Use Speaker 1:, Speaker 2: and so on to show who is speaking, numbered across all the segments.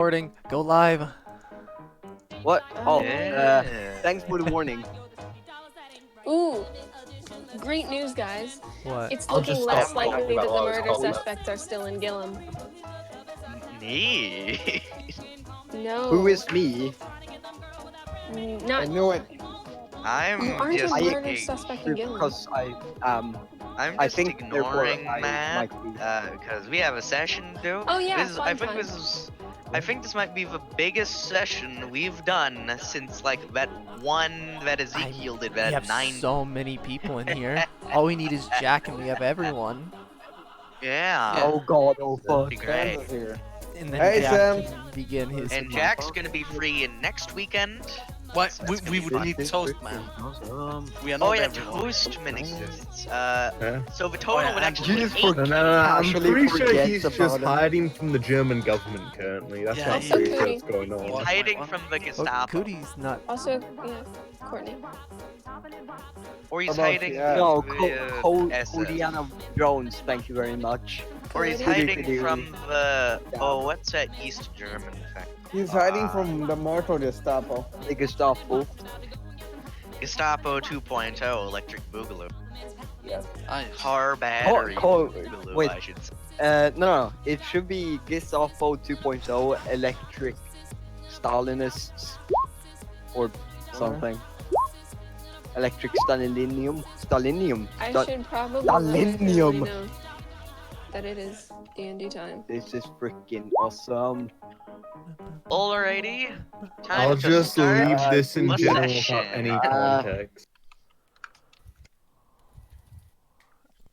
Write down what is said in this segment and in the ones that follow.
Speaker 1: Recording. Go live.
Speaker 2: What? Oh,
Speaker 3: Yeah.
Speaker 2: thanks for the warning.
Speaker 4: Ooh, great news, guys.
Speaker 1: What?
Speaker 4: It's
Speaker 5: I'll
Speaker 4: looking
Speaker 5: just
Speaker 4: less
Speaker 5: stop talking
Speaker 4: likely
Speaker 5: about
Speaker 4: that the
Speaker 5: what I was
Speaker 4: murder
Speaker 5: talking about.
Speaker 4: suspects are still in Gillum.
Speaker 3: Me?
Speaker 4: No.
Speaker 2: Who is me?
Speaker 6: I
Speaker 4: Not
Speaker 6: knew it.
Speaker 3: I'm
Speaker 4: you aren't
Speaker 3: just
Speaker 4: a
Speaker 2: I-
Speaker 4: murder suspect in Gillum.
Speaker 2: Because
Speaker 3: I'm
Speaker 2: I
Speaker 3: just
Speaker 2: think therefore
Speaker 3: ignoring
Speaker 2: I
Speaker 3: Matt
Speaker 2: might be.
Speaker 3: because we have a session to do.
Speaker 4: Oh yeah,
Speaker 3: This is,
Speaker 4: fun time.
Speaker 3: I think this might be the biggest session we've done since like that one that Ezekiel did.
Speaker 1: We
Speaker 3: That
Speaker 1: have
Speaker 3: 9.
Speaker 1: so many people in here. All we need is Jack, and we have everyone.
Speaker 3: Yeah.
Speaker 2: Oh god, oh fuck.
Speaker 3: Be great.
Speaker 6: Sam's is here.
Speaker 1: And then
Speaker 6: Hey,
Speaker 1: Jack
Speaker 6: Sam.
Speaker 1: can begin his.
Speaker 3: And Jack's gonna be free in next weekend.
Speaker 5: What?
Speaker 3: That's
Speaker 5: We
Speaker 3: gonna
Speaker 5: we
Speaker 3: be
Speaker 5: would
Speaker 3: fun.
Speaker 5: need toast, man. We are not
Speaker 3: Oh yeah,
Speaker 5: everyone.
Speaker 3: Toastman exists.
Speaker 7: Yeah.
Speaker 3: So the total
Speaker 5: yeah,
Speaker 3: would
Speaker 5: and
Speaker 3: actually
Speaker 2: Jesus
Speaker 3: be
Speaker 2: for-
Speaker 7: No, I'm
Speaker 2: Casually
Speaker 7: pretty sure
Speaker 2: forgets
Speaker 7: he's
Speaker 2: about
Speaker 7: just
Speaker 2: him.
Speaker 7: hiding from the German government currently. That's
Speaker 5: Yeah,
Speaker 7: not
Speaker 4: Also,
Speaker 7: pretty
Speaker 4: Cody.
Speaker 7: sure what's going on.
Speaker 5: What?
Speaker 3: hiding from the
Speaker 1: Oh,
Speaker 3: Gestapo.
Speaker 1: Cootie's not.
Speaker 4: Also, yeah, Courtney.
Speaker 3: Or he's
Speaker 6: About-
Speaker 3: hiding
Speaker 6: yeah.
Speaker 2: No,
Speaker 3: from SS.
Speaker 2: Codiana Jones, thank you very much.
Speaker 3: Or he's
Speaker 4: Cody.
Speaker 3: hiding
Speaker 2: Cody.
Speaker 3: from the... Oh, what's that East German thing?
Speaker 6: He's hiding from the Mortal Gestapo.
Speaker 2: The Gestapo.
Speaker 3: Gestapo 2.0 Electric Boogaloo.
Speaker 5: Nice.
Speaker 3: Car battery
Speaker 2: call-
Speaker 3: Boogaloo,
Speaker 2: wait.
Speaker 3: I should say.
Speaker 2: No, it should be Gestapo 2.0 Electric Stalinists or something. Electric Stalinium. Stalinium.
Speaker 4: I
Speaker 2: Sta-
Speaker 4: should probably
Speaker 2: Stalinium.
Speaker 4: know that it is D&D time.
Speaker 2: This is freaking awesome.
Speaker 3: Alrighty. Time
Speaker 7: I'll
Speaker 3: to
Speaker 7: just
Speaker 3: start
Speaker 7: leave this in
Speaker 3: the
Speaker 7: general
Speaker 3: session.
Speaker 7: without any
Speaker 2: Uh,
Speaker 7: context.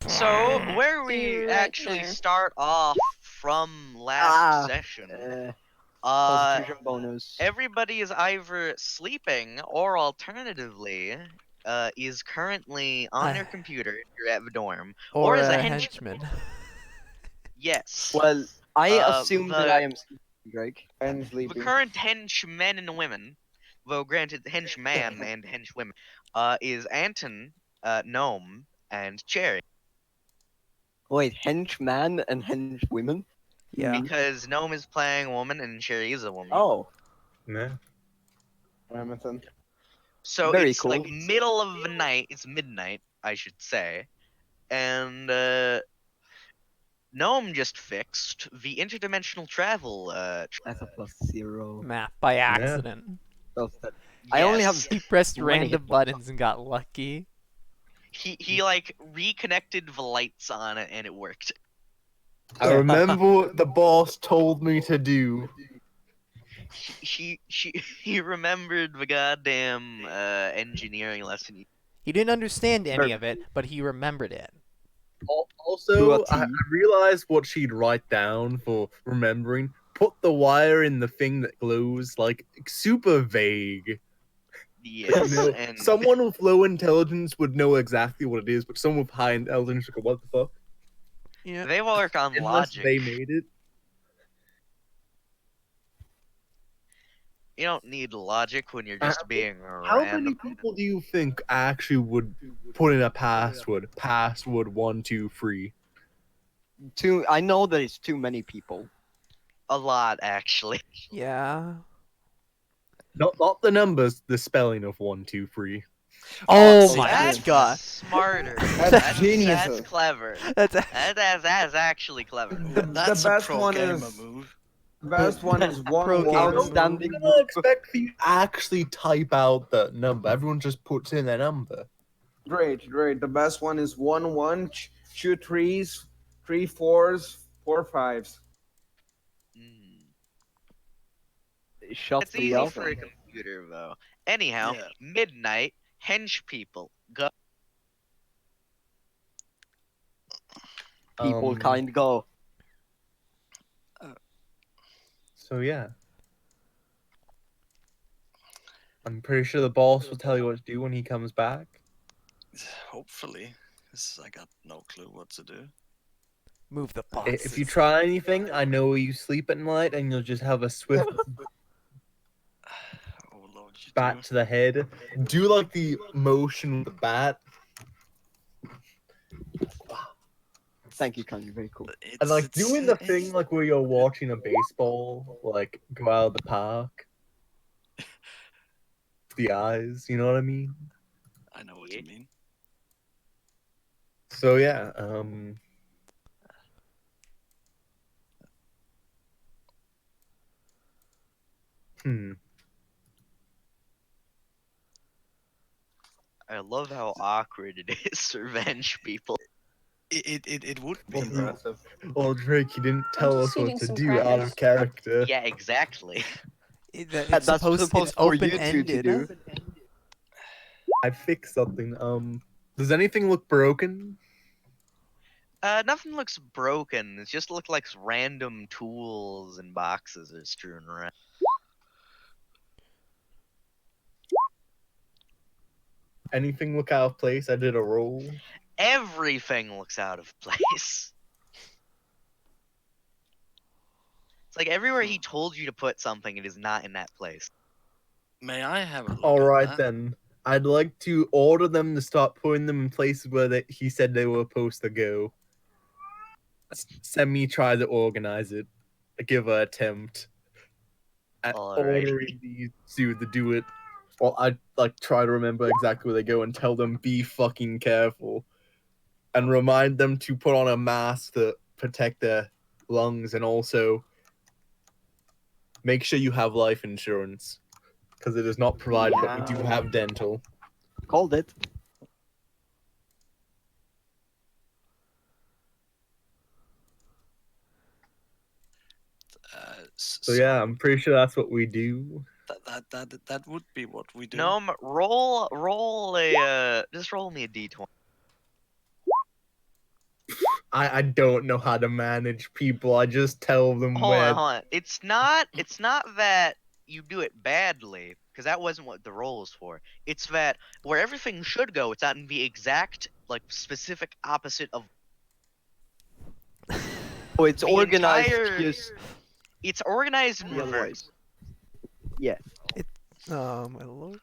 Speaker 3: So, where we
Speaker 4: Right
Speaker 3: actually
Speaker 4: there.
Speaker 3: start off from last session,
Speaker 2: Constitution bonus.
Speaker 3: everybody is either sleeping or alternatively is currently on their computer if you're at the dorm.
Speaker 1: Or
Speaker 3: as a
Speaker 1: a
Speaker 3: henchman.
Speaker 1: henchman.
Speaker 3: Yes.
Speaker 2: Well, I assume that
Speaker 3: the-
Speaker 2: I am sleeping, Greg.
Speaker 6: And
Speaker 3: The
Speaker 6: sleeping.
Speaker 3: current henchmen and women, though granted henchman and henchwomen, is Anton, Gnome, and Cherry.
Speaker 2: Wait, henchman and henchwomen?
Speaker 1: Yeah.
Speaker 3: Because Gnome is playing a woman and Cherry is a woman.
Speaker 2: Oh,
Speaker 7: Yeah.
Speaker 6: Remington.
Speaker 3: So
Speaker 2: Very
Speaker 3: it's like
Speaker 2: cool.
Speaker 3: middle of the night. It's midnight, I should say. And Gnome just fixed the interdimensional travel.
Speaker 2: that's a +0.
Speaker 1: Math by accident.
Speaker 2: I only
Speaker 3: yes.
Speaker 2: have
Speaker 1: He pressed
Speaker 2: Money.
Speaker 1: random buttons and got lucky.
Speaker 3: He like reconnected the lights on it and it worked.
Speaker 7: I remember what the boss told me to do.
Speaker 3: He remembered the goddamn engineering lesson.
Speaker 1: He didn't understand any
Speaker 2: Perfect.
Speaker 1: of it, but he remembered it.
Speaker 2: To
Speaker 7: Also,
Speaker 2: a
Speaker 7: I
Speaker 2: T.
Speaker 7: realized what she'd write down for remembering. Put the wire in the thing that glows, like, super vague.
Speaker 3: Yes,
Speaker 7: You know,
Speaker 3: and
Speaker 7: someone with low intelligence would know exactly what it is, but someone with high intelligence would go, what the fuck?
Speaker 1: Yeah.
Speaker 3: they work on
Speaker 7: Unless
Speaker 3: logic.
Speaker 7: they made it.
Speaker 3: You don't need logic when you're just being
Speaker 7: How many
Speaker 3: random.
Speaker 7: people do you think actually would put in a password? Password 123.
Speaker 2: I know that it's too many people.
Speaker 3: A lot, actually.
Speaker 1: Yeah.
Speaker 7: Not the numbers, the spelling of 123.
Speaker 1: Oh
Speaker 6: see,
Speaker 1: my
Speaker 3: that's
Speaker 1: god.
Speaker 3: smarter.
Speaker 6: That's genius.
Speaker 3: That's clever.
Speaker 1: That's
Speaker 3: That's actually clever.
Speaker 5: That's a
Speaker 6: best
Speaker 5: pro
Speaker 6: one
Speaker 5: gamer
Speaker 6: is-
Speaker 5: move.
Speaker 6: The best one is
Speaker 1: Pro
Speaker 6: 1
Speaker 1: gamer.
Speaker 6: 1.
Speaker 2: Outstanding.
Speaker 7: I don't expect for you to actually type out the number. Everyone just puts in their number.
Speaker 6: Great, great. The best one is 1 1, 2 3s, 3 4s, 4 5s.
Speaker 3: Mm.
Speaker 2: Shut
Speaker 3: It's
Speaker 2: the
Speaker 3: easy
Speaker 2: up.
Speaker 3: for a computer, though. Anyhow,
Speaker 5: Yeah.
Speaker 3: midnight, hench people. Go.
Speaker 2: People
Speaker 7: Um,
Speaker 2: kind go.
Speaker 7: So yeah. I'm pretty sure the boss will tell you what to do when he comes back.
Speaker 5: Hopefully, 'cause I got no clue what to do.
Speaker 1: Move the
Speaker 7: I-
Speaker 1: boxes.
Speaker 7: If you try anything, I know you sleep at night and you'll just have a swift
Speaker 5: Oh lord, you
Speaker 7: bat
Speaker 5: do.
Speaker 7: to the head. Do like the motion with the bat.
Speaker 2: Thank you, Kanye. Very cool.
Speaker 7: And like doing the
Speaker 5: it's-
Speaker 7: thing like where you're watching a baseball, like go out of the park. The eyes, you know what I mean?
Speaker 5: I know what you mean.
Speaker 7: So yeah,
Speaker 3: I love how awkward it is to revenge people.
Speaker 5: It would be.
Speaker 7: Well,
Speaker 6: Impressive.
Speaker 7: well, Drake, you didn't tell
Speaker 4: just
Speaker 7: us what
Speaker 4: eating
Speaker 7: to
Speaker 4: some
Speaker 7: do out
Speaker 4: crackers.
Speaker 7: of character.
Speaker 3: Yeah, exactly.
Speaker 2: That's supposed
Speaker 1: It's
Speaker 2: for you two to
Speaker 1: open-ended.
Speaker 2: do.
Speaker 7: I fixed something. Does anything look broken?
Speaker 3: Nothing looks broken. It just looked like random tools and boxes are strewn around.
Speaker 7: Anything look out of place? I did a roll.
Speaker 3: Everything looks out of place. It's like everywhere he told you to put something, it is not in that place.
Speaker 5: May I have a look?
Speaker 7: All
Speaker 5: at
Speaker 7: right
Speaker 5: that?
Speaker 7: then. I'd like to order them to start putting them in places where he said they were supposed to go. Semi try to organize it. Give an attempt at
Speaker 3: Alright.
Speaker 7: ordering these two to do it. Well, I'd like try to remember exactly where they go and tell them be fucking careful, and remind them to put on a mask to protect their lungs, and also make sure you have life insurance because it is not provided, but we do have dental.
Speaker 2: Called it.
Speaker 7: So yeah, I'm pretty sure that's what we do.
Speaker 5: That would be what we do.
Speaker 3: Gnome, roll a just roll me a d20.
Speaker 7: I don't know how to manage people. I just tell them
Speaker 3: Hold
Speaker 7: where.
Speaker 3: on, hold on. It's not that you do it badly, because that wasn't what the roll is for. It's that where everything should go, it's not in the exact, like, specific opposite of
Speaker 2: Oh, it's
Speaker 3: the
Speaker 2: organized.
Speaker 3: entire-
Speaker 2: Just
Speaker 3: It's organized in
Speaker 2: the other way.
Speaker 3: reverse.
Speaker 1: Oh my lord.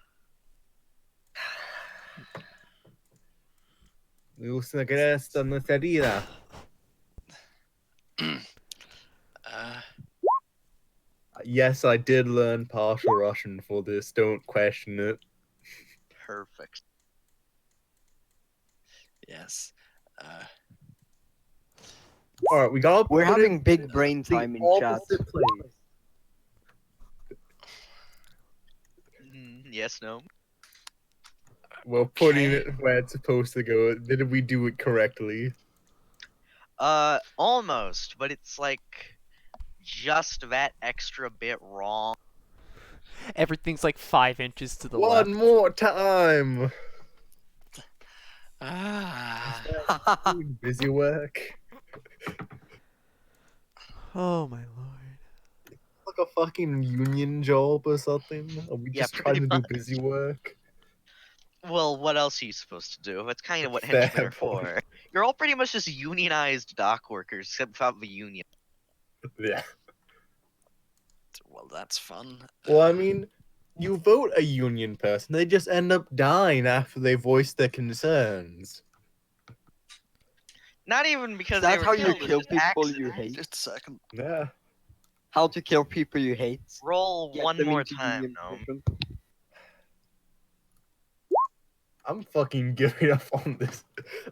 Speaker 7: Usa cresta nuestra herida. Yes, I did learn partial Russian for this. Don't question it.
Speaker 3: Perfect.
Speaker 5: Yes.
Speaker 7: All right, we got.
Speaker 2: We're having big brain time in chat.
Speaker 7: place.
Speaker 3: Yes, no.
Speaker 7: We're putting
Speaker 5: Okay.
Speaker 7: it where it's supposed to go. Did we do it correctly?
Speaker 3: Almost, but it's like just that extra bit wrong.
Speaker 1: Everything's like 5 inches to the
Speaker 7: One
Speaker 1: left.
Speaker 7: more time. Doing busy work.
Speaker 1: Oh my lord.
Speaker 7: Like a fucking union job or something? Are we
Speaker 3: Yeah,
Speaker 7: just trying to
Speaker 3: pretty
Speaker 7: do
Speaker 3: much.
Speaker 7: busy work?
Speaker 3: Well, what else are you supposed to do? That's kind of what
Speaker 7: Fair
Speaker 3: henchmen are
Speaker 7: point.
Speaker 3: for. You're all pretty much just unionized dock workers, except without the union.
Speaker 7: Yeah.
Speaker 5: Well, that's fun.
Speaker 7: Well, I mean, you vote a union person, they just end up dying after they voice their concerns.
Speaker 3: Not even because
Speaker 2: That's
Speaker 3: they
Speaker 2: how
Speaker 3: were
Speaker 2: you
Speaker 3: killed, it's
Speaker 2: kill
Speaker 3: just
Speaker 2: people
Speaker 3: accident.
Speaker 2: you hate.
Speaker 5: Just a second.
Speaker 7: Yeah.
Speaker 2: How to kill people you hate.
Speaker 3: Roll
Speaker 2: Get
Speaker 3: one
Speaker 2: them
Speaker 3: more
Speaker 2: into
Speaker 3: time,
Speaker 2: union
Speaker 3: Gnome.
Speaker 2: position.
Speaker 7: I'm fucking giving up on this.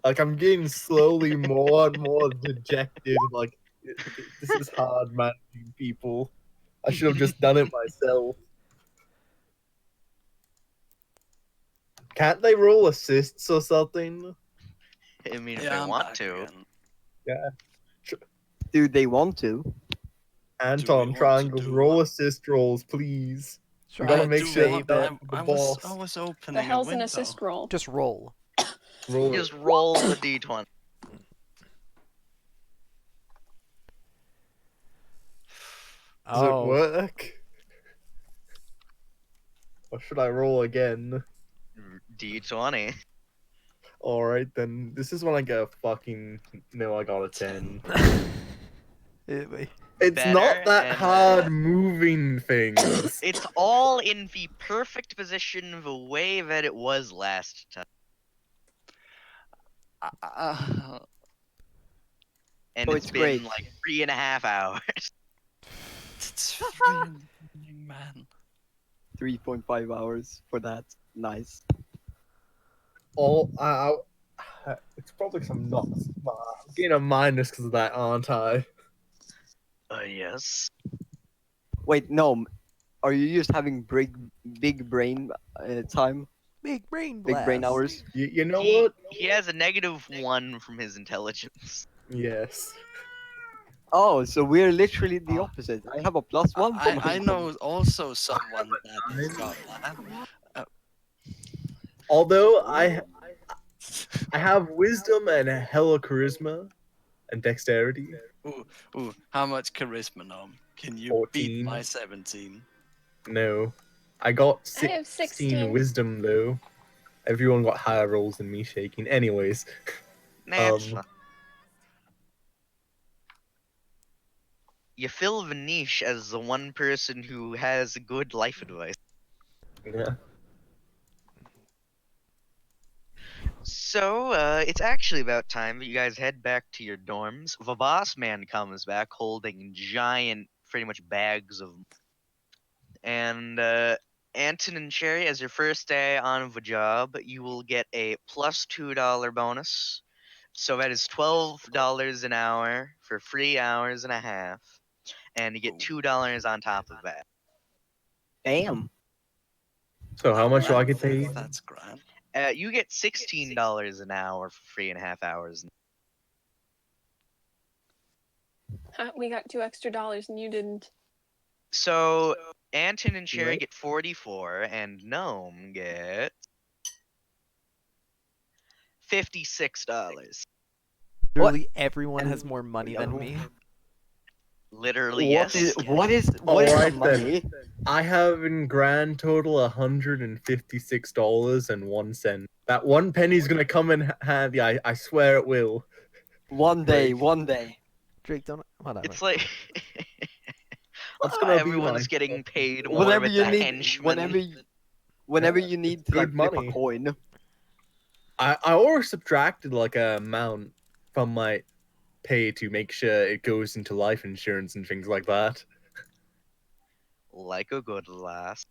Speaker 7: Like, I'm getting slowly more and more dejected. Like, this is hard managing people. I should have just done it myself. Can't they roll assists or something?
Speaker 3: I mean, if
Speaker 5: Yeah,
Speaker 3: they
Speaker 5: I'm
Speaker 3: want
Speaker 5: back
Speaker 3: to.
Speaker 5: again.
Speaker 2: Do they want to?
Speaker 7: Anton,
Speaker 5: want to
Speaker 7: triangles,
Speaker 5: do
Speaker 7: roll
Speaker 5: what?
Speaker 7: assist rolls, please.
Speaker 1: Try
Speaker 7: gotta
Speaker 1: and
Speaker 7: make sure
Speaker 1: save
Speaker 7: that
Speaker 1: it.
Speaker 7: the
Speaker 5: I
Speaker 7: boss.
Speaker 5: was opening
Speaker 4: The hell's
Speaker 5: a
Speaker 4: an
Speaker 5: window.
Speaker 4: assist roll?
Speaker 1: Just roll.
Speaker 7: Roll it.
Speaker 3: Just roll the d20.
Speaker 7: Does it
Speaker 1: Oh.
Speaker 7: work? Or should I roll again?
Speaker 3: D20.
Speaker 7: Alright then. This is when I get a fucking. No, I got a 10.
Speaker 1: Anyway.
Speaker 7: It's
Speaker 3: Better
Speaker 7: not that
Speaker 3: and,
Speaker 7: hard moving things.
Speaker 3: It's all in the perfect position the way that it was last time. and
Speaker 2: Oh,
Speaker 3: it's
Speaker 2: it's
Speaker 3: been
Speaker 2: great.
Speaker 3: like 3.5 hours.
Speaker 5: It's freaking man.
Speaker 2: 3.5 hours for that. Nice.
Speaker 7: It's probably because I'm not smart. I'm getting a minus because of that, aren't I?
Speaker 3: Yes.
Speaker 2: Wait, no. Are you just having big brain time?
Speaker 1: Big brain
Speaker 2: Big
Speaker 1: blast.
Speaker 2: brain hours?
Speaker 7: You know
Speaker 3: He,
Speaker 7: what?
Speaker 3: he has a -1 from his intelligence.
Speaker 7: Yes.
Speaker 2: Oh, so we're literally the opposite. I have a +1 for my
Speaker 5: I know also someone that got that.
Speaker 7: Although I have wisdom and hella charisma and dexterity.
Speaker 5: Ooh, how much charisma, Nom? Can you
Speaker 7: 14.
Speaker 5: beat my 17?
Speaker 7: No. I got
Speaker 4: I have 16.
Speaker 7: wisdom though. Everyone got higher rolls than me shaking. Anyways.
Speaker 3: Natural. You fill the niche as the one person who has good life advice.
Speaker 7: Yeah.
Speaker 3: So, it's actually about time that you guys head back to your dorms. The boss man comes back holding giant, pretty much bags of. And, Anton and Cherry, as your first day on the job, you will get a +$2 bonus. So that is $12 an hour for 3.5 hours. And you get $2 on top of that.
Speaker 2: Damn.
Speaker 7: So how much do I get paid?
Speaker 5: That's grand.
Speaker 3: You get $16 an hour for 3.5 hours.
Speaker 4: We got $2 extra and you didn't.
Speaker 3: So Anton and Cherry
Speaker 7: Right.
Speaker 3: get 44, and Gnome get $56.
Speaker 1: Literally everyone has
Speaker 2: And-
Speaker 1: more money than me.
Speaker 3: Literally,
Speaker 2: What
Speaker 3: yes.
Speaker 2: is what is the
Speaker 7: Alright
Speaker 2: money?
Speaker 7: I have in grand total $156.01. That one penny's gonna come in handy. I swear it will.
Speaker 2: One day,
Speaker 7: Break.
Speaker 2: one day.
Speaker 1: Drake, don't. Whatever.
Speaker 3: It's like
Speaker 7: That's gonna be
Speaker 3: everyone's
Speaker 7: my-
Speaker 3: getting paid more
Speaker 2: Whenever
Speaker 3: with
Speaker 2: you
Speaker 3: the
Speaker 2: need,
Speaker 3: henchmen.
Speaker 2: whenever you need to like
Speaker 7: Good
Speaker 2: flip a
Speaker 7: money.
Speaker 2: coin.
Speaker 7: I always subtracted like a amount from my pay to make sure it goes into life insurance and things like that.
Speaker 3: Like a good lass.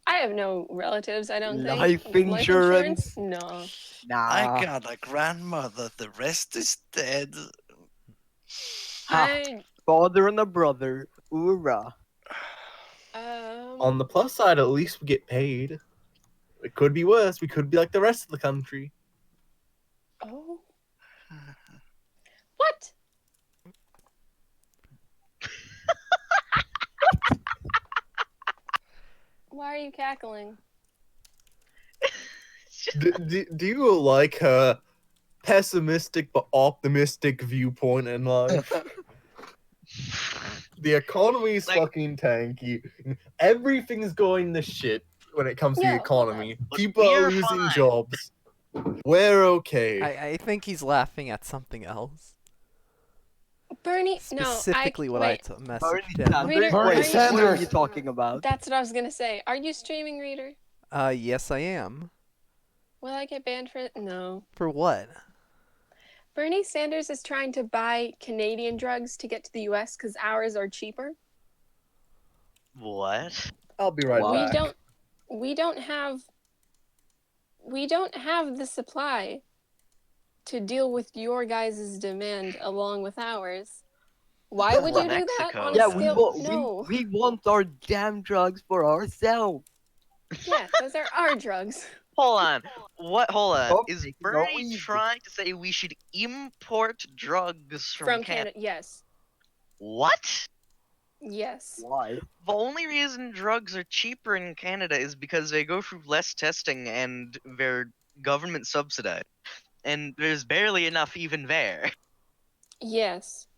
Speaker 4: I have no relatives, I don't think.
Speaker 2: Life
Speaker 4: with
Speaker 2: insurance?
Speaker 4: No.
Speaker 2: Nah.
Speaker 5: I got a grandmother. The rest is dead.
Speaker 2: Ha.
Speaker 4: I
Speaker 2: Father and a brother. Hoorah.
Speaker 7: On the plus side, at least we get paid. It could be worse. We could be like the rest of the country.
Speaker 4: Oh. What? Why are you cackling?
Speaker 7: Do you like her pessimistic but optimistic viewpoint in life? The economy is
Speaker 3: Like-
Speaker 7: fucking tanky. Everything's going to shit when it comes to the
Speaker 4: Yeah, hold on.
Speaker 7: economy.
Speaker 3: But
Speaker 7: People are
Speaker 3: we're
Speaker 7: losing
Speaker 3: fine.
Speaker 7: jobs. We're okay.
Speaker 1: I think he's laughing at something else.
Speaker 4: Bernie,
Speaker 1: Specifically what
Speaker 4: wait.
Speaker 1: I messaged
Speaker 2: Bernie
Speaker 1: him.
Speaker 2: Sanders?
Speaker 4: Reader,
Speaker 2: Wait,
Speaker 4: are
Speaker 2: what
Speaker 4: you-
Speaker 2: are
Speaker 6: Sanders.
Speaker 2: you talking about?
Speaker 4: That's what I was gonna say. Are you streaming, Reader?
Speaker 1: Yes, I am.
Speaker 4: Will I get banned for it? No.
Speaker 1: For what?
Speaker 4: Bernie Sanders is trying to buy Canadian drugs to get to the US because ours are cheaper.
Speaker 3: What?
Speaker 7: I'll be right
Speaker 2: Wow.
Speaker 7: back.
Speaker 4: We don't have the supply to deal with your guys' demand along with ours. Why would you do that
Speaker 3: Mexico.
Speaker 4: on a
Speaker 2: Yeah,
Speaker 4: scale? No.
Speaker 2: we want our damn drugs for ourselves.
Speaker 4: Yeah, those are our drugs.
Speaker 3: Hold on. What? Hold on.
Speaker 2: Stop
Speaker 3: Is
Speaker 2: taking it
Speaker 3: Bernie
Speaker 2: easy.
Speaker 3: trying to say we should import drugs
Speaker 4: From Canada. Yes.
Speaker 3: What?
Speaker 4: Yes.
Speaker 2: Why?
Speaker 3: The only reason drugs are cheaper in Canada is because they go through less testing and they're government subsidized. And there's barely enough even there.
Speaker 4: Yes.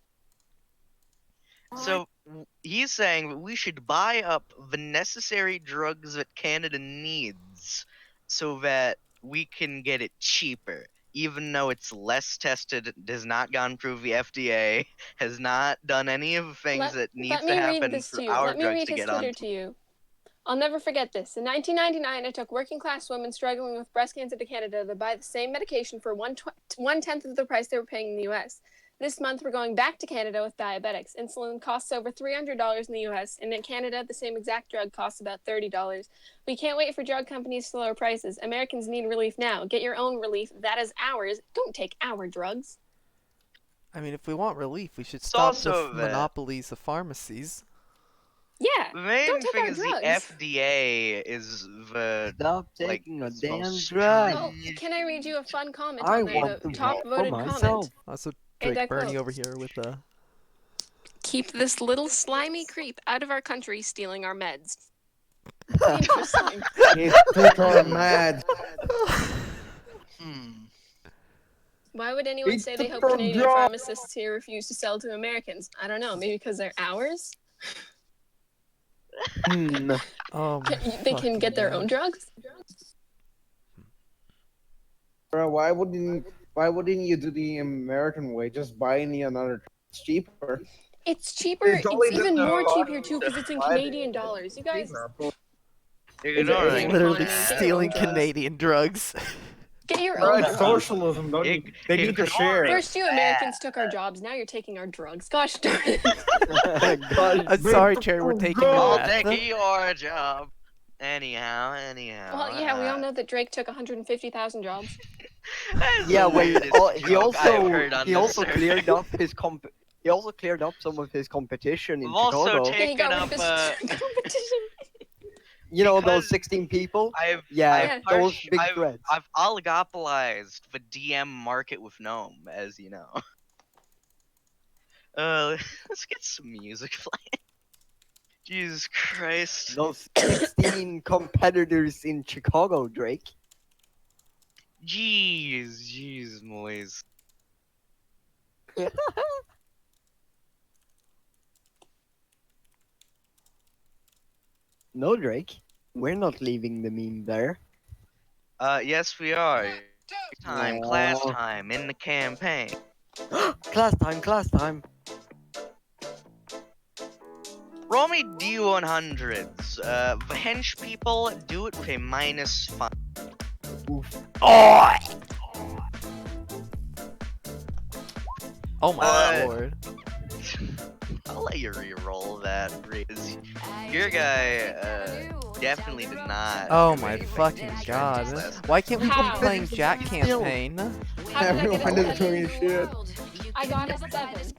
Speaker 3: So he's saying that we should buy up the necessary drugs that Canada needs so that we can get it cheaper. Even though it's less tested, has not gone through the FDA, has not done any of the things that needs
Speaker 4: Let
Speaker 3: to
Speaker 4: me read
Speaker 3: happen
Speaker 4: this
Speaker 3: for
Speaker 4: to you.
Speaker 3: our
Speaker 4: Let me
Speaker 3: drugs
Speaker 4: read
Speaker 3: to
Speaker 4: his
Speaker 3: get on.
Speaker 4: Twitter to you. I'll never forget this. In 1999, I took working class women struggling with breast cancer to Canada to buy the same medication for one-tenth of the price they were paying in the US. This month, we're going back to Canada with diabetics. Insulin costs over $300 in the US, and in Canada, the same exact drug costs about $30. We can't wait for drug companies to lower prices. Americans need relief now. Get your own relief. That is ours. Don't take our drugs.
Speaker 1: I mean, if we want relief, we should
Speaker 3: It's
Speaker 1: stop
Speaker 3: also
Speaker 1: the
Speaker 3: that-
Speaker 1: monopolies of pharmacies.
Speaker 4: Yeah.
Speaker 3: The main
Speaker 4: Don't take
Speaker 3: thing
Speaker 4: our
Speaker 3: is
Speaker 4: drugs.
Speaker 3: the FDA is the
Speaker 2: Stop
Speaker 3: like,
Speaker 2: taking a
Speaker 3: it's
Speaker 2: damn
Speaker 3: most
Speaker 2: drug.
Speaker 4: Oh, can I read you a fun comment
Speaker 2: I
Speaker 4: on
Speaker 2: want
Speaker 4: the
Speaker 2: to
Speaker 4: top
Speaker 2: vote for
Speaker 4: voted
Speaker 2: myself.
Speaker 4: comment?
Speaker 1: Also,
Speaker 4: And I
Speaker 1: Drake Bernie
Speaker 4: quote,
Speaker 1: over here with the.
Speaker 4: "Keep this little slimy creep out of our country stealing our meds." Interesting.
Speaker 6: He took our mad.
Speaker 5: Hmm.
Speaker 4: Why would anyone
Speaker 6: He
Speaker 4: say they
Speaker 6: took
Speaker 4: hope
Speaker 6: our
Speaker 4: Canadian
Speaker 6: job.
Speaker 4: pharmacists here refuse to sell to Americans? I don't know. Maybe because they're ours?
Speaker 1: Oh my
Speaker 4: They can
Speaker 1: fucking
Speaker 4: get their
Speaker 1: God.
Speaker 4: own drugs?
Speaker 6: Bro, why wouldn't you do the American way? Just buy any another. It's cheaper.
Speaker 4: It's cheaper.
Speaker 6: It's only
Speaker 4: It's
Speaker 6: the-
Speaker 4: even more
Speaker 6: the-
Speaker 4: cheap here too because it's in
Speaker 6: Why-
Speaker 4: Canadian dollars. You guys,
Speaker 3: ignoring.
Speaker 4: It's
Speaker 1: Literally
Speaker 4: Get your
Speaker 1: stealing
Speaker 4: own drugs.
Speaker 1: Canadian drugs.
Speaker 4: get your
Speaker 6: Bro,
Speaker 4: own
Speaker 6: it's
Speaker 4: drugs.
Speaker 6: socialism. Don't you? They need to share.
Speaker 4: First, you Americans took our jobs. Now you're taking our drugs. Gosh darn it.
Speaker 2: God,
Speaker 1: I'm sorry, Cherry, we're taking your
Speaker 3: I'll
Speaker 1: breath.
Speaker 3: take your job. Anyhow.
Speaker 4: Well, yeah, we all know that Drake took 150,000 jobs.
Speaker 3: That's
Speaker 2: yeah,
Speaker 3: the
Speaker 2: wait.
Speaker 3: weirdest
Speaker 2: He
Speaker 3: joke I've heard on
Speaker 2: he
Speaker 3: this
Speaker 2: also
Speaker 3: server.
Speaker 2: cleared up his He also cleared up some of his competition in
Speaker 3: We've also
Speaker 2: Chicago.
Speaker 4: Yeah, he
Speaker 3: taken
Speaker 4: got rid
Speaker 3: up.
Speaker 4: of his competition.
Speaker 2: You know
Speaker 3: because
Speaker 2: those 16 people?
Speaker 3: I've
Speaker 2: Yeah,
Speaker 4: Yeah.
Speaker 2: those big
Speaker 3: I've,
Speaker 2: threads.
Speaker 3: I've oligopolized the DM market with Gnome, as you know. Let's get some music playing. Jesus Christ.
Speaker 2: Those 16 competitors in Chicago, Drake.
Speaker 3: Jeez, Moise.
Speaker 2: No, Drake. We're not leaving the meme there.
Speaker 3: Yes, we are. Class
Speaker 2: Aw.
Speaker 3: time in the campaign.
Speaker 2: Class time.
Speaker 3: Roll me D100s. The hench people do it with a -5.
Speaker 1: Oh! Oh my
Speaker 3: Uh,
Speaker 1: lord.
Speaker 3: I'll let you re-roll that, Riz. Your guy, definitely did not.
Speaker 1: Oh
Speaker 3: do
Speaker 1: my
Speaker 3: anything
Speaker 1: fucking
Speaker 3: dangerous
Speaker 1: god.
Speaker 3: last
Speaker 1: Why can't we
Speaker 4: How?
Speaker 1: keep playing Jack campaign?
Speaker 4: How did I get
Speaker 6: Everyone
Speaker 4: a
Speaker 6: is doing
Speaker 4: 7?
Speaker 6: shit.
Speaker 4: I got a 7.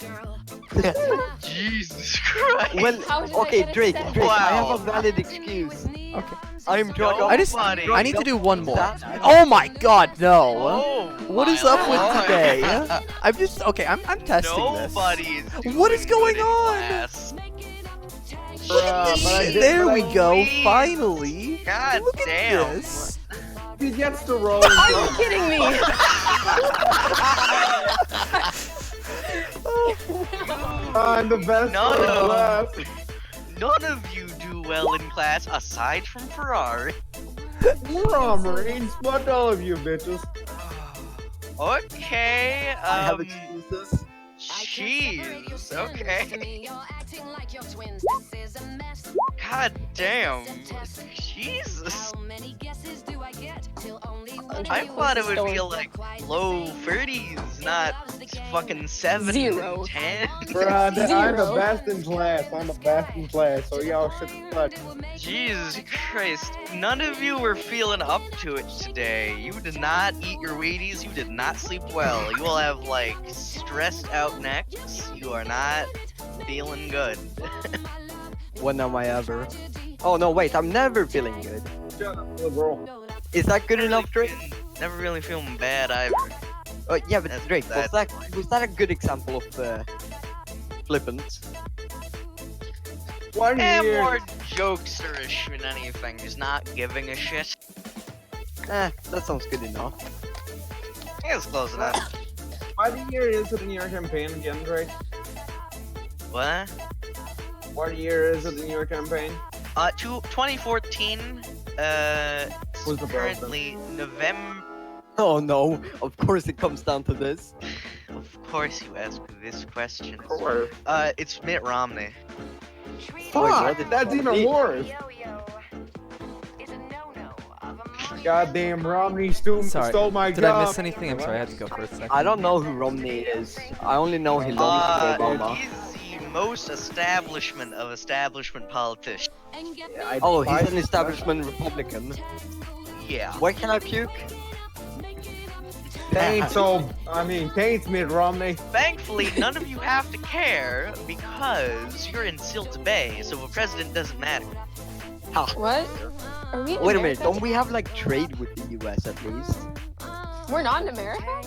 Speaker 3: Jesus Christ.
Speaker 2: Well,
Speaker 4: How did I
Speaker 2: okay,
Speaker 4: get a
Speaker 2: Drake,
Speaker 4: 7?
Speaker 2: I have
Speaker 3: Wow.
Speaker 2: a valid excuse.
Speaker 1: Okay.
Speaker 2: I'm drunk.
Speaker 3: No,
Speaker 1: I just
Speaker 3: buddy.
Speaker 1: I need to do one more.
Speaker 2: That-
Speaker 1: Oh my god, no.
Speaker 3: Oh,
Speaker 1: What is
Speaker 3: my
Speaker 1: up with
Speaker 3: lord.
Speaker 1: today? I'm just okay, I'm testing
Speaker 3: Nobody
Speaker 1: this.
Speaker 3: is
Speaker 1: What is
Speaker 3: doing
Speaker 1: going
Speaker 3: good in
Speaker 1: on?
Speaker 3: class.
Speaker 6: Bruh, but I did-
Speaker 1: There
Speaker 6: but
Speaker 1: we
Speaker 6: I-
Speaker 1: go,
Speaker 3: Jeez.
Speaker 1: finally.
Speaker 3: God
Speaker 1: Look
Speaker 3: damn.
Speaker 1: at this.
Speaker 6: He gets to roll.
Speaker 4: Are you kidding me?
Speaker 6: I'm the best
Speaker 3: No,
Speaker 6: for
Speaker 3: no.
Speaker 6: last.
Speaker 3: None of you do well in class aside from Ferrari.
Speaker 6: We're all Marines. Fuck all of you bitches.
Speaker 3: Okay,
Speaker 2: I have excuses.
Speaker 3: jeez, okay. God damn, Jesus. I thought it would be like low 30s, not fucking 7,
Speaker 4: Zero.
Speaker 3: 10.
Speaker 6: Bruh, I'm the
Speaker 4: Zero.
Speaker 6: best in class. I'm the best in class. So y'all should fuck.
Speaker 3: Jesus Christ, none of you were feeling up to it today. You did not eat your Wheaties, you did not sleep well. You will have like stressed out necks. You are not feeling good.
Speaker 2: When am I ever? Oh no, wait, I'm never feeling good.
Speaker 6: Shut up, little girl.
Speaker 2: Is that good enough, Drake?
Speaker 3: Never really feeling bad either.
Speaker 2: Yeah, but
Speaker 3: That's-
Speaker 2: Drake, was that a good example of flippant?
Speaker 6: 1
Speaker 3: And
Speaker 6: year.
Speaker 3: more jokesterish than anything, just not giving a shit.
Speaker 2: That sounds good enough.
Speaker 3: Yeah, it's close enough.
Speaker 6: What year is it in your campaign again, Drake?
Speaker 3: What?
Speaker 6: What year is it in your campaign?
Speaker 3: 2014,
Speaker 6: Who's the
Speaker 3: currently November.
Speaker 2: Oh no, of course it comes down to this.
Speaker 3: Of course you ask this question.
Speaker 6: Or
Speaker 3: It's Mitt Romney.
Speaker 2: what
Speaker 6: fuck,
Speaker 2: did
Speaker 6: that's
Speaker 2: you
Speaker 6: even
Speaker 2: say?
Speaker 6: worse. Goddamn Romney
Speaker 1: Sorry,
Speaker 6: stole my
Speaker 1: did
Speaker 6: job.
Speaker 1: I miss anything? I'm sorry, I had to go for a second.
Speaker 2: I don't know who Romney is. I only know he belongs to Obama.
Speaker 3: He's the most establishment of establishment politicians.
Speaker 2: Oh, he's an establishment Republican.
Speaker 3: Yeah.
Speaker 2: Where can I puke?
Speaker 6: Thanks, thanks, Mitt Romney.
Speaker 3: Thankfully, none of you have to care because you're in Silt Bay, so the president doesn't matter.
Speaker 4: What? Are we in
Speaker 2: Wait a minute,
Speaker 4: America?
Speaker 2: don't we have like trade with the US at least?
Speaker 4: We're not in America?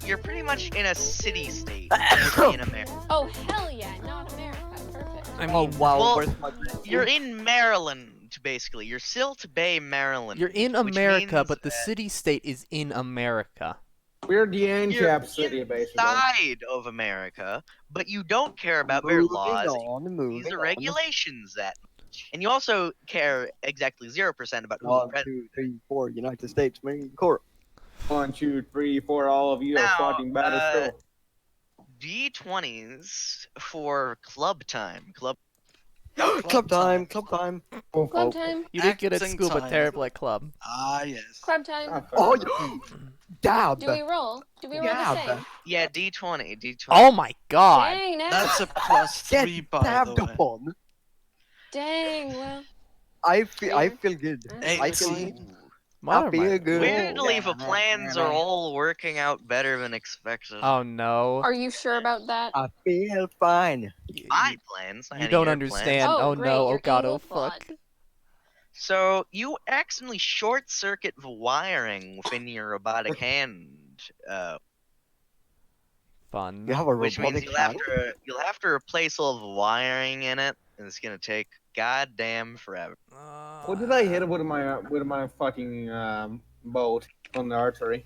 Speaker 3: You're pretty much in a city-state in America.
Speaker 4: Oh, hell yeah, not America. Perfect.
Speaker 1: I
Speaker 2: Oh
Speaker 1: mean,
Speaker 2: wow,
Speaker 3: Well,
Speaker 2: where's my
Speaker 3: You're in Maryland, basically. You're Silt Bay, Maryland.
Speaker 1: you're in
Speaker 3: which
Speaker 1: America,
Speaker 3: means
Speaker 1: but the
Speaker 3: that
Speaker 1: city-state is in America.
Speaker 6: We're the end
Speaker 3: you're
Speaker 6: cap city, basically.
Speaker 3: inside of America, but you don't care about their laws,
Speaker 2: Moving
Speaker 3: these are
Speaker 2: on.
Speaker 3: regulations that much. And you also care exactly 0% about who the
Speaker 2: 1,
Speaker 3: president
Speaker 2: 2, 3, 4, United States Marine Corps.
Speaker 6: 1, 2, 3, 4. All of you are
Speaker 3: Now,
Speaker 6: fucking bad as hell.
Speaker 3: D20s for club time. Club.
Speaker 2: Club time, club time. Oh,
Speaker 4: Club time.
Speaker 1: You did good at
Speaker 5: Acting
Speaker 1: school, but
Speaker 5: time.
Speaker 1: terrible at club.
Speaker 5: Ah, yes.
Speaker 4: Club time.
Speaker 2: Oh, dab.
Speaker 4: Do we roll? Do we roll
Speaker 2: Yeah,
Speaker 4: the same?
Speaker 3: Yeah, D20. D20.
Speaker 1: Oh my god!
Speaker 4: Dang, no.
Speaker 5: That's a plus
Speaker 2: Get
Speaker 5: 3, by the
Speaker 2: dabbed
Speaker 5: way.
Speaker 2: upon.
Speaker 4: Dang, well.
Speaker 2: I feel good.
Speaker 5: Hey,
Speaker 2: I
Speaker 5: see,
Speaker 2: feel
Speaker 1: Mother
Speaker 2: feel
Speaker 1: my-
Speaker 2: good.
Speaker 3: Weirdly, the plans are all working out better than expected.
Speaker 1: Oh no.
Speaker 4: Are you sure about that?
Speaker 2: I feel fine.
Speaker 3: My plans. not
Speaker 1: You
Speaker 3: any
Speaker 1: don't
Speaker 3: of your
Speaker 1: understand.
Speaker 3: plans.
Speaker 1: Oh
Speaker 4: great,
Speaker 1: no,
Speaker 4: you're
Speaker 1: oh god, oh
Speaker 4: evil
Speaker 1: fuck.
Speaker 4: blood.
Speaker 3: So you accidentally short circuit the wiring within your robotic hand,
Speaker 1: Fun.
Speaker 2: You have a
Speaker 3: which means
Speaker 2: robotic hand?
Speaker 3: you'll have to replace all the wiring in it, and it's gonna take goddamn forever.
Speaker 6: What did I hit with my fucking boat on the artery?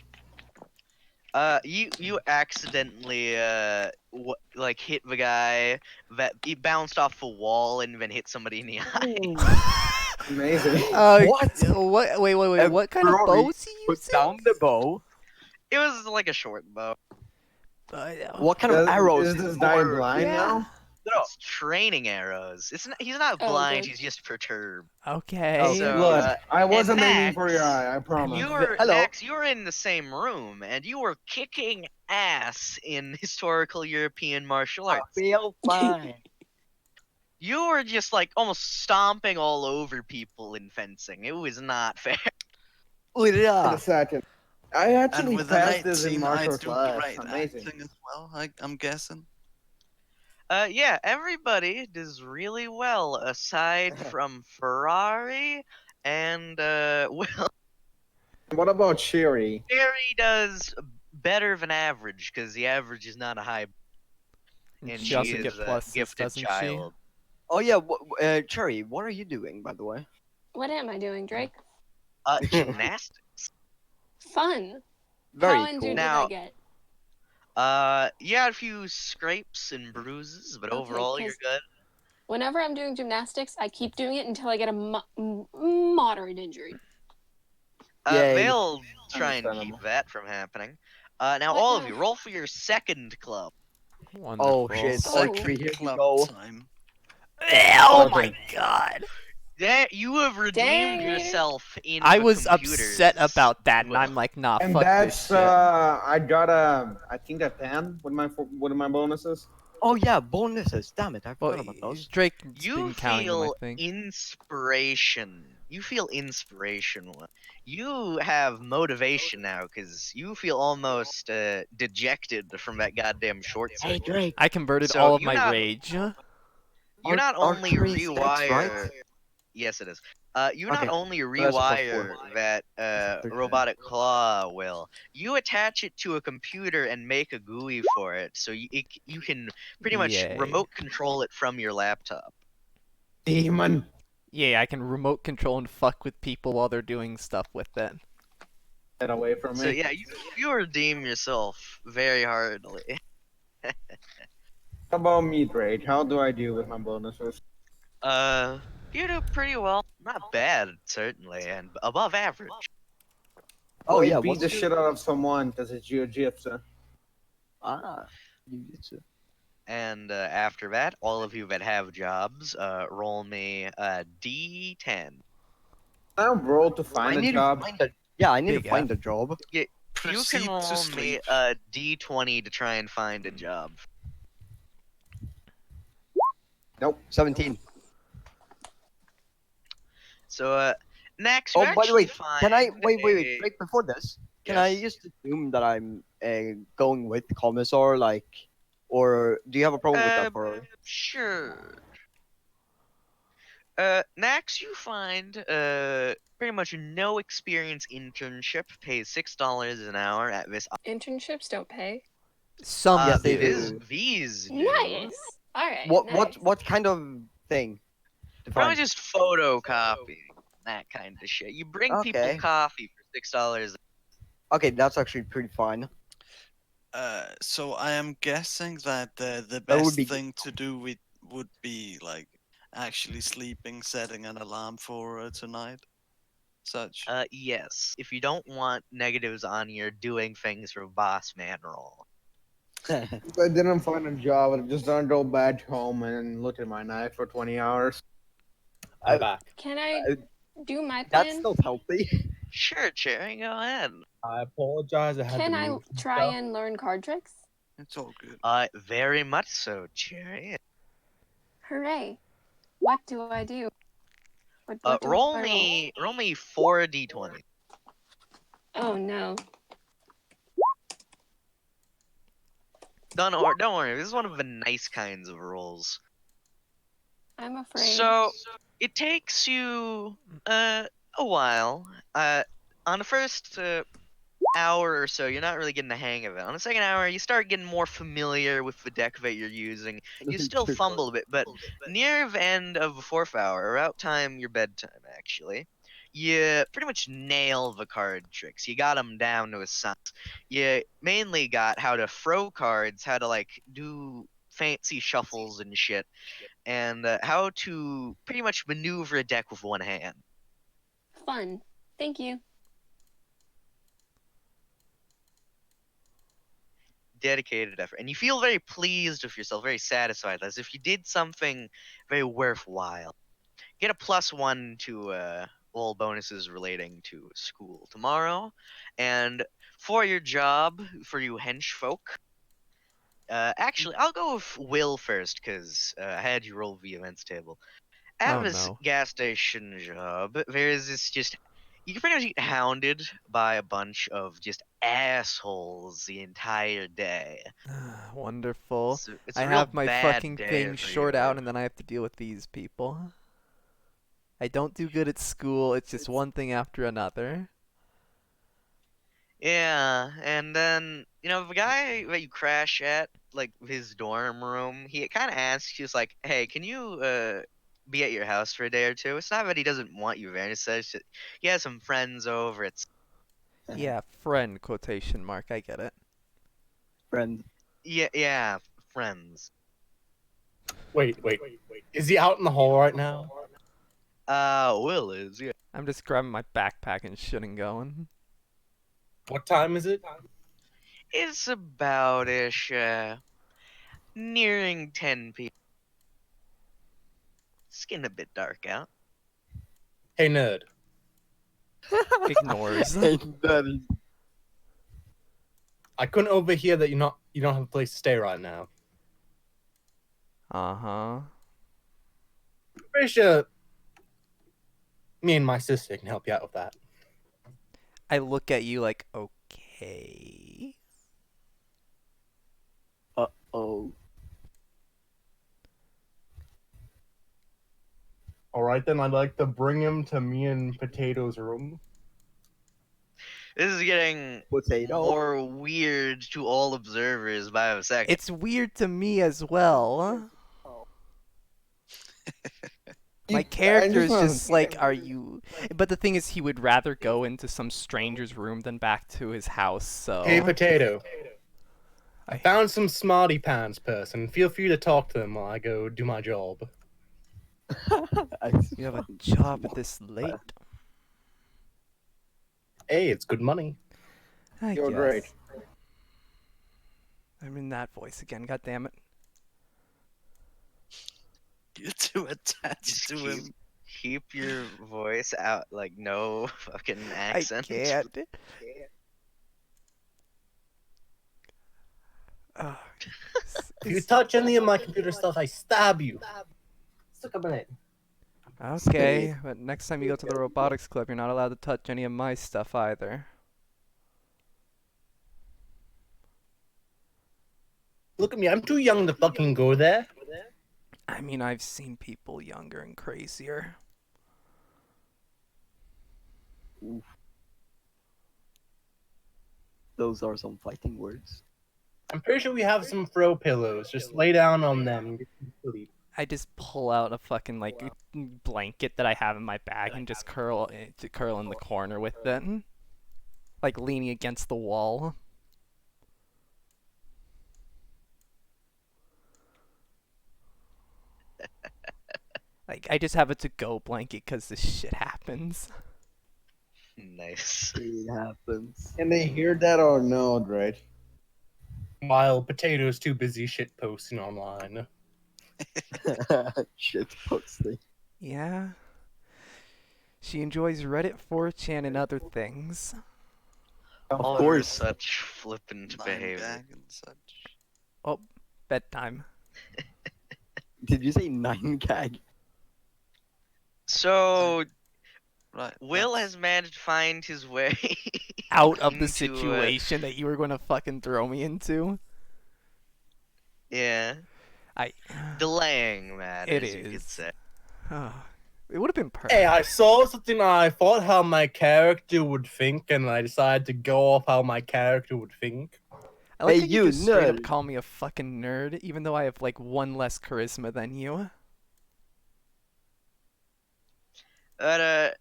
Speaker 3: You accidentally like hit the guy that he bounced off the wall and then hit somebody in the eye.
Speaker 6: Amazing.
Speaker 2: What?
Speaker 1: What? Wait, what kind of
Speaker 2: Ferrari
Speaker 1: bow is he
Speaker 2: Put
Speaker 1: using?
Speaker 2: down the bow.
Speaker 3: It was like a short bow.
Speaker 2: What kind of arrows?
Speaker 6: Is this guy
Speaker 2: Or-
Speaker 6: blind now?
Speaker 2: No.
Speaker 3: It's training arrows. He's not
Speaker 4: Oh,
Speaker 3: blind.
Speaker 4: good.
Speaker 3: He's just perturbed.
Speaker 1: Okay.
Speaker 2: Oh,
Speaker 3: So,
Speaker 6: Look, I wasn't
Speaker 3: and
Speaker 6: aiming for
Speaker 3: Max,
Speaker 6: your eye, I promise.
Speaker 3: You were
Speaker 2: Hello.
Speaker 3: Max. You were in the same room, and you were kicking ass in historical European martial
Speaker 2: I
Speaker 3: arts.
Speaker 2: feel fine.
Speaker 3: You were just like almost stomping all over people in fencing. It was not fair.
Speaker 6: Wait a
Speaker 2: Yeah.
Speaker 6: second. I
Speaker 5: And
Speaker 6: actually
Speaker 5: with
Speaker 6: passed
Speaker 5: an
Speaker 6: this in
Speaker 5: 18, I
Speaker 6: martial
Speaker 5: do
Speaker 6: class.
Speaker 5: great
Speaker 6: Amazing.
Speaker 5: acting as well, I'm guessing.
Speaker 3: Yeah, everybody does really well aside from Ferrari and well,
Speaker 6: What about Sherry?
Speaker 3: Jerry does better than average because the average is not a high, and
Speaker 1: she
Speaker 3: she
Speaker 1: also
Speaker 3: is
Speaker 1: get
Speaker 3: a
Speaker 1: pluses,
Speaker 3: gifted
Speaker 1: doesn't
Speaker 3: child.
Speaker 2: Oh yeah, Cherry, what are you doing, by the way?
Speaker 4: What am I doing, Drake?
Speaker 3: Gymnastics.
Speaker 4: Fun.
Speaker 2: Very
Speaker 4: How injured
Speaker 2: cool.
Speaker 4: did
Speaker 3: Now-
Speaker 4: I get?
Speaker 3: You had a few scrapes and bruises, but
Speaker 4: Okay,
Speaker 3: overall you're
Speaker 4: 'cause-
Speaker 3: good.
Speaker 4: Whenever I'm doing gymnastics, I keep doing it until I get a moderate injury.
Speaker 2: Yay.
Speaker 3: They'll try and keep
Speaker 6: Understandable.
Speaker 3: that from happening. Now
Speaker 4: What
Speaker 3: all of
Speaker 4: the-
Speaker 3: you, roll for your second club.
Speaker 2: Oh
Speaker 1: Wonderful.
Speaker 2: shit,
Speaker 4: Oh.
Speaker 2: archery, here we
Speaker 5: Club
Speaker 2: go.
Speaker 5: time.
Speaker 1: Oh my god.
Speaker 3: Yeah, you have redeemed
Speaker 4: Dang.
Speaker 3: yourself in.
Speaker 1: I
Speaker 3: the
Speaker 1: was
Speaker 3: computers.
Speaker 1: upset about that, and
Speaker 3: Well,
Speaker 1: I'm like, nah,
Speaker 6: And
Speaker 1: fuck
Speaker 6: that's
Speaker 1: this shit.
Speaker 6: I got I think a 10 with my bonuses.
Speaker 2: Oh yeah, bonuses. Damn it, I
Speaker 1: Well,
Speaker 2: forgot about those.
Speaker 1: Drake's
Speaker 3: You
Speaker 1: been counting them, I
Speaker 3: feel
Speaker 1: think.
Speaker 3: inspiration. You feel inspirational. You have motivation now because you feel almost dejected from that goddamn short
Speaker 2: Hey
Speaker 3: circuit.
Speaker 2: Drake,
Speaker 1: I converted
Speaker 3: So
Speaker 1: all of
Speaker 3: you
Speaker 1: my
Speaker 3: not-
Speaker 1: rage.
Speaker 3: You not only
Speaker 2: archery is stats,
Speaker 3: rewire.
Speaker 2: right?
Speaker 3: Yes, it is. You
Speaker 2: Okay,
Speaker 3: not only
Speaker 2: that's a plus
Speaker 3: rewire
Speaker 2: four.
Speaker 3: that
Speaker 2: That's a
Speaker 3: robotic claw will, you attach it to a computer and make a GUI for it, so you can pretty much
Speaker 1: Yay.
Speaker 3: remote control it from your laptop.
Speaker 6: Demon.
Speaker 1: Yeah, I can remote control and fuck with people while they're doing stuff with it.
Speaker 6: Get away from me.
Speaker 3: So yeah, you redeem yourself very hardly.
Speaker 6: How about me, Drake? How do I do with my bonuses?
Speaker 3: You do pretty well. Not bad, certainly, and above average.
Speaker 2: Oh
Speaker 6: I
Speaker 2: yeah,
Speaker 6: beat
Speaker 2: what's
Speaker 6: the
Speaker 2: your-
Speaker 6: shit out of someone because it's jiu-jitsu.
Speaker 2: Jiu-jitsu.
Speaker 3: And after that, all of you that have jobs, roll me a D10.
Speaker 6: Time roll to find
Speaker 2: I
Speaker 6: a
Speaker 2: need
Speaker 6: job.
Speaker 2: to find a yeah. I need
Speaker 1: Big
Speaker 2: to find
Speaker 1: F.
Speaker 2: a job.
Speaker 3: You
Speaker 5: Proceed
Speaker 3: can
Speaker 5: to
Speaker 3: roll me
Speaker 5: sleep.
Speaker 3: a d20 to try and find a job.
Speaker 2: Nope. 17.
Speaker 3: So, next, you
Speaker 2: Oh, by the
Speaker 3: actually
Speaker 2: way, can I
Speaker 3: find
Speaker 2: wait?
Speaker 3: a-
Speaker 2: Break before this. Can I
Speaker 5: Yes.
Speaker 2: just assume that I'm going with Commissar, like, or do you have a problem with that, Farley?
Speaker 3: Sure. Next, you find pretty much no experience internship, pays $6 an hour at this.
Speaker 4: Internships don't pay.
Speaker 1: Some
Speaker 2: Yes, they
Speaker 3: These
Speaker 2: do.
Speaker 3: these do.
Speaker 4: Nice. All right.
Speaker 2: What kind of thing?
Speaker 3: Probably
Speaker 2: Define.
Speaker 3: just photocopying, that kind of shit. You bring people
Speaker 2: Okay.
Speaker 3: coffee for $6.
Speaker 2: Okay, that's actually pretty fine.
Speaker 5: So I am guessing that the
Speaker 2: That would
Speaker 5: best
Speaker 2: be-
Speaker 5: thing to do would be like actually sleeping, setting an alarm for tonight. Such.
Speaker 3: Yes. If you don't want negatives on your doing things for boss man role.
Speaker 6: If I didn't find a job, I'd just don't go back home and look at my knife for 20 hours.
Speaker 7: I'm back.
Speaker 4: Can I do my
Speaker 2: That's
Speaker 4: plan?
Speaker 2: still healthy.
Speaker 3: Sure, Cherry, go ahead.
Speaker 7: I apologize. I had
Speaker 4: Can
Speaker 7: to
Speaker 4: I
Speaker 7: move some
Speaker 4: try
Speaker 7: stuff.
Speaker 4: and learn card tricks?
Speaker 5: It's all good.
Speaker 3: Very much so, Cherry.
Speaker 4: Hooray! What do I do? What do
Speaker 3: Roll
Speaker 4: I
Speaker 3: me 4 d20.
Speaker 4: Oh no.
Speaker 3: Don't worry. This is one of the nice kinds of rolls.
Speaker 4: I'm afraid.
Speaker 3: So it takes you a while. On the first hour or so, you're not really getting the hang of it. On the second hour, you start getting more familiar with the deck that you're using. You still fumble a bit, but near the end of the fourth hour, about time your bedtime actually, you pretty much nail the card tricks. You got them down to a science. You mainly got how to throw cards, how to like do fancy shuffles and shit, and how to pretty much maneuver a deck with one hand.
Speaker 4: Fun. Thank you.
Speaker 3: Dedicated effort, and you feel very pleased with yourself, very satisfied, as if you did something very worthwhile. Get a +1 to all bonuses relating to school tomorrow, and for your job, for you hench folk. Actually, I'll go with Will first, because I had you roll the events table. At
Speaker 1: Oh,
Speaker 3: this
Speaker 1: no.
Speaker 3: gas station job, there's this just. You can pretty much get hounded by a bunch of just assholes the entire day.
Speaker 1: Wonderful.
Speaker 3: It's
Speaker 1: I
Speaker 3: a real
Speaker 1: have my
Speaker 3: bad
Speaker 1: fucking
Speaker 3: day
Speaker 1: thing
Speaker 3: for
Speaker 1: short
Speaker 3: you.
Speaker 1: out and then I have to deal with these people. I don't do good at school, it's just one thing after another.
Speaker 3: Yeah, and then, the guy that you crash at, like, his dorm room, he kind of asks you, like, hey, can you, be at your house for a day or two? It's not that he doesn't want you there, it's just he has some friends over,
Speaker 1: Yeah, friend quotation mark, I get it.
Speaker 2: Friend.
Speaker 3: yeah, friends.
Speaker 7: Wait. Is he out in the hall right now?
Speaker 3: Will is, yeah.
Speaker 1: I'm just grabbing my backpack and shit and going.
Speaker 7: What time is it?
Speaker 3: It's about-ish, nearing 10 p.m. It's getting a bit dark out.
Speaker 7: Hey, nerd.
Speaker 1: Ignores.
Speaker 2: That is
Speaker 7: I couldn't overhear that you don't have a place to stay right now.
Speaker 1: Uh-huh.
Speaker 7: Pretty sure me and my sister can help you out with that.
Speaker 1: I look at you like, okay.
Speaker 2: oh.
Speaker 7: All right, then I'd like to bring him to me and Potato's room.
Speaker 3: This is getting
Speaker 2: Potato.
Speaker 3: more weird to all observers by the second.
Speaker 1: It's weird to me as well. My character is just like, are you... But the thing is, he would rather go into some stranger's room than back to his house, so...
Speaker 7: Hey, Potato. I
Speaker 1: I-
Speaker 7: found some smarty pants person. Feel free to talk to them while I go do my job.
Speaker 1: You have a job this late?
Speaker 7: Hey, it's good money.
Speaker 1: I
Speaker 6: You're
Speaker 1: guess.
Speaker 6: great.
Speaker 1: I'm in that voice again, god damn it.
Speaker 5: You're too attached to him.
Speaker 3: keep your voice out, like no fucking accent?
Speaker 1: I can't. Oh,
Speaker 8: If you touch any of my computer stuff, I stab you. Suck a blade.
Speaker 1: okay, but next time you go to the robotics club, you're not allowed to touch any of my stuff either.
Speaker 8: Look at me, I'm too young to fucking go there.
Speaker 1: I mean, I've seen people younger and crazier.
Speaker 2: Those are some fighting words.
Speaker 8: I'm pretty sure we have some throw pillows. Just lay down on them and get some sleep.
Speaker 1: I just pull out a fucking like blanket that I have in my bag and just curl in the corner with it, like leaning against the wall. Like I just have a to-go blanket because this shit happens.
Speaker 3: Nice.
Speaker 2: It happens.
Speaker 6: Can they hear that or no, Drake?
Speaker 8: While Potato's too busy shit posting online.
Speaker 2: Shit posting.
Speaker 1: Yeah. She enjoys Reddit, 4chan, and other things.
Speaker 2: Of
Speaker 3: All
Speaker 2: course.
Speaker 3: such flippant behavior.
Speaker 5: Gag and such.
Speaker 1: Bedtime.
Speaker 2: Did you say 9 gag?
Speaker 3: So
Speaker 5: Right.
Speaker 3: Will
Speaker 5: that's-
Speaker 3: has managed to find his way
Speaker 1: Out of the
Speaker 3: into,
Speaker 1: situation that you were going to fucking throw me into.
Speaker 3: yeah, delaying matters.
Speaker 1: It
Speaker 3: You could
Speaker 1: is.
Speaker 3: say.
Speaker 1: It would have been perfect.
Speaker 8: Hey, I saw something and I thought how my character would think, and I decided to go off how my character would think.
Speaker 1: I like
Speaker 2: Hey,
Speaker 1: how you
Speaker 2: you
Speaker 1: just straight up
Speaker 2: nerd.
Speaker 1: call me a fucking nerd, even though I have like one less charisma than you.
Speaker 3: But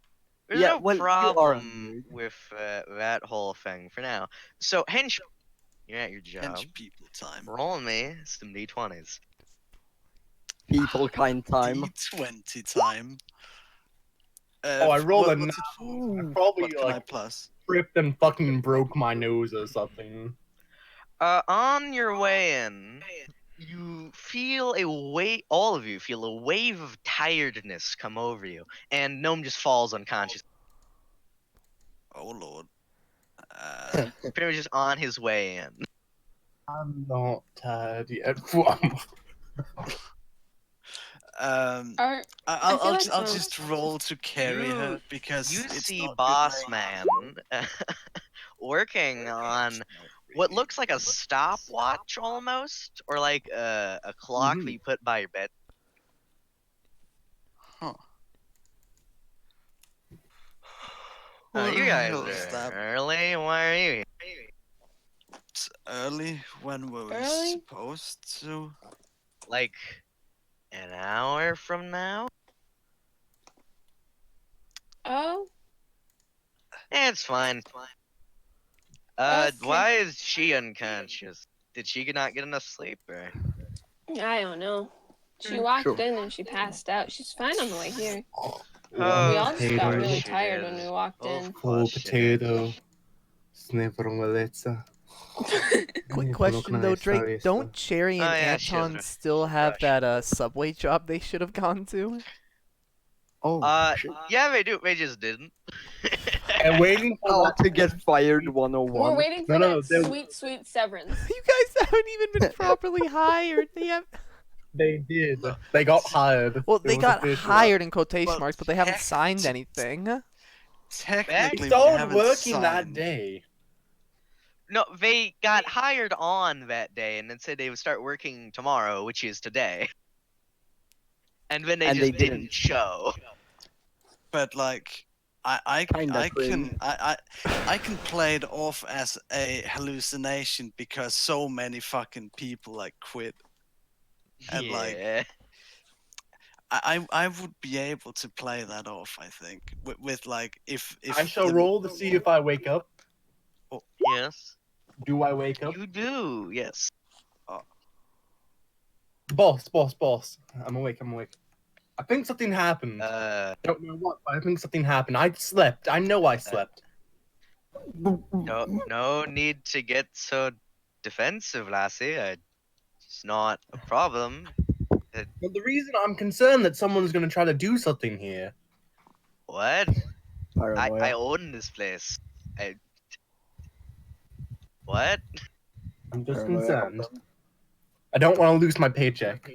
Speaker 3: there's
Speaker 2: Yeah,
Speaker 3: no
Speaker 2: well, you are a
Speaker 3: problem
Speaker 2: nerd.
Speaker 3: with that whole thing for now. So Hench, you're at your job.
Speaker 5: Hench people time.
Speaker 3: Roll me some d20s.
Speaker 2: People kind time.
Speaker 5: D20 time.
Speaker 8: Oh, I rolled a
Speaker 5: what's it for?
Speaker 8: I probably
Speaker 5: What can I
Speaker 8: like
Speaker 5: plus?
Speaker 8: tripped and fucking broke my nose or something.
Speaker 3: On your way in, you feel a wave. All of you feel a wave of tiredness come over you, and Gnome just falls unconscious.
Speaker 5: Oh lord.
Speaker 3: Pretty much just on his way in.
Speaker 8: I'm not tired yet.
Speaker 4: Are
Speaker 5: I'll
Speaker 4: feel like
Speaker 5: I'll
Speaker 4: most-
Speaker 5: just roll to carry her because
Speaker 3: You
Speaker 5: it's
Speaker 3: see
Speaker 5: not good
Speaker 3: Boss
Speaker 5: range.
Speaker 3: Man working on
Speaker 5: Not
Speaker 3: what
Speaker 5: really.
Speaker 3: looks like a stopwatch almost, or like a clock that you put by your bed.
Speaker 5: Huh.
Speaker 3: You
Speaker 5: What the
Speaker 3: guys
Speaker 5: hell is
Speaker 3: are
Speaker 5: that?
Speaker 3: early. Why are you here?
Speaker 5: It's early. When were we
Speaker 4: Early?
Speaker 5: supposed to?
Speaker 3: Like an hour from now?
Speaker 4: oh,
Speaker 3: It's fine.
Speaker 4: Okay.
Speaker 3: Why is she unconscious? Did she not get enough sleep, or?
Speaker 4: I don't know. She walked in and she passed out. She's fine on the way here. We all just got
Speaker 8: Potato.
Speaker 4: really
Speaker 3: she
Speaker 4: tired when
Speaker 3: is.
Speaker 4: we walked
Speaker 3: Of
Speaker 4: in.
Speaker 3: course she did.
Speaker 8: Potato. Snevrongolezza.
Speaker 1: Quick question though, Drake. Don't Cherry and
Speaker 3: Oh, yeah, she has
Speaker 1: Anton
Speaker 3: a
Speaker 1: still have
Speaker 3: crush.
Speaker 1: that subway job they should have gone to?
Speaker 2: Oh, shit.
Speaker 3: Yeah, they do. They just didn't.
Speaker 8: And waiting for
Speaker 2: How
Speaker 8: that.
Speaker 2: to get fired
Speaker 4: We're
Speaker 2: 101.
Speaker 4: waiting for
Speaker 8: No, no,
Speaker 4: that
Speaker 8: they-
Speaker 4: sweet, sweet severance.
Speaker 1: You guys haven't even been properly hired.
Speaker 8: They did. They got hired.
Speaker 1: Well,
Speaker 8: It
Speaker 1: they
Speaker 8: was
Speaker 1: got
Speaker 8: official.
Speaker 1: hired in quotation
Speaker 5: Well,
Speaker 1: marks, but they haven't
Speaker 5: heck,
Speaker 1: signed anything.
Speaker 5: Technically,
Speaker 8: They
Speaker 5: we
Speaker 8: started
Speaker 5: haven't
Speaker 8: working that
Speaker 5: signed.
Speaker 8: day.
Speaker 3: No, they got hired on that day and then said they would start working tomorrow, which is today. And then they
Speaker 2: And
Speaker 3: just
Speaker 2: they
Speaker 3: didn't
Speaker 2: didn't.
Speaker 3: show.
Speaker 5: But like, I
Speaker 2: Kinda
Speaker 5: can I can play it off as a hallucination because so many fucking people like quit. And, like,
Speaker 3: Yeah.
Speaker 5: I would be able to play that off. I think with like if
Speaker 8: I shall
Speaker 5: the-
Speaker 8: roll to see if I wake up.
Speaker 3: Yes.
Speaker 8: Do I wake up?
Speaker 3: You do. Yes.
Speaker 8: Boss. I'm awake. I think something happened. Don't know what, but I think something happened. I slept. I know I slept.
Speaker 3: No need to get so defensive, Lassie. It's not a problem.
Speaker 8: But the reason I'm concerned that someone's going to try to do something here
Speaker 3: What? I
Speaker 2: Paranoia.
Speaker 3: own this place. What?
Speaker 8: I'm just
Speaker 2: Paranoia.
Speaker 8: concerned. I don't want to lose my paycheck.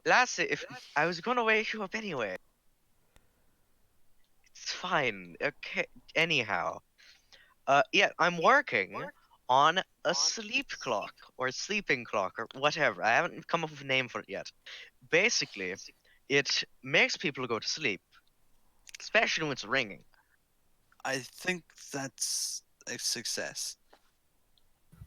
Speaker 3: Lassie, if I was gonna wake you up anyway. It's fine. Okay. Anyhow. Yeah, I'm working on a sleep clock or sleeping clock or whatever. I haven't come up with a name for it yet. Basically, it makes people go to sleep, especially when it's ringing.
Speaker 5: I think that's a success.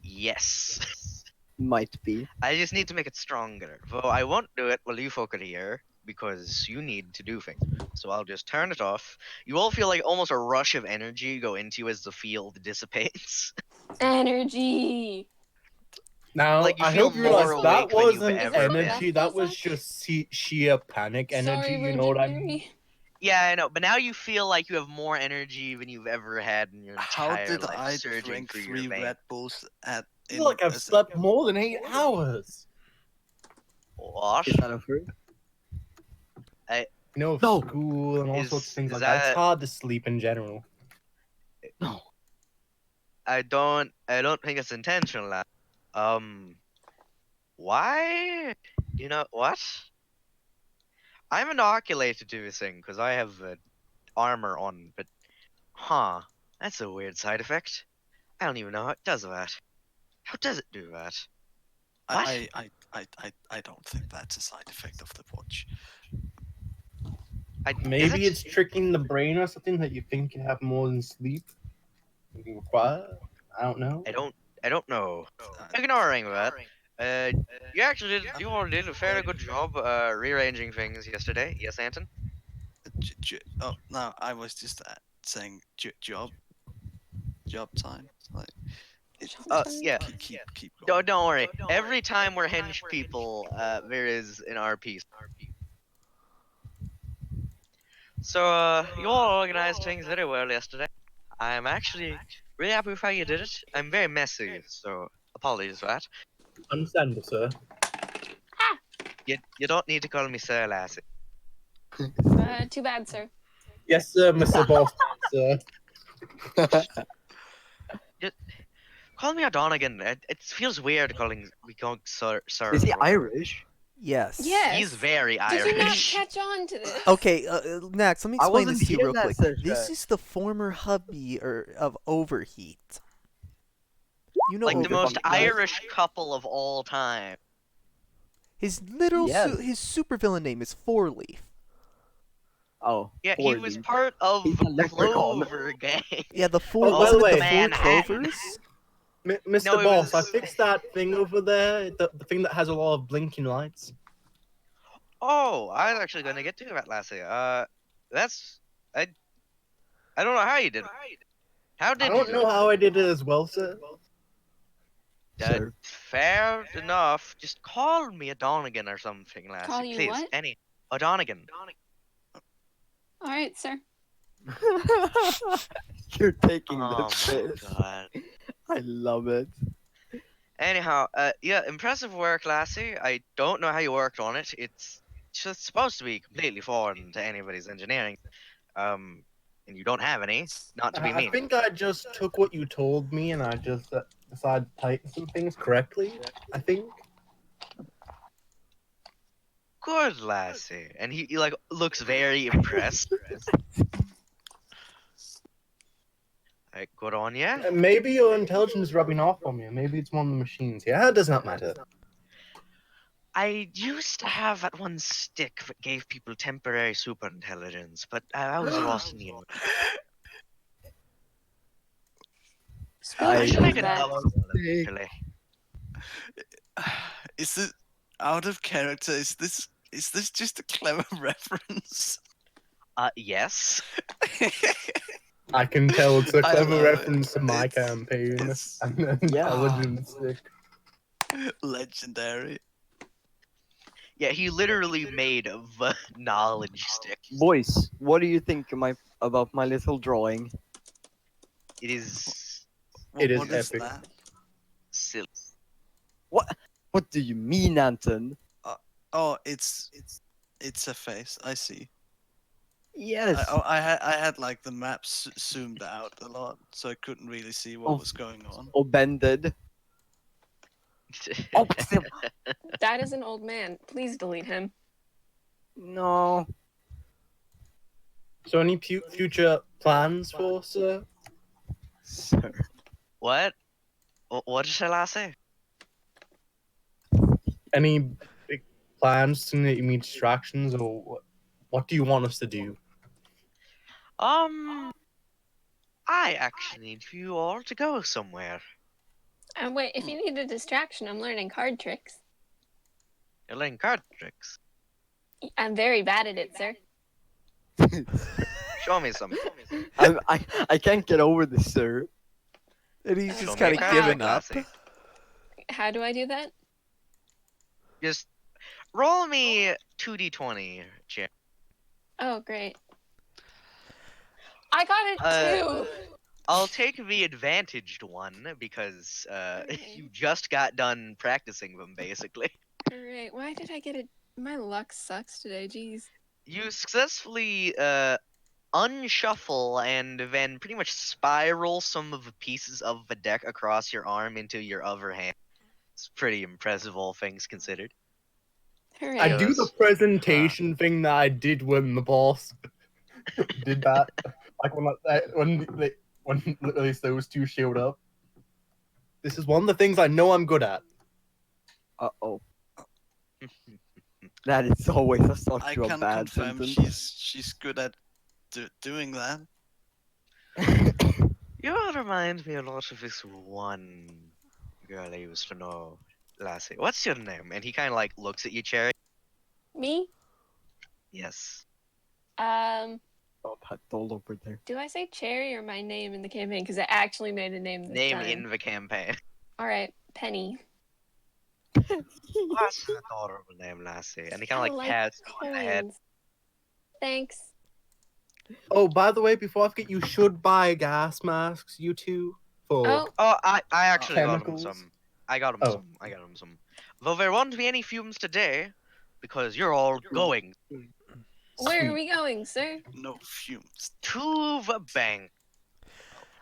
Speaker 3: Yes.
Speaker 2: Might be.
Speaker 3: I just need to make it stronger. Though I won't do it while you folk are here because you need to do things. So I'll just turn it off. You all feel like almost a rush of energy go into you as the field dissipates.
Speaker 4: Energy.
Speaker 8: Now,
Speaker 3: Like, you
Speaker 8: I
Speaker 3: feel
Speaker 8: hope you realize
Speaker 3: more
Speaker 8: that
Speaker 3: awake than you've
Speaker 8: wasn't
Speaker 3: ever been.
Speaker 8: energy, that was just sheer panic energy,
Speaker 4: Sorry,
Speaker 8: you know what I
Speaker 4: Virgin
Speaker 8: mean?
Speaker 4: Mary.
Speaker 3: Yeah, I know, but now you feel like you have more energy than you've ever had in your
Speaker 5: How
Speaker 3: entire
Speaker 5: did
Speaker 3: life
Speaker 5: I
Speaker 3: surging
Speaker 5: drink
Speaker 3: through your
Speaker 5: 3
Speaker 3: veins.
Speaker 5: Red Bulls at
Speaker 8: I feel like I've slept more than 8 hours.
Speaker 3: What?
Speaker 2: Is that a fruit?
Speaker 8: You know,
Speaker 2: No.
Speaker 8: school and all
Speaker 3: Is-
Speaker 8: sorts of things
Speaker 3: is
Speaker 8: like that.
Speaker 3: that-
Speaker 8: It's hard to sleep in general.
Speaker 2: No.
Speaker 3: I don't think it's intentional. Why? You know what? I'm inoculated to this thing because I have armor on, but that's a weird side effect. I don't even know how it does that. How does it do that? What?
Speaker 5: I don't think that's a side effect of the watch.
Speaker 8: Maybe
Speaker 3: is
Speaker 8: it's tricking the brain or something that you think you have more than sleep. You require? I don't know.
Speaker 3: I don't know. Ignoring that, you all did a fairly good job rearranging things yesterday. Yes, Anton.
Speaker 5: Oh no, I was just saying job time. Like,
Speaker 3: Yeah.
Speaker 5: keep going.
Speaker 3: Don't worry. Every time we're henge people, there is an RP. So, you all organized things very well yesterday. I'm actually really happy with how you did it. I'm very messy, so apologies for that.
Speaker 8: Understandable, sir.
Speaker 3: You don't need to call me Sir Lassie.
Speaker 4: Too bad, sir.
Speaker 8: Yes, sir, Mr. Boss, sir.
Speaker 3: Call me O'Donovan. It feels weird calling Sir.
Speaker 2: Is he
Speaker 3: or whatever.
Speaker 2: Irish?
Speaker 1: Yes.
Speaker 4: Yes.
Speaker 3: He's very
Speaker 4: Did you not
Speaker 3: Irish.
Speaker 4: catch on to this?
Speaker 1: Okay, Max, let me
Speaker 2: I
Speaker 1: explain
Speaker 2: wasn't
Speaker 1: this to you
Speaker 2: here
Speaker 1: real
Speaker 2: that
Speaker 1: quick. This
Speaker 2: session.
Speaker 1: is the former hubby of Overheat. You know
Speaker 3: Like the
Speaker 2: Overheat.
Speaker 3: most
Speaker 1: Overheat, right?
Speaker 3: Irish couple of all time.
Speaker 1: His literal
Speaker 2: Yes.
Speaker 1: his supervillain name is Four Leaf.
Speaker 2: Oh.
Speaker 3: Yeah, he
Speaker 2: poor
Speaker 3: was
Speaker 2: dude.
Speaker 3: part of
Speaker 2: He's
Speaker 3: the
Speaker 2: a leprechaun.
Speaker 3: Clover gang.
Speaker 1: Yeah, the four.
Speaker 8: Oh, by
Speaker 1: wasn't
Speaker 8: the
Speaker 1: it the
Speaker 8: way-
Speaker 1: four
Speaker 3: Manhattan.
Speaker 1: clovers?
Speaker 8: Mr.
Speaker 3: No, it
Speaker 8: Boss, I
Speaker 3: was-
Speaker 8: fixed that thing over there, the thing that has a lot of blinking lights.
Speaker 3: Oh, I was actually gonna get to that last year. That's I don't know how you did it. How did
Speaker 8: I
Speaker 3: you
Speaker 8: don't
Speaker 3: do
Speaker 8: know
Speaker 3: it?
Speaker 8: how I did it as well, sir.
Speaker 2: Sir.
Speaker 3: Fair enough. Just call me a Donegan or something, lassie.
Speaker 4: Call you
Speaker 3: Please,
Speaker 4: what?
Speaker 3: any a Donegan.
Speaker 4: All right, sir.
Speaker 2: You're taking
Speaker 3: Oh
Speaker 2: the
Speaker 3: my
Speaker 2: piss.
Speaker 3: god.
Speaker 2: I love it.
Speaker 3: Anyhow, yeah, impressive work, lassie. I don't know how you worked on it. It's just supposed to be completely foreign to anybody's engineering. And you don't have any. Not to be
Speaker 8: I
Speaker 3: mean.
Speaker 8: think I just took what you told me and I just decided to tighten some things correctly, I think.
Speaker 3: Good, lassie. And he like looks very impressed. Like, good on ya.
Speaker 8: Maybe your intelligence is rubbing off on me, maybe it's one of the machines. Yeah, it does not matter.
Speaker 3: I used to have that one stick that gave people temporary super intelligence, but I was lost in the end. I should make
Speaker 4: that.
Speaker 3: another one, actually.
Speaker 5: Is it out of character? Is this just a clever reference?
Speaker 3: Yes.
Speaker 8: I can tell it's a
Speaker 5: I
Speaker 8: clever
Speaker 5: love
Speaker 8: reference to
Speaker 5: it.
Speaker 8: my
Speaker 5: It's-
Speaker 8: campaign.
Speaker 5: it's-
Speaker 8: And then
Speaker 2: Yeah.
Speaker 8: intelligence stick.
Speaker 5: Legendary.
Speaker 3: Yeah, he literally made the knowledge stick.
Speaker 2: Boys, what do you think about my little drawing?
Speaker 3: It is
Speaker 8: It is
Speaker 5: What is
Speaker 8: epic.
Speaker 5: that?
Speaker 3: silly.
Speaker 2: What do you mean, Anton?
Speaker 5: Oh, it's a face. I see.
Speaker 2: Yes.
Speaker 5: I had like the map zoomed out a lot, so I couldn't really see what
Speaker 2: Oh.
Speaker 5: was going on.
Speaker 2: Oh, bended. Oh, still.
Speaker 4: That is an old man. Please delete him.
Speaker 2: No.
Speaker 8: So any future plans for Sir?
Speaker 2: Sir.
Speaker 3: What? What shall I say?
Speaker 8: Any big plans? Any distractions, or what do you want us to do?
Speaker 3: I actually need for you all to go somewhere.
Speaker 4: And wait, if you need a distraction, I'm learning card tricks.
Speaker 3: You're learning card tricks.
Speaker 4: I'm very bad at it, sir.
Speaker 3: Show me some.
Speaker 2: I can't get over this, sir.
Speaker 1: And he's
Speaker 3: Show
Speaker 1: just
Speaker 3: me a
Speaker 1: kind of
Speaker 3: card
Speaker 1: given
Speaker 3: trick,
Speaker 1: up.
Speaker 3: lassie.
Speaker 4: How do I do that?
Speaker 3: Just roll me 2d20, Jim.
Speaker 4: Oh, great. I got it too.
Speaker 3: I'll take the advantaged one because you just got done practicing them, basically.
Speaker 4: Great. Why did I get it? My luck sucks today. Jeez.
Speaker 3: You successfully unshuffle and then pretty much spiral some of the pieces of the deck across your arm into your other hand. It's pretty impressive, all things considered.
Speaker 4: Hooray.
Speaker 8: I do the presentation thing that I did when the boss did that. Like when literally those two showed up. This is one of the things I know I'm good at.
Speaker 2: Uh-oh. That is always a start
Speaker 5: I
Speaker 2: to a
Speaker 5: can
Speaker 2: bad
Speaker 5: confirm
Speaker 2: sentence.
Speaker 5: she's good at doing that.
Speaker 3: You remind me a lot of this one girl I used to know, Lassie. What's your name? And he kind of like looks at you, Cherry.
Speaker 4: Me?
Speaker 3: Yes.
Speaker 2: Oh, that doll over there.
Speaker 4: Do I say Cherry or my name in the campaign? Because I actually made a name this
Speaker 3: Name
Speaker 4: time.
Speaker 3: in the campaign.
Speaker 4: All right, Penny.
Speaker 3: What's an adorable name, Lassie? And he kind
Speaker 4: I
Speaker 3: of like
Speaker 4: like
Speaker 3: pats you on the head.
Speaker 4: coins. Thanks.
Speaker 8: Oh, by the way, before I forget, you should buy gas masks, you two, for
Speaker 4: Oh,
Speaker 3: Oh, I actually got him
Speaker 8: chemicals.
Speaker 3: some. I got him
Speaker 8: Oh.
Speaker 3: some. I got him some. Though there won't be any fumes today, because you're all going
Speaker 4: where
Speaker 8: Sweet.
Speaker 4: are we going, sir?
Speaker 5: No fumes.
Speaker 3: to the bank.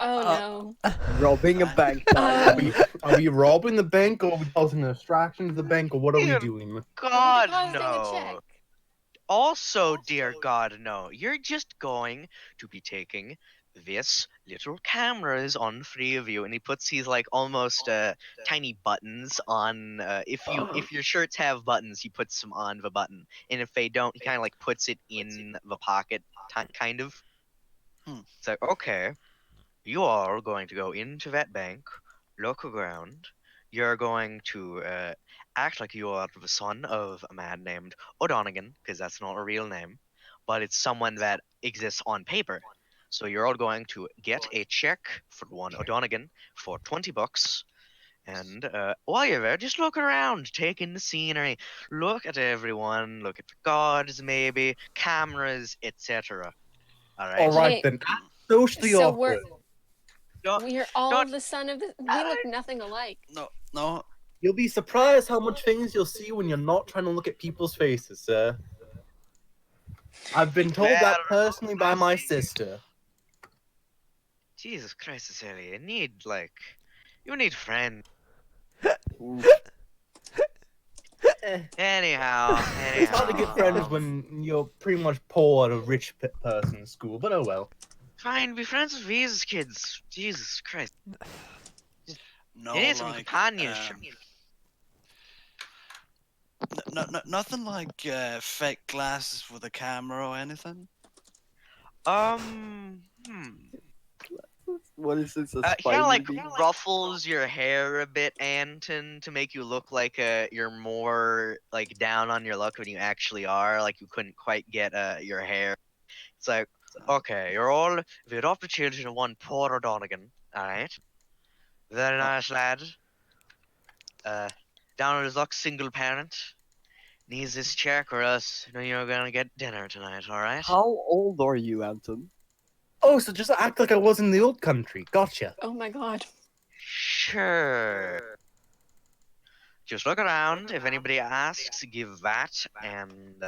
Speaker 4: Oh no.
Speaker 2: Robbing a bank.
Speaker 8: Are we robbing the bank, or are we causing a distraction to the bank, or what are we
Speaker 3: Dear
Speaker 8: doing?
Speaker 3: God,
Speaker 4: Depositing a
Speaker 3: no.
Speaker 4: check.
Speaker 3: Also, dear God, no. You're just going to be taking this little cameras on three of you, and he puts these like almost tiny buttons on. If your shirts have buttons, he puts them on the button, and if they don't, he kind of like puts it in the pocket, kind of. It's like, okay, you are going to go into that bank, look around. You're going to act like you are the son of a man named O'Donegan, because that's not a real name, but it's someone that exists on paper. So you're all going to get a check for one O'Donegan for $20, and while you're there, just look around, take in the scenery, look at everyone, look at the guards, maybe cameras, etc. All right.
Speaker 8: All right
Speaker 4: Wait.
Speaker 8: then. Socially
Speaker 4: So
Speaker 8: awkward.
Speaker 4: we're all
Speaker 3: don't-
Speaker 4: the son of the. We look nothing alike.
Speaker 5: No.
Speaker 8: You'll be surprised how much things you'll see when you're not trying to look at people's faces, sir. I've been told that personally by my sister.
Speaker 3: Jesus Christ, Cecilia, you need friends. Anyhow.
Speaker 8: It's hard to get friends when you're pretty much poor at a rich person's school, but oh well.
Speaker 3: Fine, be friends with these kids. Jesus Christ.
Speaker 5: No,
Speaker 3: You need some
Speaker 5: like,
Speaker 3: companionship.
Speaker 5: nothing like fake glasses with a camera or anything.
Speaker 2: What is this? A
Speaker 3: He kind of
Speaker 2: spy
Speaker 3: like
Speaker 2: movie?
Speaker 3: ruffles your hair a bit, Anton, to make you look like you're more like down on your luck than you actually are. Like you couldn't quite get your hair. It's like, okay, you're all the adopted children of one poor O'Donegan. All right, very nice lad. Down on his luck, single parent. Needs this check, or else you know you're gonna get dinner tonight. All right.
Speaker 2: How old are you, Anton?
Speaker 8: Oh, so just act like I was in the old country. Gotcha.
Speaker 4: Oh my god.
Speaker 3: Sure. Just look around. If anybody asks, give that, and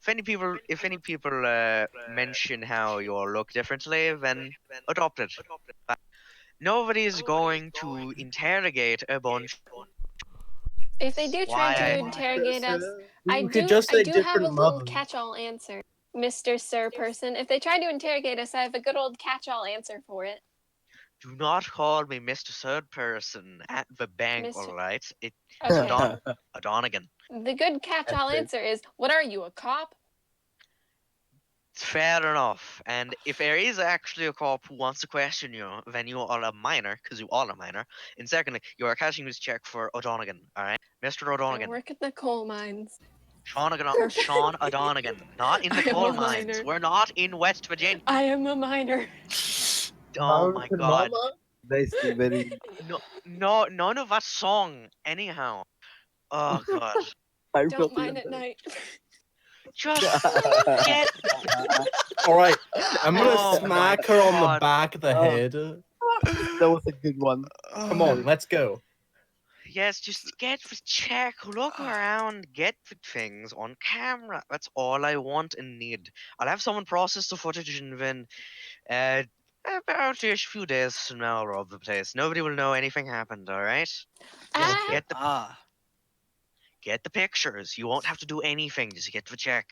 Speaker 3: if any people mention how you all look differently, then adopt it. Nobody is going to interrogate a bunch.
Speaker 4: If they do try to
Speaker 3: Why?
Speaker 4: interrogate us, I
Speaker 8: You could
Speaker 4: do,
Speaker 8: just say
Speaker 4: I do have a
Speaker 8: different
Speaker 4: little
Speaker 8: mothers.
Speaker 4: catch-all answer, Mr. Sir Person. If they try to interrogate us, I have a good old catch-all answer for it.
Speaker 3: Do not call me Mr. Third Person at the bank,
Speaker 4: Mr.
Speaker 3: alright? It's
Speaker 4: Okay.
Speaker 3: a Donegan.
Speaker 4: The good catch-all answer is, what are you, a cop?
Speaker 3: It's fair enough. And if there is actually a cop who wants to question you, then you are a minor, because you are a minor. And secondly, you are catching this check for O'Donegan, alright? Mr.
Speaker 4: I
Speaker 3: O'Donegan.
Speaker 4: work at the coal mines.
Speaker 3: Sean
Speaker 4: Perfect.
Speaker 3: O'Donegan. Not in the
Speaker 4: I am
Speaker 3: coal
Speaker 4: a
Speaker 3: mines.
Speaker 4: minor.
Speaker 3: We're not in West Virginia.
Speaker 4: I am a minor.
Speaker 3: Oh my
Speaker 8: Mountain
Speaker 3: god.
Speaker 8: Mama?
Speaker 2: Basically, very.
Speaker 3: No, none of that song, anyhow. Oh god.
Speaker 2: I
Speaker 4: Don't mine at night.
Speaker 3: Just get.
Speaker 8: All right, I'm gonna
Speaker 3: Oh my
Speaker 8: smack her on the
Speaker 3: God.
Speaker 8: back of the
Speaker 2: Oh.
Speaker 8: head.
Speaker 2: That was a good one.
Speaker 8: Come on, let's go.
Speaker 3: Yes, just get the check, look around, get the things on camera. That's all I want and need. I'll have someone process the footage and then, about a few days from now, I'll rob the place. Nobody will know anything happened. All right?
Speaker 4: Ah,
Speaker 3: Get the pictures. You won't have to do anything. Just get the check.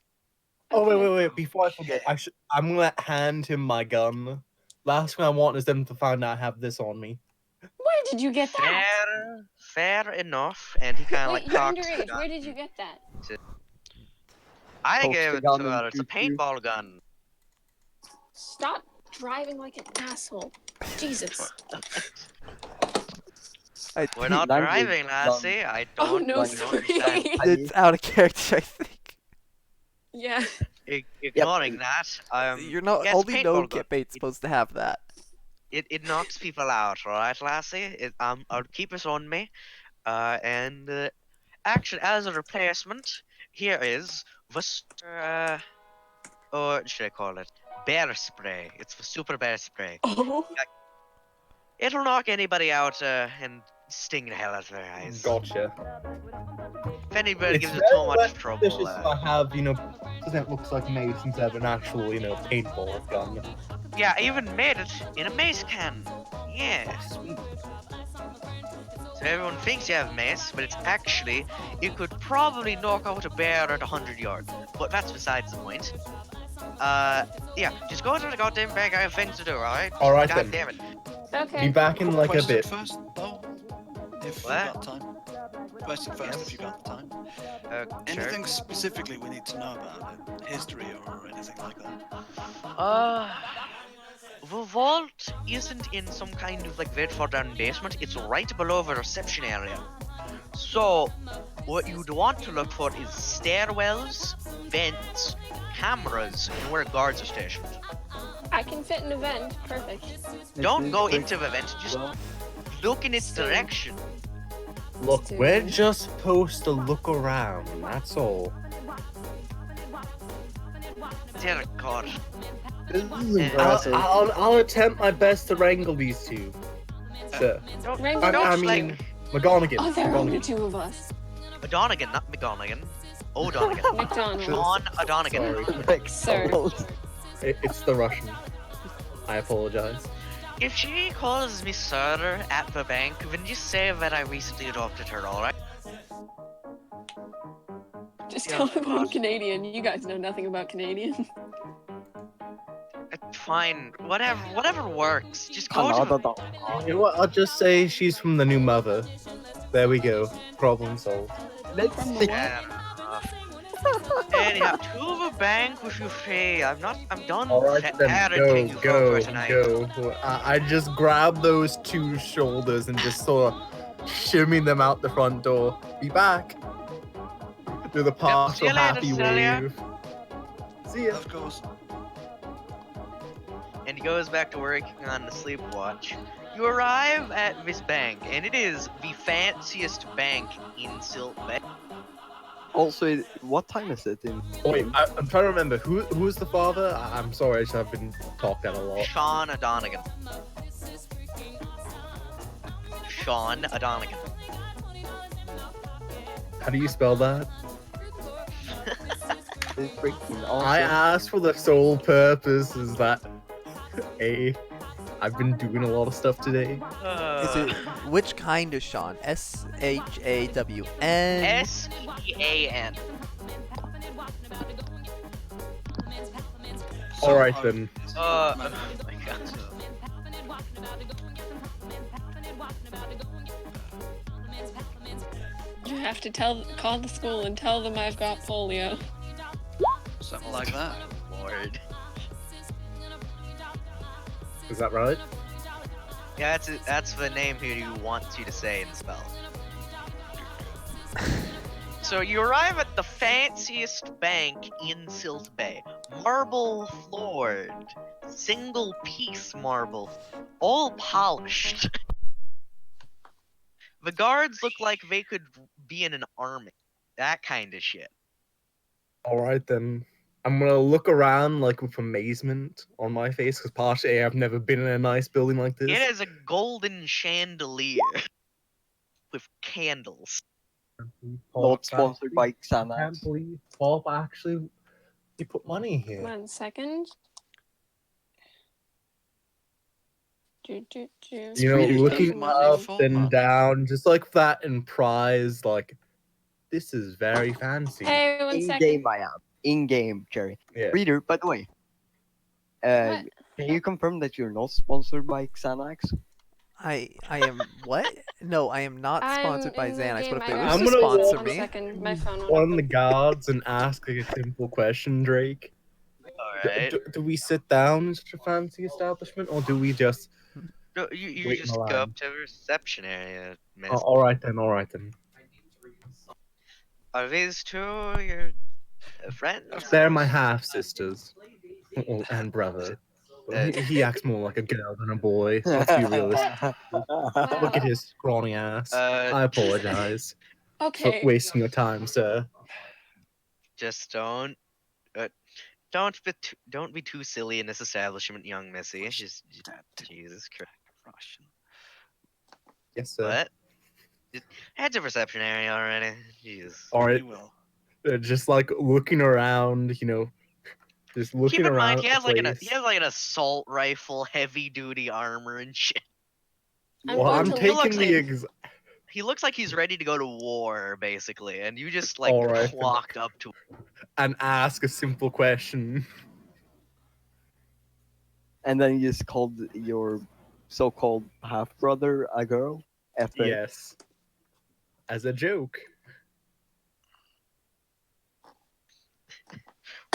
Speaker 8: Oh wait,
Speaker 4: okay.
Speaker 8: wait! Before I forget, I'm gonna hand him my gun. Last thing I want is them to find out I have this on me.
Speaker 4: Where did you get that?
Speaker 3: Fair enough. And he kind of
Speaker 4: Wait,
Speaker 3: like
Speaker 4: you're
Speaker 3: cocks the
Speaker 4: underage.
Speaker 3: gun.
Speaker 4: Where did you get that?
Speaker 3: I
Speaker 2: Cocks
Speaker 3: gave
Speaker 2: the
Speaker 3: it
Speaker 2: gun
Speaker 3: to
Speaker 2: and
Speaker 3: her. It's a
Speaker 2: shoots you.
Speaker 3: paintball gun.
Speaker 4: Stop driving like an asshole. Jesus.
Speaker 3: We're not
Speaker 2: Language
Speaker 3: driving, lassie. I don't.
Speaker 4: Oh no,
Speaker 2: like-
Speaker 4: sorry.
Speaker 1: It's out of character, I think.
Speaker 4: Yeah.
Speaker 3: Ignoring that,
Speaker 1: You're not
Speaker 3: yes,
Speaker 1: only no
Speaker 3: paintball gun.
Speaker 1: get bait supposed to have that.
Speaker 3: It knocks people out, alright, lassie? I'll keep this on me. Actually, as a replacement, here is the or should I call it bear spray? It's the super bear spray.
Speaker 4: Oh.
Speaker 3: It'll knock anybody out and sting the hell out of their eyes.
Speaker 8: Gotcha.
Speaker 3: If anybody
Speaker 8: It's
Speaker 3: gives it
Speaker 8: very
Speaker 3: too much trouble,
Speaker 8: Suspicious if I have, something that looks like mace instead of an actual, paintball gun.
Speaker 3: yeah, I even made it in a mace can. Yeah.
Speaker 2: Sweet.
Speaker 3: So everyone thinks you have mace, but it's actually, you could probably knock out a bear at 100 yards. But that's besides the point. Yeah, just go to the goddamn bank. I have things to do, alright?
Speaker 8: Alright
Speaker 3: God
Speaker 8: then.
Speaker 3: damn it.
Speaker 4: Okay.
Speaker 8: Be back in like a
Speaker 5: Question
Speaker 8: bit.
Speaker 5: first, though, if you
Speaker 3: What?
Speaker 5: got time. Question first, if you got the time.
Speaker 3: Sure.
Speaker 5: Anything specifically we need to know about it? History or anything like that?
Speaker 3: The vault isn't in some kind of like very far down basement. It's right below the reception area. So, what you'd want to look for is stairwells, vents, cameras, and where guards are stationed.
Speaker 4: I can fit an event. Perfect.
Speaker 3: Don't go into the vent, just look in its direction.
Speaker 8: Look, we're just supposed to look around, that's all.
Speaker 3: Dear God.
Speaker 2: This is
Speaker 3: Yeah.
Speaker 2: impressive.
Speaker 8: I'll attempt my best to wrangle these two. Sure.
Speaker 3: Don't,
Speaker 4: Rango,
Speaker 8: I
Speaker 3: don't
Speaker 8: mean,
Speaker 3: like
Speaker 8: McGonagall.
Speaker 4: Oh, there are only
Speaker 8: McGonagall.
Speaker 4: two of us.
Speaker 3: O'Donegan, not McGonagall. O'Donegan.
Speaker 4: McDonald's.
Speaker 3: Sean O'Donegan.
Speaker 8: Sorry.
Speaker 4: Sir.
Speaker 8: It's the Russian. I apologize.
Speaker 3: If she calls me sir at the bank, then just say that I recently adopted her, alright?
Speaker 4: Just
Speaker 3: Yeah,
Speaker 4: tell them I'm
Speaker 3: God.
Speaker 4: Canadian. You guys know nothing about Canadian.
Speaker 3: Fine, whatever works. Just go
Speaker 2: Hello,
Speaker 3: to the...
Speaker 8: You know what? I'll just say she's from the new mother. There we go. Problem solved.
Speaker 2: Let's
Speaker 4: From
Speaker 2: see.
Speaker 4: the
Speaker 3: Fair enough. Anyhow, to the bank with your fee. I'm done
Speaker 8: Alright then,
Speaker 3: parroting you for
Speaker 8: go.
Speaker 3: tonight.
Speaker 8: I just grab those two shoulders and just sort of shimmy them out the front door. Be back. Do the
Speaker 3: see
Speaker 8: partial
Speaker 3: you later,
Speaker 8: happy
Speaker 3: Celia.
Speaker 8: wave. See ya.
Speaker 5: Of course.
Speaker 3: And he goes back to working on the sleep watch. You arrive at this bank, and it is the fanciest bank in Silk Bay.
Speaker 2: Also, what time is it in?
Speaker 8: Wait, I'm trying to remember who's the father. I'm sorry, I've been talking a lot.
Speaker 3: Sean O'Donegan. Sean O'Donegan.
Speaker 8: How do you spell that?
Speaker 2: This is freaking
Speaker 7: I
Speaker 2: awesome.
Speaker 7: asked for the sole purpose is that I've been doing a lot of stuff today.
Speaker 1: Is it which kind of Sean? SHAWN.
Speaker 3: SEAN.
Speaker 7: All right then.
Speaker 3: Oh my god.
Speaker 4: You have to call the school and tell them I've got polio.
Speaker 5: Something like that.
Speaker 3: Lord.
Speaker 7: Is that right?
Speaker 3: Yeah, that's the name he wants you to say and spell. So you arrive at the fanciest bank in Silt Bay. Marble floored. Single piece marble. All polished. The guards look like they could be in an army. That kind of shit.
Speaker 7: All right then. I'm gonna look around like with amazement on my face because partially I've never been in a nice building like this.
Speaker 3: It is a golden chandelier with candles.
Speaker 2: Not sponsored by
Speaker 7: I
Speaker 2: Xanax.
Speaker 7: can't believe Bob actually he put money here.
Speaker 4: 1 second. Do.
Speaker 7: You know,
Speaker 2: Swedish
Speaker 7: looking
Speaker 2: people.
Speaker 7: up
Speaker 5: For
Speaker 7: and
Speaker 5: money.
Speaker 7: down, just like that in prize, like this is very fancy.
Speaker 4: Hey, 1
Speaker 2: In
Speaker 4: second.
Speaker 2: game, I am. In game, Cherry.
Speaker 7: Yeah.
Speaker 2: Reader, by the way.
Speaker 4: What?
Speaker 2: Can you confirm that you're not sponsored by Xanax?
Speaker 1: I am what? No, I am not sponsored by
Speaker 4: I'm in the
Speaker 1: Xanax.
Speaker 4: game,
Speaker 1: But if
Speaker 4: I
Speaker 1: they
Speaker 4: got
Speaker 1: wish
Speaker 7: I'm
Speaker 1: to
Speaker 7: gonna
Speaker 1: sponsor
Speaker 7: walk-
Speaker 4: 1
Speaker 1: me,
Speaker 4: second. My phone went
Speaker 7: One
Speaker 4: off.
Speaker 7: of the guards and ask like, a simple question, Drake.
Speaker 3: Alright.
Speaker 7: Do we sit down in such a fancy establishment, or do we just?
Speaker 3: No, you
Speaker 7: Wait in
Speaker 3: just
Speaker 7: the
Speaker 3: go
Speaker 7: line.
Speaker 3: up to the reception area, miss.
Speaker 7: Oh, all right then. All right then.
Speaker 3: Are these two your friends?
Speaker 7: They're my half sisters, and brother.
Speaker 3: Uh,
Speaker 7: He acts more like a girl than a boy. Let's be realistic. Look at his scrawny ass. I apologize for
Speaker 4: Okay.
Speaker 7: wasting your time, sir.
Speaker 3: Just don't be too silly in this establishment, young Missy. Just Jesus Christ.
Speaker 5: Russian.
Speaker 7: Yes, sir.
Speaker 3: What? Head to reception area already. Jesus.
Speaker 7: All right.
Speaker 5: You will.
Speaker 7: Just like looking around, you know, just looking
Speaker 3: Keep in
Speaker 7: around.
Speaker 3: mind, he has
Speaker 7: the
Speaker 3: like
Speaker 7: place.
Speaker 3: an assault rifle, heavy duty armor and shit.
Speaker 4: I'm
Speaker 7: Well,
Speaker 4: going
Speaker 7: I'm
Speaker 4: to
Speaker 7: taking
Speaker 3: look
Speaker 7: the
Speaker 3: like- He looks like he's ready to go to war, basically, and you just like
Speaker 7: Alright, then.
Speaker 3: walked up to
Speaker 7: and ask a simple question.
Speaker 2: And then you just called your so-called half-brother a girl? F it.
Speaker 7: Yes. As a joke.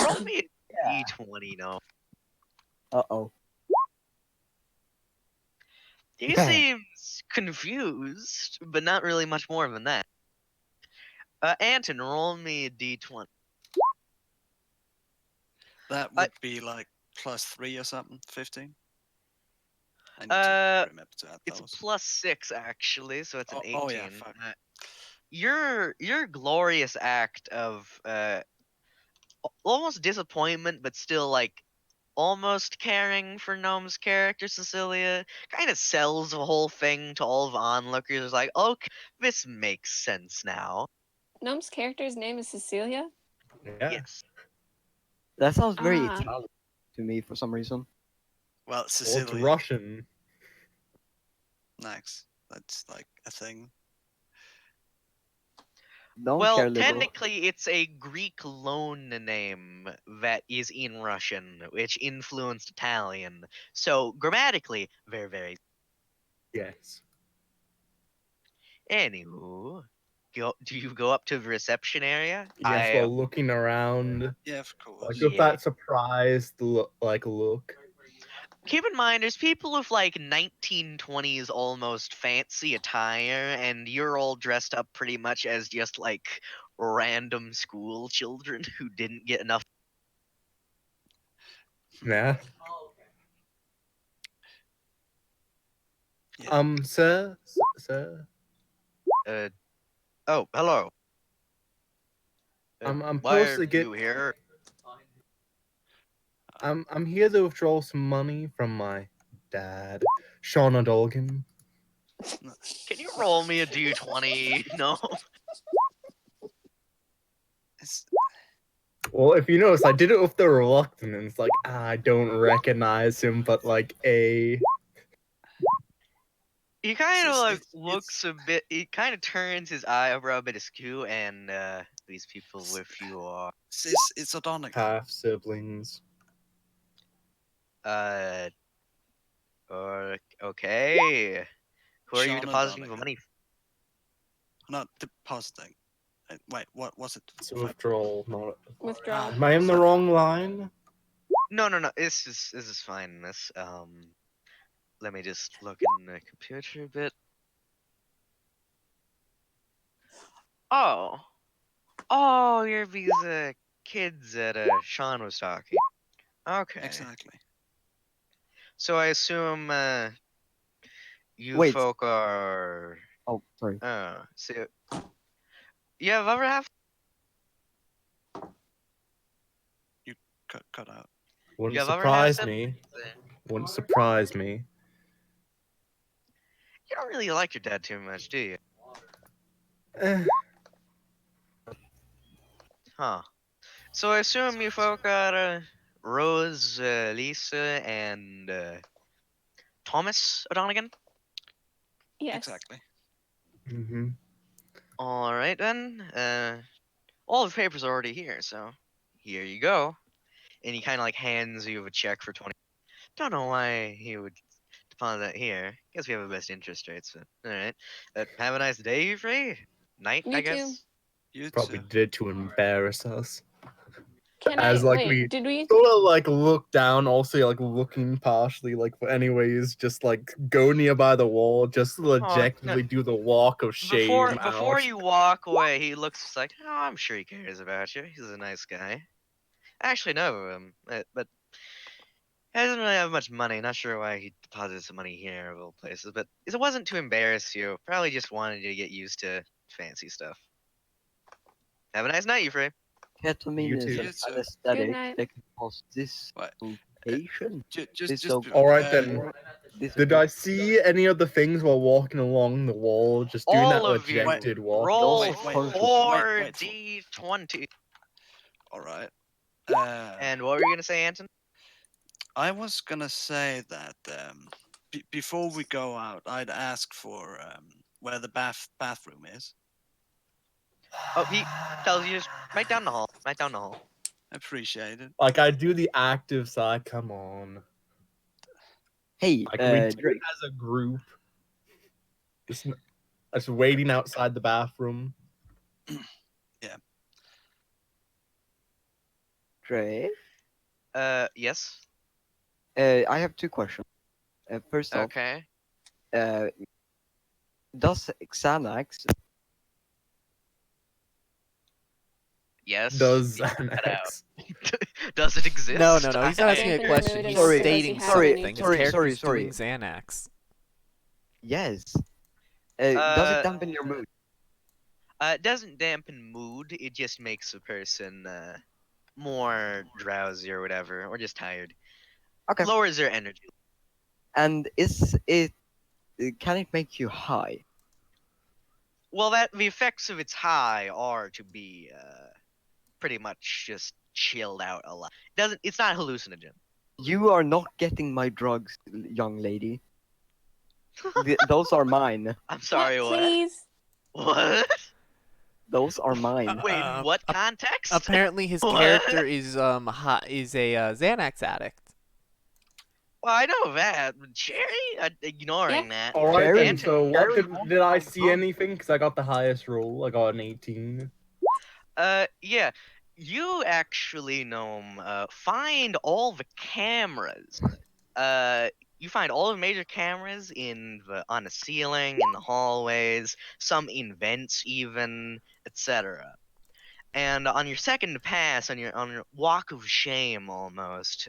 Speaker 3: roll me a
Speaker 2: Yeah.
Speaker 3: d20, no.
Speaker 2: Uh-oh.
Speaker 3: He seems confused, but not really much more than that. Anton, roll me a d20.
Speaker 5: That would be like +3 or something. 15. I need
Speaker 3: Uh,
Speaker 5: to remember to add
Speaker 3: It's a
Speaker 5: those.
Speaker 3: +6 actually, so it's an 18.
Speaker 5: Oh yeah, fuck.
Speaker 3: Your glorious act of almost disappointment, but still like almost caring for Gnome's character, Cecilia, kind of sells the whole thing to all the onlookers. Like, okay, this makes sense now.
Speaker 4: Gnome's character's name is Cecilia?
Speaker 7: Yeah.
Speaker 3: Yes.
Speaker 2: That sounds very
Speaker 4: Ah.
Speaker 2: Italian to me for some reason.
Speaker 5: Well,
Speaker 7: Well, it's
Speaker 5: Sicily.
Speaker 7: Russian.
Speaker 5: Nice. That's like a thing.
Speaker 2: Don't
Speaker 3: Well,
Speaker 2: care, liberal.
Speaker 3: technically, it's a Greek loan name that is in Russian, which influenced Italian. So grammatically, very, very.
Speaker 7: Yes.
Speaker 3: Anywho, do you go up to the reception area?
Speaker 7: Yes, while looking around,
Speaker 5: Yeah, of course.
Speaker 7: like with
Speaker 3: Yeah.
Speaker 7: that surprised look.
Speaker 3: Keep in mind, there's people with like 1920s almost fancy attire, and you're all dressed up pretty much as just like random school children who didn't get enough.
Speaker 7: Yeah.
Speaker 5: Yeah.
Speaker 7: Sir.
Speaker 3: Oh, hello.
Speaker 7: I'm
Speaker 3: Why
Speaker 7: supposed to
Speaker 3: are
Speaker 7: get.
Speaker 3: you here?
Speaker 7: I'm here to withdraw some money from my dad, Sean O'Dolgan.
Speaker 3: Can you roll me a d20? No.
Speaker 5: It's
Speaker 8: Well, if you notice, I did it with the reluctant, and it's like, I don't recognize him, but like a.
Speaker 3: He kind of
Speaker 5: It's-
Speaker 3: like
Speaker 5: it's-
Speaker 3: looks a bit. He kind of turns his eyebrow a bit askew, and these people with you are
Speaker 5: It's O'Donegan.
Speaker 8: Half siblings.
Speaker 3: uh okay. Who are you
Speaker 5: Sean
Speaker 3: depositing the
Speaker 5: O'Donegan.
Speaker 3: money?
Speaker 5: Not depositing. Wait, what was it?
Speaker 8: It's a withdrawal, not.
Speaker 4: Withdrawal.
Speaker 8: Am I in the wrong line?
Speaker 3: No. This is fine. Let me just look in the computer a bit. Oh, you're these kids that Sean was talking. Okay.
Speaker 5: Exactly.
Speaker 3: So I assume you
Speaker 2: Wait.
Speaker 3: folk are
Speaker 2: Oh, sorry.
Speaker 3: so you have ever have
Speaker 5: Cut out.
Speaker 8: Wouldn't
Speaker 3: You have ever had
Speaker 8: surprise
Speaker 3: them?
Speaker 8: me. Wouldn't surprise me.
Speaker 3: You don't really like your dad too much, do you?
Speaker 8: Eh,
Speaker 3: Huh. So I assume you folk are Rose, Lisa, and Thomas O'Donegan?
Speaker 4: Yes.
Speaker 5: Exactly.
Speaker 8: mhm.
Speaker 3: Alright then. All the papers are already here, so here you go. And he kind of like hands you a check for 20. Don't know why he would deposit that here. Guess we have the best interest rates, but alright. Have a nice day, you free? Night,
Speaker 4: You
Speaker 3: I
Speaker 4: too.
Speaker 3: guess?
Speaker 5: You
Speaker 8: Probably
Speaker 5: too.
Speaker 8: did it to embarrass us.
Speaker 4: Can
Speaker 8: As
Speaker 4: I
Speaker 8: like
Speaker 4: wait?
Speaker 8: we
Speaker 4: Did we?
Speaker 8: sort of like look down, also like looking partially like, but anyways, just like go nearby the wall, just objectively do the walk of shame.
Speaker 3: Before
Speaker 8: out.
Speaker 3: you walk away, he looks like, oh, I'm sure he cares about you. He's a nice guy. I actually know him, but he doesn't really have much money. Not sure why he deposited some money here of all places, but it wasn't to embarrass you. Probably just wanted you to get used to fancy stuff. Have a nice night, Euphraim.
Speaker 2: Ketamine
Speaker 8: You
Speaker 2: is
Speaker 8: too.
Speaker 2: an
Speaker 5: You too.
Speaker 2: anesthetic
Speaker 4: night.
Speaker 2: that can cause
Speaker 5: What?
Speaker 2: dislocation.
Speaker 5: Just
Speaker 8: All right, then. Did I see any of the things while walking along the wall? Just doing
Speaker 3: All
Speaker 8: that
Speaker 3: of you,
Speaker 8: rejected walk.
Speaker 3: roll
Speaker 2: Wait,
Speaker 3: 4d20.
Speaker 5: All right.
Speaker 3: And what were you gonna say, Anton?
Speaker 5: I was gonna say that before we go out, I'd ask for where the bathroom is.
Speaker 3: Oh, he tells you just right down the hall. Right down the hall.
Speaker 5: Appreciate it.
Speaker 8: Like I do the active side. Come on.
Speaker 2: Hey,
Speaker 8: Like we do it
Speaker 2: Drake.
Speaker 8: as a group. Just waiting outside the bathroom.
Speaker 2: Drake.
Speaker 3: Yes.
Speaker 2: I have two questions. First off,
Speaker 3: Okay.
Speaker 2: does Xanax
Speaker 3: Yes.
Speaker 8: Does
Speaker 3: you can cut out.
Speaker 8: X.
Speaker 3: Does it exist?
Speaker 1: No. He's not asking a
Speaker 4: Dampen your
Speaker 1: question.
Speaker 4: mood
Speaker 1: He's
Speaker 4: enough,
Speaker 2: Sorry,
Speaker 1: stating
Speaker 4: does he have any-
Speaker 1: something. His
Speaker 2: sorry,
Speaker 1: character's
Speaker 2: sorry.
Speaker 1: doing Xanax.
Speaker 2: yes? Does it dampen your mood?
Speaker 3: It doesn't dampen mood. It just makes a person more drowsy or whatever, or just tired.
Speaker 2: Okay.
Speaker 3: Lowers their energy.
Speaker 2: And is it? Can it make you high?
Speaker 3: Well, the effects of its high are to be pretty much just chilled out a lot. It's not hallucinogen.
Speaker 2: You are not getting my drugs, young lady. Those are mine.
Speaker 3: I'm sorry, what?
Speaker 4: Please.
Speaker 3: What?
Speaker 2: Those are mine.
Speaker 3: Wait, in what context?
Speaker 1: Apparently, his
Speaker 3: What?
Speaker 1: character is a Xanax addict.
Speaker 3: Well, I know that, but Cherry, ignoring that.
Speaker 8: All right then.
Speaker 2: Sharon-
Speaker 8: So what
Speaker 2: Sharon-
Speaker 8: did I see anything? Because I got the highest roll. I got an 18.
Speaker 3: Yeah, you actually, Gnome, find all the cameras. You find all the major cameras on the ceiling, in the hallways, some in vents even, etc. And on your second pass, on your walk of shame almost,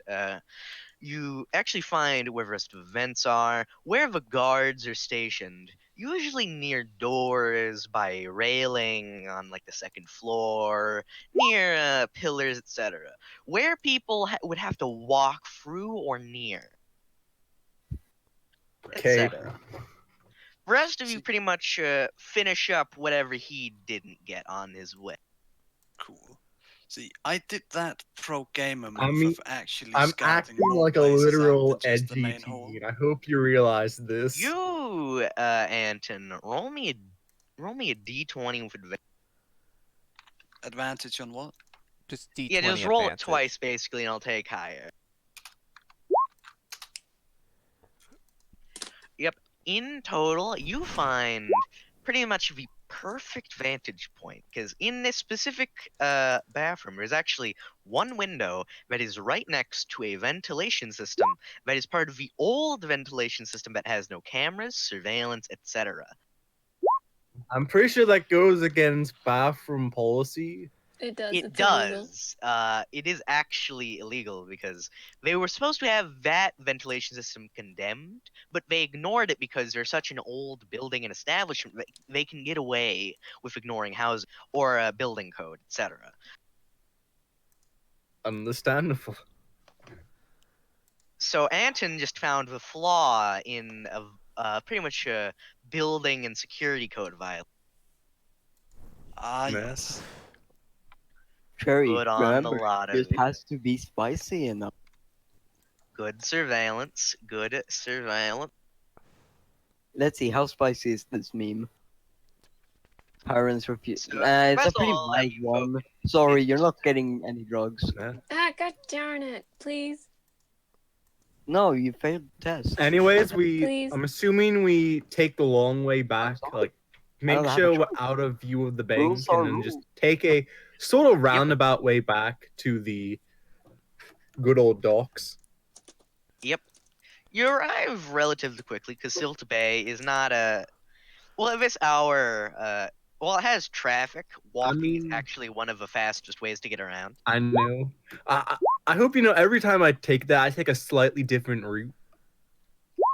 Speaker 3: you actually find where the rest of the vents are, where the guards are stationed, usually near doors, by a railing on like the second floor, near pillars, etc. Where people would have to walk through or near.
Speaker 8: Okay.
Speaker 3: etc. The rest of you pretty much finish up whatever he didn't get on his way.
Speaker 5: Cool. See, I did that pro gamer move
Speaker 7: I mean,
Speaker 5: of actually
Speaker 7: I'm
Speaker 5: scouting
Speaker 7: acting
Speaker 5: more
Speaker 7: like a
Speaker 5: places out
Speaker 7: literal
Speaker 5: than just the main
Speaker 7: edgy
Speaker 5: hall.
Speaker 7: teen. I hope you realize this.
Speaker 3: You, Anton, roll me a d20 with advantage.
Speaker 5: Advantage on what?
Speaker 1: Just D20
Speaker 3: Yeah, just roll it
Speaker 1: advantage.
Speaker 3: twice basically, and I'll take higher. Yep. In total, you find pretty much the perfect vantage point, because in this specific bathroom, there's actually one window that is right next to a ventilation system that is part of the old ventilation system that has no cameras, surveillance, etc.
Speaker 7: I'm pretty sure that goes against bathroom policy.
Speaker 4: It does.
Speaker 3: It
Speaker 4: It's illegal.
Speaker 3: does. It is actually illegal because they were supposed to have that ventilation system condemned, but they ignored it because they're such an old building and establishment that they can get away with ignoring housing or building code, etc.
Speaker 7: Understandable.
Speaker 3: So Anton just found the flaw in pretty much a building and security code violation.
Speaker 5: Ah,
Speaker 7: Man.
Speaker 5: yes.
Speaker 2: Cherry,
Speaker 3: Good on the
Speaker 2: remember,
Speaker 3: lottery.
Speaker 2: it has to be spicy enough.
Speaker 3: Good surveillance. Good surveillance.
Speaker 2: Let's see, how spicy is this meme? Parents refuse.
Speaker 3: So,
Speaker 2: It's a
Speaker 3: that's
Speaker 2: pretty
Speaker 3: all that
Speaker 2: light
Speaker 3: we
Speaker 2: one.
Speaker 3: focus-
Speaker 2: Sorry, you're not getting any drugs.
Speaker 4: Ah, god darn it! Please.
Speaker 2: No, you failed the test.
Speaker 7: Anyways,
Speaker 4: Please.
Speaker 7: I'm assuming we take the long way back. Like, make
Speaker 2: don't have a
Speaker 7: sure we're
Speaker 2: choice.
Speaker 7: out of view of the bank,
Speaker 2: Rules are
Speaker 7: and then just
Speaker 2: rules.
Speaker 7: take a sort of roundabout way back to the good old docks.
Speaker 3: Yep. You arrive relatively quickly because Silta Bay is not a. Well, at this hour, well, it has traffic. Walking is
Speaker 7: mean-
Speaker 3: actually one of the fastest ways to get around.
Speaker 7: I know. I hope you know. Every time I take that, I take a slightly different route.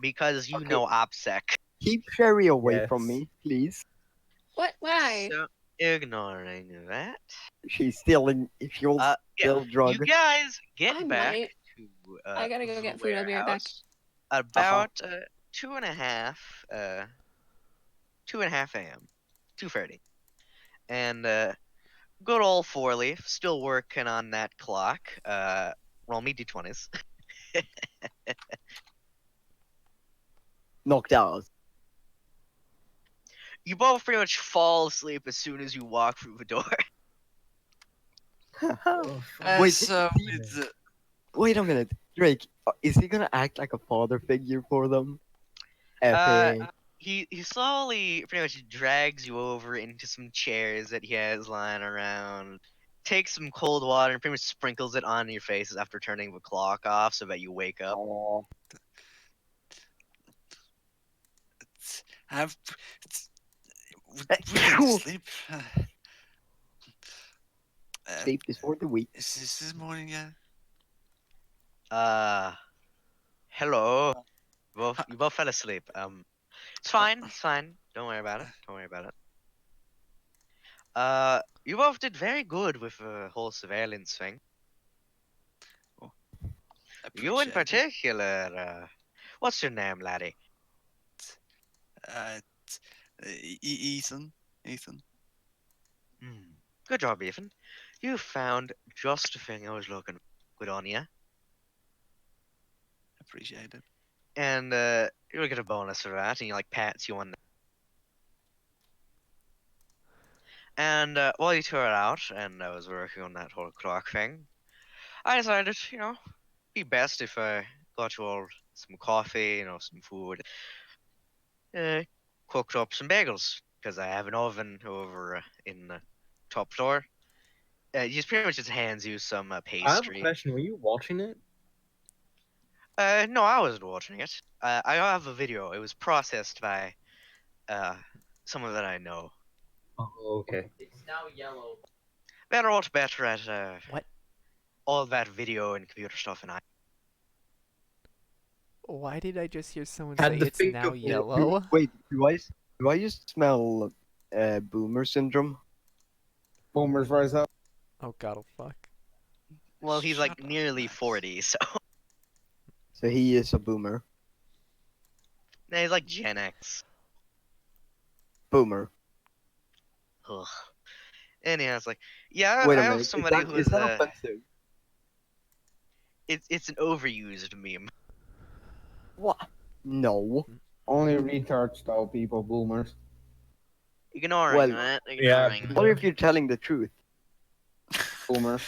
Speaker 3: Because you
Speaker 2: Okay.
Speaker 3: know OPSEC.
Speaker 2: Keep Sherry away from
Speaker 7: Yes.
Speaker 2: me, please.
Speaker 4: What? Why?
Speaker 3: So, ignoring that.
Speaker 2: She's stealing. If she'll
Speaker 3: Yeah,
Speaker 2: steal drug.
Speaker 3: You guys get
Speaker 4: I
Speaker 3: back
Speaker 4: might.
Speaker 3: to.
Speaker 4: I gotta go
Speaker 3: the
Speaker 4: get food. I'll be right back.
Speaker 3: warehouse About 2:30 a.m. 2:30. And good old Four Leaf, still working on that clock. Roll me d20s.
Speaker 2: Knocked out.
Speaker 3: You both pretty much fall asleep as soon as you walk through the door.
Speaker 2: Wait,
Speaker 5: So it's
Speaker 2: Wait a minute, Drake. Is he gonna act like a father figure for them?
Speaker 3: Uh,
Speaker 2: Epic.
Speaker 3: He slowly pretty much drags you over into some chairs that he has lying around. Takes some cold water and pretty much sprinkles it on your faces after turning the clock off so that you wake up.
Speaker 2: Aw.
Speaker 5: have we didn't sleep.
Speaker 2: Sleep is for the weak.
Speaker 5: Is this morning yet?
Speaker 3: Hello. You both fell asleep. It's fine. It's fine. Don't worry about it. Don't worry about it. You both did very good with the whole surveillance thing. You in
Speaker 5: Appreciate it.
Speaker 3: particular. What's your name, laddie?
Speaker 5: Ethan. Ethan.
Speaker 3: Good job, Ethan. You found just the thing I was looking for. Good on ya.
Speaker 5: Appreciate it.
Speaker 3: And you'll get a bonus for that, and he like pats you on the. And while you tore it out, and I was working on that whole clock thing, I decided, be best if I got you all some coffee, some food, cooked up some bagels because I have an oven over in the top floor. He just pretty much just hands you some
Speaker 7: I have a
Speaker 3: pastry.
Speaker 7: question. Were you watching it?
Speaker 3: No, I wasn't watching it. I have a video. It was processed by someone that I know.
Speaker 7: Oh, okay.
Speaker 3: They're a lot better at
Speaker 1: What?
Speaker 3: all that video and computer stuff than I.
Speaker 1: Why did I just hear someone
Speaker 7: Had
Speaker 1: say
Speaker 7: the
Speaker 1: it's
Speaker 7: fake
Speaker 1: now
Speaker 7: of-
Speaker 1: yellow?
Speaker 2: Wait, do I just smell boomer syndrome?
Speaker 6: Boomers rise up.
Speaker 1: Oh god, oh fuck.
Speaker 3: Well, he's
Speaker 5: Shut
Speaker 3: like
Speaker 5: up,
Speaker 3: nearly
Speaker 5: Max.
Speaker 3: 40, so
Speaker 2: So he is a boomer.
Speaker 3: nah, he's like Gen X.
Speaker 2: Boomer.
Speaker 3: Ugh. Anyhow, it's like, yeah,
Speaker 2: Wait
Speaker 3: I
Speaker 2: a
Speaker 3: have
Speaker 2: minute.
Speaker 3: somebody
Speaker 2: Is
Speaker 3: who's
Speaker 2: that offensive?
Speaker 3: it's an overused meme.
Speaker 2: What? No.
Speaker 6: Only retards though, people, boomers.
Speaker 3: Ignoring
Speaker 2: Well,
Speaker 3: that.
Speaker 8: yeah,
Speaker 3: Ignoring.
Speaker 2: What if you're telling the truth?
Speaker 6: Boomers.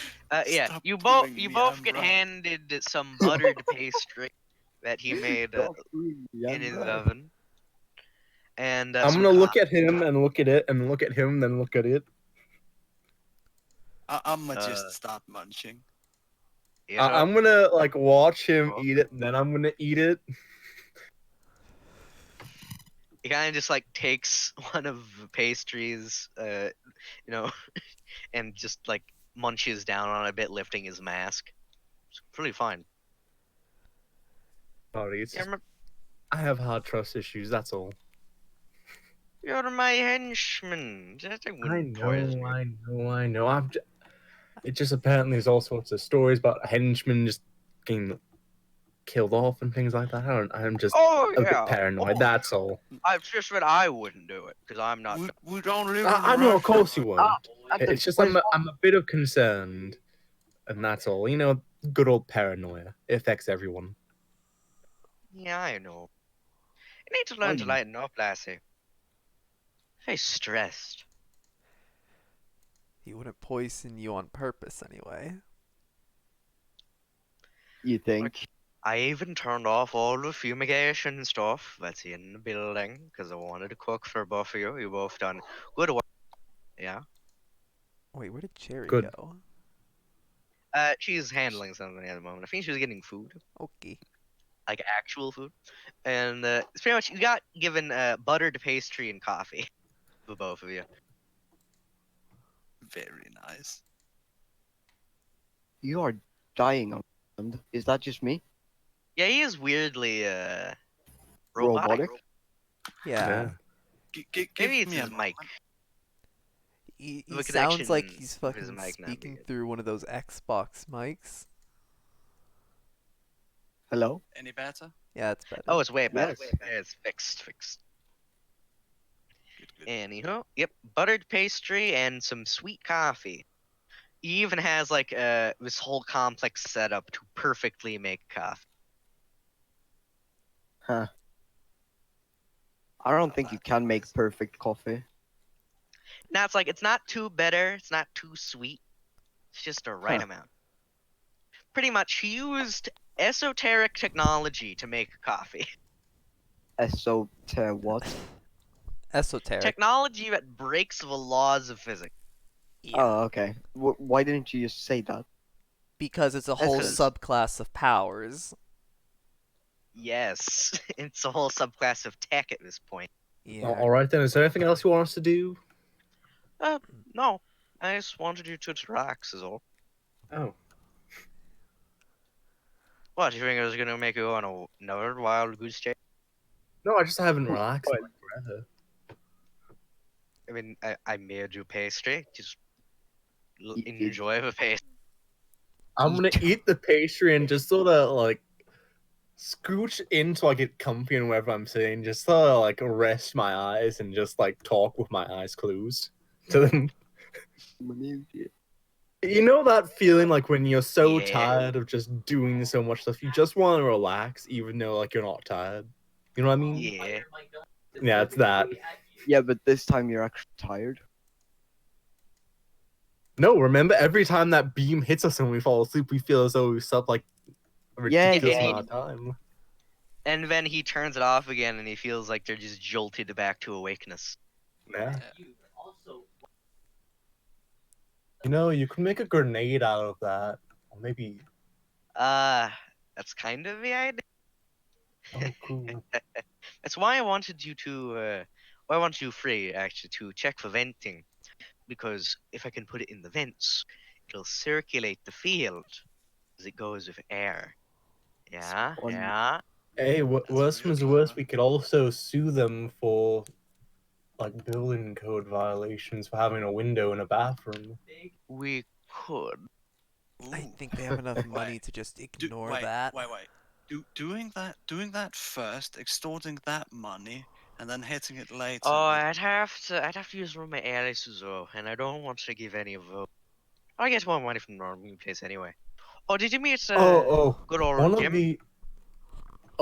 Speaker 3: Yeah,
Speaker 5: Stop
Speaker 3: you both
Speaker 5: doing
Speaker 3: you
Speaker 5: me,
Speaker 3: both
Speaker 5: I'm
Speaker 3: get
Speaker 5: right.
Speaker 3: handed some buttered pastry that he made
Speaker 2: Stop doing me,
Speaker 3: in
Speaker 2: I'm
Speaker 3: his
Speaker 2: right.
Speaker 3: oven, and
Speaker 8: I'm
Speaker 3: some
Speaker 8: gonna look
Speaker 3: coffee.
Speaker 8: at him and look at it and look at him, then look at it.
Speaker 5: I'm gonna
Speaker 3: Uh,
Speaker 5: just start munching.
Speaker 3: Yeah.
Speaker 8: I'm gonna like watch him
Speaker 3: Oh.
Speaker 8: eat it, then I'm gonna eat it.
Speaker 3: He kind of just like takes one of the pastries, and just like munches down on it a bit, lifting his mask. It's pretty fine.
Speaker 8: Sorry, it's
Speaker 3: Yeah,
Speaker 8: just,
Speaker 3: remember,
Speaker 8: I have hard trust issues. That's all.
Speaker 3: you're my henchman. That wouldn't poison you.
Speaker 8: I know. It just apparently there's all sorts of stories about henchmen just getting killed off and things like that. I'm just
Speaker 3: Oh
Speaker 8: a bit
Speaker 3: yeah.
Speaker 8: paranoid.
Speaker 3: Oh,
Speaker 8: That's all.
Speaker 3: I've just said I wouldn't do it because I'm not.
Speaker 5: We don't live in
Speaker 8: I know, of
Speaker 5: Russia.
Speaker 8: course you won't.
Speaker 2: And
Speaker 8: It's just
Speaker 2: where's-
Speaker 8: I'm a bit of concerned, and that's all. You know, good old paranoia. It affects everyone.
Speaker 3: Yeah, I know. You need to learn to
Speaker 2: Fine.
Speaker 3: lighten up, Lassie. Very stressed.
Speaker 1: He wouldn't poison you on purpose anyway.
Speaker 2: You think?
Speaker 3: Like, I even turned off all the fumigation stuff that's in the building because I wanted to cook for both of you. You both done good work. Yeah.
Speaker 1: Wait, where did Cherry
Speaker 8: Good.
Speaker 1: go?
Speaker 3: She's handling something at the moment. I think she was getting food,
Speaker 1: Okay.
Speaker 3: like actual food, and it's pretty much you got given buttered pastry and coffee for both of you.
Speaker 5: Very nice.
Speaker 2: You are dying on. Is that just me?
Speaker 3: Yeah, he is weirdly robotic.
Speaker 1: Yeah.
Speaker 5: Give
Speaker 3: Maybe it's
Speaker 5: me
Speaker 3: his
Speaker 5: a
Speaker 3: mic.
Speaker 5: moment.
Speaker 1: He
Speaker 3: The
Speaker 1: sounds like
Speaker 3: connection
Speaker 1: he's
Speaker 3: with his
Speaker 1: fucking
Speaker 3: mic not
Speaker 1: speaking
Speaker 3: good.
Speaker 1: through one of those Xbox mics.
Speaker 2: Hello?
Speaker 5: Any better?
Speaker 1: Yeah, it's better.
Speaker 3: Oh, it's way better.
Speaker 2: Yes.
Speaker 3: Yeah, it's fixed.
Speaker 5: Good.
Speaker 3: Anyhow, yep, buttered pastry and some sweet coffee. He even has like this whole complex setup to perfectly make coffee.
Speaker 2: I don't think you can make perfect coffee.
Speaker 3: Now it's like it's not too bitter, it's not too sweet. It's just the right
Speaker 2: Huh.
Speaker 3: amount. Pretty much, he used esoteric technology to make coffee.
Speaker 2: What?
Speaker 1: Esoteric.
Speaker 3: Technology that breaks the laws of physics.
Speaker 1: Yeah.
Speaker 2: Oh, okay. Why didn't you just say that?
Speaker 1: Because it's a whole
Speaker 3: Because-
Speaker 1: subclass of powers.
Speaker 3: Yes, it's a whole subclass of tech at this point.
Speaker 1: Yeah.
Speaker 8: All right then. Is there anything else you want us to do?
Speaker 3: No, I just wanted you to relax, is all.
Speaker 8: Oh.
Speaker 3: What, you think I was gonna make you go on another wild goose chase?
Speaker 8: No, I just haven't relaxed in like forever.
Speaker 3: I mean, I made you pastry. Just
Speaker 2: You did.
Speaker 3: enjoy the pastry.
Speaker 8: I'm gonna eat the pastry and just sort of like scooch in so I get comfy and wherever I'm sitting, just sort of like rest my eyes and just like talk with my eyes closed to them. You know that feeling like when you're so
Speaker 3: Yeah.
Speaker 8: tired of just doing so much stuff, you just want to relax even though like you're not tired. You know what I mean?
Speaker 3: Yeah.
Speaker 8: Yeah, it's that.
Speaker 2: Yeah, but this time you're actually tired.
Speaker 8: No, remember every time that beam hits us and we fall asleep, we feel as though we slept like a
Speaker 2: Yeah,
Speaker 8: ridiculous
Speaker 3: yeah.
Speaker 8: amount of time.
Speaker 3: And then he turns it off again, and he feels like they're just jolted back to awakeness.
Speaker 8: Yeah. You know, you could make a grenade out of that. Or maybe.
Speaker 3: That's kind of the idea.
Speaker 8: Oh, cool.
Speaker 3: That's why I wanted you to, I want you free, actually, to check for venting. Because if I can put it in the vents, it'll circulate the field as it goes with air. Yeah,
Speaker 2: Spawn.
Speaker 3: yeah.
Speaker 8: Hey,
Speaker 5: That's
Speaker 8: worse comes to
Speaker 5: really
Speaker 8: worse,
Speaker 5: clever.
Speaker 8: we could also sue them for like building code violations for having a window in a bathroom.
Speaker 3: We could.
Speaker 1: I
Speaker 5: Ooh.
Speaker 1: think they have enough money
Speaker 5: Wait,
Speaker 1: to just
Speaker 5: Do-
Speaker 1: ignore
Speaker 5: wait,
Speaker 1: that.
Speaker 5: Wait. Doing that first, extorting that money, and then hitting it later.
Speaker 3: Oh,
Speaker 5: with-
Speaker 3: I'd have to use one of my aliases though, and I don't want to give any of those. I get more money from the normal place anyway. Oh, did you meet good
Speaker 8: one
Speaker 3: old
Speaker 8: of
Speaker 3: Jim?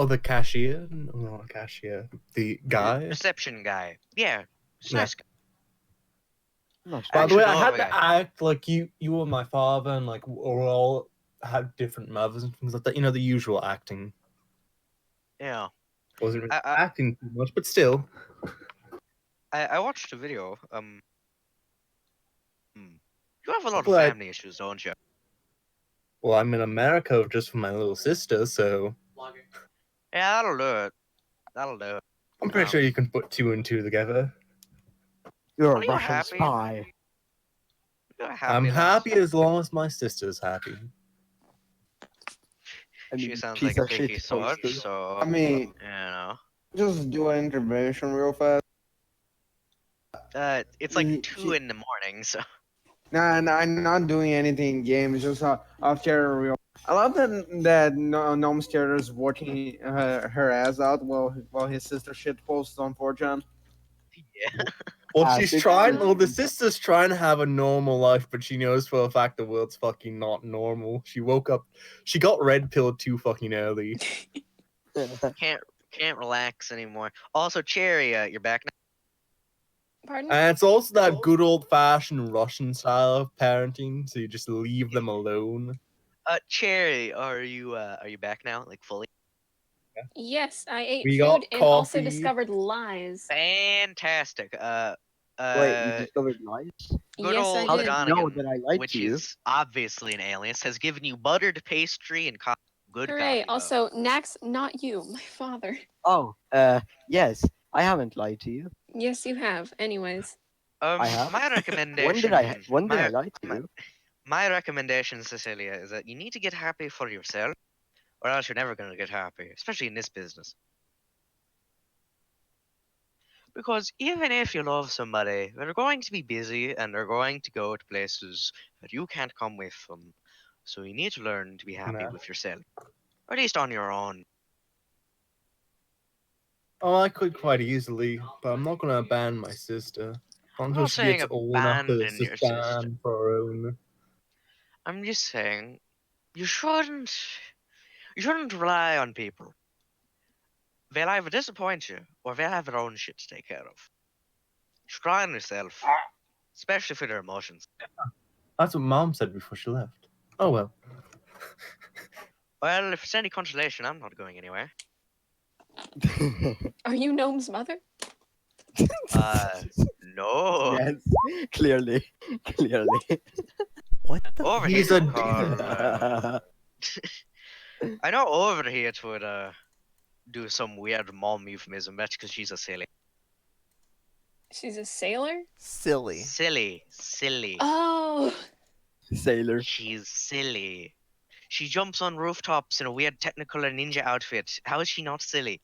Speaker 8: the cashier, no, not cashier, the guy.
Speaker 3: Reception guy. Yeah, he's a
Speaker 8: Yeah.
Speaker 3: nice guy.
Speaker 2: No,
Speaker 8: By the way, I
Speaker 3: Actually,
Speaker 8: had
Speaker 3: no,
Speaker 8: to
Speaker 3: okay.
Speaker 8: act like you were my father, and like we're all had different mothers and things like that. You know, the usual acting.
Speaker 3: Yeah.
Speaker 8: Wasn't really
Speaker 3: I-
Speaker 8: acting too much, but still.
Speaker 3: I watched the video. You have a lot of
Speaker 8: Well,
Speaker 3: family issues, don't you?
Speaker 8: Well, I'm in America just for my little sister, so
Speaker 3: Yeah, that'll do it. That'll do it.
Speaker 8: I'm pretty
Speaker 3: Um,
Speaker 8: sure you can put two and two together.
Speaker 2: you're
Speaker 3: Are
Speaker 2: a
Speaker 3: you
Speaker 2: Russian
Speaker 3: happy?
Speaker 2: spy.
Speaker 3: You're
Speaker 8: I'm
Speaker 3: lass.
Speaker 8: happy as long as my sister's happy.
Speaker 2: I
Speaker 3: She
Speaker 2: mean,
Speaker 3: sounds
Speaker 2: she's
Speaker 3: like a
Speaker 2: a
Speaker 3: picky
Speaker 2: shit
Speaker 3: sword,
Speaker 2: poster.
Speaker 3: so
Speaker 6: I mean,
Speaker 3: you know.
Speaker 6: just do an intervention real fast.
Speaker 3: It's like
Speaker 6: Mm,
Speaker 3: 2 in the morning, so
Speaker 6: Nah, I'm not doing anything in games. Just after real. I love that Gnome Skater is working her ass out while his sister shit posts on 4chan.
Speaker 3: yeah.
Speaker 8: Well,
Speaker 2: Ah,
Speaker 8: she's
Speaker 2: six-
Speaker 8: trying. Well, the sister's trying to have a normal life, but she knows for a fact the world's fucking not normal. She woke up. She got red pilled too fucking early.
Speaker 3: Can't relax anymore. Also, Cherry, you're back now.
Speaker 4: Pardon?
Speaker 8: And it's also that good old fashioned Russian style of parenting, so you just leave them alone.
Speaker 3: Cherry, are you back now, like fully?
Speaker 4: Yes, I ate
Speaker 8: We
Speaker 4: food
Speaker 8: got
Speaker 4: and also
Speaker 8: coffee.
Speaker 4: discovered lies.
Speaker 3: Fantastic.
Speaker 2: Wait, you discovered lies?
Speaker 3: Good
Speaker 4: Yes,
Speaker 3: old
Speaker 4: I
Speaker 2: How
Speaker 4: did.
Speaker 2: did you know
Speaker 3: Donegan,
Speaker 2: that I lied
Speaker 3: which
Speaker 2: to you?
Speaker 3: is obviously an alias, has given you buttered pastry and good
Speaker 4: Hooray!
Speaker 3: coffee.
Speaker 4: Also, Nax, not you, my father.
Speaker 2: Oh, yes. I haven't lied to you.
Speaker 4: Yes, you have. Anyways,
Speaker 2: I have.
Speaker 3: My recommendation.
Speaker 2: When did I
Speaker 3: my-
Speaker 2: lie to
Speaker 3: my-
Speaker 2: you?
Speaker 3: My recommendation, Cecilia, is that you need to get happy for yourself, or else you're never going to get happy, especially in this business. Because even if you love somebody, they're going to be busy and they're going to go to places that you can't come with them. So you need to learn to be happy
Speaker 8: Nah.
Speaker 3: with yourself, or at least on your own.
Speaker 8: Oh, I could quite easily, but I'm not gonna abandon my sister. Until
Speaker 3: not
Speaker 8: she
Speaker 3: saying
Speaker 8: gets old enough to
Speaker 3: abandon your sister.
Speaker 8: stand for her own.
Speaker 3: I'm just saying, you shouldn't rely on people. They'll either disappoint you, or they'll have their own shit to take care of. You should rely on yourself, especially for their emotions.
Speaker 8: That's what Mom said before she left. Oh well.
Speaker 3: Well, if it's any consolation, I'm not going anywhere.
Speaker 4: are you Gnome's mother?
Speaker 3: No.
Speaker 2: Yes, clearly.
Speaker 1: What the?
Speaker 3: Over
Speaker 8: He's
Speaker 3: here,
Speaker 8: a
Speaker 3: Carl, I know over here it would do some weird mom euphemism. That's because she's a silly.
Speaker 4: She's a sailor?
Speaker 1: Silly.
Speaker 3: Silly.
Speaker 4: Oh,
Speaker 2: Sailor.
Speaker 3: She's silly. She jumps on rooftops in a weird Technicolor ninja outfit. How is she not silly?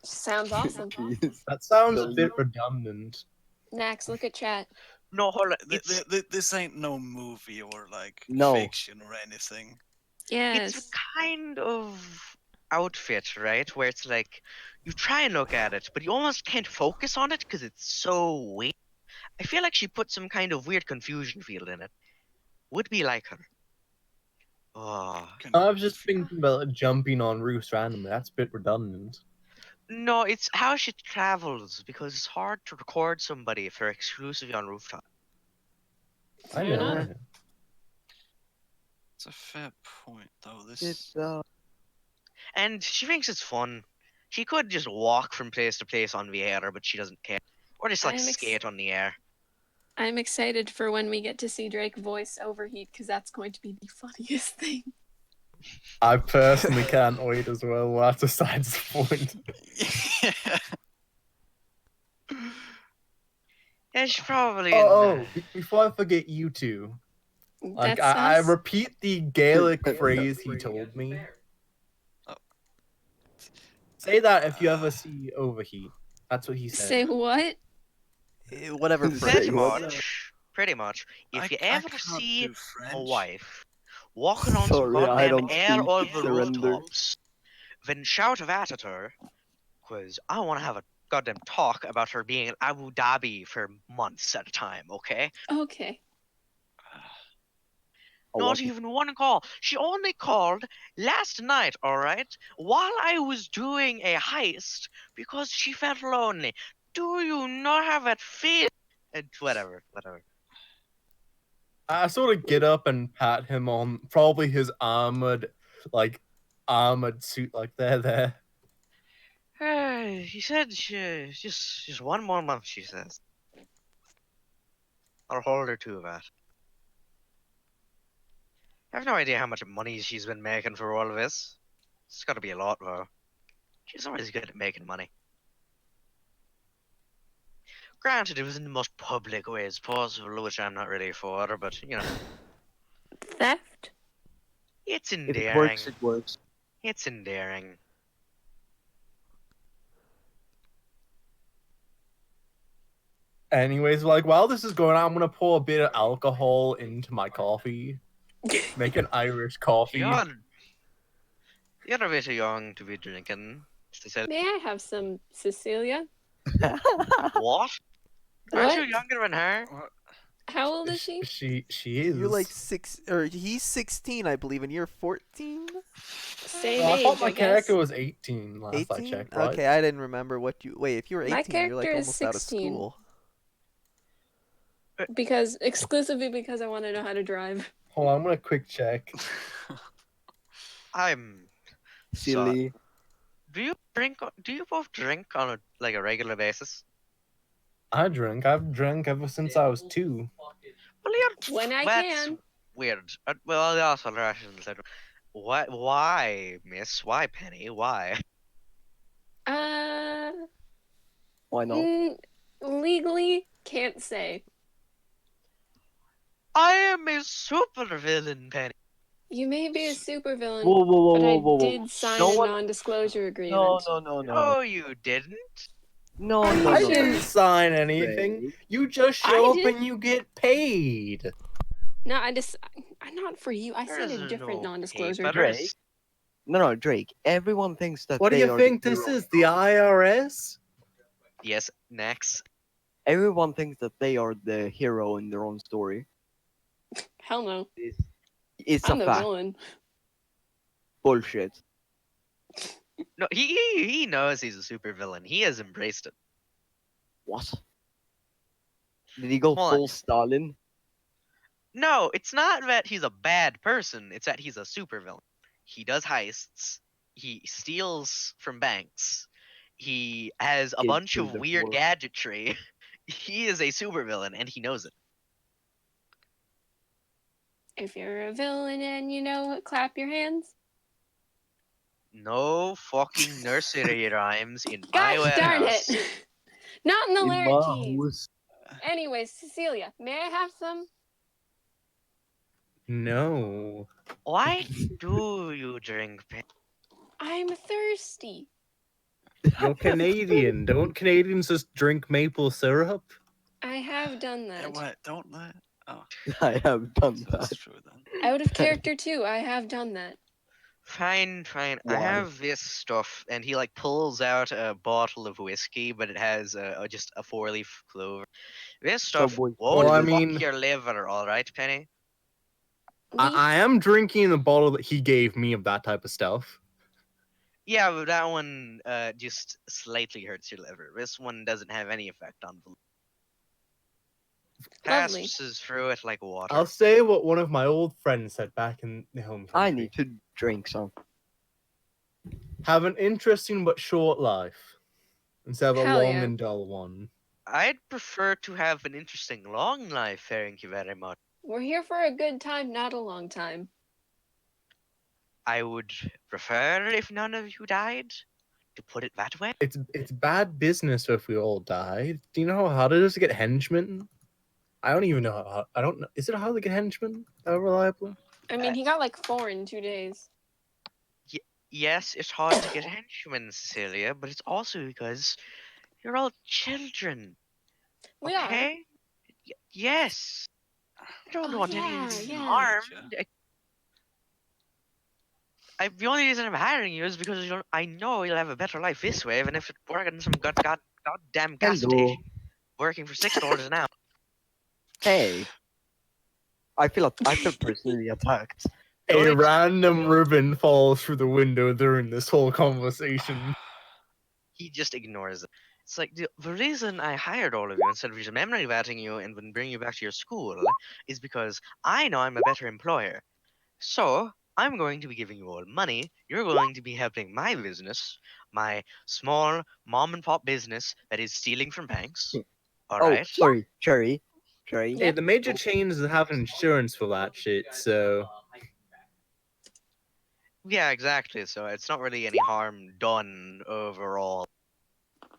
Speaker 4: sounds awesome.
Speaker 2: Jeez.
Speaker 8: That sounds a bit redundant.
Speaker 4: Nax, look at chat.
Speaker 3: No, hold on.
Speaker 5: This ain't no movie or like
Speaker 2: No.
Speaker 5: fiction or anything.
Speaker 4: Yes.
Speaker 3: It's a kind of outfit, right? Where it's like you try and look at it, but you almost can't focus on it because it's so weird. I feel like she put some kind of weird confusion field in it. Would be like her. Oh.
Speaker 8: I was just thinking about jumping on roofs randomly. That's a bit redundant.
Speaker 3: No, it's how she travels because it's hard to record somebody if they're exclusively on rooftop.
Speaker 8: I
Speaker 4: Fair
Speaker 8: know.
Speaker 4: enough.
Speaker 5: It's a fair point, though. This
Speaker 2: It's
Speaker 3: And she thinks it's fun. She could just walk from place to place on the air, but she doesn't care. Or just like
Speaker 4: I'm ex-
Speaker 3: skate on the air.
Speaker 4: I'm excited for when we get to see Drake voice Overheat because that's going to be the funniest thing.
Speaker 8: I personally can't wait as well. That's besides the point.
Speaker 3: Yeah, she's probably
Speaker 8: Before I forget you two, like
Speaker 4: That's
Speaker 8: I
Speaker 4: us.
Speaker 8: repeat the Gaelic phrase he told me. Say that if you ever see Overheat. That's what he said.
Speaker 4: Say what?
Speaker 1: Whatever
Speaker 3: Pretty
Speaker 1: phrase.
Speaker 3: much. Pretty much. If you ever
Speaker 5: can't
Speaker 3: see
Speaker 5: do
Speaker 3: a
Speaker 5: French.
Speaker 3: wife walking on
Speaker 2: Sorry,
Speaker 3: some
Speaker 2: I
Speaker 3: goddamn
Speaker 2: don't
Speaker 3: air
Speaker 2: speak.
Speaker 3: over
Speaker 2: Surrender.
Speaker 3: rooftops, then shout that at her, because I want to have a goddamn talk about her being in Abu Dhabi for months at a time, okay?
Speaker 4: Okay.
Speaker 2: Oh,
Speaker 3: Not
Speaker 2: what?
Speaker 3: even one call. She only called last night, alright? While I was doing a heist because she felt lonely. Do you not have that feel? Whatever.
Speaker 8: I sort of get up and pat him on probably his armored suit, like there.
Speaker 3: He said just one more month, she says. I'll hold her to that. I have no idea how much money she's been making for all of this. It's gotta be a lot, though. She's always good at making money. Granted, it was in the most public ways possible, which I'm not really for, but, you know,
Speaker 4: Theft?
Speaker 3: it's
Speaker 2: If
Speaker 3: endearing.
Speaker 2: it works, it works.
Speaker 3: It's endearing.
Speaker 8: Anyways, like while this is going on, I'm gonna pour a bit of alcohol into my coffee. Make an Irish coffee.
Speaker 3: You're a bit young to be drinking. Cecilia.
Speaker 4: May I have some, Cecilia?
Speaker 3: What? Aren't you
Speaker 4: What?
Speaker 3: younger than her?
Speaker 4: How old is she?
Speaker 8: She is.
Speaker 1: You're like he's 16, I believe, and you're 14.
Speaker 4: Same
Speaker 8: Well, I
Speaker 4: age,
Speaker 8: thought my
Speaker 4: I guess.
Speaker 8: character was 18 last
Speaker 1: 18.
Speaker 8: I checked. Right?
Speaker 1: Okay, I didn't remember what you. Wait, if you were 18,
Speaker 4: My
Speaker 1: you're like
Speaker 4: character is
Speaker 1: almost out of
Speaker 4: 16.
Speaker 1: school.
Speaker 4: Exclusively because I want to know how to drive.
Speaker 8: Hold on, I'm gonna quick check.
Speaker 3: I'm
Speaker 2: Silly.
Speaker 3: Do you drink? Do you both drink on a regular basis?
Speaker 8: I drink. I've drank ever since I was 2.
Speaker 3: Well, you're,
Speaker 4: When I
Speaker 3: that's
Speaker 4: can.
Speaker 3: weird. Well, also rations. Why? Why, Miss? Why, Penny? Why?
Speaker 2: Why not?
Speaker 4: Legally, can't say.
Speaker 3: I am a supervillain, Penny.
Speaker 4: You may be a supervillain,
Speaker 2: Whoa, whoa, whoa,
Speaker 4: but
Speaker 2: whoa,
Speaker 4: I
Speaker 2: whoa, whoa.
Speaker 4: did sign
Speaker 2: No
Speaker 4: a
Speaker 2: one-
Speaker 4: non-disclosure agreement.
Speaker 2: No.
Speaker 3: No, you didn't.
Speaker 2: No.
Speaker 8: I didn't sign anything.
Speaker 2: Drake.
Speaker 8: You just
Speaker 4: I
Speaker 8: show up
Speaker 4: did.
Speaker 8: and you get paid.
Speaker 4: No, I'm not for you. I signed
Speaker 3: There's
Speaker 4: a different
Speaker 3: no
Speaker 4: non-disclosure
Speaker 3: papers.
Speaker 4: agreement.
Speaker 2: Drake. No, Drake. Everyone thinks that
Speaker 8: What do
Speaker 2: they
Speaker 8: you
Speaker 2: are
Speaker 8: think
Speaker 2: the
Speaker 8: this
Speaker 2: hero.
Speaker 8: is? The IRS?
Speaker 3: Yes, next.
Speaker 2: Everyone thinks that they are the hero in their own story.
Speaker 4: Hell no.
Speaker 2: It's
Speaker 4: I'm
Speaker 2: a
Speaker 4: the
Speaker 2: fact.
Speaker 4: villain.
Speaker 2: Bullshit.
Speaker 3: No, he knows he's a supervillain. He has embraced it.
Speaker 2: What? Did he go
Speaker 3: Hold on.
Speaker 2: full Stalin?
Speaker 3: No, it's not that he's a bad person. It's that he's a supervillain. He does heists. He steals from banks. He has a
Speaker 2: Kids
Speaker 3: bunch
Speaker 2: through
Speaker 3: of
Speaker 2: the
Speaker 3: weird
Speaker 2: floor.
Speaker 3: gadgetry. He is a supervillain, and he knows it.
Speaker 4: If you're a villain and you know it, clap your hands.
Speaker 3: No fucking nursery rhymes in my
Speaker 4: Gosh darn
Speaker 3: warehouse.
Speaker 4: it! Not in the
Speaker 2: In
Speaker 4: Lair
Speaker 2: my
Speaker 4: cheese.
Speaker 2: house.
Speaker 4: Anyways, Cecilia, may I have some?
Speaker 8: No.
Speaker 3: Why do you drink?
Speaker 4: I'm thirsty.
Speaker 8: You're Canadian. Don't Canadians just drink maple syrup?
Speaker 4: I have done
Speaker 5: Yeah,
Speaker 4: that.
Speaker 5: what? Don't let. Oh,
Speaker 2: I have done
Speaker 5: so
Speaker 2: that.
Speaker 5: that's true then.
Speaker 4: Out of character too, I have done that.
Speaker 3: Fine. I
Speaker 2: Why?
Speaker 3: have this stuff, and he pulls out a bottle of whiskey, but it has just a 4-leaf clover. This stuff
Speaker 2: boy,
Speaker 3: won't
Speaker 8: Well, I
Speaker 3: fuck
Speaker 8: mean-
Speaker 3: your liver, all right, Penny?
Speaker 8: I am drinking the bottle that he gave me of that type of stuff.
Speaker 3: Yeah, but that one just slightly hurts your liver. This one doesn't have any effect on the liver.
Speaker 4: Lovely.
Speaker 3: Passes through it like water.
Speaker 8: I'll say what one of my old friends said back in the home country.
Speaker 2: I need to drink some.
Speaker 8: Have an interesting but short life instead of a
Speaker 4: Hell
Speaker 8: long
Speaker 4: yeah.
Speaker 8: and dull one.
Speaker 3: I'd prefer to have an interesting long life, thank you very much.
Speaker 4: We're here for a good time, not a long time.
Speaker 3: I would prefer if none of you died, to put it that way.
Speaker 8: It's bad business if we all die. Do you know how hard it is to get henchmen? I don't even know how. I don't know. Is it hard to get henchmen that are reliable?
Speaker 4: I mean, he got like 4 in 2 days.
Speaker 3: Yes, it's hard to get henchmen, Cecilia, but it's also because you're all children.
Speaker 4: We are.
Speaker 3: Okay? Yes. I don't
Speaker 4: Oh,
Speaker 3: want
Speaker 4: yeah,
Speaker 3: any of you
Speaker 4: yeah.
Speaker 3: harmed.
Speaker 5: Gotcha.
Speaker 3: The only reason I'm hiring you is because I know you'll have a better life this way than if it worked in some goddamn gas
Speaker 2: Hello.
Speaker 3: station, working for $6 an hour.
Speaker 2: Hey. I feel personally attacked.
Speaker 7: A random ribbon falls through the window during this whole conversation.
Speaker 3: He just ignores it. It's like the reason I hired all of you instead of just memory vetting you and then bring you back to your school is because I know I'm a better employer. So I'm going to be giving you all money. You're going to be helping my business, my small mom and pop business that is stealing from banks. All
Speaker 2: Oh,
Speaker 3: right.
Speaker 2: sorry, Cherry.
Speaker 7: Hey,
Speaker 4: Yeah.
Speaker 7: the major chains have insurance for that shit, so
Speaker 3: Yeah, exactly. So it's not really any harm done overall.
Speaker 7: if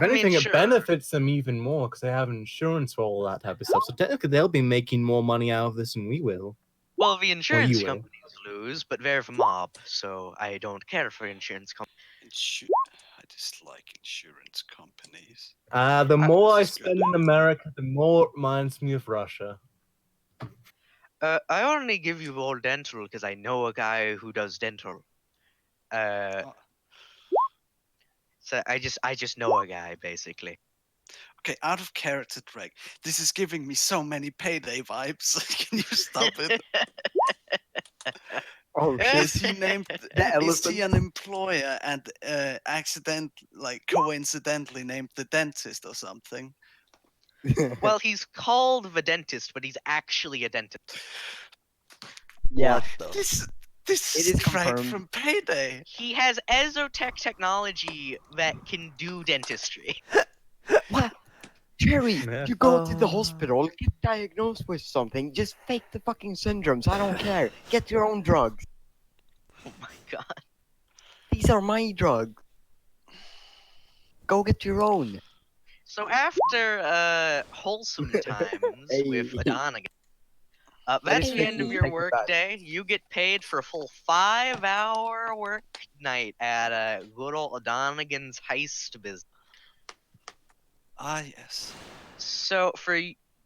Speaker 3: I mean,
Speaker 7: anything,
Speaker 3: sure.
Speaker 7: it benefits them even more because they have insurance for all that type of stuff. So technically, they'll be making more money out of this than we will.
Speaker 3: Well, the insurance
Speaker 7: will.
Speaker 3: companies lose, but they're the mob, so I don't care for insurance companies.
Speaker 5: I dislike insurance companies.
Speaker 7: The more I
Speaker 5: That's good.
Speaker 7: spend in America, the more it reminds me of Russia.
Speaker 3: I only give you all dental because I know a guy who does dental.
Speaker 5: Oh.
Speaker 3: So I just know a guy basically.
Speaker 5: Okay, out of character, Drake. This is giving me so many payday vibes. Can you stop it?
Speaker 2: Oh
Speaker 5: Is
Speaker 2: shit.
Speaker 5: he named?
Speaker 2: The
Speaker 5: Is he
Speaker 2: elephant.
Speaker 5: an employer and coincidentally named the dentist or something?
Speaker 3: Well, he's called the dentist, but he's actually a dentist.
Speaker 2: Yeah.
Speaker 5: This
Speaker 2: It
Speaker 5: is
Speaker 2: is
Speaker 5: Drake
Speaker 2: confirmed.
Speaker 5: from Payday.
Speaker 3: He has Ezotech technology that can do dentistry.
Speaker 2: What? Cherry,
Speaker 7: Yeah.
Speaker 2: you go to the hospital, get diagnosed with something, just fake the fucking syndromes. I don't care. Get your own drugs.
Speaker 3: Oh my god.
Speaker 2: These are my drugs. Go get your own.
Speaker 3: So after wholesome times with
Speaker 2: Hey.
Speaker 3: Adonigan,
Speaker 2: That
Speaker 3: that's
Speaker 2: is
Speaker 3: the end of
Speaker 2: freaking
Speaker 3: your
Speaker 2: psychopath.
Speaker 3: work day. You get paid for a full 5-hour work night at good old Adonigan's heist business.
Speaker 5: Ah, yes.
Speaker 3: So for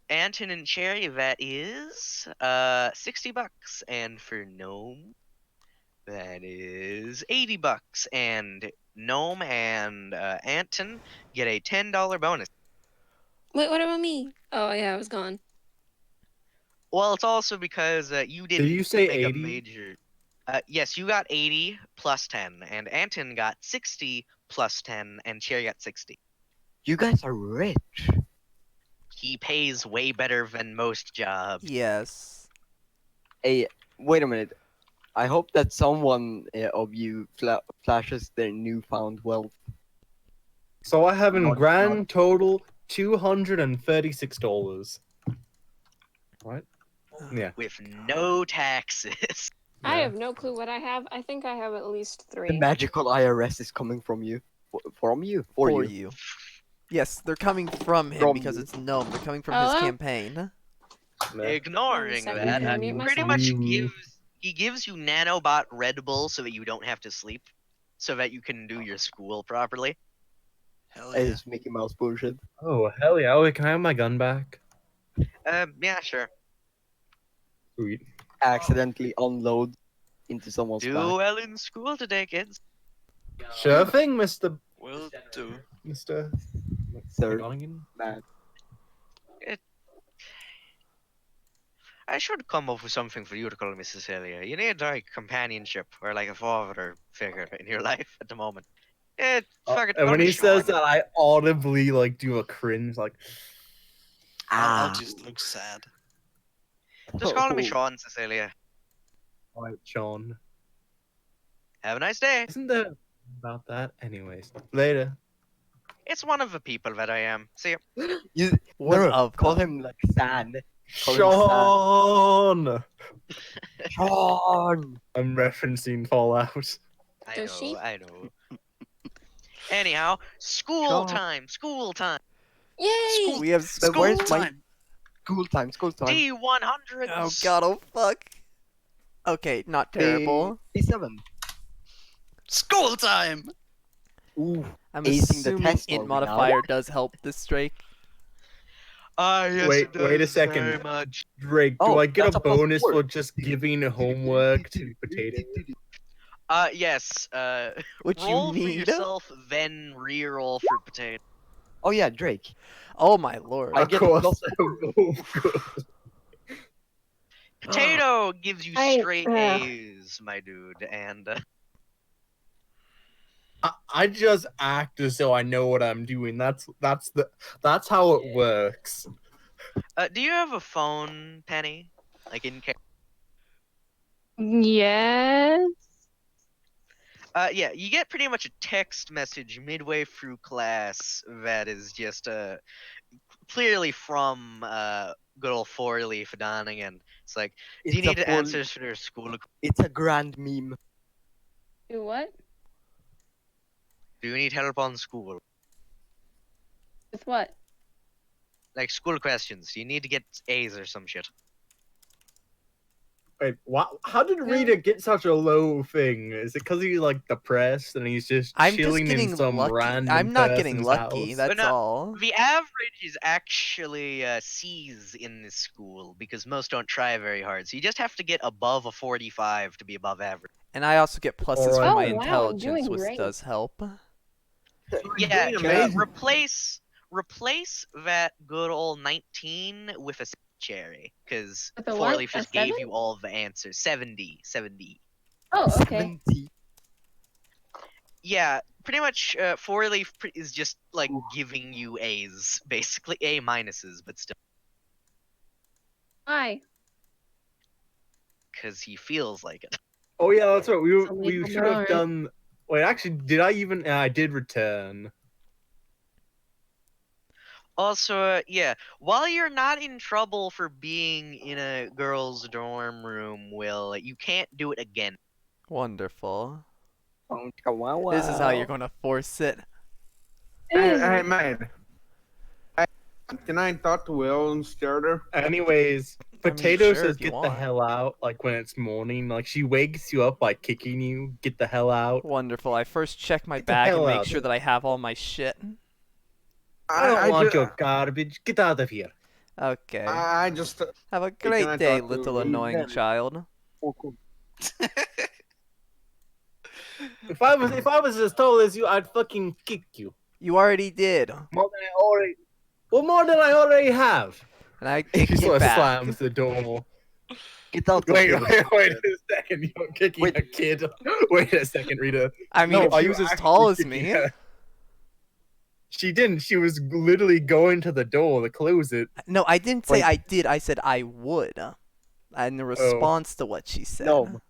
Speaker 3: Anton and Cherry, that is $60, and for Gnome, that is $80. And Gnome and Anton get a $10 bonus.
Speaker 4: Wait, what about me? Oh yeah, I was gone.
Speaker 3: Well, it's also because you didn't
Speaker 7: you say
Speaker 3: make a
Speaker 7: 80?
Speaker 3: major. Yes, you got 80 plus 10, and Anton got 60 plus 10, and Cherry got 60.
Speaker 2: You guys are rich.
Speaker 3: He pays way better than most jobs.
Speaker 1: Yes.
Speaker 2: Hey, wait a minute. I hope that someone of you flashes their newfound wealth.
Speaker 7: So I have in
Speaker 2: Not-
Speaker 7: grand total $236. Right? Yeah.
Speaker 3: With no taxes.
Speaker 4: I
Speaker 7: Yeah.
Speaker 4: have no clue what I have. I think I have at least
Speaker 2: The
Speaker 4: 3.
Speaker 2: magical IRS is coming from you. From you. For you.
Speaker 1: Yes, they're coming from him
Speaker 2: From
Speaker 1: because
Speaker 2: you.
Speaker 1: it's Gnome. They're coming from his
Speaker 4: Hello?
Speaker 1: campaign.
Speaker 3: Ignoring
Speaker 4: One
Speaker 3: that,
Speaker 4: second, can I mute
Speaker 3: pretty
Speaker 4: myself?
Speaker 3: much he gives you nanobot Red Bull so that you don't have to sleep, so that you can do your school properly.
Speaker 5: Hell yeah.
Speaker 2: It's Mickey Mouse bullshit.
Speaker 7: Oh, hell yeah. Oh, wait, can I have my gun back?
Speaker 3: Yeah, sure.
Speaker 7: Sweet.
Speaker 2: Accidentally unload into someone's
Speaker 3: Do
Speaker 2: back.
Speaker 3: well in school today, kids.
Speaker 7: Sure thing, Mr.
Speaker 5: Will do.
Speaker 7: Mr.
Speaker 2: Sir,
Speaker 7: McGonagall.
Speaker 2: man.
Speaker 3: I should come up with something for you to call me, Cecilia. You need like companionship or like a father figure in your life at the moment. Fucking
Speaker 7: And
Speaker 3: call
Speaker 7: when
Speaker 3: me
Speaker 7: he says
Speaker 3: Sean.
Speaker 7: that, I audibly like do a cringe, like,
Speaker 5: I'll
Speaker 2: Ah.
Speaker 5: just look sad.
Speaker 3: Just call me
Speaker 2: Oh.
Speaker 3: Sean, Cecilia.
Speaker 7: alright, Sean.
Speaker 3: Have a nice day.
Speaker 7: Isn't there about that? Anyways, later.
Speaker 3: It's one of the people that I am. See ya.
Speaker 2: You
Speaker 1: One
Speaker 2: no,
Speaker 1: of
Speaker 2: call
Speaker 1: them.
Speaker 2: him like San. Call him
Speaker 7: Sean!
Speaker 2: Sean.
Speaker 7: I'm referencing Fallout.
Speaker 3: I
Speaker 4: Does
Speaker 3: know,
Speaker 4: she?
Speaker 3: I know. Anyhow, school
Speaker 2: Sean.
Speaker 3: time, school time.
Speaker 4: Yay!
Speaker 1: We have
Speaker 2: But
Speaker 5: School
Speaker 2: where's my
Speaker 5: time.
Speaker 2: school time? School time.
Speaker 3: D100s.
Speaker 1: Oh god, oh fuck. Okay, not terrible.
Speaker 2: D7.
Speaker 5: School time.
Speaker 2: Ooh.
Speaker 1: I'm
Speaker 2: acing the
Speaker 1: assuming
Speaker 2: test, are
Speaker 1: int
Speaker 2: we now?
Speaker 1: modifier does help this Drake.
Speaker 3: Ah, yes,
Speaker 7: Wait-
Speaker 3: it
Speaker 7: wait a
Speaker 3: does
Speaker 7: second.
Speaker 3: very much.
Speaker 7: Drake, do
Speaker 2: Oh,
Speaker 7: I get
Speaker 2: that's
Speaker 7: a
Speaker 2: a plus
Speaker 7: bonus
Speaker 2: 4.
Speaker 7: for just giving homework to Potato?
Speaker 3: Yes.
Speaker 1: Which
Speaker 3: roll
Speaker 1: you
Speaker 3: for
Speaker 1: need.
Speaker 3: yourself, then re-roll for potato.
Speaker 2: Oh yeah, Drake.
Speaker 1: Oh my lord.
Speaker 2: I
Speaker 7: Of
Speaker 2: get
Speaker 7: course.
Speaker 2: plus-
Speaker 3: Potato gives you
Speaker 4: I-
Speaker 3: straight A's, my dude, and
Speaker 7: I just act as though I know what I'm doing. That's how it works.
Speaker 3: do you have a phone, Penny? Like in case.
Speaker 9: Yes.
Speaker 3: Yeah, you get pretty much a text message midway through class that is just clearly from good old Four Leaf Donegan. It's like, do you
Speaker 2: It's a
Speaker 3: need
Speaker 2: full-
Speaker 3: answers for their school?
Speaker 2: It's a grand meme.
Speaker 4: Do what?
Speaker 3: Do you need help on school?
Speaker 4: With what?
Speaker 3: Like school questions. Do you need to get A's or some shit?
Speaker 7: Wait, what? How did Rita get such a low thing? Is it because he's like depressed and he's just
Speaker 1: I'm just
Speaker 7: chilling
Speaker 1: getting
Speaker 7: in some
Speaker 1: lucky.
Speaker 7: random
Speaker 1: I'm not getting
Speaker 7: person's
Speaker 1: lucky.
Speaker 7: house?
Speaker 1: That's
Speaker 3: no,
Speaker 1: all.
Speaker 3: The average is actually C's in this school because most don't try very hard. So you just have to get above a 45 to be above average.
Speaker 1: And I also get pluses for
Speaker 7: Alright.
Speaker 1: my
Speaker 4: Oh, wow, I'm
Speaker 1: intelligence,
Speaker 4: doing
Speaker 1: which
Speaker 4: great.
Speaker 1: does help.
Speaker 3: Yeah,
Speaker 6: doing amazing.
Speaker 3: replace that good old 19 with a cherry because
Speaker 4: With a
Speaker 3: Four
Speaker 4: what?
Speaker 3: Leaf
Speaker 4: A
Speaker 3: just gave
Speaker 4: 7?
Speaker 3: you all of the answers. 70.
Speaker 4: Oh, okay.
Speaker 2: 70.
Speaker 3: Yeah, pretty much. Four Leaf is just like giving you A's, basically A minuses, but still,
Speaker 4: Why?
Speaker 3: because he feels like it.
Speaker 7: Oh yeah, that's right. We
Speaker 4: So
Speaker 7: we
Speaker 4: leave
Speaker 7: should
Speaker 4: them
Speaker 7: have
Speaker 4: alone.
Speaker 7: done. Wait, actually, did I even? I did return.
Speaker 3: Also, yeah, while you're not in trouble for being in a girl's dorm room, Will, you can't do it again.
Speaker 1: Wonderful.
Speaker 2: Wow.
Speaker 1: This is how you're gonna force it.
Speaker 6: Hey, mate. Can I talk to Will and Starter?
Speaker 7: Anyways,
Speaker 1: I mean,
Speaker 7: Potato
Speaker 1: sure,
Speaker 7: says
Speaker 1: if you
Speaker 7: get the
Speaker 1: want.
Speaker 7: hell out. Like when it's morning, like she wakes you up by kicking you. Get the hell out.
Speaker 1: Wonderful. I first check my
Speaker 7: Get the
Speaker 1: bag and
Speaker 7: hell
Speaker 1: make
Speaker 7: out.
Speaker 1: sure that I have all my shit.
Speaker 7: I don't want
Speaker 6: ju-
Speaker 7: your garbage. Get out of here.
Speaker 1: Okay.
Speaker 6: I just.
Speaker 1: Have a
Speaker 6: can I
Speaker 1: great day,
Speaker 6: talk to
Speaker 1: little
Speaker 6: you?
Speaker 1: annoying
Speaker 2: Yeah.
Speaker 1: child.
Speaker 7: If I was as tall as you, I'd fucking kick you.
Speaker 1: You already did.
Speaker 7: More than I already. Well, more than I already have.
Speaker 1: And I
Speaker 7: He
Speaker 1: kick you
Speaker 7: sort of
Speaker 1: back.
Speaker 7: slams the door.
Speaker 2: Get out of
Speaker 7: Wait,
Speaker 2: here.
Speaker 7: wait a second. You're kicking
Speaker 2: Wait.
Speaker 7: a kid. Wait a second, Rita.
Speaker 1: I mean,
Speaker 7: No,
Speaker 1: if
Speaker 7: are
Speaker 1: she
Speaker 7: you
Speaker 1: was as
Speaker 7: actually
Speaker 1: tall as
Speaker 7: kicking
Speaker 1: me.
Speaker 7: her? She didn't. She was literally going to the door to close it.
Speaker 1: No, I didn't say
Speaker 2: Wait.
Speaker 1: I did. I said I would. In response to what she said.
Speaker 2: No.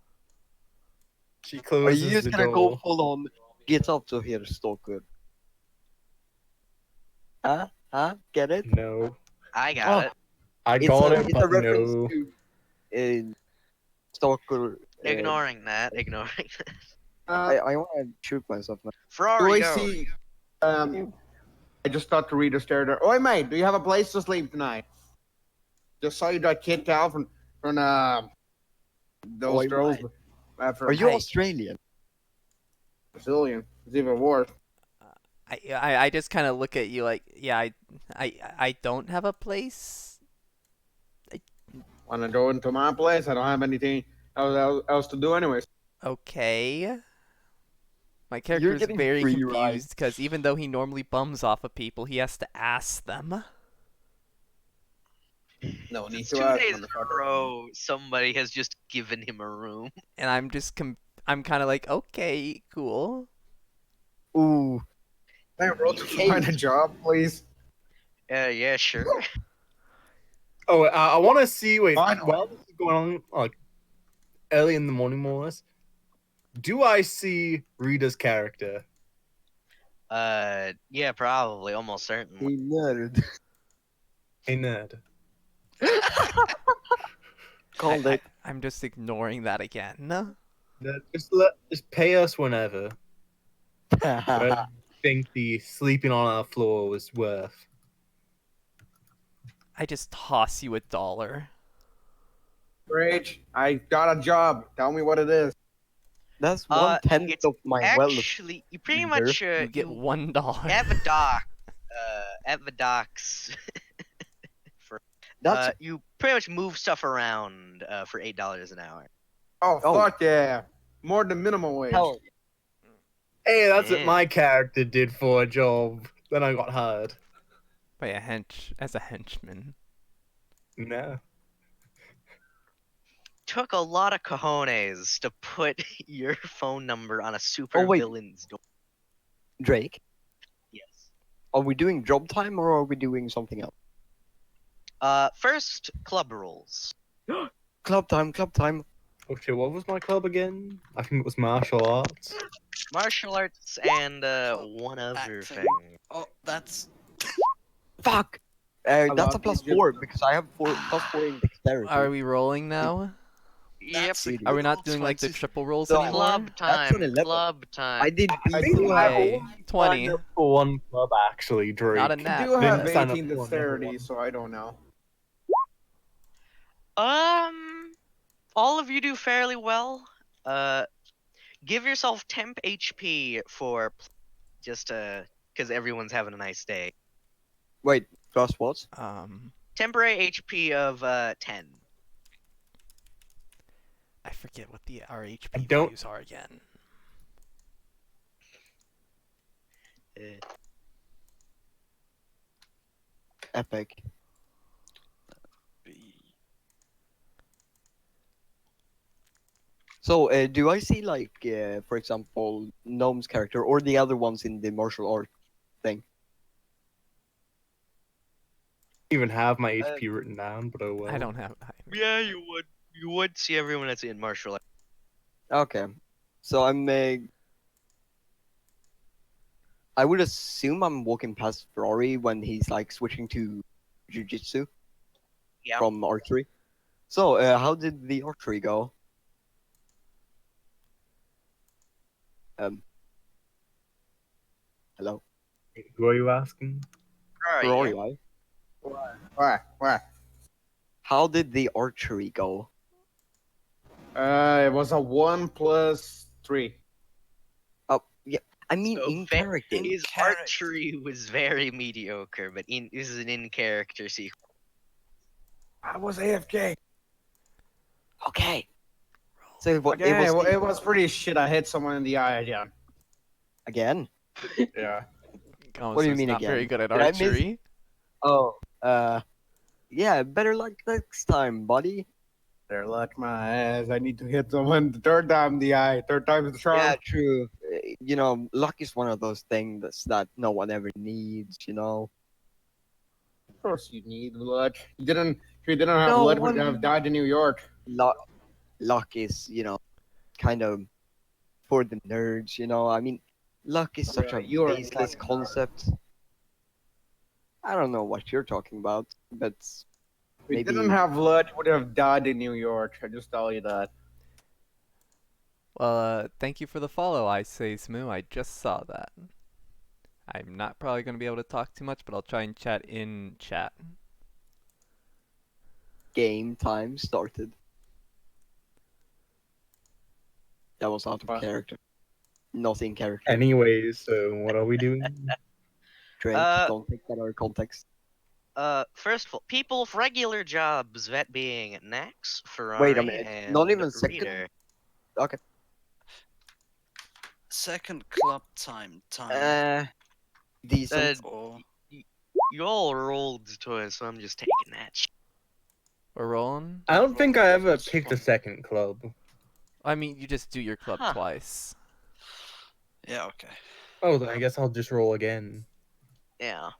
Speaker 7: She
Speaker 2: Are
Speaker 7: closes
Speaker 2: you just
Speaker 7: the
Speaker 2: gonna
Speaker 7: door.
Speaker 2: go full on? Get out of here, stalker. Huh? Get it?
Speaker 7: No,
Speaker 3: I got
Speaker 2: Oh.
Speaker 3: it.
Speaker 7: I
Speaker 2: It's
Speaker 7: got
Speaker 2: a,
Speaker 7: it,
Speaker 2: it's a
Speaker 7: but
Speaker 2: reference
Speaker 7: no.
Speaker 2: to stalker.
Speaker 3: Ignoring that.
Speaker 2: I want to shoot myself now.
Speaker 6: Do
Speaker 3: Ferrari,
Speaker 6: I
Speaker 3: go.
Speaker 6: see? I just talked to Rita Starter. Oh, mate, do you have a place to sleep tonight? Just saw you got kicked out from those
Speaker 2: Oi,
Speaker 6: girls.
Speaker 2: mate.
Speaker 6: After
Speaker 2: Are you
Speaker 1: Hey.
Speaker 2: Australian?
Speaker 6: Brazilian? It's even worse.
Speaker 1: I just kind of look at you like, yeah, I don't have a place.
Speaker 6: Want to go into my place? I don't have anything else to do, anyways.
Speaker 1: Okay. My character is
Speaker 2: getting
Speaker 1: very
Speaker 2: free
Speaker 1: confused
Speaker 2: rides.
Speaker 1: because even though he normally bums off of people, he has to ask them.
Speaker 6: No need
Speaker 3: It's
Speaker 6: to
Speaker 3: 2
Speaker 6: ask,
Speaker 3: days in a
Speaker 6: motherfucker.
Speaker 3: row, somebody has just given him a room.
Speaker 1: And I'm just I'm kind of like, okay, cool.
Speaker 2: Ooh.
Speaker 6: Can I roll to find a job, please?
Speaker 3: Yeah, sure.
Speaker 7: Oh, I want to see. Wait,
Speaker 6: Fine.
Speaker 7: while this is going on, like early in the morning, more or less, do I see Rita's character?
Speaker 3: Yeah, probably, almost certainly.
Speaker 2: Hey, nerd.
Speaker 7: Hey, nerd.
Speaker 2: Called it.
Speaker 1: I'm just ignoring that again.
Speaker 7: Nerd, just pay us whenever. I think the sleeping on our floor was worth.
Speaker 1: I just toss you $1.
Speaker 6: Great. I got a job. Tell me what it is.
Speaker 2: That's
Speaker 3: Uh,
Speaker 2: 1/10
Speaker 3: it's
Speaker 2: of my wealth.
Speaker 3: Actually, you pretty
Speaker 2: Leader.
Speaker 3: much
Speaker 1: You get $1.
Speaker 3: at the dock. At the docks.
Speaker 2: That's
Speaker 3: You pretty much move stuff around for $8 an hour.
Speaker 6: Oh,
Speaker 2: Oh.
Speaker 6: fuck yeah. More than minimum wage.
Speaker 2: hell.
Speaker 7: Hey, that's
Speaker 3: Yeah.
Speaker 7: what my character did for a job. Then I got hired.
Speaker 1: by a as a henchman.
Speaker 8: No.
Speaker 3: Took a lot of cojones to put your phone number on a super
Speaker 2: Oh, wait.
Speaker 3: villain's door.
Speaker 2: Drake,
Speaker 3: Yes.
Speaker 2: are we doing job time or are we doing something else?
Speaker 3: First, club rules.
Speaker 2: Club time, club time.
Speaker 8: Oh shit, what was my club again? I think it was martial arts.
Speaker 3: Martial arts and one other
Speaker 5: Acting.
Speaker 3: thing.
Speaker 5: Oh, that's
Speaker 2: Fuck! That's a
Speaker 6: love
Speaker 2: plus
Speaker 6: you.
Speaker 2: 4 because I have +4 in dexterity.
Speaker 1: Are we rolling now?
Speaker 3: Yep.
Speaker 5: that's a
Speaker 1: Are we
Speaker 5: good
Speaker 1: not
Speaker 5: old
Speaker 1: doing like the
Speaker 5: 20.
Speaker 1: triple rolls
Speaker 2: So-
Speaker 1: anymore?
Speaker 3: Club
Speaker 2: That's an
Speaker 3: time.
Speaker 2: 11.
Speaker 3: Club time.
Speaker 2: I did
Speaker 6: I
Speaker 2: B.
Speaker 6: do have
Speaker 1: Yay. 20.
Speaker 8: Signed up for one club actually, Drake.
Speaker 1: Not a
Speaker 6: I
Speaker 1: nat.
Speaker 6: do have
Speaker 8: Didn't sign up
Speaker 6: 18
Speaker 8: for another
Speaker 6: dexterity,
Speaker 8: one.
Speaker 6: so I don't know.
Speaker 3: All of you do fairly well. Give yourself temp HP for just because everyone's having a nice day.
Speaker 2: Wait, plus what?
Speaker 3: Temporary HP of 10.
Speaker 1: I forget what our HP
Speaker 8: I don't-
Speaker 1: values are again.
Speaker 2: Epic. So, do I see like, for example, Gnome's character or the other ones in the martial art thing?
Speaker 8: Even have my HP written down, but oh well.
Speaker 1: I don't have.
Speaker 3: Yeah, you would. You would see everyone that's in martial arts.
Speaker 2: Okay, so I would assume I'm walking past Ferrari when he's like switching to jujitsu
Speaker 3: Yeah.
Speaker 2: from archery. So, how did the archery go? Hello,
Speaker 8: Who are you asking?
Speaker 2: Ferrari. Right?
Speaker 6: Why?
Speaker 2: How did the archery go?
Speaker 6: It was a 1+3.
Speaker 2: Oh, yeah. I mean,
Speaker 3: So
Speaker 2: in
Speaker 3: fa-
Speaker 2: character.
Speaker 3: His
Speaker 5: character.
Speaker 3: archery was very mediocre, but this is an in-character sequence.
Speaker 6: I was AFK.
Speaker 2: Okay. So what?
Speaker 6: Yeah,
Speaker 2: It was
Speaker 6: it was pretty shit. I hit someone in the eye again.
Speaker 2: again.
Speaker 6: Yeah.
Speaker 1: Oh,
Speaker 2: What do
Speaker 1: so
Speaker 2: you
Speaker 1: it's
Speaker 2: mean
Speaker 1: not
Speaker 2: again?
Speaker 1: very good at
Speaker 2: Did I miss-
Speaker 1: archery.
Speaker 2: Oh, yeah. Better luck next time, buddy.
Speaker 6: There, luck my ass. I need to hit someone the third time in the eye. Third time is the charm.
Speaker 2: Yeah, true. You know, luck is one of those things that no one ever needs. You know.
Speaker 6: Of course you need luck. If you didn't have
Speaker 2: No
Speaker 6: luck, would
Speaker 2: one-
Speaker 6: have died in New York.
Speaker 2: Luck is, kind of for the nerds. You know, I mean, luck is such a
Speaker 6: Right, you are a
Speaker 2: baseless
Speaker 6: fucking nerd.
Speaker 2: concept. I don't know what you're talking about, but
Speaker 6: If you
Speaker 2: maybe
Speaker 6: didn't have luck, you would have died in New York. I just tell you that.
Speaker 1: Well, thank you for the follow, I say Smoo. I just saw that. I'm not probably going to be able to talk too much, but I'll try and chat in chat.
Speaker 2: game time started. That was out of
Speaker 6: What?
Speaker 2: character. Not in character.
Speaker 8: Anyways, so what are we doing?
Speaker 2: Drake,
Speaker 3: Uh,
Speaker 2: don't take that out of context.
Speaker 3: First of all, people with regular jobs, that being Nax, Ferrari,
Speaker 2: Wait a minute,
Speaker 3: and
Speaker 2: not even second?
Speaker 3: Reader.
Speaker 2: Okay.
Speaker 5: Second club time.
Speaker 2: Decent.
Speaker 5: Or
Speaker 3: You all rolled to it, so I'm just taking that.
Speaker 1: We're rolling?
Speaker 8: I don't think I ever picked a second club.
Speaker 1: I mean, you just do your club
Speaker 3: Huh.
Speaker 1: twice.
Speaker 5: yeah, okay.
Speaker 8: Oh, then I guess I'll just roll again.
Speaker 3: Yeah.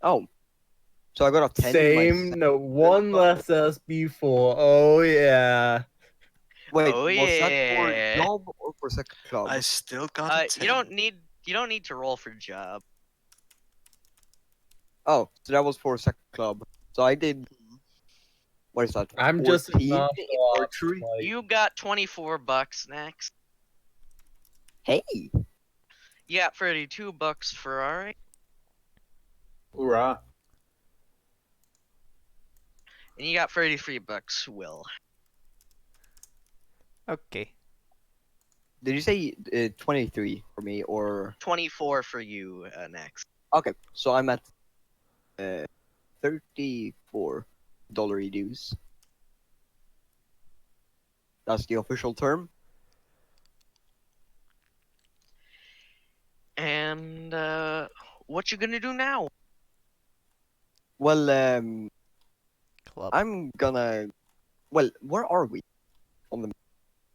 Speaker 2: Oh. So I got a 10 in my
Speaker 8: Same, no, one less as before. Oh yeah.
Speaker 2: Wait,
Speaker 3: Oh,
Speaker 2: was that
Speaker 3: yeah.
Speaker 2: for job or for second club?
Speaker 5: I still got a 10.
Speaker 3: You don't need to roll for job.
Speaker 2: Oh, so that was for second club. So I did. What is that?
Speaker 8: I'm just
Speaker 2: 14
Speaker 8: not
Speaker 2: in archery.
Speaker 8: like,
Speaker 3: You got $24 next.
Speaker 2: Hey,
Speaker 3: You got $32 Ferrari,
Speaker 6: Hoorah.
Speaker 3: and you got $33 Will.
Speaker 1: Okay.
Speaker 2: did you say 23 for me or?
Speaker 3: 24 for you next.
Speaker 2: Okay, so I'm at $34 dues. That's the official term.
Speaker 3: And what you gonna do now?
Speaker 2: Well,
Speaker 1: Club.
Speaker 2: I'm gonna. Well, where are we? On the.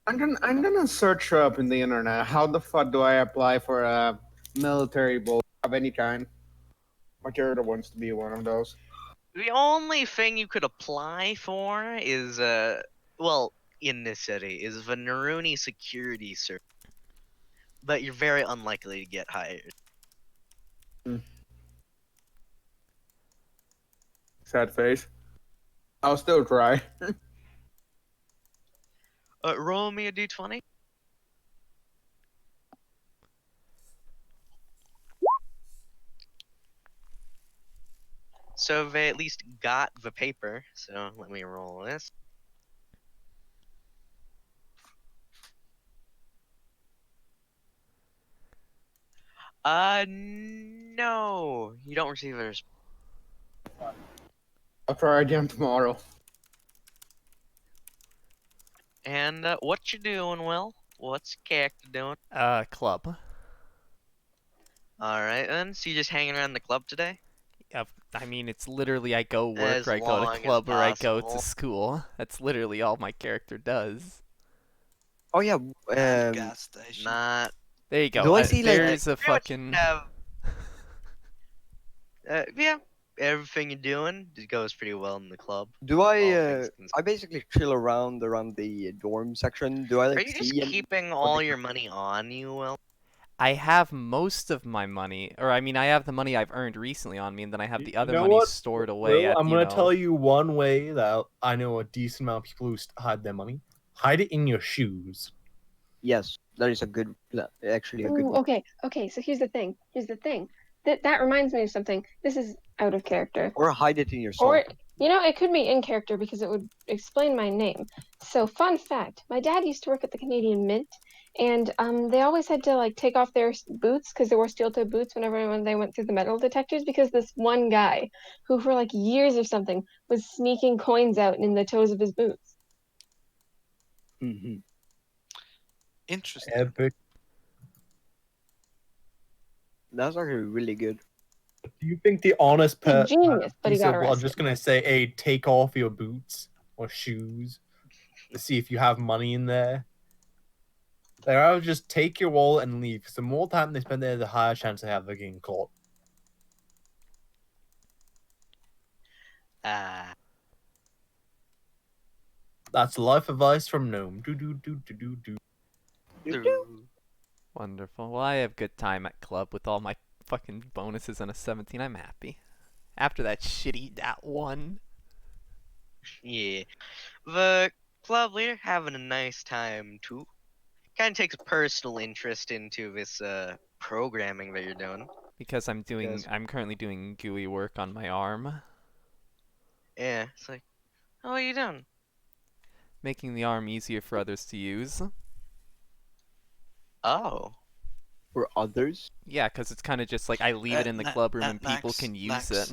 Speaker 6: I'm gonna search up in the internet. How the fuck do I apply for a military bowl of any kind? Matilda wants to be one of those.
Speaker 3: The only thing you could apply for is well, in this city is the Naruni security service, but you're very unlikely to get hired.
Speaker 6: Sad face. I'll still try.
Speaker 3: Roll me a d20. So they at least got the paper. So let me roll this. No, you don't receive a response.
Speaker 6: I'll try again tomorrow.
Speaker 3: And what you doing, Will? What's character doing?
Speaker 1: Club.
Speaker 3: All right then. So you just hanging around the club today?
Speaker 1: I mean, it's literally I go work
Speaker 3: As
Speaker 1: or I go
Speaker 3: long
Speaker 1: to
Speaker 3: as
Speaker 1: club or I go to
Speaker 3: possible.
Speaker 1: school. That's literally all my character does.
Speaker 2: Oh yeah.
Speaker 5: And gas station.
Speaker 3: Not.
Speaker 1: There you go.
Speaker 2: Do I see, like-
Speaker 1: there's a
Speaker 3: pretty much
Speaker 1: fucking.
Speaker 3: have- yeah. Everything you're doing goes pretty well in the club.
Speaker 2: Do
Speaker 3: all
Speaker 2: I?
Speaker 3: things considered.
Speaker 2: I basically chill around the dorm section. Do I
Speaker 3: Are
Speaker 2: like
Speaker 3: you just
Speaker 2: see?
Speaker 3: keeping all your money on you, Will?
Speaker 1: I have most of my money, or I mean, I have the money I've earned recently on me, and then I have the
Speaker 8: You
Speaker 1: other
Speaker 8: know
Speaker 1: money
Speaker 8: what,
Speaker 1: stored away.
Speaker 8: Will,
Speaker 1: at,
Speaker 8: I'm
Speaker 1: you
Speaker 8: gonna
Speaker 1: know...
Speaker 8: tell you one way that I know a decent amount of people who hide their money. Hide it in your shoes.
Speaker 2: Yes, that is a good. Actually, a good
Speaker 4: Ooh,
Speaker 2: one.
Speaker 4: okay. So here's the thing. That reminds me of something. This is out of character.
Speaker 2: Or hide it in your soul.
Speaker 4: Or, it could be in character because it would explain my name. So, fun fact, my dad used to work at the Canadian Mint, and they always had to, like, take off their boots because they wore steel-toe boots when they went through the metal detectors because this one guy, who for, like, years or something, was sneaking coins out in the toes of his boots.
Speaker 2: Mhm.
Speaker 5: Interesting.
Speaker 8: Epic.
Speaker 2: That's actually really good.
Speaker 8: Do you think the honest
Speaker 4: He's a
Speaker 8: person
Speaker 4: genius, but he got
Speaker 8: I'm
Speaker 4: arrested.
Speaker 8: just gonna say, hey, take off your boots or shoes to see if you have money in there? They're either just take your wallet and leave. Because the more time they spend there, the higher chance they have of getting caught.
Speaker 3: Ah.
Speaker 8: That's life advice from Gnome. Do do do do do do.
Speaker 1: Wonderful. Well, I have good time at club with all my fucking bonuses and a 17. I'm happy. After that shitty that one.
Speaker 3: Yeah. The club leader having a nice time too. Kind of takes a personal interest into this programming that you're doing.
Speaker 1: Because I'm
Speaker 3: Because-
Speaker 1: currently doing GUI work on my arm.
Speaker 3: Yeah, it's like, oh, what are you doing?
Speaker 1: Making the arm easier for others to use.
Speaker 3: Oh.
Speaker 2: For others.
Speaker 1: Yeah, because it's kind of just like I leave it in the club room and people
Speaker 5: Max,
Speaker 1: can use
Speaker 5: Max.
Speaker 1: it.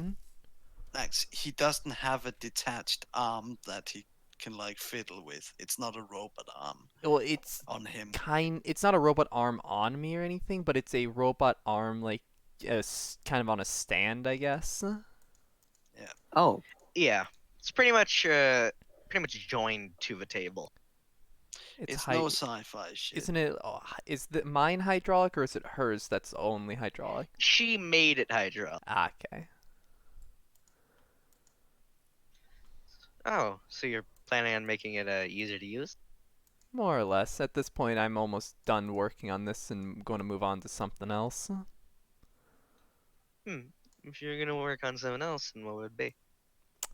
Speaker 5: Max, he doesn't have a detached arm that he can like fiddle with. It's not a robot arm
Speaker 1: Well, it's
Speaker 5: on him.
Speaker 1: it's not a robot arm on me or anything, but it's a robot arm like kind of on a stand, I guess.
Speaker 2: Oh.
Speaker 3: Yeah. It's pretty much joined to the table.
Speaker 5: It's
Speaker 1: hy-
Speaker 5: no sci-fi shit.
Speaker 1: Isn't it? Is the mine hydraulic or is it hers that's only hydraulic?
Speaker 3: She made it hydraulic.
Speaker 1: Ah, okay.
Speaker 3: Oh, so you're planning on making it easier to use?
Speaker 1: More or less. At this point, I'm almost done working on this and going to move on to something else.
Speaker 3: If you're gonna work on something else, then what would it be?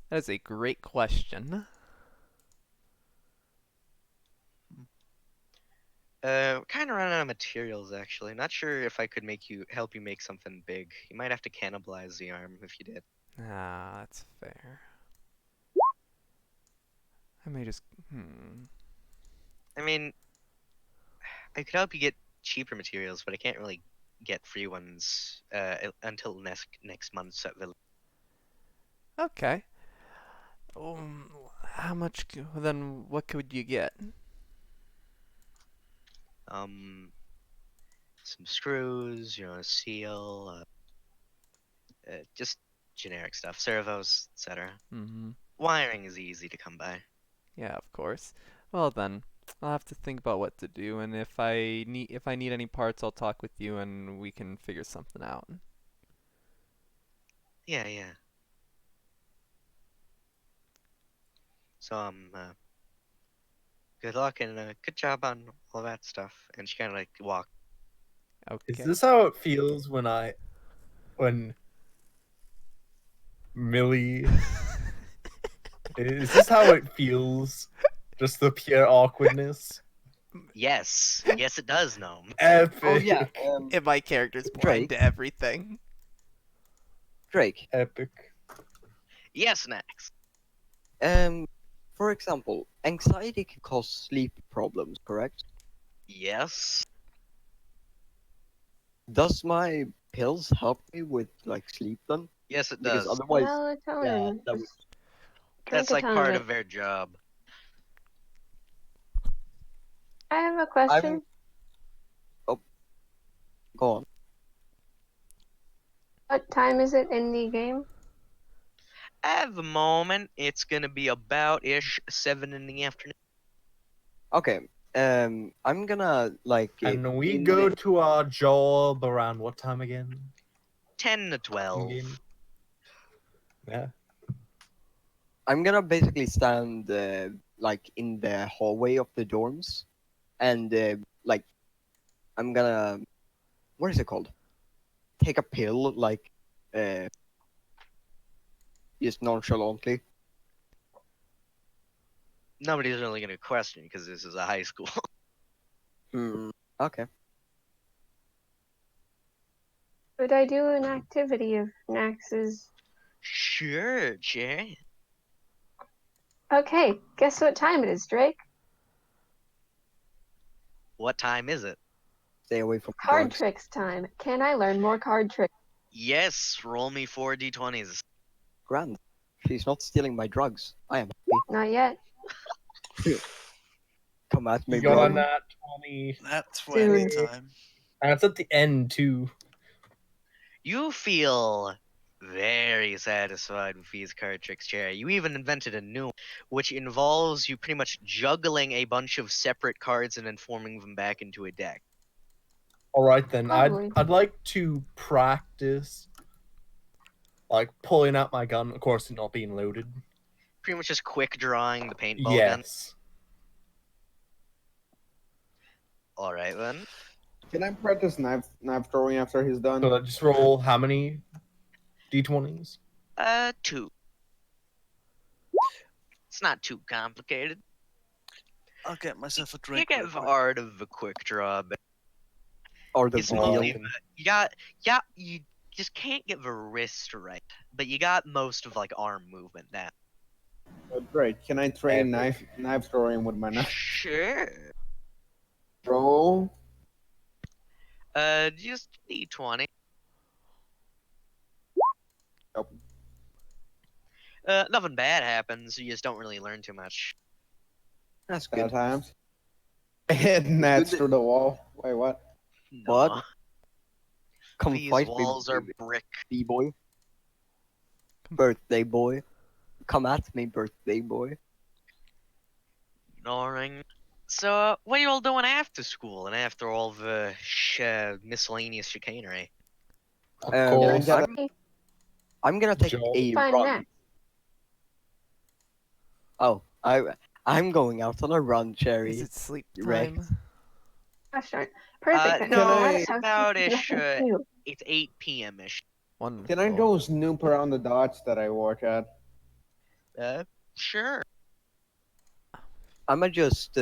Speaker 1: That is a great question.
Speaker 3: Kind of running out of materials actually. Not sure if I could help you make something big. You might have to cannibalize the arm if you did.
Speaker 1: Ah, that's fair. I may just.
Speaker 3: I mean, I could help you get cheaper materials, but I can't really get free ones until next month's at Village.
Speaker 1: Okay. How much? Then what could you get?
Speaker 3: Some screws, a seal, just generic stuff, servos, etc.
Speaker 1: Mm-hmm.
Speaker 3: Wiring is easy to come by.
Speaker 1: Yeah, of course. Well then, I'll have to think about what to do, and if I need any parts, I'll talk with you, and we can figure something out.
Speaker 3: Yeah, yeah. So good luck and good job on all that stuff. And she kind of like walked.
Speaker 8: Is
Speaker 1: Okay.
Speaker 8: this how it feels when Millie? Is this how it feels? Just the pure awkwardness.
Speaker 3: Yes, yes, it does, Gnome.
Speaker 8: Epic.
Speaker 2: Oh yeah,
Speaker 1: And my character's blind
Speaker 2: Drake.
Speaker 1: to everything.
Speaker 2: Drake.
Speaker 8: Epic.
Speaker 3: Yes, next.
Speaker 2: For example, anxiety can cause sleep problems, correct?
Speaker 3: Yes.
Speaker 2: Does my pills help me with like sleep then?
Speaker 3: Yes, it
Speaker 2: Because
Speaker 3: does.
Speaker 2: otherwise,
Speaker 4: Melatonin.
Speaker 2: that would-
Speaker 3: That's
Speaker 4: Drink
Speaker 3: like
Speaker 4: a ton
Speaker 3: part
Speaker 4: of
Speaker 3: of their job.
Speaker 4: I have a question.
Speaker 2: go on.
Speaker 4: What time is it in the game?
Speaker 3: At the moment, it's gonna be about 7 in the afternoon.
Speaker 2: Okay. I'm gonna like.
Speaker 8: And we
Speaker 2: in
Speaker 8: go
Speaker 2: the-
Speaker 8: to our job around what time again?
Speaker 3: 10 to 12.
Speaker 8: In-game? Yeah.
Speaker 2: I'm gonna basically stand like in the hallway of the dorms, and like I'm gonna what is it called? Take a pill like just nonchalantly.
Speaker 3: Nobody's really gonna question because this is a high school.
Speaker 2: Okay.
Speaker 4: Would I do an activity of Nax's?
Speaker 3: Sure, Jerry.
Speaker 4: Okay, guess what time it is, Drake?
Speaker 3: What time is it?
Speaker 2: Stay away from
Speaker 4: Card
Speaker 2: drugs.
Speaker 4: tricks time. Can I learn more card tricks?
Speaker 3: Yes, roll me 4 d20s.
Speaker 2: Grand. She's not stealing my drugs. I am
Speaker 4: Not yet.
Speaker 2: happy. Come at me,
Speaker 8: You got
Speaker 2: bro.
Speaker 8: on that 20.
Speaker 5: That 20
Speaker 4: Soon.
Speaker 5: time.
Speaker 8: And it's at the end too.
Speaker 3: You feel very satisfied with these card tricks, Jerry. You even invented a new one, which involves you pretty much juggling a bunch of separate cards and then forming them back into a deck.
Speaker 8: All right then.
Speaker 4: Probably.
Speaker 8: I'd like to practice, like pulling out my gun. Of course, it not being loaded.
Speaker 3: Pretty much just quick drawing the paintball gun.
Speaker 8: Yes.
Speaker 3: All right then.
Speaker 6: Can I practice knife throwing after he's done?
Speaker 8: So just roll how many d20s?
Speaker 3: 2. It's not too complicated.
Speaker 5: I'll get myself a
Speaker 3: You
Speaker 5: drink.
Speaker 3: get
Speaker 5: real
Speaker 3: the
Speaker 5: quick.
Speaker 3: art of the quick draw, but
Speaker 2: Or the
Speaker 3: it's mostly
Speaker 2: deal.
Speaker 3: you just can't get the wrist right, but you got most of like arm movement now.
Speaker 6: Great. Can I train knife throwing with my knife?
Speaker 3: Sure.
Speaker 6: Throw.
Speaker 3: Just d20.
Speaker 6: Yep.
Speaker 3: Nothing bad happens. You just don't really learn too much.
Speaker 2: That's
Speaker 6: Bad
Speaker 2: good.
Speaker 6: times. Hit nets
Speaker 2: Good.
Speaker 6: through the wall. Wait, what?
Speaker 2: What?
Speaker 3: No.
Speaker 2: Come
Speaker 3: These
Speaker 2: fight
Speaker 3: walls
Speaker 2: me,
Speaker 3: are brick.
Speaker 2: B-boy. Birthday boy. Come at me, birthday boy.
Speaker 3: Ignoring. So, what are you all doing after school and after all the miscellaneous chicanery?
Speaker 8: Of
Speaker 2: Um,
Speaker 8: course.
Speaker 2: I'm- I'm gonna take
Speaker 8: Job.
Speaker 2: a
Speaker 4: Find
Speaker 2: run.
Speaker 4: Nax.
Speaker 2: Oh, I'm going out on a run, Cherry.
Speaker 1: Is it sleep
Speaker 2: Wrecked.
Speaker 1: time?
Speaker 4: Gosh darn. Perfect. then.
Speaker 3: No,
Speaker 4: That
Speaker 3: it's
Speaker 4: sounds
Speaker 3: about-ish,
Speaker 4: nothing new.
Speaker 3: It's 8 p.m.-ish.
Speaker 1: Wonderful.
Speaker 6: Can I go snoop around the dots that I work at?
Speaker 3: Sure.
Speaker 2: I'ma just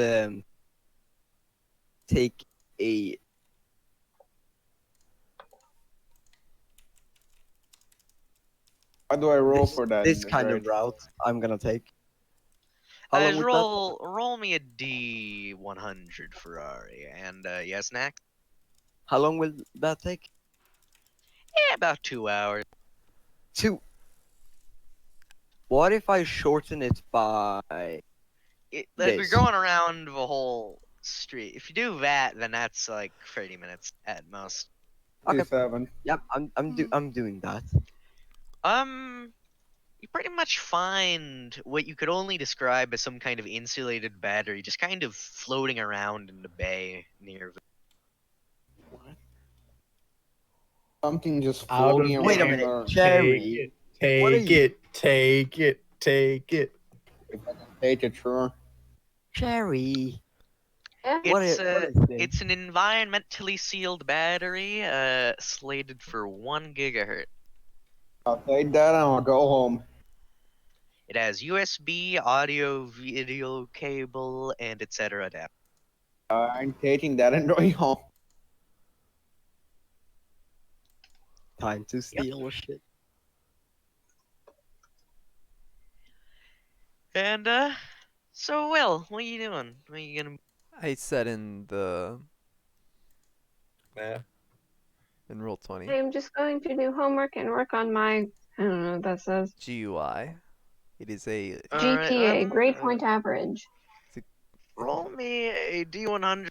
Speaker 2: take a
Speaker 6: How do I roll
Speaker 2: this,
Speaker 6: for that?
Speaker 2: this kind of
Speaker 6: Drake?
Speaker 2: route. I'm gonna take. How long
Speaker 3: Just
Speaker 2: would
Speaker 3: roll me a D100 Ferrari, and yes, Nax?
Speaker 2: how long will that take?
Speaker 3: Yeah, about 2 hours.
Speaker 2: 2. What if I shorten it by?
Speaker 3: Like, we're
Speaker 2: This.
Speaker 3: going around the whole street. If you do that, then that's like 30 minutes at most.
Speaker 2: Okay.
Speaker 6: 2-7.
Speaker 2: Yep, I'm doing that.
Speaker 3: You pretty much find what you could only describe as some kind of insulated battery just kind of floating around in the bay near.
Speaker 6: Something just
Speaker 8: Out of
Speaker 6: floating
Speaker 2: Wait a
Speaker 6: around.
Speaker 2: minute,
Speaker 6: Or,
Speaker 2: Jerry. What are
Speaker 8: Take
Speaker 2: you-
Speaker 8: it, take it, take it.
Speaker 6: take it, sure.
Speaker 2: Jerry.
Speaker 4: Yeah.
Speaker 2: What
Speaker 3: It's
Speaker 2: is this?
Speaker 3: it's an environmentally sealed battery, slated for 1 gigahertz.
Speaker 6: I'll take that and I'll go home.
Speaker 3: It has USB, audio, video cable, and etc. adapter.
Speaker 6: I'm taking that and going home.
Speaker 2: Time to steal shit.
Speaker 3: And so Will, what are you doing? What are you gonna?
Speaker 1: I said in the
Speaker 8: Yeah.
Speaker 1: in Rule 20
Speaker 4: I'm just going to do homework and work on my, I don't know what that says.
Speaker 1: GUI. It is a
Speaker 3: Alright,
Speaker 4: GPA, grade point average.
Speaker 3: Roll me a D100.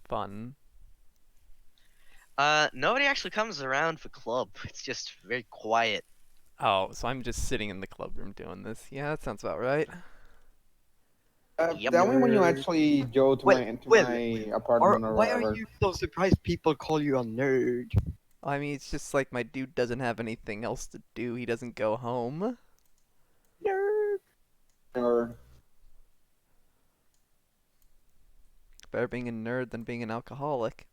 Speaker 1: fun.
Speaker 3: Nobody actually comes around for club. It's just very quiet.
Speaker 1: Oh, so I'm just sitting in the club room doing this. Yeah, that sounds about right.
Speaker 3: Yep.
Speaker 6: Tell me when you
Speaker 2: Nerd.
Speaker 6: actually go to
Speaker 2: Wait,
Speaker 6: my
Speaker 2: wait.
Speaker 6: apartment or
Speaker 2: Why are
Speaker 6: whatever.
Speaker 2: you so surprised people call you a nerd?
Speaker 1: I mean, it's just like my dude doesn't have anything else to do. He doesn't go home.
Speaker 2: Nerd.
Speaker 6: Or
Speaker 1: Better being a nerd than being an alcoholic.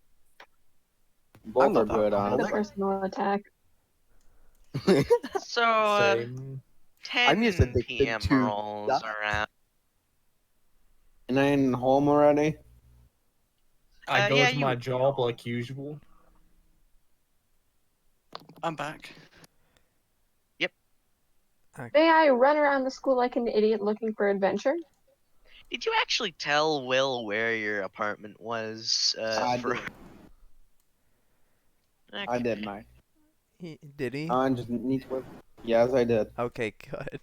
Speaker 6: both
Speaker 2: I'm
Speaker 6: are
Speaker 2: not
Speaker 6: good,
Speaker 4: The
Speaker 2: alcoholic.
Speaker 4: personal attack.
Speaker 3: So,
Speaker 8: Same.
Speaker 3: 10
Speaker 2: I'm just addicted
Speaker 3: p.m.
Speaker 2: to
Speaker 3: rolls
Speaker 2: that.
Speaker 3: around.
Speaker 6: And I'm home already.
Speaker 8: I go
Speaker 3: yeah,
Speaker 8: to
Speaker 3: you-
Speaker 8: my job like usual.
Speaker 5: I'm back.
Speaker 4: May I run around the school like an idiot looking for adventure?
Speaker 3: Did you actually tell Will where your apartment was?
Speaker 6: I
Speaker 3: For...
Speaker 6: did. I
Speaker 3: Okay.
Speaker 6: did, Mike.
Speaker 1: Did he?
Speaker 6: I just need to. Yes, I did.
Speaker 1: Okay, good.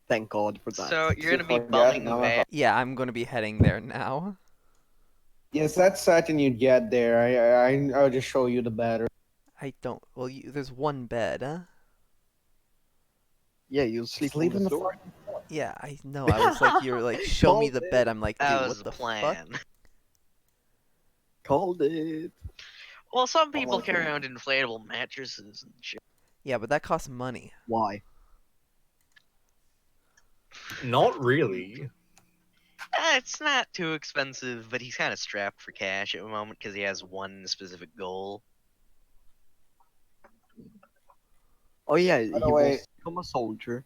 Speaker 2: Thank God for that.
Speaker 3: So you're gonna be
Speaker 6: Forget,
Speaker 3: bumming
Speaker 6: now I
Speaker 3: back.
Speaker 1: Yeah, I'm gonna be heading there now.
Speaker 6: Yes, that's certain you get there. I'll just show you the battery.
Speaker 1: I don't. Well, there's one bed, huh?
Speaker 2: Yeah, you'll sleep
Speaker 6: Sleep
Speaker 2: on
Speaker 6: in
Speaker 2: the
Speaker 6: the
Speaker 2: floor.
Speaker 1: Yeah, I know. I was like, you're like, show me the
Speaker 2: Called
Speaker 1: bed. I'm like, dude,
Speaker 3: That
Speaker 1: what
Speaker 3: was
Speaker 1: the
Speaker 3: the
Speaker 1: fuck?
Speaker 3: plan.
Speaker 2: Called it.
Speaker 3: Well, some people
Speaker 6: okay.
Speaker 3: carry around inflatable mattresses and shit.
Speaker 1: Yeah, but that costs money.
Speaker 2: Why?
Speaker 8: Not really.
Speaker 3: It's not too expensive, but he's kind of strapped for cash at the moment because he has one specific goal.
Speaker 2: Oh yeah, he
Speaker 6: By the way-
Speaker 2: wants to become a soldier.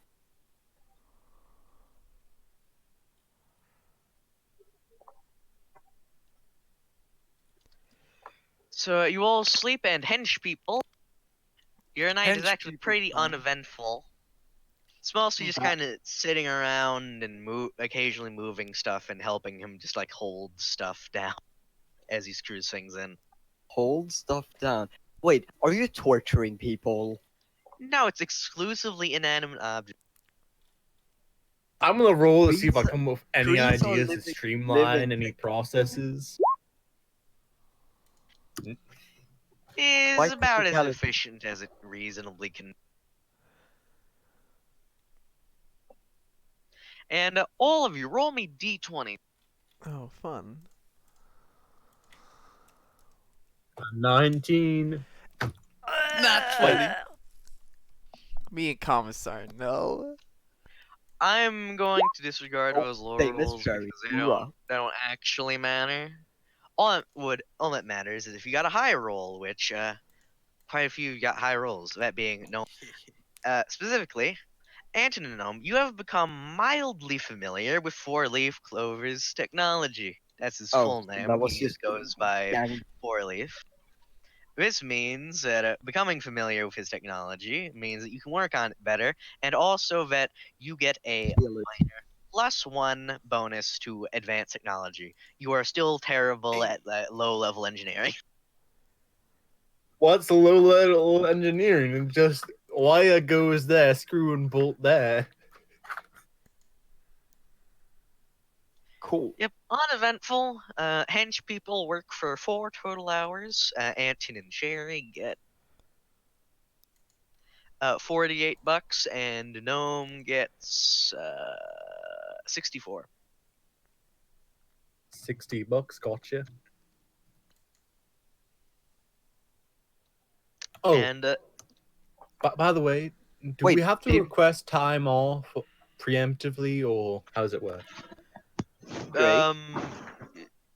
Speaker 3: So you all sleep and hench people. Your night is
Speaker 5: Hench
Speaker 3: actually
Speaker 5: people,
Speaker 3: pretty
Speaker 5: huh?
Speaker 3: uneventful. It's mostly just
Speaker 2: Mhm.
Speaker 3: kind of sitting around and occasionally moving stuff and helping him just like hold stuff down as he screws things in.
Speaker 2: Hold stuff down. Wait, are you torturing people?
Speaker 3: No, it's exclusively inanimate objects.
Speaker 8: I'm gonna roll to see if I
Speaker 2: Trees-
Speaker 8: come up with any
Speaker 2: trees are
Speaker 8: ideas to
Speaker 2: living-
Speaker 8: streamline
Speaker 2: living
Speaker 8: any processes.
Speaker 3: Is
Speaker 2: Why
Speaker 3: about as
Speaker 2: technicality?
Speaker 3: efficient as it reasonably can. And all of you, roll me d20.
Speaker 1: Oh, fun.
Speaker 8: 19.
Speaker 5: Not 20.
Speaker 1: Me and Commissar, no.
Speaker 3: I'm going to disregard
Speaker 2: Oh,
Speaker 3: those lower
Speaker 2: same as
Speaker 3: rolls
Speaker 2: Jerry.
Speaker 3: because they
Speaker 2: Hoorah.
Speaker 3: don't actually matter. All that matters is if you got a high roll, which quite a few got high rolls. That being no, specifically, Antoninome, you have become mildly familiar with Four-Leaf Clover's technology. That's his
Speaker 2: Oh,
Speaker 3: full name.
Speaker 2: that was
Speaker 3: He
Speaker 2: just-
Speaker 3: just goes by
Speaker 2: Gang.
Speaker 3: Four-Leaf. This means that becoming familiar with his technology means that you can work on it better, and also that you get a +1 bonus to advanced technology. You are still terrible at low-level engineering.
Speaker 8: What's the low level engineering? And just wire goes there, screw and bolt there.
Speaker 2: Cool.
Speaker 3: Yep, uneventful. Hench people work for 4 total hours. Anton and Sherry get $48, and Gnome gets 64.
Speaker 7: $60, gotcha. Oh,
Speaker 3: And
Speaker 7: by the way, do
Speaker 2: Wait,
Speaker 7: we have to
Speaker 2: did-
Speaker 7: request time off preemptively, or how does it work?
Speaker 2: Drake,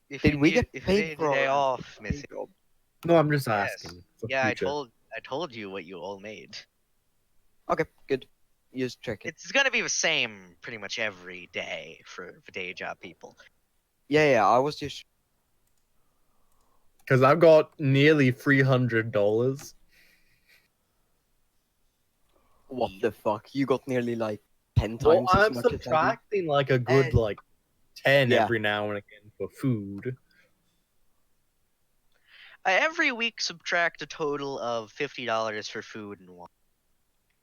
Speaker 3: if
Speaker 2: did
Speaker 3: you
Speaker 2: we
Speaker 3: need,
Speaker 2: get
Speaker 3: if you
Speaker 2: paid
Speaker 3: need
Speaker 2: for
Speaker 3: a day
Speaker 2: our
Speaker 3: off, Missy.
Speaker 2: job?
Speaker 7: No, I'm just
Speaker 3: Yes.
Speaker 7: asking. For
Speaker 3: Yeah,
Speaker 7: future.
Speaker 3: I told you what you all made.
Speaker 2: Okay, good. Just check it.
Speaker 3: It's gonna be the same pretty much every day for day job people.
Speaker 2: Yeah, I was just.
Speaker 7: Because I've got nearly $300.
Speaker 2: What the fuck? You got nearly like 10
Speaker 7: Well,
Speaker 2: times as
Speaker 7: I'm
Speaker 2: much as I did.
Speaker 7: subtracting like a good like 10
Speaker 2: yeah.
Speaker 7: every now and again for food.
Speaker 3: Every week, subtract a total of $50 for food and water.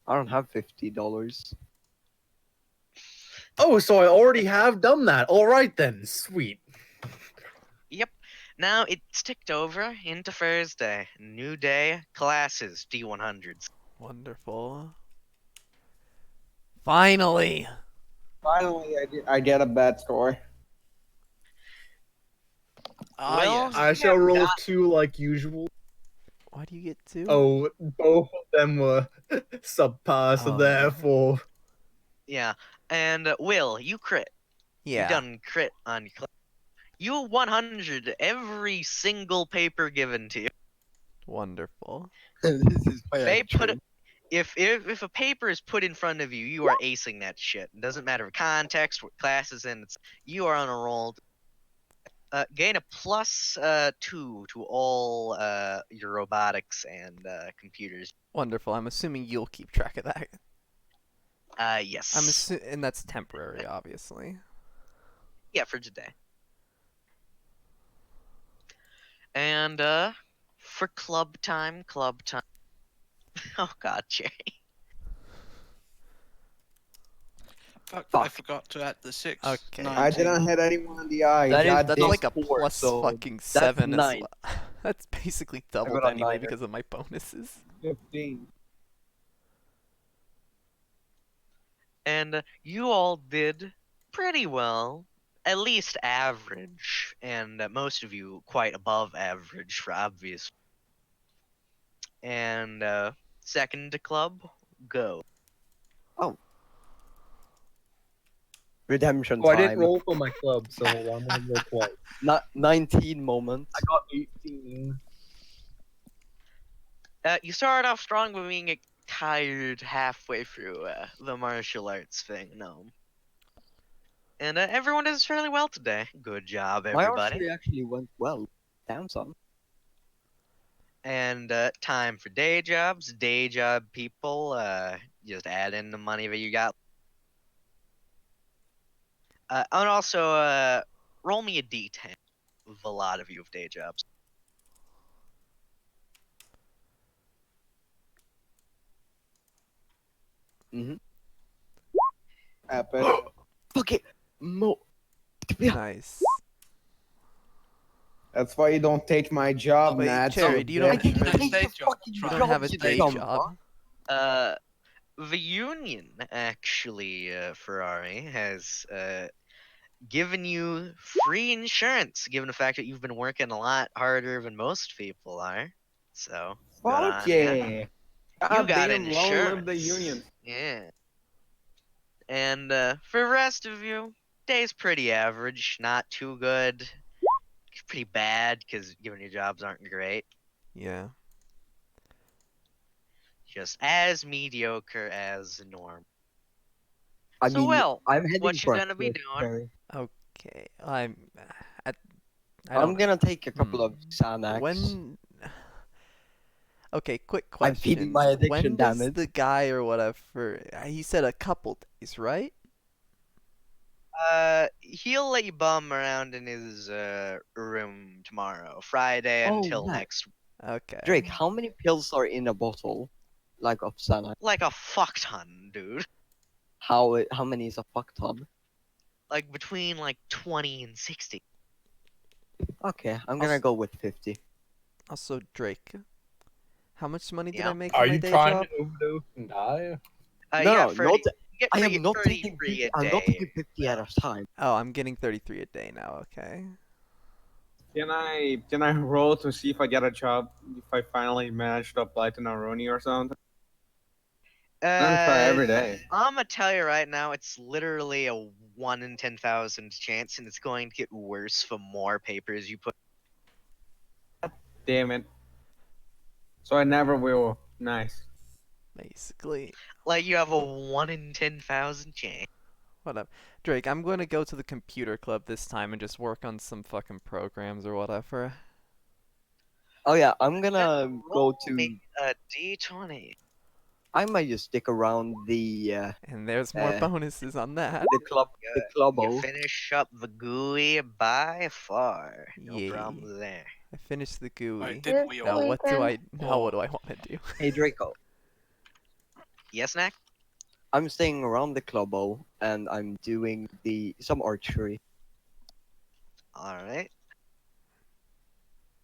Speaker 2: I don't have $50.
Speaker 7: Oh, so I already have done that. All right then, sweet.
Speaker 3: Yep. Now it's ticked over into Thursday. New day, classes, D100s.
Speaker 1: Wonderful. Finally.
Speaker 6: Finally, I get a bad score.
Speaker 3: Well,
Speaker 5: yes.
Speaker 7: I shall roll 2 like usual.
Speaker 1: Why do you get 2?
Speaker 7: Oh, both of them were subpar, so
Speaker 1: Oh.
Speaker 7: therefore.
Speaker 3: Yeah. And Will, you crit.
Speaker 1: yeah.
Speaker 3: You done crit on your class. You 100 every single paper given to you.
Speaker 1: Wonderful.
Speaker 2: This is why
Speaker 3: They
Speaker 2: I
Speaker 3: put
Speaker 2: chose.
Speaker 3: if a paper is put in front of you, you are acing that shit. It doesn't matter the context, what class is in. You are on a roll. Gain a plus 2 to all your robotics and computers.
Speaker 1: Wonderful. I'm assuming you'll keep track of that.
Speaker 3: Yes.
Speaker 1: And that's temporary, obviously.
Speaker 3: Yeah, for today. And for club time. Oh god, Jay.
Speaker 5: Fuck, I
Speaker 2: Fuck.
Speaker 5: forgot to add the 6.
Speaker 1: Okay.
Speaker 5: 19.
Speaker 6: I didn't hit anyone in the eye.
Speaker 2: That is-
Speaker 6: God
Speaker 1: That's
Speaker 6: damn.
Speaker 1: like a
Speaker 2: four,
Speaker 1: plus
Speaker 2: so
Speaker 1: fucking 7 as
Speaker 2: 9.
Speaker 1: well. That's basically doubled
Speaker 2: got a
Speaker 1: anyway
Speaker 2: 9.
Speaker 1: because of my bonuses.
Speaker 6: 15.
Speaker 3: And you all did pretty well. At least average. And most of you quite above average for obvious. And second to club, go.
Speaker 2: Redemption
Speaker 7: Oh, I
Speaker 2: time.
Speaker 7: didn't roll for my club, so I'm gonna roll twice.
Speaker 2: 19 moments.
Speaker 7: I got 18.
Speaker 3: You started off strong by being tired halfway through the martial arts thing, Gnome. And everyone does fairly well today. Good job,
Speaker 2: My
Speaker 3: everybody.
Speaker 2: archery actually went well. Damn son.
Speaker 3: And time for day jobs. Day job people, just add in the money that you got. And also, roll me a d10 with a lot of you with day jobs.
Speaker 2: Mm-hmm.
Speaker 6: Epic.
Speaker 2: Fuck it.
Speaker 1: Nice.
Speaker 6: That's why you don't take my job,
Speaker 1: Wait,
Speaker 6: Nat.
Speaker 1: Cherry, do you don't-
Speaker 2: I didn't
Speaker 5: Nice
Speaker 2: take
Speaker 5: day
Speaker 2: your
Speaker 5: job.
Speaker 2: fucking
Speaker 1: You
Speaker 5: Try.
Speaker 1: don't have a
Speaker 2: you
Speaker 1: day
Speaker 2: dumb
Speaker 1: job.
Speaker 3: The union, actually, Ferrari, has given you free insurance, given the fact that you've been working a lot harder than most people are. So, good
Speaker 6: Fuck
Speaker 3: on ya.
Speaker 6: yeah.
Speaker 3: You got
Speaker 6: Damn,
Speaker 3: insurance.
Speaker 6: long live the union.
Speaker 3: Yeah. And for the rest of you, day's pretty average, not too good. Pretty bad, because given your jobs aren't great.
Speaker 1: Yeah.
Speaker 3: Just as mediocre as norm.
Speaker 2: I
Speaker 3: So,
Speaker 2: mean,
Speaker 3: well,
Speaker 2: I'm heading
Speaker 3: what you gonna be
Speaker 2: breakfast,
Speaker 3: doing?
Speaker 2: Jerry.
Speaker 1: Okay. I
Speaker 2: I'm
Speaker 1: don't
Speaker 2: gonna take a couple of
Speaker 1: Hmm.
Speaker 2: Xanax.
Speaker 1: When Okay, quick
Speaker 2: I'm
Speaker 1: question.
Speaker 2: feeding my addiction,
Speaker 1: When does
Speaker 2: damn it.
Speaker 1: the guy or whatever he said a couple days, right?
Speaker 3: He'll let you bum around in his room tomorrow, Friday
Speaker 2: Oh,
Speaker 3: until
Speaker 2: nice.
Speaker 3: next.
Speaker 1: Okay.
Speaker 2: Drake, how many pills are in a bottle? Like of Xanax?
Speaker 3: Like a fuck ton, dude.
Speaker 2: How many is a fuck ton?
Speaker 3: like between like 20 and 60.
Speaker 2: Okay, I'm gonna
Speaker 1: Also-
Speaker 2: go with 50.
Speaker 1: Also, Drake, how much money did
Speaker 3: Yeah.
Speaker 1: I make
Speaker 8: Are
Speaker 1: on my
Speaker 8: you
Speaker 1: day
Speaker 8: trying
Speaker 1: job?
Speaker 8: to overdose and die?
Speaker 2: No,
Speaker 3: You
Speaker 2: no,
Speaker 3: got 30,
Speaker 2: not.
Speaker 3: you get
Speaker 2: I
Speaker 3: free-
Speaker 2: am not taking
Speaker 3: 33
Speaker 2: 50.
Speaker 3: a
Speaker 2: I'm not
Speaker 3: day.
Speaker 2: taking 50 at a time.
Speaker 1: Oh, I'm getting 33 a day now. Okay.
Speaker 6: Can I roll to see if I get a job? If I finally manage to apply to Naroni or something? I'm try every day.
Speaker 3: I'm gonna tell you right now, it's literally a 1 in 10,000 chance, and it's going to get worse for more papers you put.
Speaker 6: Damn it. So I never will. Nice.
Speaker 1: Basically,
Speaker 3: Like you have a 1 in 10,000 chance.
Speaker 1: whatever. Drake, I'm going to go to the computer club this time and just work on some fucking programs or whatever.
Speaker 2: Oh yeah, I'm gonna go
Speaker 3: Roll
Speaker 2: to.
Speaker 3: me a d20.
Speaker 2: I might just stick around the
Speaker 1: And there's more
Speaker 2: Uh,
Speaker 1: bonuses on that.
Speaker 2: the
Speaker 3: You
Speaker 2: clubbo.
Speaker 3: finish up the GUI by far. No
Speaker 1: Yay.
Speaker 3: problem there.
Speaker 1: I finished the GUI.
Speaker 5: Wait, didn't we
Speaker 1: Now
Speaker 5: all?
Speaker 1: what do I? Now
Speaker 5: Oh.
Speaker 1: what do I want to do?
Speaker 2: Hey Draco,
Speaker 3: Yes, Knack?
Speaker 2: I'm staying around the clubbo and I'm doing some archery.
Speaker 3: Alright.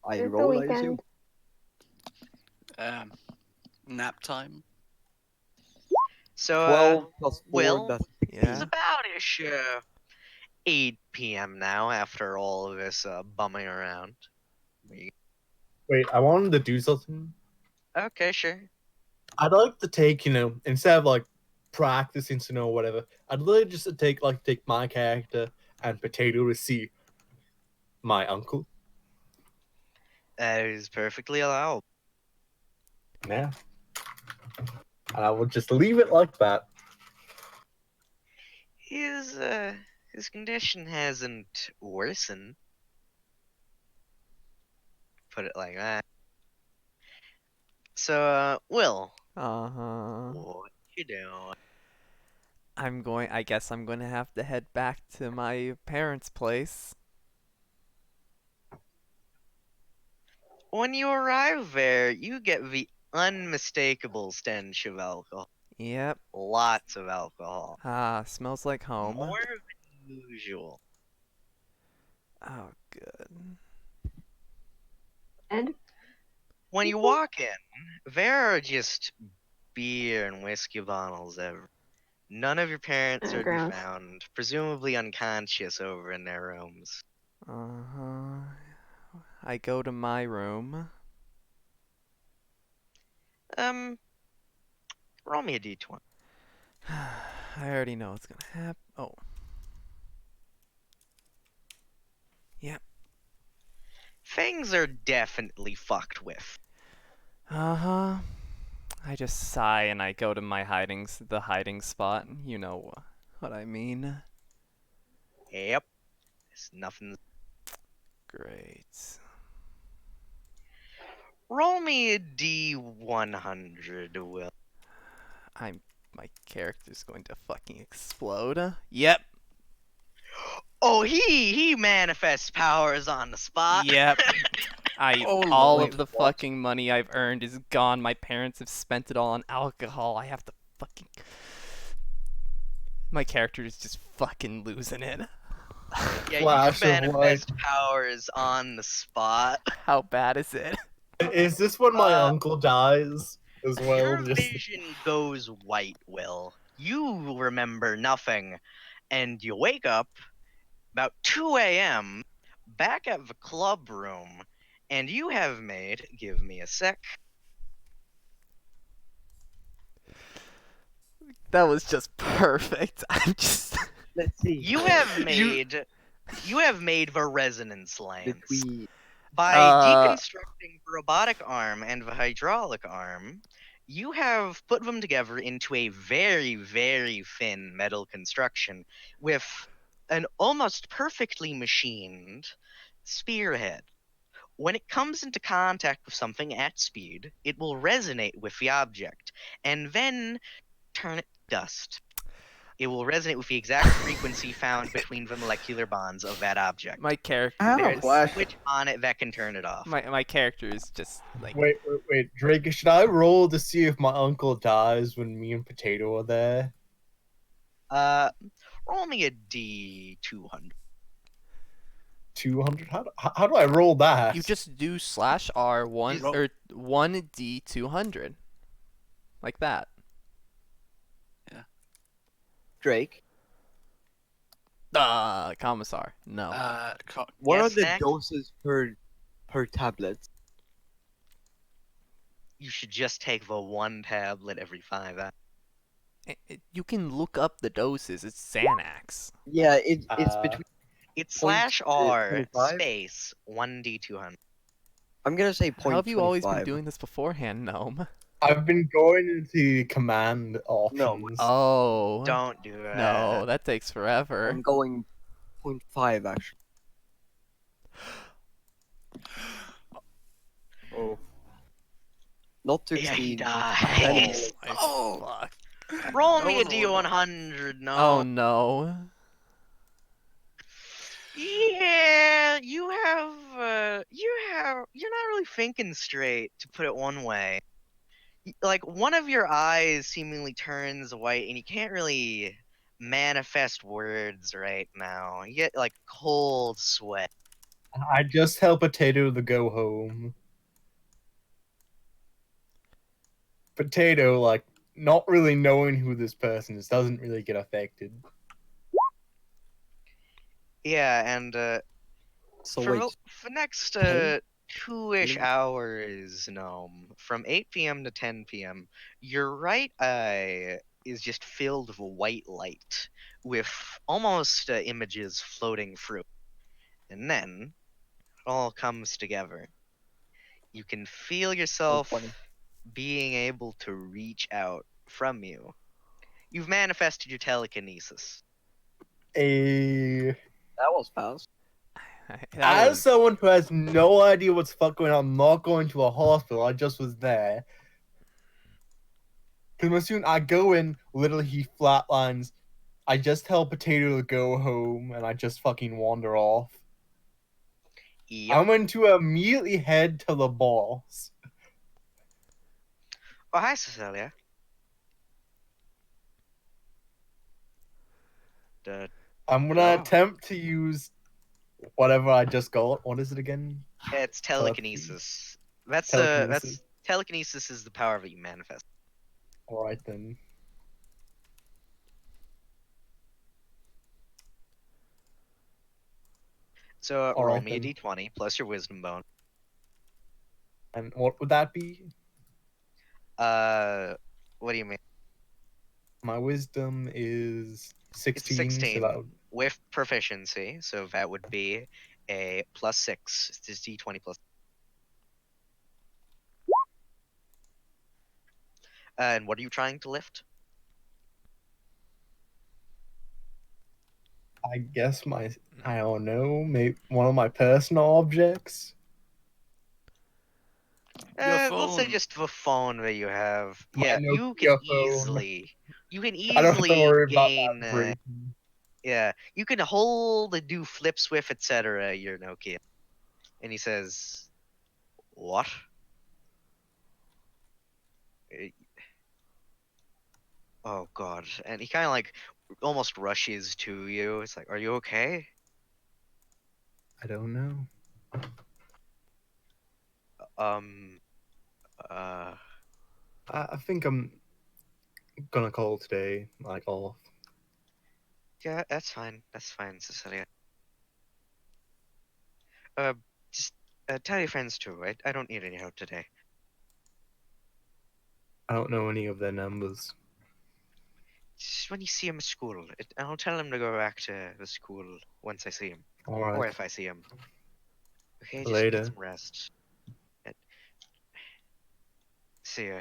Speaker 2: I
Speaker 4: It's the
Speaker 2: roll, I
Speaker 4: weekend.
Speaker 2: assume.
Speaker 5: Nap time.
Speaker 3: So,
Speaker 2: 12 plus 4,
Speaker 3: Will?
Speaker 2: that's
Speaker 3: It's
Speaker 2: 16.
Speaker 1: Yeah.
Speaker 3: about-ish 8 p.m. now after all of this bumming around.
Speaker 8: Wait, I wanted to do something.
Speaker 3: Okay, sure.
Speaker 8: I'd like to take, instead of like practicing to know whatever, I'd like just to take my character and Potato to see my uncle.
Speaker 3: That is perfectly allowable.
Speaker 8: Yeah. And I would just leave it like that.
Speaker 3: His condition hasn't worsened. Put it like that. So, Will,
Speaker 1: Uh-huh.
Speaker 3: what you doing?
Speaker 1: I guess I'm going to have to head back to my parents' place.
Speaker 3: When you arrive there, you get the unmistakable stench of alcohol.
Speaker 1: Yep.
Speaker 3: Lots of alcohol.
Speaker 1: Ah, smells like home.
Speaker 3: More than usual.
Speaker 1: Oh, good.
Speaker 4: And
Speaker 3: When you walk in, there are just beer and whiskey bottles everywhere. None of your parents are to be
Speaker 4: Gross.
Speaker 3: found, presumably unconscious over in their rooms.
Speaker 1: Uh-huh. I go to my room.
Speaker 3: Roll me a d20.
Speaker 1: I already know what's gonna happen. Oh.
Speaker 3: Things are definitely fucked with.
Speaker 1: Uh-huh. I just sigh and I go to my the hiding spot. You know what I mean.
Speaker 3: Yep. There's nothing.
Speaker 1: Great.
Speaker 3: Roll me a d100, Will.
Speaker 1: My character's going to fucking explode. Yep.
Speaker 3: Oh, he manifests powers on the spot.
Speaker 1: Yep.
Speaker 5: Oh,
Speaker 1: all
Speaker 5: Lord,
Speaker 1: of the
Speaker 5: what?
Speaker 1: fucking money I've earned is gone. My parents have spent it all on alcohol. I have to fucking. My character is just fucking losing it.
Speaker 3: Yeah,
Speaker 8: Flash
Speaker 3: you
Speaker 8: of
Speaker 3: manifest powers on the spot.
Speaker 1: How bad is it?
Speaker 8: Is this when my uncle dies as well?
Speaker 3: Your
Speaker 8: Just
Speaker 3: vision goes white, Will. You remember nothing, and you wake up about 2 a.m. back at the club room, and you have made. Give me a sec.
Speaker 1: That was just perfect. I'm just.
Speaker 2: Let's see.
Speaker 3: You have made. You have made the resonance
Speaker 2: Did
Speaker 3: lines.
Speaker 2: we?
Speaker 3: By
Speaker 1: Uh,
Speaker 3: deconstructing the robotic arm and the hydraulic arm, you have put them together into a very, very thin metal construction with an almost perfectly machined spearhead. When it comes into contact with something at speed, it will resonate with the object and then turn it to dust. It will resonate with the exact frequency found between the molecular bonds of that object.
Speaker 1: My character.
Speaker 6: I have a
Speaker 3: There's a
Speaker 6: flash.
Speaker 3: switch on it that can turn it off.
Speaker 1: My character is just like.
Speaker 8: wait, Drake. Should I roll to see if my uncle dies when me and Potato are there?
Speaker 3: Roll me a D200.
Speaker 8: 200. How do I roll that?
Speaker 1: You just do /R one
Speaker 5: roll-
Speaker 1: or 1D200, like that.
Speaker 2: Drake,
Speaker 1: Commissar. No.
Speaker 2: what
Speaker 3: Yes,
Speaker 2: are the
Speaker 3: Max?
Speaker 2: doses per tablet?
Speaker 3: You should just take the one tablet every 5 hours.
Speaker 1: You can look up the doses. It's Xanax.
Speaker 2: Yeah, it's between.
Speaker 3: It's
Speaker 2: Point,
Speaker 3: /R
Speaker 2: 25?
Speaker 3: space 1D200.
Speaker 2: I'm gonna say
Speaker 1: How have you always been
Speaker 2: 0.25.
Speaker 1: doing this beforehand, Gnome?
Speaker 8: I've been going into command options.
Speaker 1: Oh.
Speaker 3: Don't do that.
Speaker 1: No, that takes forever.
Speaker 2: I'm going 0.5 actually.
Speaker 6: Oh.
Speaker 2: Not to
Speaker 3: Yeah, he
Speaker 2: exceed.
Speaker 3: dies.
Speaker 1: Oh, fuck.
Speaker 3: Roll
Speaker 5: No,
Speaker 3: me a
Speaker 5: no,
Speaker 3: D100. No.
Speaker 1: Oh no.
Speaker 3: Yeah, you're not really thinking straight, to put it one way. Like, one of your eyes seemingly turns white, and you can't really manifest words right now. You get, like, cold sweat.
Speaker 8: I just tell Potato to go home. Potato, like, not really knowing who this person is, doesn't really get affected.
Speaker 3: Yeah, and,
Speaker 2: So
Speaker 3: for
Speaker 2: wait,
Speaker 3: for next,
Speaker 2: 10?
Speaker 3: 2-ish hours, Gnome, from 8 p.m. to 10 p.m., your right eye is just filled with white light, with almost images floating through. And then it all comes together. You can feel yourself
Speaker 2: funny.
Speaker 3: being able to reach out from you. You've manifested your telekinesis.
Speaker 8: A
Speaker 2: that was fast.
Speaker 1: That
Speaker 8: As
Speaker 1: was-
Speaker 8: someone who has no idea what's fuck going on, I'm not going to a hospital. I just was there. Because as soon I go in, literally he flatlines. I just tell Potato to go home, and I just fucking wander off.
Speaker 3: Yep.
Speaker 8: I'm going to immediately head to the boss.
Speaker 3: Oh, hi, Cecilia.
Speaker 8: I'm gonna
Speaker 3: Oh.
Speaker 8: attempt to use whatever I just got. What is it again?
Speaker 3: It's telekinesis. That's
Speaker 8: Telekinesis.
Speaker 3: telekinesis is the power that you manifest.
Speaker 8: Alright then.
Speaker 3: So
Speaker 8: All
Speaker 3: roll
Speaker 8: right,
Speaker 3: me a
Speaker 8: then.
Speaker 3: d20 plus your wisdom bone.
Speaker 8: And what would that be?
Speaker 3: What do you mean?
Speaker 8: My wisdom is 16.
Speaker 3: 16.
Speaker 8: So that would...
Speaker 3: With proficiency, so that would be a +6. It's d20 plus. And what are you trying to lift?
Speaker 8: I guess I don't know, maybe one of my personal objects.
Speaker 3: We'll say
Speaker 5: phone.
Speaker 3: just the phone that you have.
Speaker 8: My
Speaker 3: Yeah, you
Speaker 8: Nokia
Speaker 3: can
Speaker 8: phone.
Speaker 3: easily,
Speaker 8: I don't have to worry about
Speaker 3: gain.
Speaker 8: that breaking.
Speaker 3: Yeah, you can hold and do flips with, etc. Your Nokia. And he says, "What?" Oh God! And he kind of like almost rushes to you. It's like, "Are you okay?"
Speaker 8: I don't know.
Speaker 3: Um.
Speaker 8: I think I'm gonna call today, like off.
Speaker 3: Yeah, that's fine. That's fine, Cecilia. Just tell your friends too. I don't need any help today.
Speaker 8: I don't know any of their numbers.
Speaker 3: Just when you see him at school, I'll tell him to go back to the school once I see him, or
Speaker 8: Alright.
Speaker 3: if I see him. Okay, just
Speaker 8: Later.
Speaker 3: get some rest. See ya.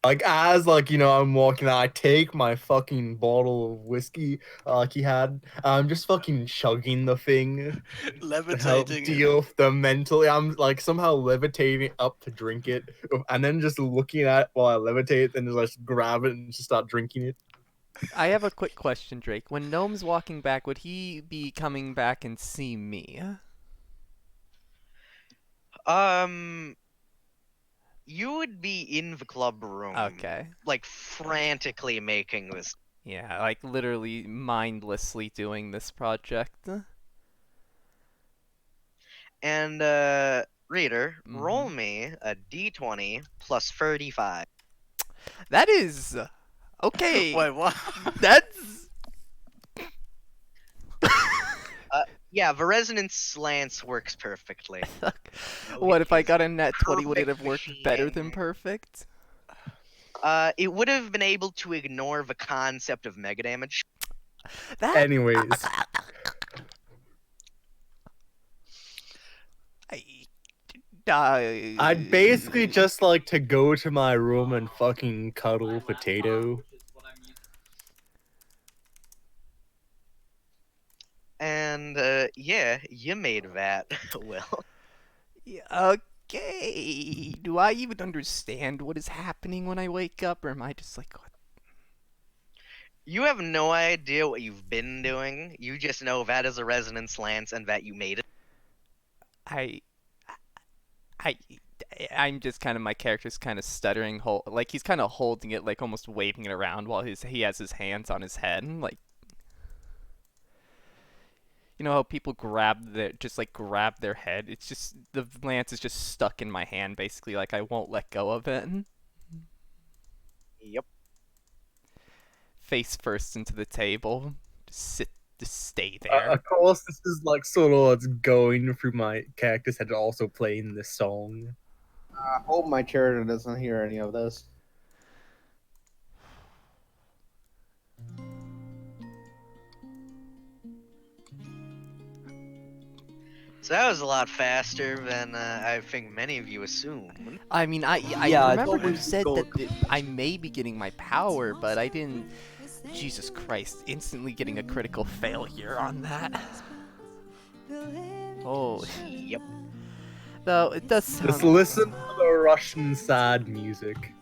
Speaker 8: Like as like I'm walking out, I take my fucking bottle of whiskey like he had. I'm just fucking chugging the thing to help
Speaker 5: Levitating.
Speaker 8: deal with the mentally. I'm like somehow levitating up to drink it, and then just looking at it while I levitate, then just grab it and just start drinking it.
Speaker 1: I have a quick question, Drake. When Gnome's walking back, would he be coming back and see me?
Speaker 3: You would be in the club room,
Speaker 1: Okay.
Speaker 3: like frantically making this.
Speaker 1: Yeah, like literally mindlessly doing this project.
Speaker 3: And reader, roll me a d20 plus 35.
Speaker 1: That is okay.
Speaker 5: Wait, what?
Speaker 1: That's
Speaker 3: Yeah, the resonance lance works perfectly.
Speaker 1: what if I
Speaker 3: It's
Speaker 1: got a net 20? Would it
Speaker 3: perfect
Speaker 1: have worked better than
Speaker 3: machine.
Speaker 1: perfect?
Speaker 3: It would have been able to ignore the concept of mega damage.
Speaker 1: That
Speaker 7: Anyways, I'd basically just like to go to my room and fucking cuddle Potato.
Speaker 3: And yeah, you made that, Will.
Speaker 1: Yeah, okay. Do I even understand what is happening when I wake up, or am I just like, what?
Speaker 3: You have no idea what you've been doing. You just know that is a resonance lance and that you made it.
Speaker 1: I, I, I'm just kind of my character's kind of stuttering, like he's kind of holding it, like almost waving it around while he has his hands on his head, like. You know how people grab their head? It's just the lance is just stuck in my hand, basically. Like I won't let go of it.
Speaker 3: Yep.
Speaker 1: Face first into the table. Just stay there.
Speaker 7: Of course, this is like sort of what's going through my character's head, also playing this song.
Speaker 6: I hope my character doesn't hear any of this.
Speaker 3: So that was a lot faster than I think many of you assumed.
Speaker 1: I mean, I
Speaker 2: Yeah,
Speaker 1: remember
Speaker 2: it's
Speaker 1: you
Speaker 2: always
Speaker 1: said
Speaker 2: gold.
Speaker 1: that I may be getting my power, but I didn't. Jesus Christ! Instantly getting a critical failure on that. Oh,
Speaker 3: Yep.
Speaker 1: though it does
Speaker 7: Just
Speaker 1: sound.
Speaker 7: listen to the Russian sad music.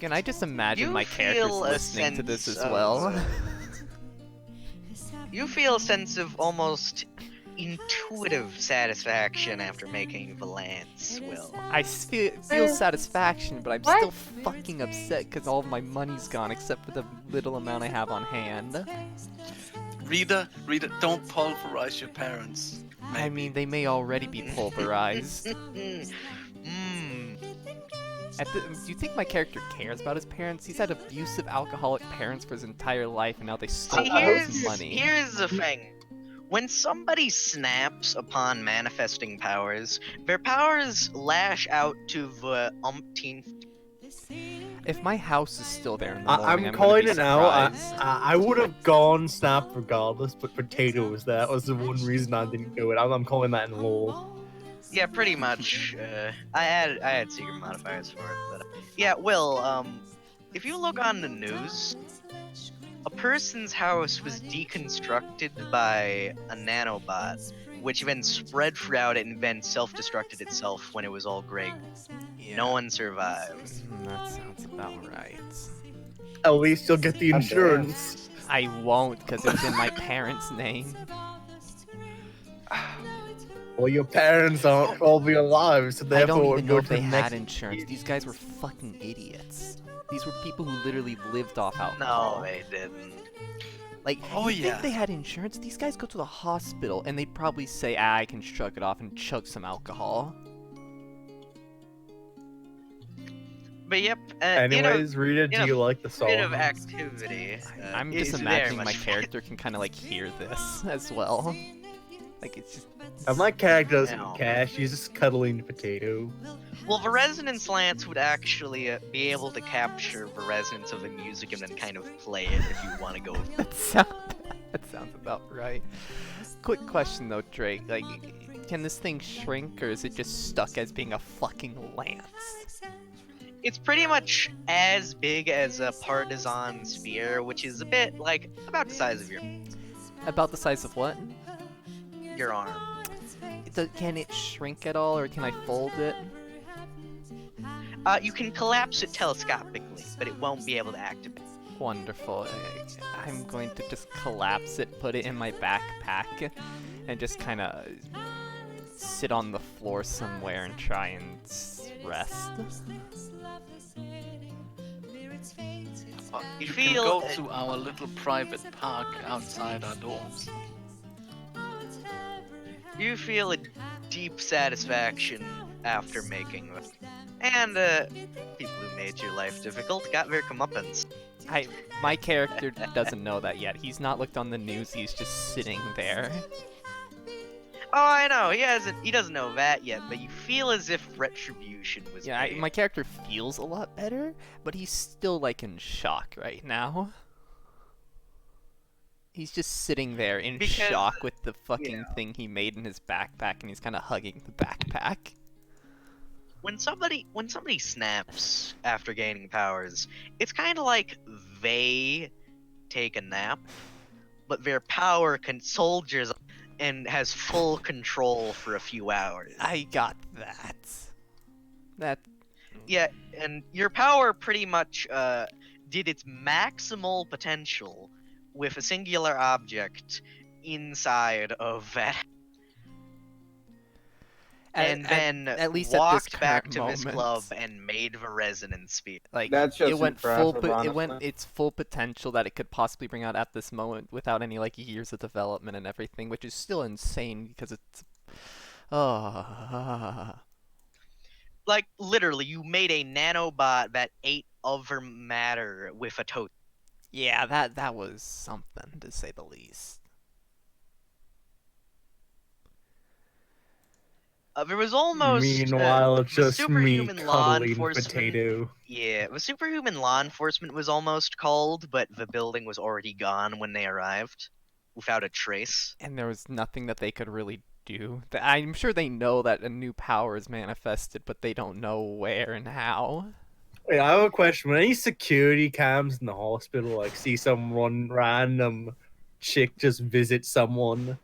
Speaker 1: Can I just imagine
Speaker 3: You
Speaker 1: my character's
Speaker 3: feel a
Speaker 1: listening to this
Speaker 3: sense
Speaker 1: as
Speaker 3: of,
Speaker 1: well?
Speaker 3: You feel a sense of almost intuitive satisfaction after making the lance, Will.
Speaker 1: I feel satisfaction, but I'm still fucking upset because all of my money's gone except for the little amount I have on hand.
Speaker 5: Reader, don't pulverize your parents.
Speaker 1: I mean, they may already be pulverized.
Speaker 3: Hmm.
Speaker 1: Do you think my character cares about his parents? He's had abusive, alcoholic parents for his entire life, and now they stole
Speaker 3: See,
Speaker 1: all his money.
Speaker 3: here's the thing. When somebody snaps upon manifesting powers, their powers lash out to the umpteenth.
Speaker 1: If my house is still there in the morning,
Speaker 7: I'm
Speaker 1: gonna
Speaker 7: calling
Speaker 1: be
Speaker 7: it now.
Speaker 1: surprised.
Speaker 7: I would have gone Snap regardless, but Potato was there. That was the one reason I didn't do it. I'm calling that in lore.
Speaker 3: Yeah, pretty much. I had secret modifiers for it, but yeah, Will. If you look on the news, a person's house was deconstructed by a nanobot, which then spread throughout it and then self-destructed itself when it was all great. No one survived.
Speaker 1: That sounds about right.
Speaker 7: At least you'll get the
Speaker 6: I'm
Speaker 7: insurance.
Speaker 1: I won't, because it's in my parents' name.
Speaker 7: Well, your parents aren't probably alive, so
Speaker 1: I
Speaker 7: therefore
Speaker 1: don't
Speaker 7: we'll
Speaker 1: even
Speaker 7: go
Speaker 1: know if
Speaker 7: to the
Speaker 1: they
Speaker 7: next.
Speaker 1: had insurance. These guys were fucking idiots. These were people who literally lived off alcohol.
Speaker 3: No, they didn't.
Speaker 1: Like,
Speaker 5: Oh,
Speaker 1: you
Speaker 5: yeah.
Speaker 1: think they had insurance? These guys go to the hospital and they'd probably say, I can shrug it off and chug some alcohol.
Speaker 3: But yep.
Speaker 7: Anyways, Rita, do
Speaker 3: you know,
Speaker 7: you like the song?
Speaker 3: bit of activity.
Speaker 1: I'm
Speaker 3: is
Speaker 1: just
Speaker 3: very
Speaker 1: imagining my
Speaker 3: much-
Speaker 1: character can kind of like hear this as well. Like, it's just.
Speaker 7: And my character doesn't
Speaker 3: No.
Speaker 7: care. She's just cuddling Potato.
Speaker 3: Well, the resonance lance would actually be able to capture the resonance of the music and then kind of play it if you want to go.
Speaker 1: That sounds about right. Quick question though, Drake. Like, can this thing shrink, or is it just stuck as being a fucking lance?
Speaker 3: It's pretty much as big as a partisan spear, which is a bit like about the size of
Speaker 1: About the size of what?
Speaker 3: your arm.
Speaker 1: Can it shrink at all, or can I fold it?
Speaker 3: You can collapse it telescopically, but it won't be able to activate.
Speaker 1: Wonderful. I'm going to just collapse it, put it in my backpack, and just kind of sit on the floor somewhere and try and rest.
Speaker 3: You
Speaker 5: You
Speaker 3: feel
Speaker 5: can go
Speaker 3: it-
Speaker 5: to our little private park outside our dorms.
Speaker 3: You feel a deep satisfaction after making them. And people who made your life difficult got their comeuppance.
Speaker 1: My character doesn't know that yet. He's not looked on the news. He's just sitting there.
Speaker 3: Oh, I know. He doesn't know that yet, but you feel as if retribution was
Speaker 1: Yeah,
Speaker 3: paid.
Speaker 1: my character feels a lot better, but he's still like in shock right now. He's just sitting there in
Speaker 3: Because,
Speaker 1: shock with the fucking thing he made in his backpack, and he's kind of hugging the backpack.
Speaker 3: When somebody snaps after gaining powers, it's kind of like they take a nap, but their power soldiers and has full control for a few hours.
Speaker 1: I got that. That
Speaker 3: Yeah, and your power pretty much did its maximal potential with a singular object inside of that. And then
Speaker 1: at least at this
Speaker 3: walked back
Speaker 1: current
Speaker 3: to this
Speaker 1: moment.
Speaker 3: club and made the resonance field.
Speaker 1: like
Speaker 6: That's just
Speaker 1: it went
Speaker 6: impressive,
Speaker 1: it went
Speaker 6: honestly.
Speaker 1: its full potential that it could possibly bring out at this moment without any like years of development and everything, which is still insane because it's
Speaker 3: Like literally, you made a nanobot that ate other matter with a toast.
Speaker 1: yeah, that was something to say the least.
Speaker 3: There was almost
Speaker 8: Meanwhile, it's
Speaker 3: the
Speaker 8: just me
Speaker 3: superhuman law
Speaker 8: cuddling
Speaker 3: enforcement.
Speaker 8: potato.
Speaker 3: Yeah, the superhuman law enforcement was almost called, but the building was already gone when they arrived, without a trace.
Speaker 1: And there was nothing that they could really do. I'm sure they know that a new power is manifested, but they don't know where and how.
Speaker 8: Wait, I have a question. When any security cams in the hospital like see some random chick just visit someone,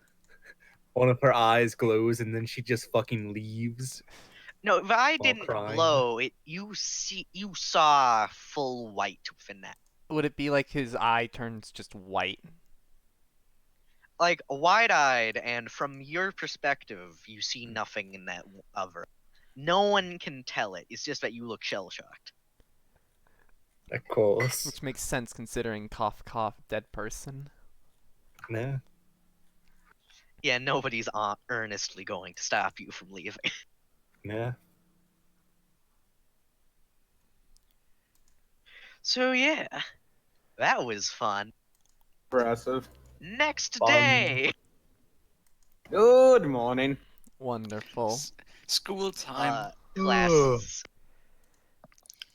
Speaker 8: one of her eyes glows and then she just fucking leaves.
Speaker 3: No, the eye
Speaker 8: While
Speaker 3: didn't
Speaker 8: crying.
Speaker 3: glow. You saw full white within that.
Speaker 1: Would it be like his eye turns just white?
Speaker 3: Like wide-eyed, and from your perspective, you see nothing in that other. No one can tell it. It's just that you look shell-shocked.
Speaker 8: Of course.
Speaker 1: Which makes sense considering cough cough dead person.
Speaker 8: Yeah.
Speaker 3: Yeah, nobody's earnestly going to stop you from leaving.
Speaker 8: Yeah.
Speaker 3: So yeah, that was fun.
Speaker 6: Impressive.
Speaker 3: Next
Speaker 8: Fun.
Speaker 3: day.
Speaker 6: Good morning.
Speaker 1: Wonderful.
Speaker 5: School time.
Speaker 3: Classes.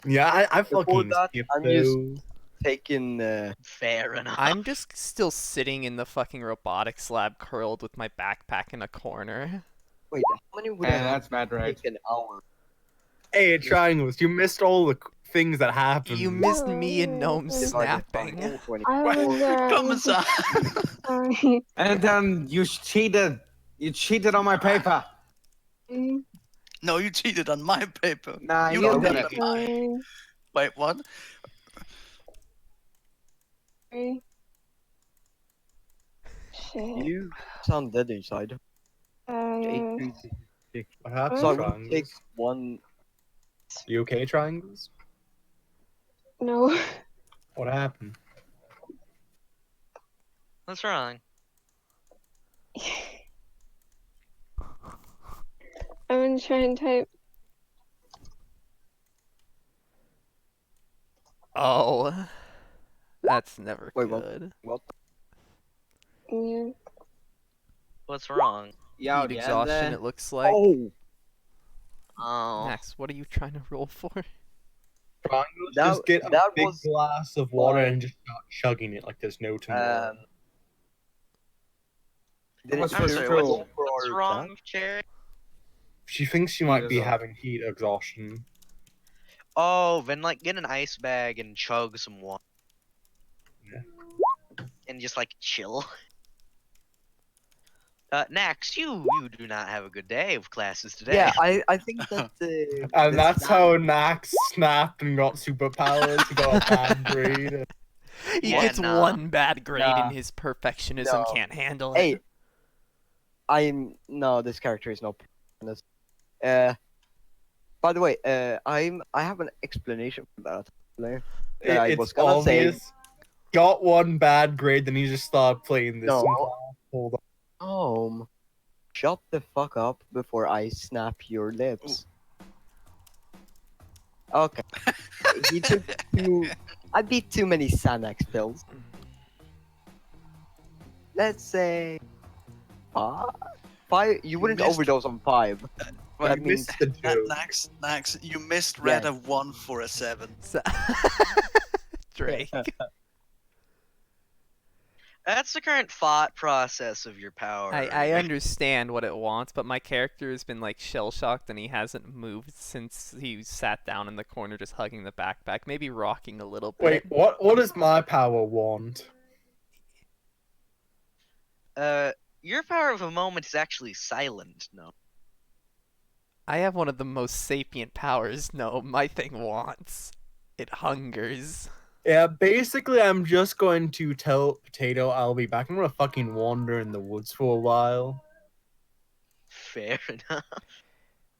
Speaker 8: Yeah, I
Speaker 2: Before
Speaker 8: fucking
Speaker 2: that,
Speaker 8: skipped
Speaker 2: I'm just-
Speaker 8: those.
Speaker 2: Taking
Speaker 3: Fair enough.
Speaker 1: I'm just still sitting in the fucking robotics lab curled with my backpack in a corner.
Speaker 2: wait, how many would
Speaker 6: Yeah,
Speaker 2: have
Speaker 6: that's bad, right?
Speaker 2: taken an hour?
Speaker 8: Hey, Triangles, you missed all the things that happened.
Speaker 1: You missed me and Gnome
Speaker 2: Divided by
Speaker 1: snapping.
Speaker 2: 20.
Speaker 9: I was
Speaker 5: Commissar.
Speaker 9: sorry.
Speaker 6: And then you cheated. You cheated on my paper.
Speaker 5: No, you cheated on my paper.
Speaker 6: Nah,
Speaker 5: You
Speaker 6: you
Speaker 5: don't
Speaker 6: did
Speaker 5: have
Speaker 6: it.
Speaker 5: it.
Speaker 9: Sorry.
Speaker 5: Wait, what?
Speaker 9: Shit.
Speaker 2: You sound dead inside.
Speaker 9: Um,
Speaker 8: What happened,
Speaker 2: So I will
Speaker 8: Triangles?
Speaker 2: take one.
Speaker 8: You okay, Triangles?
Speaker 9: no.
Speaker 8: What happened?
Speaker 3: What's wrong?
Speaker 9: I'm gonna try and type.
Speaker 1: Oh. That's never
Speaker 2: Wait, what?
Speaker 1: good.
Speaker 2: What?
Speaker 9: Yeah.
Speaker 3: What's wrong?
Speaker 6: Yeah,
Speaker 1: Heat exhaustion, it looks like.
Speaker 2: Oh,
Speaker 3: Oh.
Speaker 1: Max, what are you trying to roll for?
Speaker 8: Triangles,
Speaker 2: That-
Speaker 8: just get a
Speaker 2: that
Speaker 8: big
Speaker 2: was
Speaker 8: glass of water
Speaker 2: my-
Speaker 8: and just start chugging it like there's no tomorrow.
Speaker 2: um. Did
Speaker 6: What's
Speaker 2: it
Speaker 6: for
Speaker 3: I'm
Speaker 2: show
Speaker 3: sorry,
Speaker 6: true?
Speaker 3: what's,
Speaker 2: for
Speaker 3: what's
Speaker 2: our
Speaker 3: wrong,
Speaker 2: chat?
Speaker 3: Cherry?
Speaker 8: She thinks she might be
Speaker 6: exhaustion.
Speaker 8: having heat exhaustion.
Speaker 3: Oh, then like get an ice bag and chug some water.
Speaker 8: Yeah.
Speaker 3: And just like chill. Nax, you do not have a good day of classes today.
Speaker 2: Yeah, I think that.
Speaker 8: And that's how Nax snapped and got superpowers. He got a bad grade.
Speaker 1: He
Speaker 3: Yeah,
Speaker 1: gets
Speaker 3: nah.
Speaker 1: one bad grade
Speaker 2: Nah.
Speaker 1: and his perfectionism
Speaker 2: No.
Speaker 1: can't handle it.
Speaker 2: Hey, no, this character is not. Honest. By the way, I have an explanation for that later. that I
Speaker 8: It's
Speaker 2: was gonna say.
Speaker 8: obvious. Got one bad grade, then he just started playing this.
Speaker 2: No.
Speaker 8: Hold on.
Speaker 2: Shut the fuck up before I snap your lips. Okay. He took I beat too many Xanax pills. Let's say 5. 5. You wouldn't
Speaker 5: missed-
Speaker 2: overdose on 5.
Speaker 5: Well,
Speaker 2: That
Speaker 8: You
Speaker 2: means
Speaker 8: missed the joke.
Speaker 5: Nax, you missed
Speaker 2: Yeah.
Speaker 5: red a 1 for a 7.
Speaker 1: So- Drake.
Speaker 3: That's the current thought process of your power.
Speaker 1: I understand what it wants, but my character has been like shell shocked and he hasn't moved since he sat down in the corner just hugging the backpack, maybe rocking a little bit.
Speaker 8: Wait, what does my power want?
Speaker 3: Your power of a moment is actually silent. No.
Speaker 1: I have one of the most sapient powers. No, my thing wants. It hungers.
Speaker 8: Yeah, basically, I'm just going to tell Potato I'll be back. I'm gonna fucking wander in the woods for a while.
Speaker 3: Fair enough.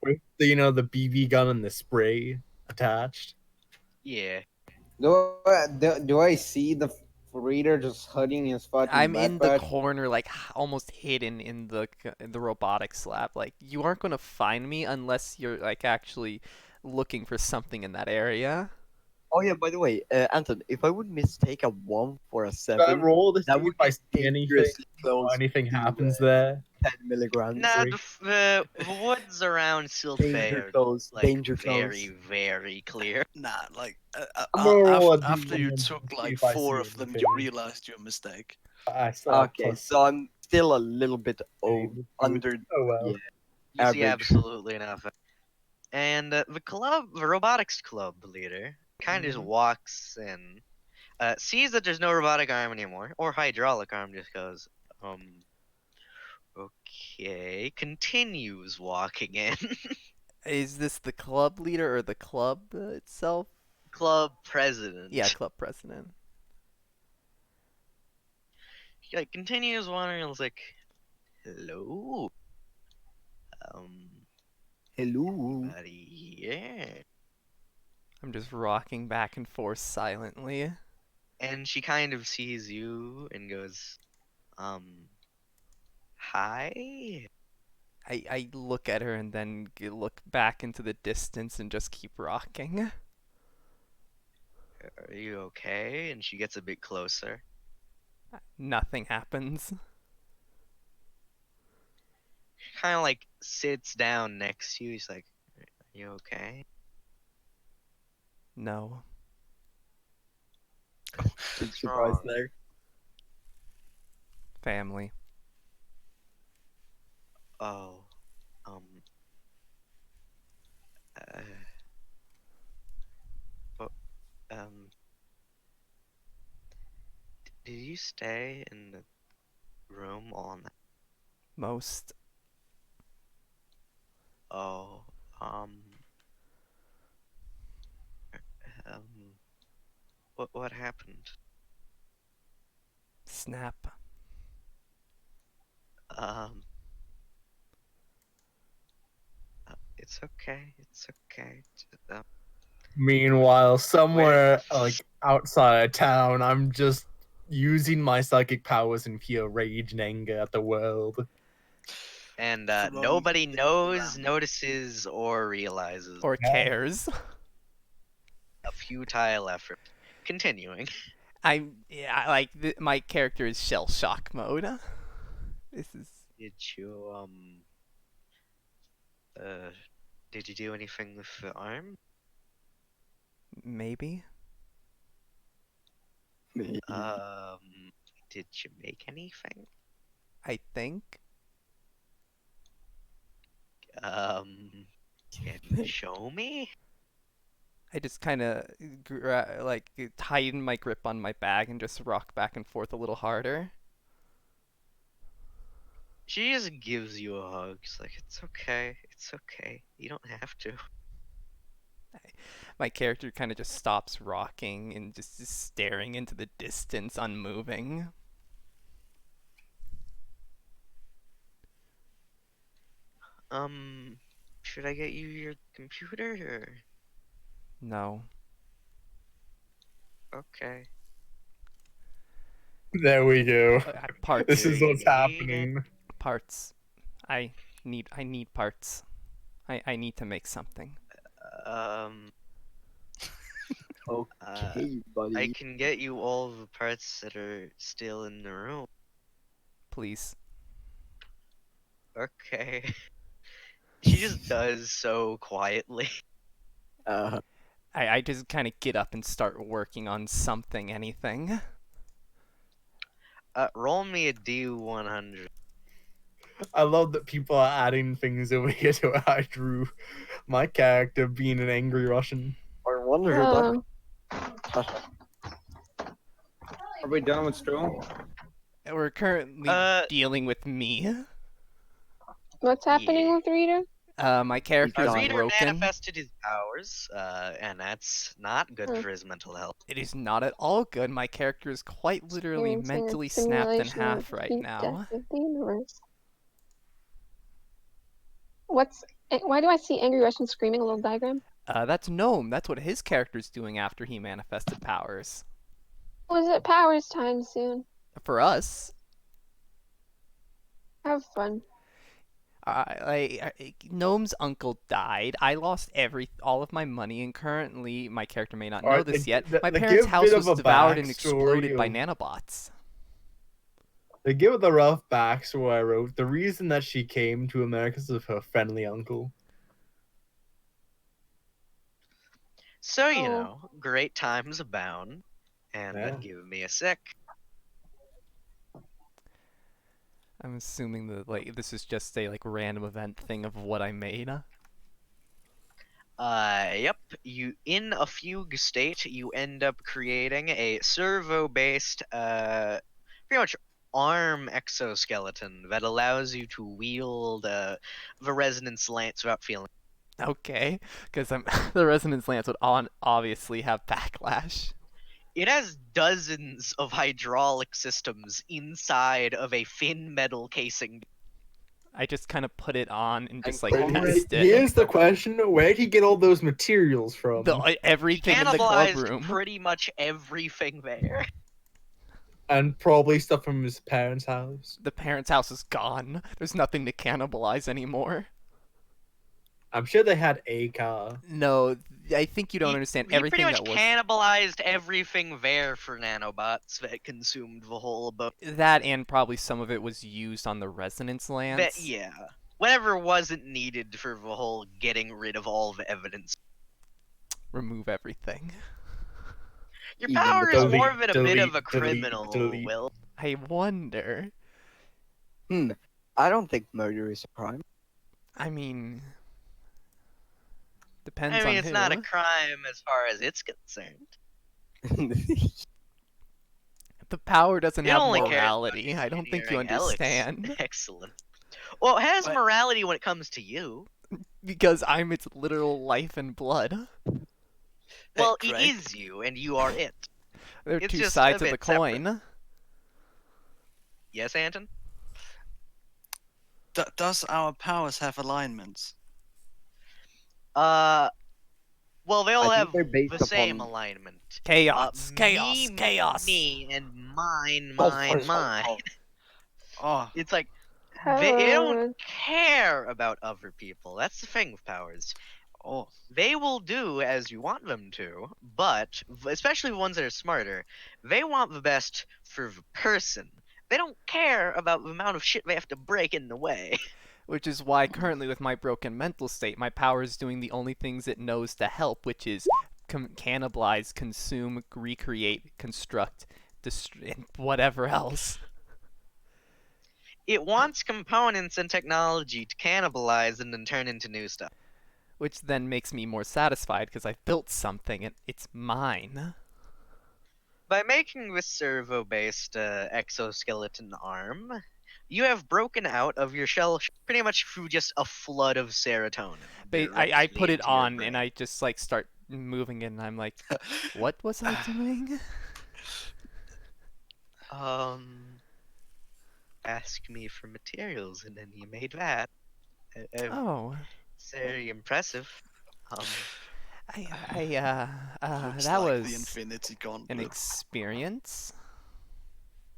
Speaker 8: With the, the BB gun and the spray attached.
Speaker 3: Yeah.
Speaker 6: Do I see the reader just hugging his fucking
Speaker 1: I'm in the
Speaker 6: backpack?
Speaker 1: corner, like almost hidden in the robotics lab. Like you aren't gonna find me unless you're like actually looking for something in that area.
Speaker 2: Oh yeah, by the way, Anton, if I would mistake a 1 for a
Speaker 8: Should I
Speaker 2: 7,
Speaker 8: roll to see
Speaker 2: that would
Speaker 8: if I
Speaker 2: be
Speaker 8: see anything?
Speaker 2: dangerously close
Speaker 8: Or anything
Speaker 2: to,
Speaker 8: happens there?
Speaker 2: 10 milligrams.
Speaker 3: Nah,
Speaker 8: Three.
Speaker 3: the woods around Siltbay
Speaker 2: Danger
Speaker 3: are
Speaker 2: close,
Speaker 3: like
Speaker 2: danger
Speaker 3: very,
Speaker 2: close.
Speaker 3: very clear.
Speaker 5: Nah, like
Speaker 8: I'm gonna roll a
Speaker 5: after you
Speaker 8: D1
Speaker 5: took
Speaker 8: to
Speaker 5: like
Speaker 8: see if I
Speaker 5: 4
Speaker 8: see
Speaker 5: of them,
Speaker 8: anything.
Speaker 5: you realized your mistake.
Speaker 8: I saw
Speaker 2: Okay,
Speaker 8: plus
Speaker 2: so I'm still a little bit
Speaker 8: two.
Speaker 2: under.
Speaker 8: Oh well.
Speaker 2: Yeah.
Speaker 3: You see
Speaker 2: Average.
Speaker 3: absolutely nothing. And the robotics club leader, kind of just walks in, sees that there's no robotic arm anymore, or hydraulic arm, just goes, okay, continues walking in.
Speaker 1: Is this the club leader or the club itself?
Speaker 3: Club president.
Speaker 1: Yeah, club president.
Speaker 3: He like continues wandering and is like, hello,
Speaker 2: Hello.
Speaker 3: buddy, yeah.
Speaker 1: I'm just rocking back and forth silently.
Speaker 3: And she kind of sees you and goes, hi.
Speaker 1: I look at her and then look back into the distance and just keep rocking.
Speaker 3: Are you okay? And she gets a bit closer.
Speaker 1: Nothing happens.
Speaker 3: She kind of like sits down next to you. She's like, are you okay?
Speaker 1: No.
Speaker 2: Big surprise
Speaker 3: wrong?
Speaker 2: there.
Speaker 1: Family.
Speaker 3: Oh, but, did you stay in the room all night?
Speaker 1: Most.
Speaker 3: Oh, what happened?
Speaker 1: Snap.
Speaker 3: It's okay. It's okay.
Speaker 8: Meanwhile, somewhere like outside of town, I'm just using my psychic powers in pure rage and anger at the world.
Speaker 3: And
Speaker 5: Throwing
Speaker 3: nobody
Speaker 5: things
Speaker 3: knows,
Speaker 5: around.
Speaker 3: notices, or realizes.
Speaker 1: Or cares.
Speaker 3: A futile effort. Continuing.
Speaker 1: My character is shell shock mode. This is
Speaker 3: Did you did you do anything with the arm?
Speaker 1: maybe.
Speaker 2: Maybe.
Speaker 3: Did you make anything?
Speaker 1: I think.
Speaker 3: Can you show me?
Speaker 1: I just kind of tighten my grip on my bag and just rock back and forth a little harder.
Speaker 3: She just gives you a hug. She's like, it's okay. It's okay. You don't have to.
Speaker 1: My character kind of just stops rocking and just is staring into the distance, unmoving.
Speaker 3: Should I get you your computer or?
Speaker 1: No.
Speaker 3: Okay.
Speaker 8: There we go.
Speaker 1: Parts.
Speaker 8: This is what's
Speaker 3: Need it.
Speaker 8: happening.
Speaker 1: Parts. I need parts. I need to make something.
Speaker 2: Okay,
Speaker 3: I
Speaker 2: buddy.
Speaker 3: can get you all the parts that are still in the room.
Speaker 1: Please.
Speaker 3: Okay. She just does so quietly.
Speaker 1: I just kind of get up and start working on something, anything.
Speaker 3: Roll me a D100.
Speaker 8: I love that people are adding things over here to what I drew. My character being an angry Russian.
Speaker 2: I wonder who that.
Speaker 6: Are we done with school?
Speaker 1: We're currently dealing with me.
Speaker 9: What's happening
Speaker 3: Yeah.
Speaker 9: with Rita?
Speaker 1: My character is
Speaker 3: Reader
Speaker 1: broken.
Speaker 3: manifested his powers, and that's not good
Speaker 9: Hmm.
Speaker 3: for his mental health.
Speaker 1: It is not at all good. My character is quite literally
Speaker 9: Experiencing a
Speaker 1: mentally snapped in
Speaker 9: simulation of
Speaker 1: half
Speaker 9: the
Speaker 1: right
Speaker 9: heat
Speaker 1: now.
Speaker 9: death of the universe. Why do I see angry Russian screaming? A little diagram.
Speaker 1: That's Gnome. That's what his character's doing after he manifested powers.
Speaker 9: Was it Powers time soon?
Speaker 1: For us,
Speaker 9: Have fun.
Speaker 1: Gnome's uncle died. I lost all of my money, and currently my character may not know
Speaker 8: Alright,
Speaker 1: this yet.
Speaker 8: the-
Speaker 1: My
Speaker 8: the
Speaker 1: parents'
Speaker 8: give
Speaker 1: house
Speaker 8: bit
Speaker 1: was
Speaker 8: of a
Speaker 1: devoured and
Speaker 8: backstory
Speaker 1: exploded by
Speaker 8: of-
Speaker 1: nanobots.
Speaker 8: To give it the rough backstory I wrote, the reason that she came to America is of her friendly uncle.
Speaker 3: So, you
Speaker 9: Oh.
Speaker 3: know, great times abound. And
Speaker 8: Yeah.
Speaker 3: give me a sec.
Speaker 1: I'm assuming that this is just a random event thing of what I made.
Speaker 3: Yep. You in a fugue state, you end up creating a servo-based, pretty much arm exoskeleton that allows you to wield the resonance lance without feeling.
Speaker 1: Okay, because the resonance lance would obviously have backlash.
Speaker 3: It has dozens of hydraulic systems inside of a thin metal casing.
Speaker 1: I just kind of put it on and just
Speaker 2: Alright,
Speaker 1: test it.
Speaker 8: Here's the question: where'd he get all those materials from?
Speaker 1: Everything in the club
Speaker 3: Cannibalized
Speaker 1: room.
Speaker 3: pretty much everything there.
Speaker 8: And probably stuff from his parents' house.
Speaker 1: The parents' house is gone. There's nothing to cannibalize anymore.
Speaker 8: I'm sure they had a car.
Speaker 1: No, I think you don't understand
Speaker 3: He
Speaker 1: everything
Speaker 3: pretty much
Speaker 1: that was
Speaker 3: cannibalized everything there for nanobots that consumed the whole boat.
Speaker 1: that, and probably some of it was used on the resonance lance.
Speaker 3: Yeah. Whatever wasn't needed for the whole getting rid of all the evidence.
Speaker 1: Remove everything.
Speaker 3: Your
Speaker 2: Even
Speaker 3: power
Speaker 2: the
Speaker 3: is
Speaker 8: delete,
Speaker 3: more of a bit of a
Speaker 8: delete,
Speaker 3: criminal,
Speaker 8: delete.
Speaker 3: Will.
Speaker 1: I wonder.
Speaker 2: I don't think murder is a crime.
Speaker 1: I mean, depends
Speaker 3: I
Speaker 1: on
Speaker 3: mean, it's
Speaker 1: who.
Speaker 3: not a crime as far as it's concerned.
Speaker 1: The power doesn't
Speaker 3: It
Speaker 1: have
Speaker 3: only cares about
Speaker 1: morality. I don't think you
Speaker 3: engineering. Alex.
Speaker 1: understand.
Speaker 3: Excellent. Well, it has
Speaker 5: But-
Speaker 3: morality when it comes to you.
Speaker 1: Because I'm its literal life and blood.
Speaker 3: Well,
Speaker 5: Greg?
Speaker 3: it is you, and you are it.
Speaker 1: They're
Speaker 3: It's
Speaker 1: two
Speaker 3: just
Speaker 1: sides
Speaker 3: a
Speaker 1: of the
Speaker 3: bit separate.
Speaker 1: coin.
Speaker 3: Yes, Anton?
Speaker 5: Does our powers have alignments?
Speaker 3: Well, they all
Speaker 2: I think
Speaker 3: have
Speaker 2: they're based
Speaker 3: the same
Speaker 2: upon-
Speaker 3: alignment.
Speaker 1: Chaos, chaos,
Speaker 3: me,
Speaker 1: chaos.
Speaker 3: Me, and mine.
Speaker 5: Oh,
Speaker 3: It's like, they don't
Speaker 9: Hello.
Speaker 3: care about other people. That's the thing with powers.
Speaker 5: oh,
Speaker 3: They will do as you want them to, but, especially the ones that are smarter, they want the best for the person. They don't care about the amount of shit they have to break in the way.
Speaker 1: Which is why currently with my broken mental state, my power is doing the only things it knows to help, which is cannibalize, consume, recreate, construct, and whatever else.
Speaker 3: It wants components and technology to cannibalize and then turn into new stuff.
Speaker 1: Which then makes me more satisfied because I've built something and it's mine.
Speaker 3: By making this servo-based exoskeleton arm, you have broken out of your shell pretty much through just a flood of serotonin.
Speaker 1: I
Speaker 3: directly
Speaker 1: put it
Speaker 3: into your
Speaker 1: on
Speaker 3: brain.
Speaker 1: and I just start moving it and I'm like, what was I doing?
Speaker 3: Ask me for materials and then you made that.
Speaker 1: Oh.
Speaker 3: It's very impressive.
Speaker 5: Looks
Speaker 1: that
Speaker 5: like the
Speaker 1: was
Speaker 5: Infinity
Speaker 1: an
Speaker 5: Gauntlet.
Speaker 1: experience.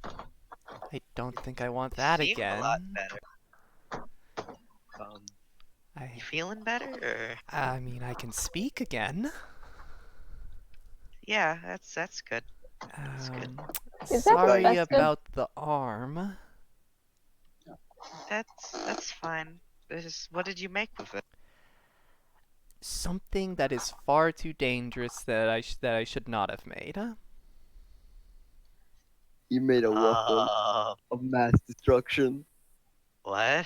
Speaker 1: I don't think I want that
Speaker 3: Seem
Speaker 1: again.
Speaker 3: a lot better.
Speaker 1: I
Speaker 3: You feeling better? Or...
Speaker 1: I mean, I can speak again.
Speaker 3: Yeah, that's good. That's good.
Speaker 9: Is that
Speaker 1: Sorry
Speaker 9: festive?
Speaker 1: about the arm.
Speaker 3: That's fine. What did you make with it?
Speaker 1: Something that is far too dangerous that I should not have made.
Speaker 2: You made a weapon of mass destruction.
Speaker 3: What?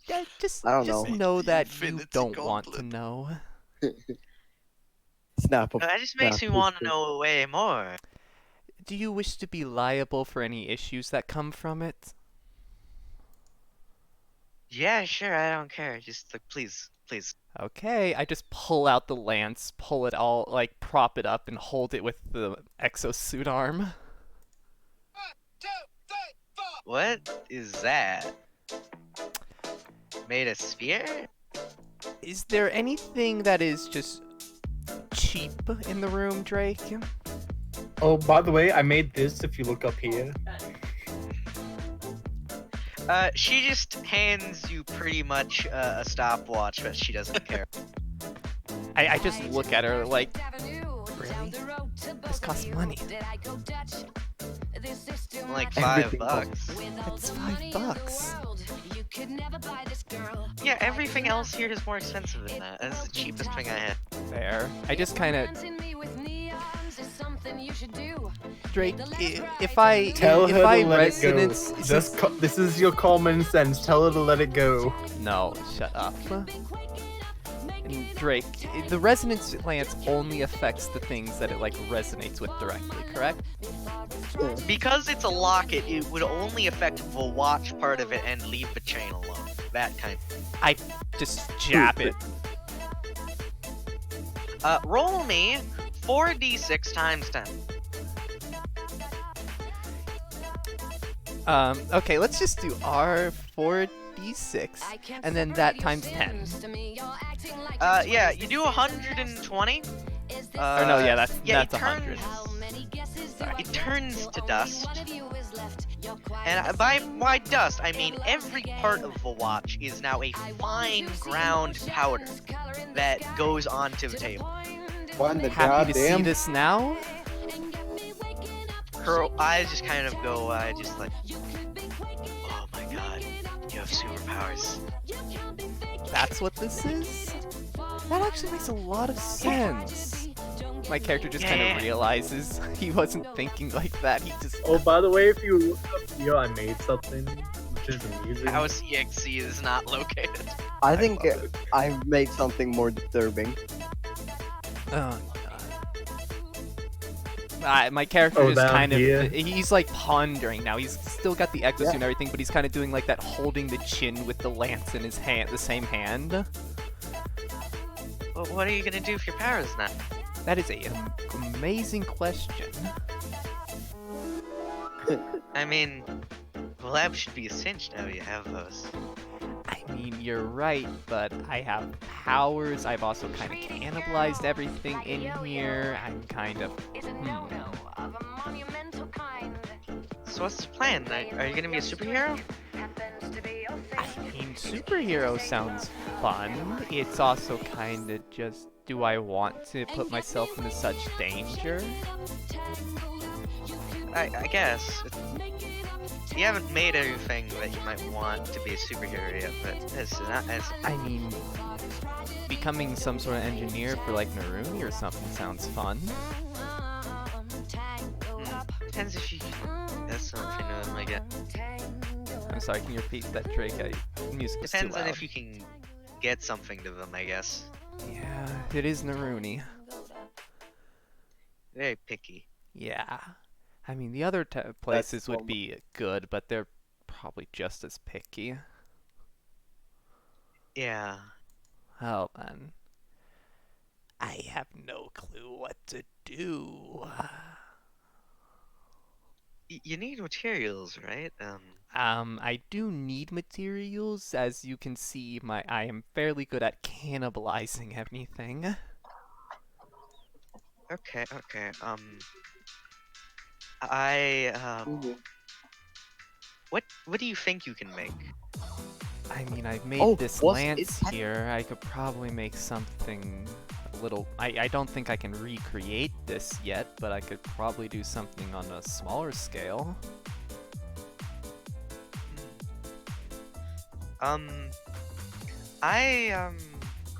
Speaker 1: Yeah, just
Speaker 2: I don't
Speaker 1: just
Speaker 2: know.
Speaker 1: know
Speaker 5: The
Speaker 1: that you
Speaker 5: Infinity
Speaker 1: don't want to
Speaker 5: Gauntlet.
Speaker 1: know.
Speaker 2: Snap of
Speaker 3: That just makes me
Speaker 2: snap
Speaker 3: want to
Speaker 2: pistol.
Speaker 3: know way more.
Speaker 1: Do you wish to be liable for any issues that come from it?
Speaker 3: Yeah, sure. I don't care. Just like, please.
Speaker 1: Okay, I just pull out the lance, pull it all, like, prop it up and hold it with the exosuit arm.
Speaker 3: What is that? Made a spear?
Speaker 1: Is there anything that is just cheap in the room, Drake?
Speaker 8: Oh, by the way, I made this. If you look up here,
Speaker 3: She just hands you pretty much a stopwatch, but she doesn't care.
Speaker 1: I just look at her like, really? This costs money.
Speaker 3: Like
Speaker 2: Everything
Speaker 3: $5.
Speaker 1: That's $5.
Speaker 3: Yeah, everything else here is more expensive than that. That's the cheapest thing I had.
Speaker 1: There. I just kind of Drake. If I
Speaker 8: tell her to let
Speaker 1: resonance,
Speaker 8: it go. This is your common sense. Tell her to let it go.
Speaker 1: No, shut up. And Drake, the resonance lance only affects the things that it like resonates with directly, correct?
Speaker 3: Because it's a locket, it would only affect the watch part of it and leave the chain alone. That kind.
Speaker 1: I just jab it.
Speaker 3: Roll me 4d6 times 10.
Speaker 1: Okay, let's just do R4d6, and then that times 10.
Speaker 3: Yeah, you do 120.
Speaker 1: Or no, yeah, that's
Speaker 3: yeah,
Speaker 1: that's 100.
Speaker 3: Sorry, it turns to dust. And by dust, I mean every part of the watch is now a fine ground powder that goes onto the table.
Speaker 6: What the
Speaker 1: Happy to see
Speaker 6: goddamn?
Speaker 1: this now.
Speaker 3: Her eyes just kind of go, just like, oh my god, you have superpowers.
Speaker 1: That's what this is? That actually makes a lot of sense. My character just kind
Speaker 3: Yeah.
Speaker 1: of realizes he wasn't thinking like that. He just.
Speaker 8: Oh, by the way, if you look up here, I made something, which is amusing.
Speaker 3: House EXE is not located.
Speaker 2: I think I've made something more disturbing.
Speaker 1: Oh god. My character
Speaker 8: Oh,
Speaker 1: is
Speaker 8: down
Speaker 1: kind
Speaker 8: here?
Speaker 1: of. He's like pondering now. He's still got the exosuit and everything, but he's kind of doing like that holding the chin with the lance in his hand, the same hand.
Speaker 3: Well, what are you gonna do with your powers now?
Speaker 1: That is a amazing question.
Speaker 3: I mean, the lab should be a cinch now you have those.
Speaker 1: I mean, you're right, but I have powers. I've also kind of cannibalized everything in here. I'm kind of.
Speaker 3: So what's the plan? Are you gonna be a superhero?
Speaker 1: I mean, superhero sounds fun. It's also kind of just, do I want to put myself into such danger?
Speaker 3: I guess. You haven't made everything that you might want to be a superhero yet, but it's not as.
Speaker 1: I mean, becoming some sort of engineer for like Naruni or something sounds fun.
Speaker 3: Depends if you. That's something that I get.
Speaker 1: I'm sorry, can you repeat that, Drake? Music was too
Speaker 3: Depends on
Speaker 1: loud.
Speaker 3: if you can get something to them, I guess.
Speaker 1: Yeah, it is Naruni.
Speaker 3: Very picky.
Speaker 1: Yeah. I mean, the other places would be good, but they're probably just as picky.
Speaker 3: Yeah.
Speaker 1: Well then, I have no clue what to do.
Speaker 3: You need materials, right?
Speaker 1: I do need materials. As you can see, I am fairly good at cannibalizing anything.
Speaker 3: Okay, okay. I what do you think you can make?
Speaker 1: I mean, I've made
Speaker 2: Oh,
Speaker 1: this
Speaker 2: was it
Speaker 1: lance
Speaker 2: that-
Speaker 1: here. I could probably make something a little. I don't think I can recreate this yet, but I could probably do something on a smaller scale.
Speaker 3: I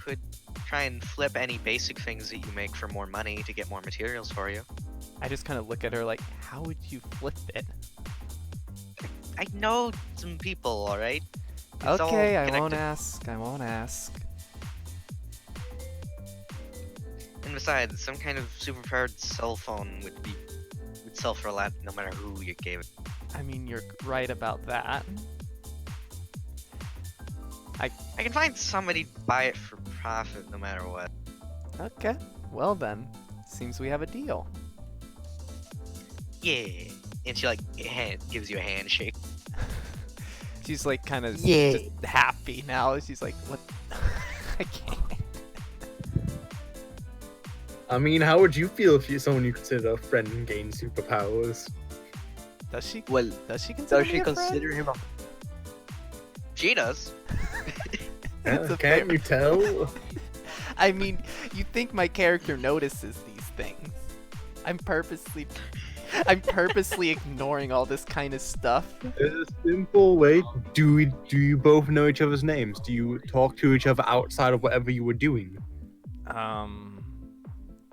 Speaker 3: could try and flip any basic things that you make for more money to get more materials for you.
Speaker 1: I just kind of look at her like, how would you flip it?
Speaker 3: I know some people, all right? It's all
Speaker 1: Okay, I won't
Speaker 3: connected.
Speaker 1: ask. I won't ask.
Speaker 3: And besides, some kind of superpowered cell phone would sell for a lot, no matter who you gave it.
Speaker 1: I mean, you're right about that.
Speaker 3: I can find somebody to buy it for profit, no matter what.
Speaker 1: Okay, well then, seems we have a deal.
Speaker 3: Yeah. And she like gives you a handshake.
Speaker 1: She's like kind of
Speaker 2: Yeah.
Speaker 1: just happy now. She's like, what? I can't.
Speaker 8: I mean, how would you feel if you're someone you consider a friend and gain superpowers?
Speaker 1: Does she?
Speaker 2: Well,
Speaker 1: Does she consider
Speaker 2: does
Speaker 1: me
Speaker 2: she
Speaker 1: a friend?
Speaker 2: consider him a
Speaker 3: She does.
Speaker 1: It's a
Speaker 8: Can't you tell?
Speaker 1: I mean, you think my character notices these things? I'm purposely ignoring all this kind of stuff.
Speaker 8: There's a simple way. Do you both know each other's names? Do you talk to each other outside of whatever you were doing?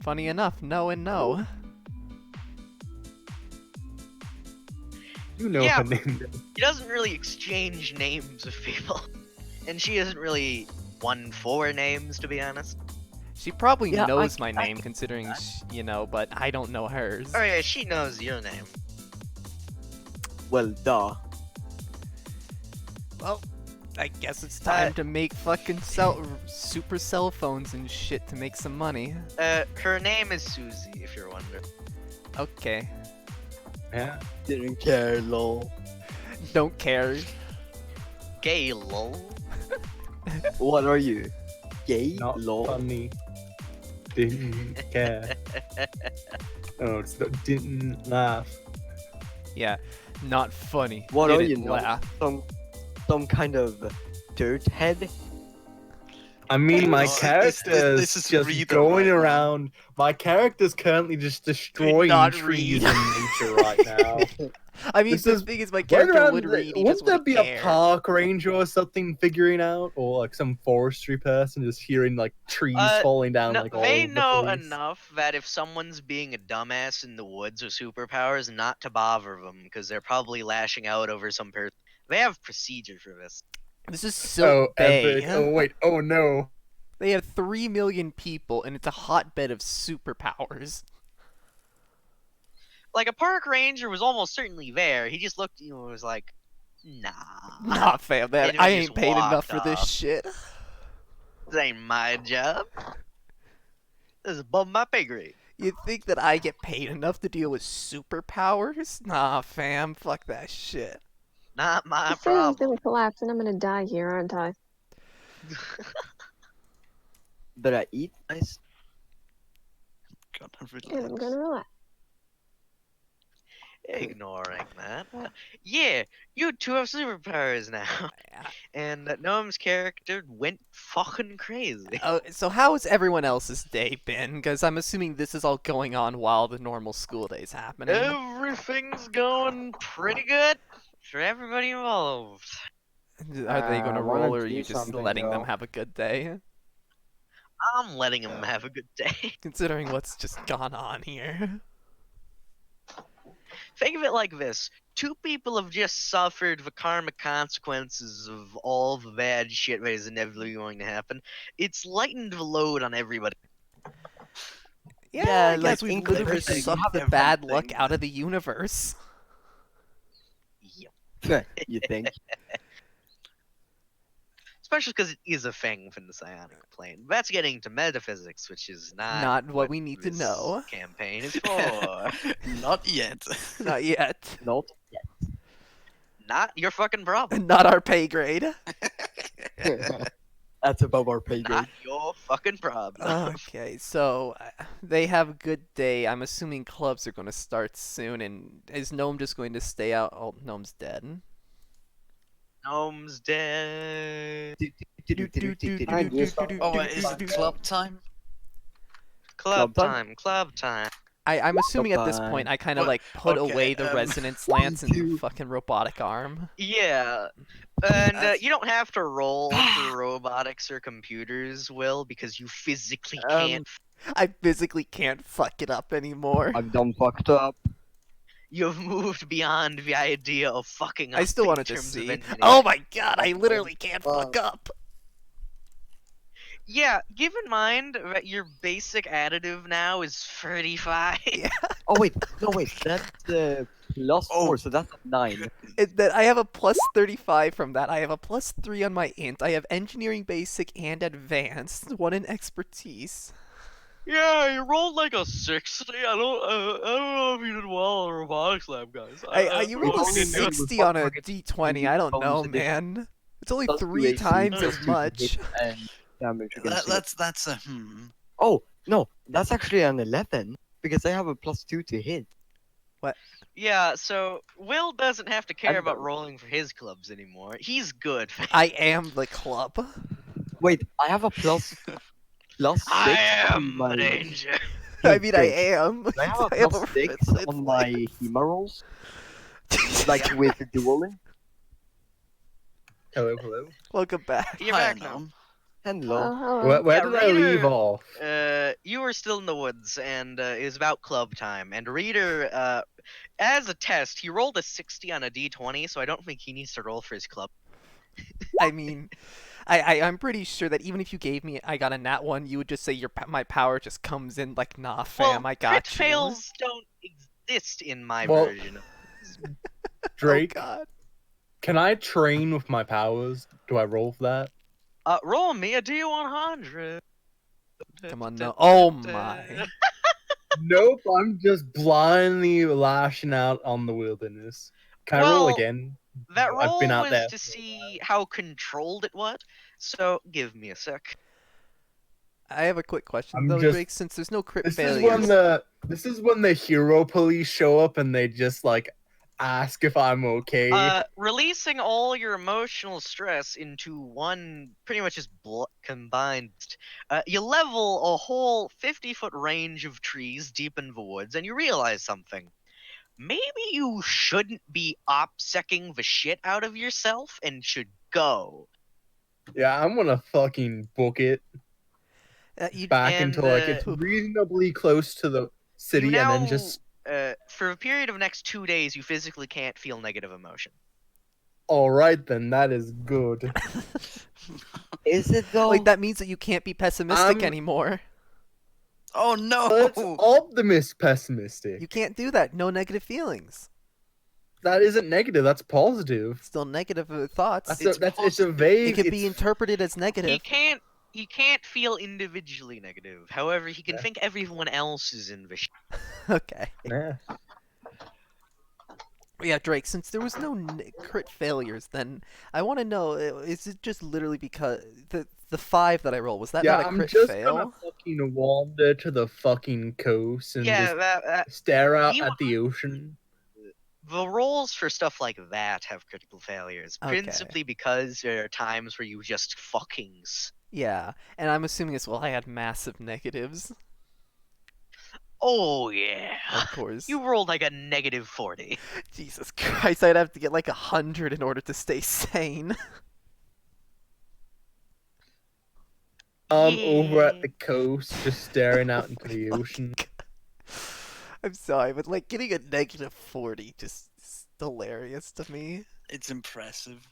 Speaker 1: Funny enough, no and no.
Speaker 8: You know
Speaker 3: Yeah.
Speaker 8: her name.
Speaker 3: He doesn't really exchange names with people. And she isn't really one for names, to be honest.
Speaker 1: She probably
Speaker 2: Yeah,
Speaker 1: knows
Speaker 2: I-
Speaker 1: my name, considering but I don't know hers.
Speaker 3: Oh yeah, she knows your name.
Speaker 2: well, duh.
Speaker 1: Well, I guess it's time to make fucking super cell phones and shit to make some money.
Speaker 3: Her name is Susie, if you're wondering.
Speaker 1: Okay,
Speaker 8: Yeah.
Speaker 2: Didn't care, lol.
Speaker 1: don't care.
Speaker 3: Gay lol.
Speaker 2: What are you? Gay?
Speaker 8: Not
Speaker 2: lol.
Speaker 8: funny. Didn't care. Oh, it's the didn't laugh.
Speaker 1: Yeah, not funny.
Speaker 2: What are
Speaker 1: Didn't
Speaker 2: you,
Speaker 1: laugh.
Speaker 2: Some kind of dirt head?
Speaker 8: I mean, my
Speaker 5: No,
Speaker 8: character
Speaker 5: this
Speaker 8: is
Speaker 5: is
Speaker 8: just
Speaker 5: Rita
Speaker 8: going
Speaker 5: right now.
Speaker 8: around. My character's currently just destroying
Speaker 1: not
Speaker 8: trees
Speaker 1: read.
Speaker 8: in nature right now.
Speaker 1: I mean,
Speaker 8: This
Speaker 1: the
Speaker 8: is
Speaker 1: thing is, my
Speaker 8: Right
Speaker 1: character
Speaker 8: around
Speaker 1: would
Speaker 8: the-
Speaker 1: read. He
Speaker 8: wouldn't
Speaker 1: just
Speaker 8: there
Speaker 1: wouldn't
Speaker 8: be
Speaker 1: care.
Speaker 8: a park ranger or something figuring out, or like some forestry person just hearing like trees falling down
Speaker 3: No,
Speaker 8: like all
Speaker 3: they
Speaker 8: over
Speaker 3: know
Speaker 8: the place?
Speaker 3: enough that if someone's being a dumbass in the woods with superpowers, not to bother them, because they're probably lashing out over some person. They have procedure for this.
Speaker 1: This is
Speaker 8: Oh,
Speaker 1: Silk Bay.
Speaker 8: epic! Oh wait! Oh no!
Speaker 1: They have 3 million people, and it's a hotbed of superpowers.
Speaker 3: Like, a park ranger was almost certainly there. He just looked at you and was like, nah.
Speaker 1: Nah, fam, man,
Speaker 3: And
Speaker 1: I
Speaker 3: we
Speaker 1: ain't
Speaker 3: just
Speaker 1: paid enough
Speaker 3: walked
Speaker 1: for this
Speaker 3: off.
Speaker 1: shit.
Speaker 3: This ain't my job. This is above my pay grade.
Speaker 1: You think that I get paid enough to deal with superpowers? Nah, fam, fuck that shit.
Speaker 3: Not my
Speaker 9: The city's
Speaker 3: problem.
Speaker 9: gonna collapse and I'm gonna die here, aren't I?
Speaker 2: But I eat nice.
Speaker 5: Gonna
Speaker 9: And I'm
Speaker 5: relax.
Speaker 9: gonna relax.
Speaker 3: Ignoring that. Yeah, you two have superpowers now. And Noam's character went fucking crazy.
Speaker 1: Oh, so how has everyone else's day been? Because I'm assuming this is all going on while the normal school day's happening.
Speaker 3: Everything's going pretty good for everybody involved.
Speaker 1: Are they going
Speaker 6: I
Speaker 1: to
Speaker 6: wanna
Speaker 1: roll, or are
Speaker 6: do
Speaker 1: you just
Speaker 6: something,
Speaker 1: letting them
Speaker 6: though.
Speaker 1: have a good day?
Speaker 3: I'm letting them have a good day.
Speaker 1: Considering what's just gone on here.
Speaker 3: Think of it like this. Two people have just suffered the karmic consequences of all the bad shit that is inevitably going to happen. It's lightened the load on everybody.
Speaker 1: Yeah,
Speaker 2: Yeah,
Speaker 1: I guess
Speaker 2: like,
Speaker 1: we've
Speaker 2: include
Speaker 1: literally
Speaker 2: everything.
Speaker 1: sucked the
Speaker 5: Have
Speaker 1: bad luck
Speaker 5: everything.
Speaker 1: out of the universe.
Speaker 3: Yep.
Speaker 2: You think?
Speaker 3: Especially because it is a thing from the psionic plane. That's getting to metaphysics, which is
Speaker 1: Not what we need to
Speaker 3: this
Speaker 1: know.
Speaker 3: campaign is for.
Speaker 5: Not yet.
Speaker 1: Not yet.
Speaker 2: Not
Speaker 3: Not your fucking problem.
Speaker 1: Not our pay grade.
Speaker 2: yet. That's above our pay grade.
Speaker 3: Not your fucking problem.
Speaker 1: Okay, so they have a good day. I'm assuming clubs are going to start soon, and is Gnome just going to stay out? Oh, Gnome's dead.
Speaker 3: Gnome's dead.
Speaker 6: I just
Speaker 5: Oh, wait, is it club time?
Speaker 3: Club
Speaker 2: Club time?
Speaker 3: time, club time.
Speaker 1: I'm assuming at this point
Speaker 2: Bye.
Speaker 1: I kind of
Speaker 5: What?
Speaker 1: like put
Speaker 5: Okay,
Speaker 1: away the resonance lance and
Speaker 2: two.
Speaker 1: fucking robotic arm.
Speaker 3: Yeah. And
Speaker 5: That's-
Speaker 3: you don't have to roll for robotics or computers, Will, because you physically can't.
Speaker 1: I physically can't fuck it up anymore.
Speaker 2: I've done fucked up.
Speaker 3: You've moved beyond the idea of fucking up
Speaker 1: I still
Speaker 3: in
Speaker 1: wanted to
Speaker 3: terms of
Speaker 1: see.
Speaker 3: engineering.
Speaker 1: Oh my god, I literally can't fuck up.
Speaker 3: Yeah, keep in mind that your basic additive now is 35.
Speaker 2: Oh wait, no wait, that's plus
Speaker 5: Oh.
Speaker 2: 4, so that's 9.
Speaker 1: That I have a plus 35 from that. I have a plus 3 on my int. I have engineering basic and advanced. 1 in expertise.
Speaker 3: Yeah, you rolled like a 60. I don't know if you did well in robotics lab, guys.
Speaker 1: You rolled a
Speaker 2: only knew it was
Speaker 1: 60 on a
Speaker 2: fucking
Speaker 1: d20. I don't know,
Speaker 2: bonus edition.
Speaker 1: man. It's only
Speaker 2: Plus
Speaker 1: 3
Speaker 2: 2 AC,
Speaker 1: times
Speaker 2: plus
Speaker 1: as
Speaker 2: 2 to
Speaker 1: much.
Speaker 2: hit, and damage against it.
Speaker 5: That's a
Speaker 2: Oh, no, that's actually an 11, because I have a plus 2 to hit.
Speaker 3: Yeah, so Will doesn't have to care
Speaker 2: And
Speaker 3: about
Speaker 2: the-
Speaker 3: rolling for his clubs anymore. He's good.
Speaker 1: I am the club.
Speaker 2: Wait, I have a plus 6
Speaker 3: I
Speaker 2: to
Speaker 3: am
Speaker 2: my...
Speaker 3: the danger.
Speaker 1: I mean, I
Speaker 2: Wait,
Speaker 1: am.
Speaker 2: I have a
Speaker 1: I am
Speaker 2: plus 6
Speaker 1: resonance
Speaker 2: on my
Speaker 1: lance.
Speaker 2: HEMA rolls, like with dueling.
Speaker 7: Hello, hello.
Speaker 1: Welcome back.
Speaker 3: You're
Speaker 5: Hi,
Speaker 3: back now.
Speaker 5: Gnome.
Speaker 2: Hello.
Speaker 9: hello.
Speaker 7: Where
Speaker 3: Yeah,
Speaker 7: did I leave
Speaker 3: Reader-
Speaker 7: off?
Speaker 3: You were still in the woods, and it was about club time. And Reader, as a test, he rolled a 60 on a d20, so I don't think he needs to roll for his club.
Speaker 1: I mean, I'm pretty sure that even if you gave me, I got a nat 1, you would just say my power just comes in like, nah, fam, I got
Speaker 3: crit
Speaker 1: you.
Speaker 3: fails don't exist in my
Speaker 7: Well,
Speaker 3: version.
Speaker 7: Drake,
Speaker 1: Oh god.
Speaker 7: can I train with my powers? Do I roll for that?
Speaker 3: Roll me a d100.
Speaker 1: Come on, no. Oh my.
Speaker 7: Nope, I'm just blindly lashing out on the wilderness. Can I roll
Speaker 3: Well,
Speaker 7: again?
Speaker 3: That
Speaker 7: I've
Speaker 3: roll
Speaker 7: been out
Speaker 3: was
Speaker 7: there.
Speaker 3: to see how controlled it was. So give me a sec.
Speaker 1: I have a quick question
Speaker 7: I'm
Speaker 1: though,
Speaker 7: just-
Speaker 1: Drake. Since there's no crit
Speaker 7: This
Speaker 1: failures,
Speaker 7: is when the hero police show up and they just like ask if I'm okay.
Speaker 3: Releasing all your emotional stress into one, pretty much just combined. You level a whole 50-foot range of trees deep in the woods, and you realize something. Maybe you shouldn't be opsecking the shit out of yourself and should go.
Speaker 7: Yeah, I'm gonna fucking book it
Speaker 1: you,
Speaker 7: back
Speaker 3: and,
Speaker 7: until like it's reasonably close to the city,
Speaker 3: You now,
Speaker 7: and then just
Speaker 3: for a period of next 2 days, you physically can't feel negative emotion.
Speaker 7: all right then. That is good.
Speaker 2: Is it though?
Speaker 1: like that means that you can't be pessimistic
Speaker 7: I'm-
Speaker 1: anymore.
Speaker 5: Oh no!
Speaker 7: That's optimist pessimistic.
Speaker 1: You can't do that. No negative feelings.
Speaker 7: That isn't negative. That's positive.
Speaker 1: Still negative thoughts.
Speaker 7: It's a vague.
Speaker 1: It can be
Speaker 7: it's-
Speaker 1: interpreted as negative.
Speaker 3: He can't feel individually negative. However, he can
Speaker 7: Yeah.
Speaker 3: think everyone else is in the shit.
Speaker 1: Okay.
Speaker 7: Nah.
Speaker 1: Yeah, Drake, since there was no crit failures, then I want to know, is it just literally because the 5 that I rolled, was that
Speaker 7: Yeah,
Speaker 1: not a
Speaker 7: I'm
Speaker 1: crit
Speaker 7: just
Speaker 1: fail?
Speaker 7: gonna fucking wander to the fucking coast and
Speaker 3: Yeah,
Speaker 7: just
Speaker 3: that
Speaker 7: stare out
Speaker 3: you-
Speaker 7: at the ocean.
Speaker 3: the rolls for stuff like that have critical failures,
Speaker 1: Okay.
Speaker 3: principally because there are times where you just fucking.
Speaker 1: Yeah, and I'm assuming as well I had massive negatives,
Speaker 3: Oh yeah.
Speaker 1: of course.
Speaker 3: You rolled like a negative 40.
Speaker 1: Jesus Christ, I'd have to get like 100 in order to stay sane.
Speaker 7: Over at
Speaker 3: Yeah.
Speaker 7: the coast, just staring out into the ocean.
Speaker 1: I'm sorry, but like getting a negative 40 just is hilarious to me.
Speaker 5: It's impressive.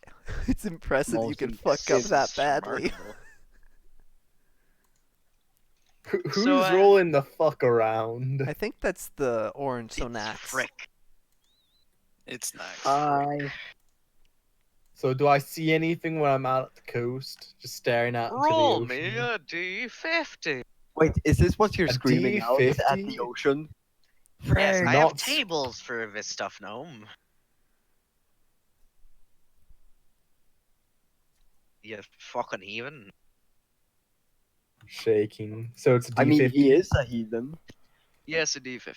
Speaker 1: It's impressive you
Speaker 2: Most
Speaker 1: can fuck up
Speaker 3: This
Speaker 1: that
Speaker 3: is
Speaker 1: badly.
Speaker 3: remarkable.
Speaker 7: Who's
Speaker 3: So,
Speaker 7: rolling the fuck around?
Speaker 1: I think that's the orange
Speaker 3: It's
Speaker 1: Sonax.
Speaker 3: frick.
Speaker 5: It's nice.
Speaker 2: I
Speaker 7: So do I see anything when I'm out at the coast, just staring out
Speaker 3: Roll
Speaker 7: into the
Speaker 3: me
Speaker 7: ocean?
Speaker 3: a d50.
Speaker 2: wait. Is this what you're
Speaker 7: A
Speaker 2: screaming out at
Speaker 7: D50?
Speaker 2: the ocean?
Speaker 3: Yes,
Speaker 2: Frick.
Speaker 3: I have
Speaker 7: Not-
Speaker 3: tables for this stuff, Gnome. You fucking heathen.
Speaker 7: Shaking. So it's a D50.
Speaker 2: I mean, he is a heathen.
Speaker 3: Yes, a D50.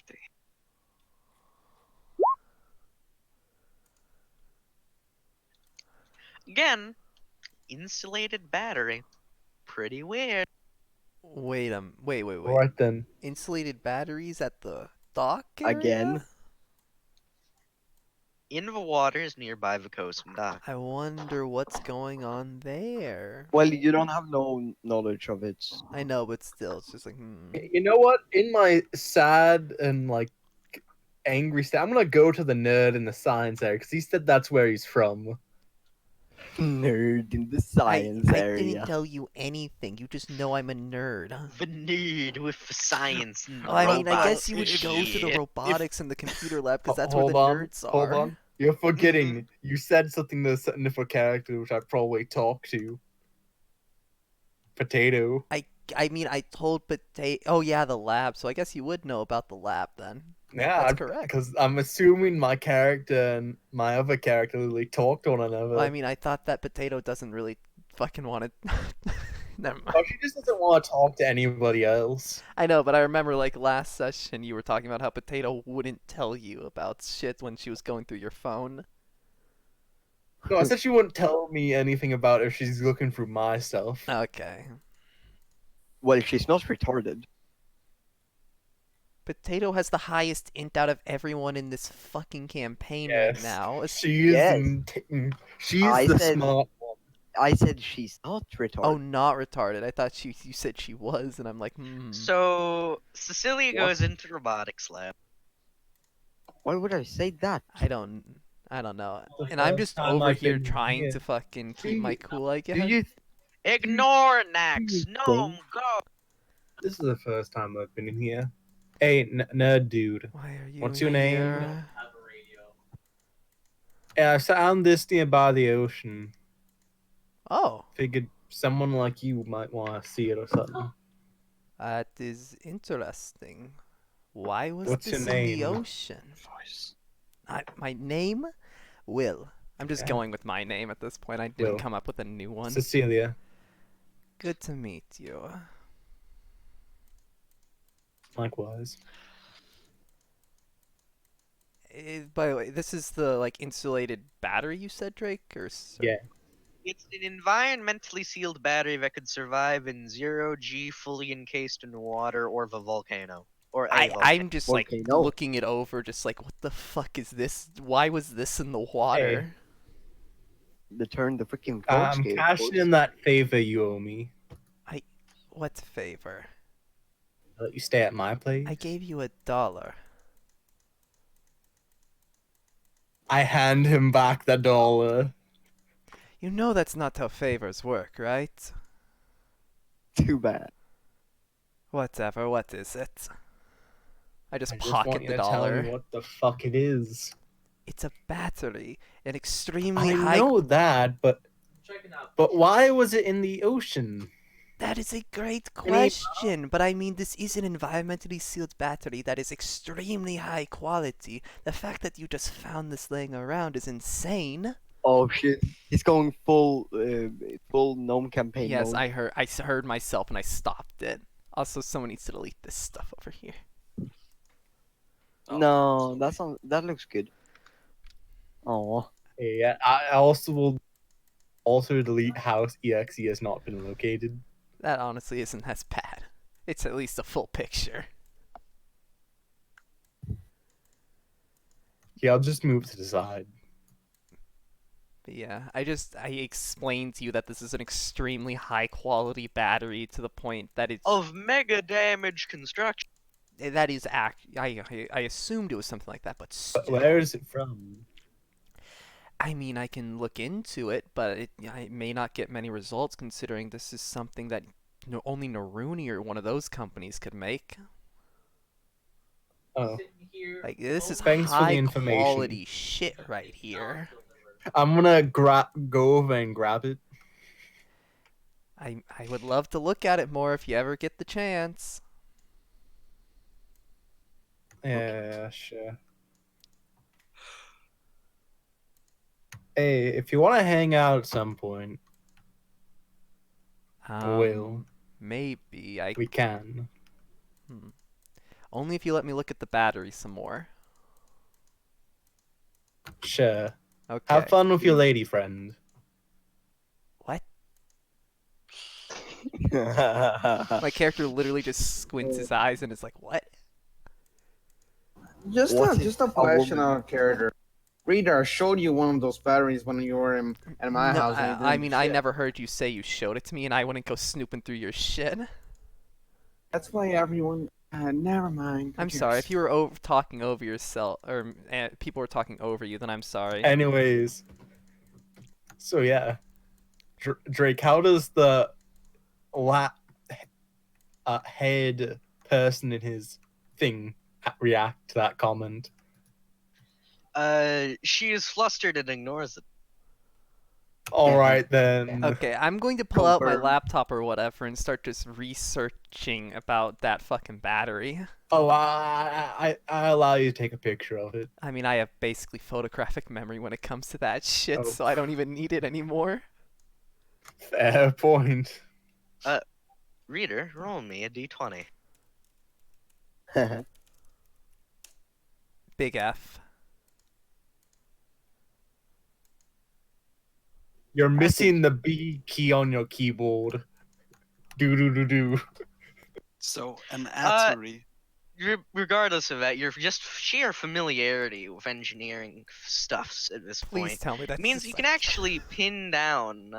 Speaker 3: Again, insulated battery. Pretty weird.
Speaker 1: Wait, wait.
Speaker 7: Alright then.
Speaker 1: Insulated batteries at the dock area?
Speaker 2: Again.
Speaker 3: In the waters nearby the coast and dock.
Speaker 1: I wonder what's going on there.
Speaker 2: Well, you don't have no knowledge of it.
Speaker 1: I know, but still, it's just like,
Speaker 7: You know what? In my sad and like angry state, I'm gonna go to the nerd in the science area because he said that's where he's from.
Speaker 2: Nerd in the science
Speaker 1: I
Speaker 2: area.
Speaker 1: didn't tell you anything. You just know I'm a nerd.
Speaker 3: The nerd with the science. And
Speaker 1: Well, I mean, I
Speaker 3: robots
Speaker 1: guess you would
Speaker 3: and
Speaker 1: go to the
Speaker 3: shit.
Speaker 1: robotics and the computer lab because that's where
Speaker 7: Hold
Speaker 1: the
Speaker 7: on,
Speaker 1: nerds are.
Speaker 7: Hold on. You're forgetting. You said something to a significant character which I probably talk to. Potato.
Speaker 1: I mean, I told Potato. Oh yeah, the lab. So I guess you would know about the lab then.
Speaker 7: Yeah,
Speaker 1: That's correct.
Speaker 7: Because I'm assuming my character and my other character really talk to one another.
Speaker 1: Well, I mean, I thought that Potato doesn't really fucking want to. Never mind.
Speaker 7: Oh, she just doesn't want to talk to anybody else.
Speaker 1: I know, but I remember like last session you were talking about how Potato wouldn't tell you about shit when she was going through your phone.
Speaker 7: No, I said she wouldn't tell me anything about if she's looking through my stuff.
Speaker 1: Okay.
Speaker 2: Well, she's not retarded.
Speaker 1: Potato has the highest int out of everyone in this fucking campaign
Speaker 7: Yes.
Speaker 1: right now.
Speaker 7: She's
Speaker 2: Yes.
Speaker 7: she's
Speaker 2: I
Speaker 7: the
Speaker 2: said-
Speaker 7: smart one.
Speaker 2: I said she's not retarded.
Speaker 1: Oh, not retarded. I thought you said she was, and I'm like,
Speaker 3: So Cecilia
Speaker 2: What?
Speaker 3: goes into robotics lab.
Speaker 2: Why would I say that?
Speaker 1: I don't know.
Speaker 7: The
Speaker 1: And I'm
Speaker 7: first
Speaker 1: just
Speaker 7: time
Speaker 1: over
Speaker 7: I've
Speaker 1: here
Speaker 7: been
Speaker 1: trying
Speaker 7: here.
Speaker 1: to fucking keep my cool, I guess.
Speaker 2: Do you?
Speaker 3: Ignore Nax. No,
Speaker 2: think-
Speaker 3: go.
Speaker 7: This is the first time I've been in here. Hey, nerd dude.
Speaker 1: Why are you
Speaker 7: What's your name?
Speaker 1: here?
Speaker 7: Yeah, I found this nearby the ocean.
Speaker 1: Oh,
Speaker 7: Figured someone like you might want to see it or something.
Speaker 1: that is interesting. Why was
Speaker 7: What's your
Speaker 1: this in the
Speaker 7: name?
Speaker 1: ocean? My name? Will. I'm just
Speaker 7: Okay.
Speaker 1: going with my name at this point. I didn't
Speaker 7: Will.
Speaker 1: come up with a new one.
Speaker 7: Cecilia.
Speaker 1: Good to meet you.
Speaker 7: Likewise.
Speaker 1: By the way, this is the like insulated battery you said, Drake, or
Speaker 7: Yeah.
Speaker 3: It's an environmentally sealed battery that could survive in 0G, fully encased in water, or the volcano. Or a volcano.
Speaker 1: I'm just like
Speaker 2: Volcano.
Speaker 1: looking it over, just like, what the fuck is this? Why was this in the water?
Speaker 2: The turn the freaking
Speaker 7: I'm
Speaker 2: card
Speaker 7: cashing in that favor you owe me.
Speaker 1: What favor?
Speaker 7: I'll let you stay at my place.
Speaker 1: I gave you $1.
Speaker 7: I hand him back the dollar.
Speaker 1: You know that's not how favors work, right?
Speaker 2: Too bad.
Speaker 1: Whatever, what is it? I just
Speaker 7: I just
Speaker 1: pocket
Speaker 7: want you
Speaker 1: the
Speaker 7: to tell
Speaker 1: dollar.
Speaker 7: me what the fuck it is.
Speaker 1: It's a battery. An extremely
Speaker 7: I
Speaker 1: high.
Speaker 7: know that, but why was it in the ocean?
Speaker 1: That is a great
Speaker 7: I mean-
Speaker 1: question, but I mean, this is an environmentally sealed battery that is extremely high quality. The fact that you just found this laying around is insane.
Speaker 2: Oh shit! He's going full gnome campaign
Speaker 1: Yes,
Speaker 2: mode.
Speaker 1: I heard myself and I stopped it. Also, someone needs to delete this stuff over here.
Speaker 2: No, that looks good. Oh,
Speaker 7: Yeah, I also will also delete house exe has not been located.
Speaker 1: That honestly isn't as bad. It's at least a full picture.
Speaker 7: Yeah, I'll just move to the side.
Speaker 1: But yeah, I explained to you that this is an extremely high quality battery to the point that it's
Speaker 3: Of mega damage construction.
Speaker 1: that is I assumed it was something like that, but
Speaker 7: But
Speaker 1: still.
Speaker 7: where is it from?
Speaker 1: I mean, I can look into it, but I may not get many results considering this is something that only Naruni or one of those companies could make.
Speaker 7: Oh,
Speaker 1: Like, this is
Speaker 7: Thanks for the
Speaker 1: high
Speaker 7: information.
Speaker 1: quality shit right here.
Speaker 7: I'm gonna go over and grab it.
Speaker 1: I would love to look at it more if you ever get the chance.
Speaker 7: Yeah, sure. Hey, if you want to hang out at some point, I will.
Speaker 1: Maybe I.
Speaker 8: We can.
Speaker 1: Only if you let me look at the battery some more.
Speaker 8: Sure.
Speaker 1: Okay.
Speaker 8: Have fun with your lady friend.
Speaker 1: What? My character literally just squints his eyes and is like, "What?"
Speaker 6: Just
Speaker 2: What
Speaker 6: a,
Speaker 2: if
Speaker 6: just a
Speaker 2: a
Speaker 6: question
Speaker 2: woman-
Speaker 6: on a character. Reader, I showed you one of those batteries when you were at my
Speaker 1: No,
Speaker 6: house. and you
Speaker 1: I
Speaker 6: didn't
Speaker 1: mean,
Speaker 6: do
Speaker 1: I
Speaker 6: shit.
Speaker 1: never heard you say you showed it to me, and I wouldn't go snooping through your shit.
Speaker 6: That's why everyone. Never mind. who
Speaker 1: I'm sorry
Speaker 6: cares?
Speaker 1: if you were talking over yourself, or people were talking over you. Then I'm sorry.
Speaker 8: Anyways. So yeah. Drake, how does the head person in his thing react to that comment?
Speaker 3: She is flustered and ignores it.
Speaker 8: All right then.
Speaker 1: Okay, I'm going to pull out my
Speaker 2: Confirm.
Speaker 1: laptop or whatever and start just researching about that fucking battery.
Speaker 8: Oh, I allow you to take a picture of it.
Speaker 1: I mean, I have basically photographic memory when it comes to that shit,
Speaker 8: Oh.
Speaker 1: so I don't even need it anymore.
Speaker 8: Fair point.
Speaker 3: Reader, roll me a d20.
Speaker 1: Big F.
Speaker 8: You're missing the B key on your keyboard. Do do do do.
Speaker 5: So an Atari.
Speaker 3: Regardless of that, your just sheer familiarity with engineering stuffs at this
Speaker 1: Please
Speaker 3: point
Speaker 1: tell me that's
Speaker 3: means
Speaker 1: just
Speaker 3: you can
Speaker 1: like-
Speaker 3: actually pin down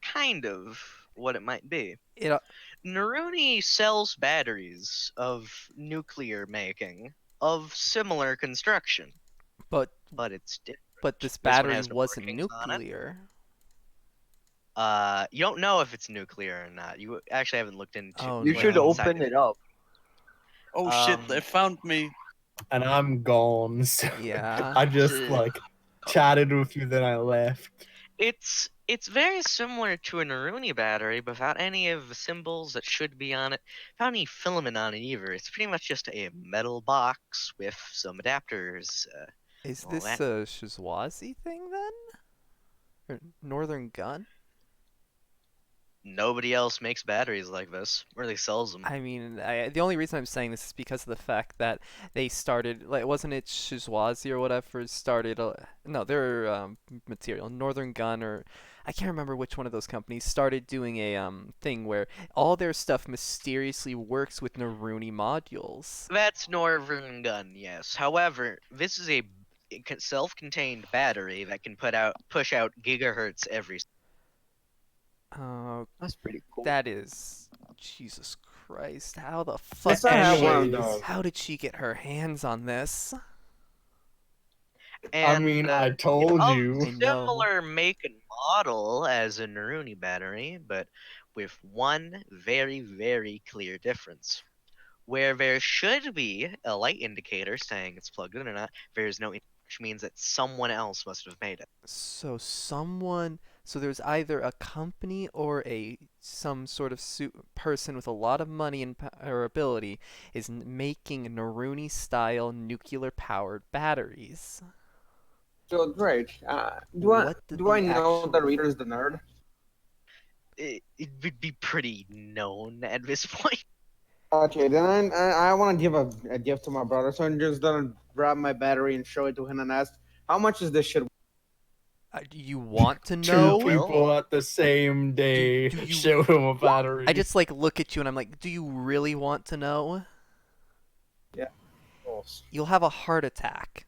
Speaker 3: kind of what it might be.
Speaker 1: It,
Speaker 3: Naruni sells batteries of nuclear making of similar construction,
Speaker 1: but
Speaker 3: it's different.
Speaker 1: but this
Speaker 3: This one
Speaker 1: battery
Speaker 3: has the
Speaker 1: wasn't
Speaker 3: markings on it.
Speaker 1: nuclear.
Speaker 3: You don't know if it's nuclear or not. You actually haven't looked into.
Speaker 1: Oh,
Speaker 2: You
Speaker 1: no.
Speaker 2: should
Speaker 3: inside
Speaker 2: open
Speaker 3: of
Speaker 2: it up.
Speaker 5: Oh shit!
Speaker 3: um,
Speaker 5: They found me.
Speaker 8: And I'm gone. So
Speaker 1: Yeah.
Speaker 8: I just like chatted with you, then I left.
Speaker 3: It's very similar to a Naruni battery, but without any of the symbols that should be on it, without any filament on it either. It's pretty much just a metal box with some adapters.
Speaker 1: Is
Speaker 3: all
Speaker 1: this
Speaker 3: that.
Speaker 1: a Shizwazi thing then? Or Northern Gun?
Speaker 3: Nobody else makes batteries like this, or at least sells them.
Speaker 1: I mean, the only reason I'm saying this is because of the fact that they started, like, wasn't it Shizwazi or whatever started, no, their material, Northern Gun, or I can't remember which one of those companies started doing a thing where all their stuff mysteriously works with Naruni modules.
Speaker 3: That's Northern Gun, yes. However, this is a self-contained battery that can push out gigahertz every.
Speaker 1: Oh,
Speaker 2: That's pretty cool.
Speaker 1: that is, Jesus Christ, how the fuck
Speaker 6: Yes, I have one of
Speaker 8: Anyways,
Speaker 6: those.
Speaker 1: how did she get her hands on this?
Speaker 3: And,
Speaker 8: I mean, I told
Speaker 3: of
Speaker 8: you.
Speaker 1: I know.
Speaker 3: similar make and model as a Naruni battery, but with one very, very clear difference. Where there should be a light indicator saying it's plugged in or not, there is no, which means that someone else must have made it.
Speaker 1: So there's either a company or some sort of person with a lot of money and or ability is making Naruni style nuclear powered batteries.
Speaker 6: So Drake, do
Speaker 1: What did
Speaker 6: I
Speaker 1: they
Speaker 6: know
Speaker 1: actually-
Speaker 6: the reader is the nerd?
Speaker 3: It would be pretty known at this point.
Speaker 6: Okay, then I want to give a gift to my brother, so I'm just gonna grab my battery and show it to him and ask, how much is this shit?
Speaker 1: You want to
Speaker 8: Two
Speaker 1: know?
Speaker 8: people at the same day
Speaker 1: do you-
Speaker 8: show him a battery.
Speaker 1: I just like look at you and I'm like, do you really want to know? You'll have a heart attack.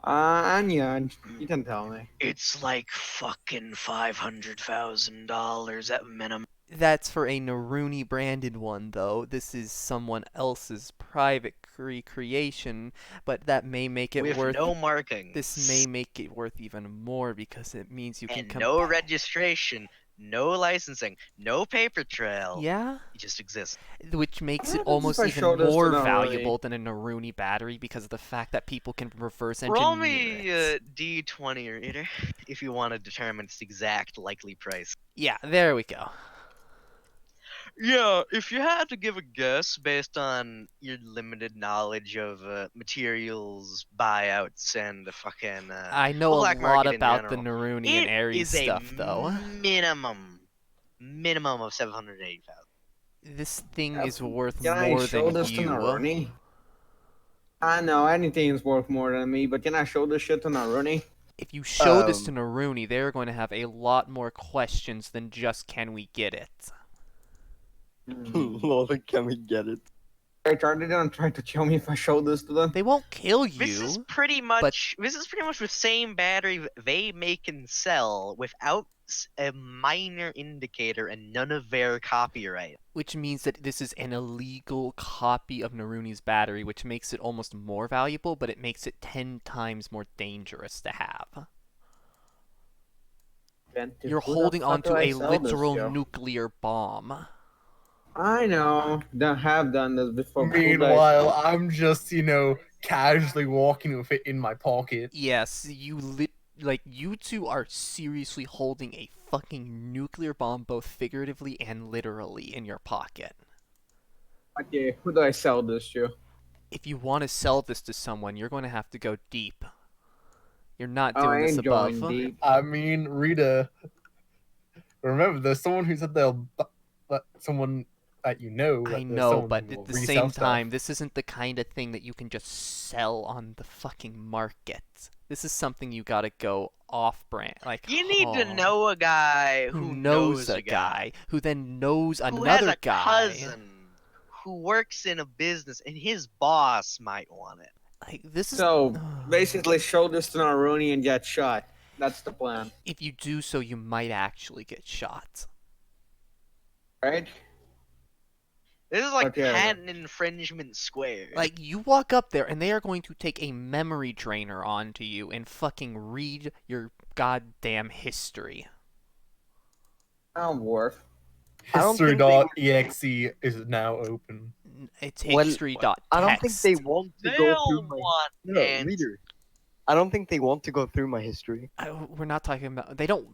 Speaker 6: And yeah, you can tell me.
Speaker 3: It's like fucking $500,000 at minimum.
Speaker 1: That's for a Naruni branded one, though. This is someone else's private recreation, but that may make it
Speaker 3: With
Speaker 1: worth.
Speaker 3: no markings.
Speaker 1: This may make it worth even more because it means you can
Speaker 3: and no
Speaker 1: compare.
Speaker 3: registration, no licensing, no paper trail.
Speaker 1: Yeah,
Speaker 3: It just exists.
Speaker 1: which makes it
Speaker 6: What
Speaker 1: almost
Speaker 6: if I
Speaker 1: even
Speaker 6: showed this to
Speaker 1: more
Speaker 6: Naruni?
Speaker 1: valuable than a Naruni battery because of the fact that people can reverse engineer
Speaker 3: Roll me
Speaker 1: it.
Speaker 3: D20 reader if you want to determine its exact likely price.
Speaker 1: Yeah, there we go.
Speaker 3: Yeah, if you had to give a guess based on your limited knowledge of materials, buyouts, and the fucking
Speaker 1: I know a
Speaker 3: black
Speaker 1: lot
Speaker 3: market in
Speaker 1: about the
Speaker 3: general,
Speaker 1: Naruni
Speaker 3: it
Speaker 1: and Ares
Speaker 3: is a
Speaker 1: stuff, though.
Speaker 3: minimum minimum of 780,000.
Speaker 1: This thing
Speaker 6: That's-
Speaker 1: is worth
Speaker 6: Can I
Speaker 1: more
Speaker 6: show
Speaker 1: than
Speaker 6: this to
Speaker 1: you.
Speaker 6: Naruni? I know anything is worth more than me, but can I show this shit to Naruni?
Speaker 1: If you show this to Naruni, they're going to have a lot more questions than just can we get it.
Speaker 2: Lord, can we get it?
Speaker 6: They gonna try to kill me if I show this to them.
Speaker 1: They won't kill
Speaker 3: This is
Speaker 1: you.
Speaker 3: pretty much the same battery they make and sell without a minor indicator and none of their copyright.
Speaker 1: Which means that this is an illegal copy of Naruni's battery, which makes it almost more valuable, but it makes it 10 times more dangerous to have. You're holding onto a literal nuclear bomb.
Speaker 6: I know. Have done this before.
Speaker 8: Meanwhile, I'm just, casually walking with it in my pocket.
Speaker 1: Yes, you two are seriously holding a fucking nuclear bomb, both figuratively and literally, in your pocket.
Speaker 6: Okay, who do I sell this to?
Speaker 1: If you want to sell this to someone, you're going to have to go deep. You're not
Speaker 6: Oh, I
Speaker 1: doing this
Speaker 6: ain't
Speaker 1: above.
Speaker 6: going deep.
Speaker 8: I mean, Rita, remember, there's someone who said they'll let someone that you know.
Speaker 1: I
Speaker 8: there's
Speaker 1: know,
Speaker 8: someone
Speaker 1: but
Speaker 8: who will
Speaker 1: at the
Speaker 8: resell
Speaker 1: same
Speaker 8: stuff.
Speaker 1: time, this isn't the kind of thing that you can just sell on the fucking market. This is something you gotta go off-brand. Like,
Speaker 3: You need to know a guy
Speaker 1: who
Speaker 3: who
Speaker 1: knows a guy, who then knows
Speaker 3: who has
Speaker 1: another
Speaker 3: a
Speaker 1: guy.
Speaker 3: cousin who works in a business and his boss might want it.
Speaker 1: Like, this is
Speaker 6: So basically, show this to Naruni and get shot. That's the plan,
Speaker 1: if you do so, you might actually get shot.
Speaker 6: right?
Speaker 3: This is like
Speaker 6: Okay.
Speaker 3: patent infringement squared.
Speaker 1: Like, you walk up there and they are going to take a memory drainer onto you and fucking read your goddamn history.
Speaker 6: I'll work.
Speaker 2: I don't think they-
Speaker 8: History.exe is now open.
Speaker 1: It's
Speaker 2: Well,
Speaker 1: history.text.
Speaker 2: I don't think they want to go
Speaker 3: They'll
Speaker 2: through my
Speaker 3: want
Speaker 2: no,
Speaker 3: and
Speaker 2: reader. I don't think they want to go through my history.
Speaker 1: We're not talking about. They don't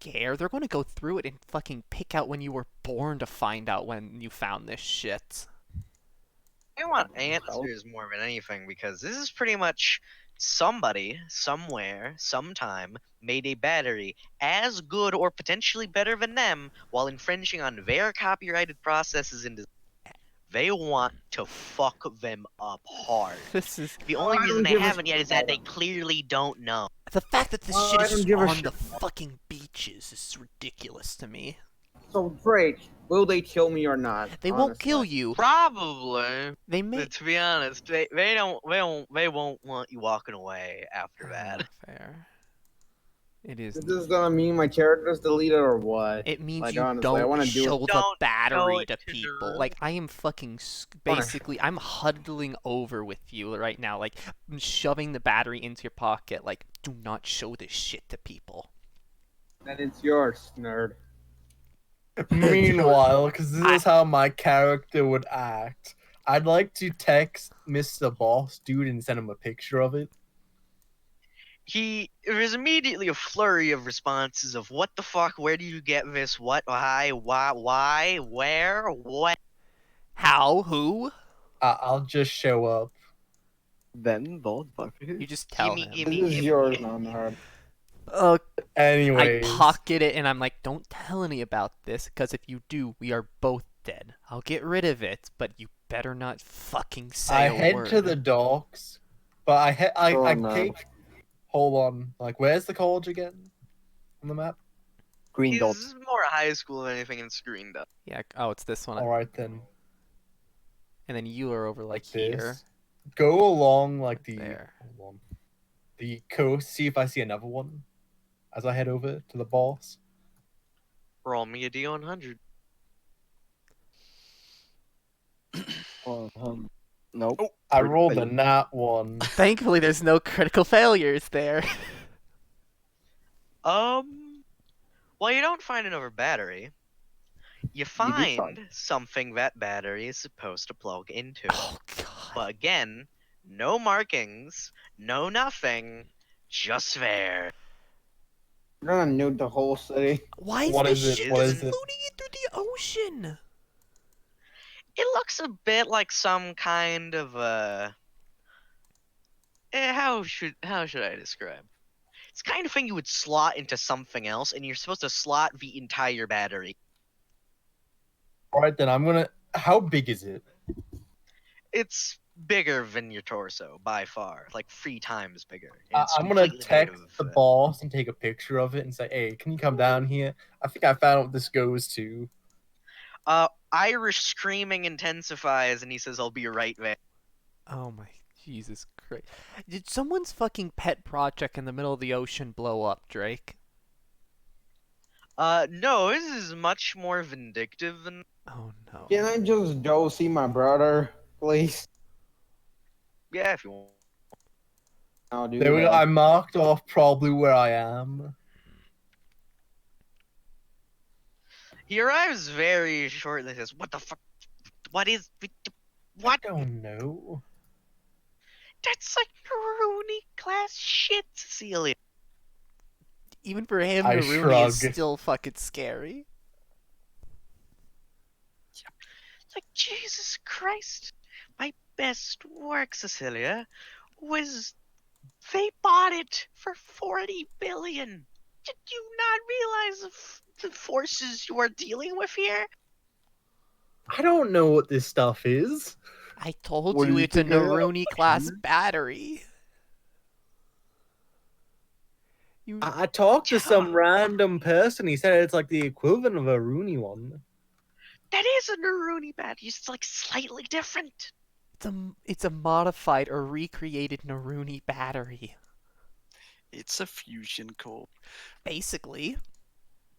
Speaker 1: care. They're going to go through it and fucking pick out when you were born to find out when you found this shit.
Speaker 3: I want answers more than anything because this is pretty much somebody, somewhere, sometime made a battery as good or potentially better than them while infringing on their copyrighted processes and they want to fuck them up hard.
Speaker 1: This is
Speaker 3: The only
Speaker 6: I
Speaker 3: reason
Speaker 6: don't
Speaker 3: they
Speaker 6: give a
Speaker 3: haven't yet is that they
Speaker 6: shit.
Speaker 3: clearly don't know.
Speaker 1: the fact that this
Speaker 6: Well,
Speaker 1: shit
Speaker 6: I
Speaker 1: is
Speaker 6: don't
Speaker 1: just
Speaker 6: give a
Speaker 1: on
Speaker 6: shit.
Speaker 1: the fucking beaches is ridiculous to me.
Speaker 6: So Drake, will they kill me or not?
Speaker 1: They won't
Speaker 6: honestly?
Speaker 1: kill you.
Speaker 3: Probably.
Speaker 1: They may.
Speaker 3: But to be honest, they won't want you walking away after that.
Speaker 1: Fair. It is.
Speaker 6: Is this gonna mean my character's deleted or what?
Speaker 1: It means
Speaker 6: Like,
Speaker 1: you
Speaker 6: honestly, I
Speaker 1: don't
Speaker 6: wanna do it.
Speaker 1: show the
Speaker 3: Don't show
Speaker 1: battery
Speaker 3: it
Speaker 1: to
Speaker 3: to
Speaker 1: people.
Speaker 3: the-
Speaker 1: Like, I am fucking basically, I'm huddling over with you right now, like shoving the battery into your pocket. Like, do not show this shit to people.
Speaker 6: Then it's yours, nerd.
Speaker 8: Meanwhile, because this is how my character would act, I'd like to text Mr. Boss Dude and send him a picture of it.
Speaker 3: There was immediately a flurry of responses of what the fuck, where do you get this, what, why, where, what?
Speaker 1: How? Who?
Speaker 8: I'll just show up.
Speaker 2: Then those
Speaker 1: You just tell him.
Speaker 6: This is yours now, nerd.
Speaker 1: I
Speaker 8: Anyways,
Speaker 1: pocket it and I'm like, don't tell any about this, because if you do, we are both dead. I'll get rid of it, but you better not fucking say
Speaker 8: I
Speaker 1: a
Speaker 8: head
Speaker 1: word.
Speaker 8: to the docks, but I
Speaker 6: Oh, no.
Speaker 8: take. Hold on, like where's the college again on the map?
Speaker 2: green
Speaker 3: This
Speaker 2: dots.
Speaker 3: is more high school than anything in Screen Dot.
Speaker 1: Yeah. Oh, it's this one.
Speaker 8: All right then,
Speaker 1: And then you are over like
Speaker 8: like
Speaker 1: here.
Speaker 8: this. Go along like the
Speaker 1: There.
Speaker 8: hold on, the coast. See if I see another one as I head over to the boss.
Speaker 3: Roll me a D100.
Speaker 2: Nope.
Speaker 8: I
Speaker 2: Pretty
Speaker 8: rolled a
Speaker 2: fail.
Speaker 8: nat one.
Speaker 1: Thankfully, there's no critical failures there.
Speaker 3: Well, you don't find another battery. You find something that battery is supposed to plug into.
Speaker 1: Oh god.
Speaker 3: But again, no markings, no nothing, just there.
Speaker 6: We're gonna nuke the whole city.
Speaker 1: Why is
Speaker 8: What
Speaker 1: this
Speaker 8: is it?
Speaker 1: shit
Speaker 8: What
Speaker 1: just
Speaker 8: is it?
Speaker 1: floating it through the ocean?
Speaker 3: It looks a bit like some kind of how should I describe? It's the kind of thing you would slot into something else, and you're supposed to slot the entire battery.
Speaker 8: All right, then I'm gonna. How big is it?
Speaker 3: It's bigger than your torso by far, like 3 times bigger. And
Speaker 8: I-
Speaker 3: it's
Speaker 8: I'm gonna
Speaker 3: completely made
Speaker 8: text
Speaker 3: of,
Speaker 8: the boss and take a picture of it and say, "Hey, can you come down here? I think I found what this goes to."
Speaker 3: Irish screaming intensifies, and he says, "I'll be right there."
Speaker 1: Oh my Jesus Christ! Did someone's fucking pet project in the middle of the ocean blow up, Drake?
Speaker 3: No, this is much more vindictive than.
Speaker 1: Oh no.
Speaker 6: Can I just go see my brother, please?
Speaker 3: Yeah, if you want.
Speaker 6: I'll do
Speaker 8: There we go.
Speaker 6: that.
Speaker 8: I marked off probably where I am.
Speaker 3: He arrives very shortly. Says, "What the fuck? What is? What?
Speaker 8: I don't know.
Speaker 3: That's like Rooney class shit, Cecilia."
Speaker 1: Even for him,
Speaker 8: I
Speaker 1: Naruni is
Speaker 8: shrug.
Speaker 1: still fucking scary.
Speaker 3: Like, Jesus Christ. My best work, Cecilia, was they bought it for 40 billion. Did you not realize the forces you are dealing with here?
Speaker 8: I don't know what this stuff is.
Speaker 1: I told
Speaker 2: What do
Speaker 1: you
Speaker 2: you
Speaker 1: it's a
Speaker 2: think I am,
Speaker 1: Naruni class
Speaker 2: human?
Speaker 1: battery. You
Speaker 8: I talked to some random person. He said it's like the equivalent of a Rooney one.
Speaker 3: That is a Naruni bat. It's like slightly different.
Speaker 1: it's a modified or recreated Naruni battery.
Speaker 5: It's a fusion core.
Speaker 1: Basically.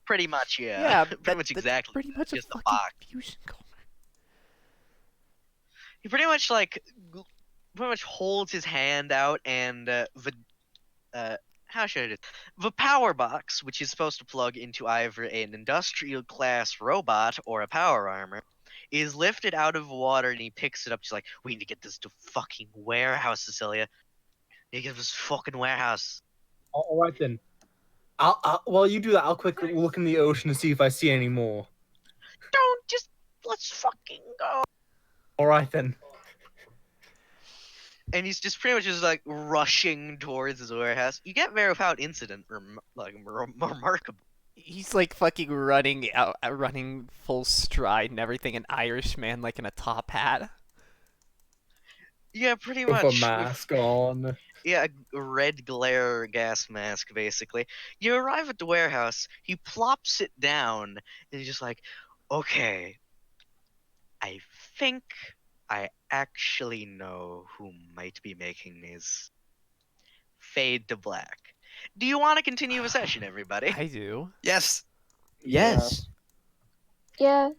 Speaker 3: Pretty much, yeah.
Speaker 1: Yeah,
Speaker 3: pretty much
Speaker 1: that's
Speaker 3: exactly.
Speaker 1: pretty much a
Speaker 3: just a
Speaker 1: fucking
Speaker 3: box.
Speaker 1: fusion core.
Speaker 3: He pretty much holds his hand out and how should I do it? The power box, which is supposed to plug into either an industrial class robot or a power armor, is lifted out of the water and he picks it up. He's like, "We need to get this to fucking warehouse, Cecilia. You get this fucking warehouse."
Speaker 8: All right then. While you do that, I'll quickly look in the ocean to see if I see any more.
Speaker 3: Don't just let's fucking go.
Speaker 8: All right then.
Speaker 3: And he's just pretty much just like rushing towards his warehouse. You get there without incident, remarkable.
Speaker 1: He's like fucking running full stride and everything, an Irishman like in a top hat.
Speaker 3: Yeah, pretty
Speaker 8: With
Speaker 3: much.
Speaker 8: a mask on.
Speaker 3: Yeah, a red glare gas mask, basically. You arrive at the warehouse, he plops it down, and he's just like, "Okay, I think I actually know who might be making these." Fade to black. Do you want to continue the session, everybody?
Speaker 1: I do.
Speaker 5: Yes.
Speaker 2: Yes.
Speaker 9: Yeah.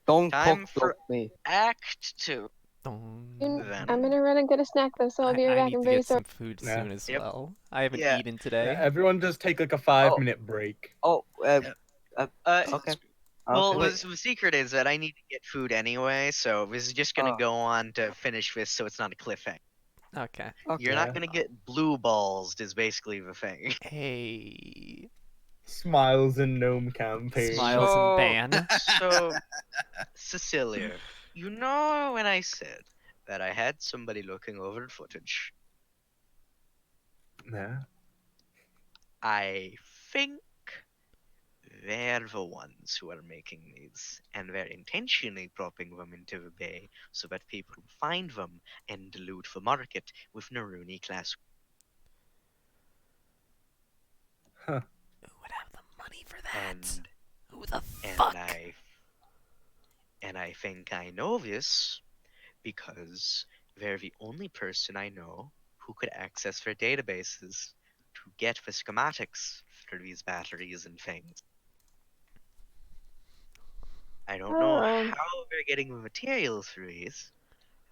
Speaker 2: Don't
Speaker 3: Time
Speaker 2: cock
Speaker 3: for-
Speaker 2: block me.
Speaker 3: Act 2.
Speaker 9: I'm
Speaker 3: Then.
Speaker 9: gonna run and get a snack though, so I'll be
Speaker 1: I
Speaker 9: right back.
Speaker 1: need
Speaker 9: I'm
Speaker 1: to
Speaker 9: very
Speaker 1: get
Speaker 9: sorry.
Speaker 1: some food
Speaker 8: Yeah.
Speaker 1: soon as
Speaker 3: Yep.
Speaker 1: well. I haven't
Speaker 3: Yeah.
Speaker 1: eaten today.
Speaker 8: Everyone just take like a 5-minute break.
Speaker 2: Oh,
Speaker 5: Yeah.
Speaker 2: okay.
Speaker 3: Well,
Speaker 2: Okay.
Speaker 3: the secret is that I need to get food anyway, so this is just gonna
Speaker 2: Oh.
Speaker 3: go on to finish this, so it's not a cliffhanger.
Speaker 1: Okay.
Speaker 3: You're
Speaker 8: Yeah.
Speaker 3: not gonna get blue balls, is basically the thing.
Speaker 1: Hey.
Speaker 8: Smiles and Gnome campaign.
Speaker 1: Smiles
Speaker 3: So-
Speaker 1: and ban.
Speaker 3: So, Cecilia, you know when I said that I had somebody looking over the footage,
Speaker 8: Yeah.
Speaker 3: I think they're the ones who are making these, and they're intentionally dropping them into the bay so that people will find them and loot the market with Naruni class.
Speaker 1: Who would have the money for that?
Speaker 3: And
Speaker 1: Who the
Speaker 3: and
Speaker 1: fuck?
Speaker 3: I think I know this because they're the only person I know who could access their databases to get the schematics for these batteries and things. I don't know
Speaker 9: Oh.
Speaker 3: how they're getting the material through these.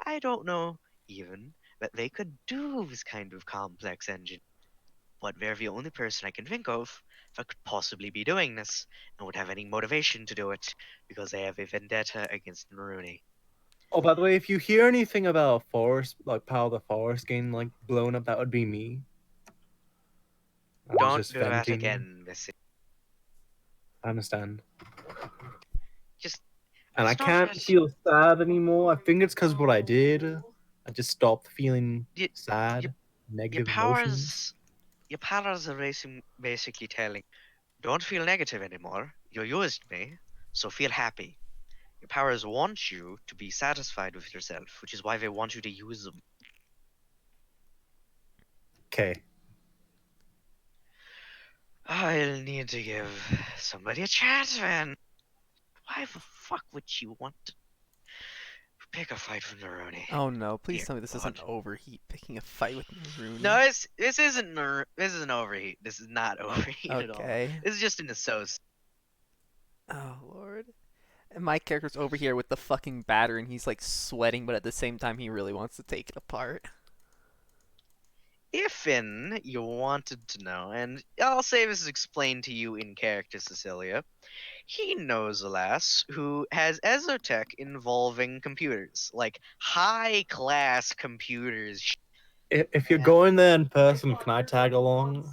Speaker 3: I don't know even that they could do this kind of complex engine. But they're the only person I can think of that could possibly be doing this and would have any motivation to do it because they have a vendetta against Naruni.
Speaker 8: Oh, by the way, if you hear anything about a forest, like Power of the Forest getting like blown up, that would be me. I was
Speaker 3: Don't
Speaker 8: just
Speaker 3: do that
Speaker 8: venting.
Speaker 3: again, Missy.
Speaker 8: I understand.
Speaker 3: Just
Speaker 8: And I
Speaker 3: Stop
Speaker 8: can't
Speaker 3: it.
Speaker 8: feel sad anymore. I think it's because what I did. I just stopped feeling
Speaker 3: Y-
Speaker 8: sad,
Speaker 3: your
Speaker 8: negative emotions.
Speaker 3: your powers are basically telling, don't feel negative anymore. You used me, so feel happy. Your powers want you to be satisfied with yourself, which is why they want you to use them.
Speaker 8: Okay.
Speaker 3: I'll need to give somebody a chance, man. Why the fuck would you want to pick a fight with Neroni?
Speaker 1: Oh no, please
Speaker 3: Dear
Speaker 1: tell me this isn't
Speaker 3: God.
Speaker 1: overheat picking a fight with Naruni.
Speaker 3: No, this isn't overheat. This is not overheat at all.
Speaker 1: Okay.
Speaker 3: This is just an associate.
Speaker 1: Oh lord. And my character's over here with the fucking batter and he's like sweating, but at the same time he really wants to take it apart.
Speaker 3: If you wanted to know, and I'll say this is explained to you in character, Cecilia, he knows a lass who has ezotech involving computers, like high-class computers.
Speaker 8: If you're going there in person, can I tag along?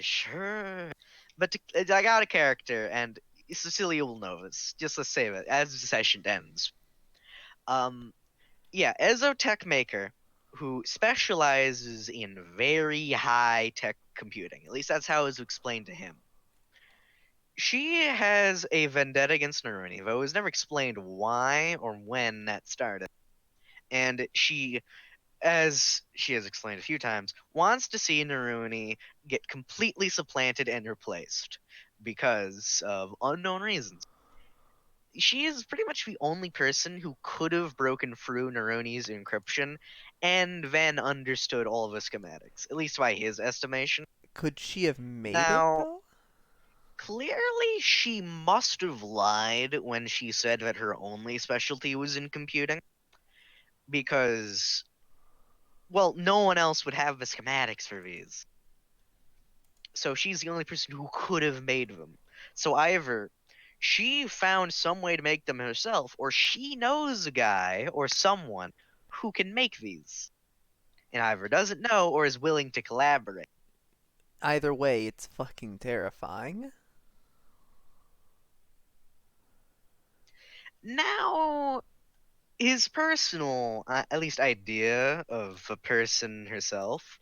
Speaker 3: Sure, but I got a character, and Cecilia will know this. Just let's say that as the session ends. Yeah, ezotech maker who specializes in very high-tech computing. At least that's how it was explained to him. She has a vendetta against Naruni, though it was never explained why or when that started. And she, as she has explained a few times, wants to see Naruni get completely supplanted and replaced because of unknown reasons. She is pretty much the only person who could have broken through Naroni's encryption and then understood all of the schematics, at least by his estimation.
Speaker 1: Could she have made
Speaker 3: Now-
Speaker 1: it though?
Speaker 3: Clearly, she must have lied when she said that her only specialty was in computing. Because, well, no one else would have the schematics for these. So she's the only person who could have made them. So either she found some way to make them herself, or she knows a guy or someone who can make these. And either doesn't know or is willing to collaborate.
Speaker 1: Either way, it's fucking terrifying.
Speaker 3: Now, his personal, at least idea of a person herself,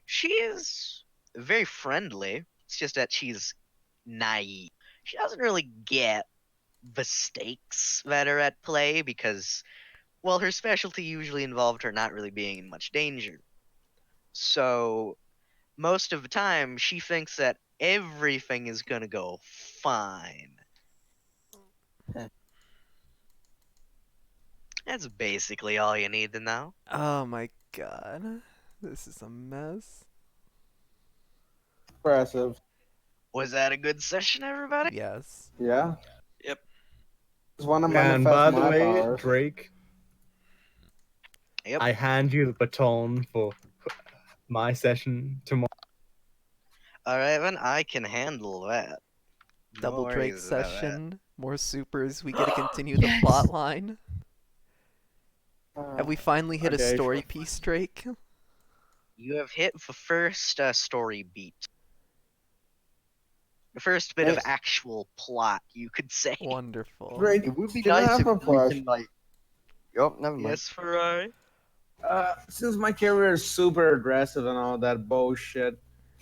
Speaker 3: she is very friendly. It's just that she's naive. She doesn't really get the stakes that are at play because, well, her specialty usually involved her not really being in much danger. So, most of the time, she thinks that everything is gonna go fine. That's basically all you need to know.
Speaker 1: Oh my god. This is a mess.
Speaker 6: Impressive.
Speaker 3: Was that a good session, everybody?
Speaker 1: Yes.
Speaker 6: Yeah.
Speaker 5: Yep.
Speaker 6: Just want to
Speaker 8: And
Speaker 6: manifest
Speaker 8: by the
Speaker 6: my
Speaker 8: way,
Speaker 6: powers.
Speaker 8: Drake,
Speaker 3: Yep.
Speaker 8: I hand you the baton for my session tomorrow.
Speaker 3: Alright, then I can handle that. No
Speaker 1: Double Drake
Speaker 3: worries about that.
Speaker 1: session. More supers. We get to continue the plot line. Have we finally hit a
Speaker 6: Okay,
Speaker 1: story
Speaker 6: sure.
Speaker 1: piece, Drake?
Speaker 3: You have hit the first story beat. The first bit of
Speaker 2: Nice.
Speaker 3: actual plot, you could say.
Speaker 1: Wonderful.
Speaker 6: Great.
Speaker 2: It would be
Speaker 6: Can I
Speaker 2: nice
Speaker 6: have
Speaker 2: if
Speaker 6: a
Speaker 2: we
Speaker 6: question?
Speaker 2: can like. Yup, never mind.
Speaker 3: Yes, Ferrari?
Speaker 6: Since my career is super aggressive and all that bullshit,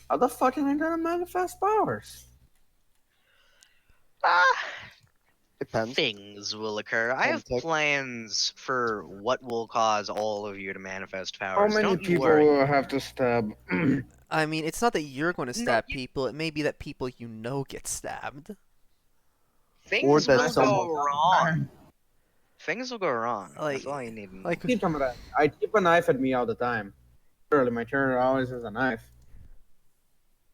Speaker 6: how the fuck am I gonna manifest powers?
Speaker 2: Depends.
Speaker 3: Things will occur. I have
Speaker 2: Context.
Speaker 3: plans for what will cause all of you to manifest
Speaker 6: How
Speaker 3: powers.
Speaker 6: many
Speaker 3: Don't you
Speaker 6: people
Speaker 3: worry.
Speaker 6: will I have to stab?
Speaker 1: I mean, it's not that you're going to
Speaker 3: No,
Speaker 1: stab
Speaker 3: you-
Speaker 1: people. It may be that people you know get stabbed.
Speaker 3: Things
Speaker 2: that
Speaker 3: will go
Speaker 2: someone-
Speaker 3: wrong. Things will go wrong.
Speaker 1: Like-
Speaker 3: That's all you need to know.
Speaker 1: Like,
Speaker 6: I keep a knife at me all the time. Literally, my turn always has a knife.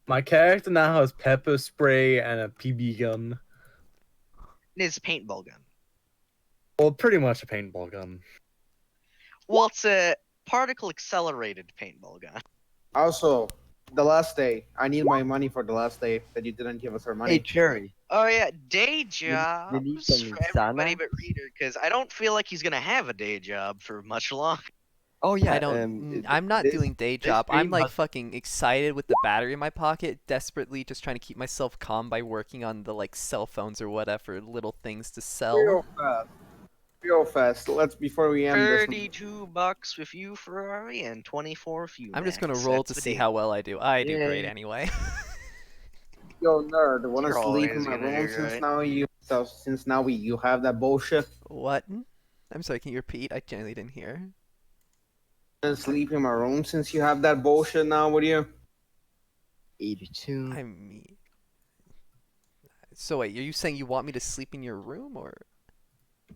Speaker 8: My character now has pepper spray and a PB gun.
Speaker 3: It's a paintball gun.
Speaker 8: Well, pretty much a paintball gun.
Speaker 3: Well, it's a particle accelerated paintball gun.
Speaker 6: Also, the last day. I need my money for the last day that you didn't give us our
Speaker 2: Hey,
Speaker 6: money.
Speaker 2: Cherry.
Speaker 3: Oh yeah, day
Speaker 2: need
Speaker 3: jobs
Speaker 2: some
Speaker 3: for everybody
Speaker 2: sana?
Speaker 3: but Reader, because I don't feel like he's gonna have a day job for much longer.
Speaker 2: Oh yeah.
Speaker 1: I don't. I'm not
Speaker 2: this-
Speaker 1: doing day
Speaker 2: this
Speaker 1: job. I'm
Speaker 2: stream
Speaker 1: like
Speaker 2: has-
Speaker 1: fucking excited with the battery in my pocket, desperately just trying to keep myself calm by working on the like cell phones or whatever little things to sell.
Speaker 6: Real fast. Real fast. Let's before we end this.
Speaker 3: $32 with you, Ferrari, and 24 with you.
Speaker 1: I'm just gonna
Speaker 3: Max.
Speaker 1: roll
Speaker 3: That's
Speaker 1: to
Speaker 3: the
Speaker 1: see
Speaker 3: deal.
Speaker 1: how well I do. I do great
Speaker 3: Yay.
Speaker 1: anyway.
Speaker 6: Yo, nerd. Wanna
Speaker 3: You're
Speaker 6: sleep in
Speaker 3: always
Speaker 6: my
Speaker 3: gonna
Speaker 6: room
Speaker 3: do
Speaker 6: since
Speaker 3: great.
Speaker 6: now you So since now you have that bullshit,
Speaker 1: What? I'm sorry, can you repeat? I genuinely didn't hear.
Speaker 6: sleep in my room since you have that bullshit now with you.
Speaker 2: 82.
Speaker 1: I mean, so wait, are you saying you want me to sleep in your room or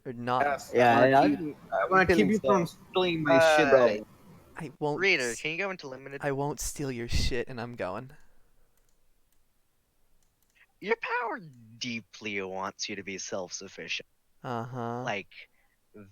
Speaker 1: not?
Speaker 6: Yes.
Speaker 2: Yeah,
Speaker 6: I wanna keep
Speaker 2: feeling
Speaker 6: you from
Speaker 2: so.
Speaker 6: stealing my shit.
Speaker 2: Bro,
Speaker 6: That
Speaker 1: I won't.
Speaker 3: Reader, can you go into limited?
Speaker 1: I won't steal your shit, and I'm going.
Speaker 3: Your power deeply wants you to be self-sufficient.
Speaker 1: Uh-huh.
Speaker 3: Like,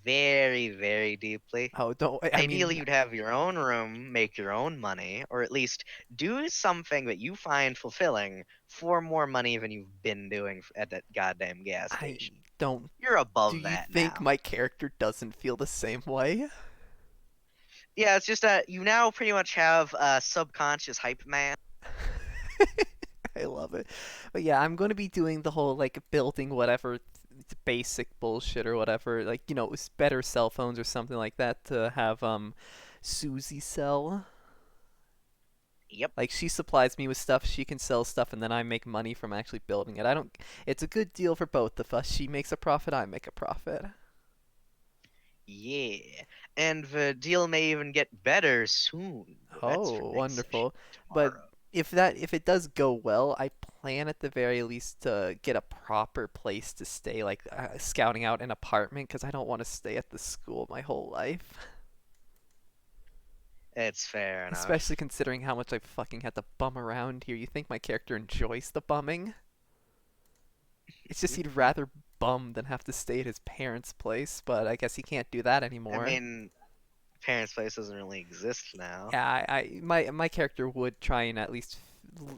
Speaker 3: very, very deeply.
Speaker 1: Oh, don't. I
Speaker 3: Ideally,
Speaker 1: mean,
Speaker 3: you'd have your own room, make your own money, or at least do something that you find fulfilling for more money than you've been doing at that goddamn gas
Speaker 1: I
Speaker 3: station.
Speaker 1: don't.
Speaker 3: You're above
Speaker 1: Do you
Speaker 3: that
Speaker 1: think
Speaker 3: now.
Speaker 1: my character doesn't feel the same way?
Speaker 3: Yeah, it's just that you now pretty much have a subconscious hype man.
Speaker 1: I love it. But yeah, I'm going to be doing the whole like building whatever basic bullshit or whatever, like, you know, better cell phones or something like that to have Susie sell.
Speaker 3: Yep.
Speaker 1: Like she supplies me with stuff, she can sell stuff, and then I make money from actually building it. I don't. It's a good deal for both of us. She makes a profit, I make a profit.
Speaker 3: Yeah. And the deal may even get better soon. But that's for
Speaker 1: Oh,
Speaker 3: next
Speaker 1: wonderful.
Speaker 3: session
Speaker 1: But
Speaker 3: tomorrow.
Speaker 1: if it does go well, I plan at the very least to get a proper place to stay, like scouting out an apartment, because I don't want to stay at the school my whole life.
Speaker 3: It's fair enough.
Speaker 1: Especially considering how much I fucking had to bum around here. You think my character enjoys the bumming? It's just he'd rather bum than have to stay at his parents' place, but I guess he can't do that anymore.
Speaker 3: I mean, parents' place doesn't really exist now.
Speaker 1: Yeah, my character would try and at least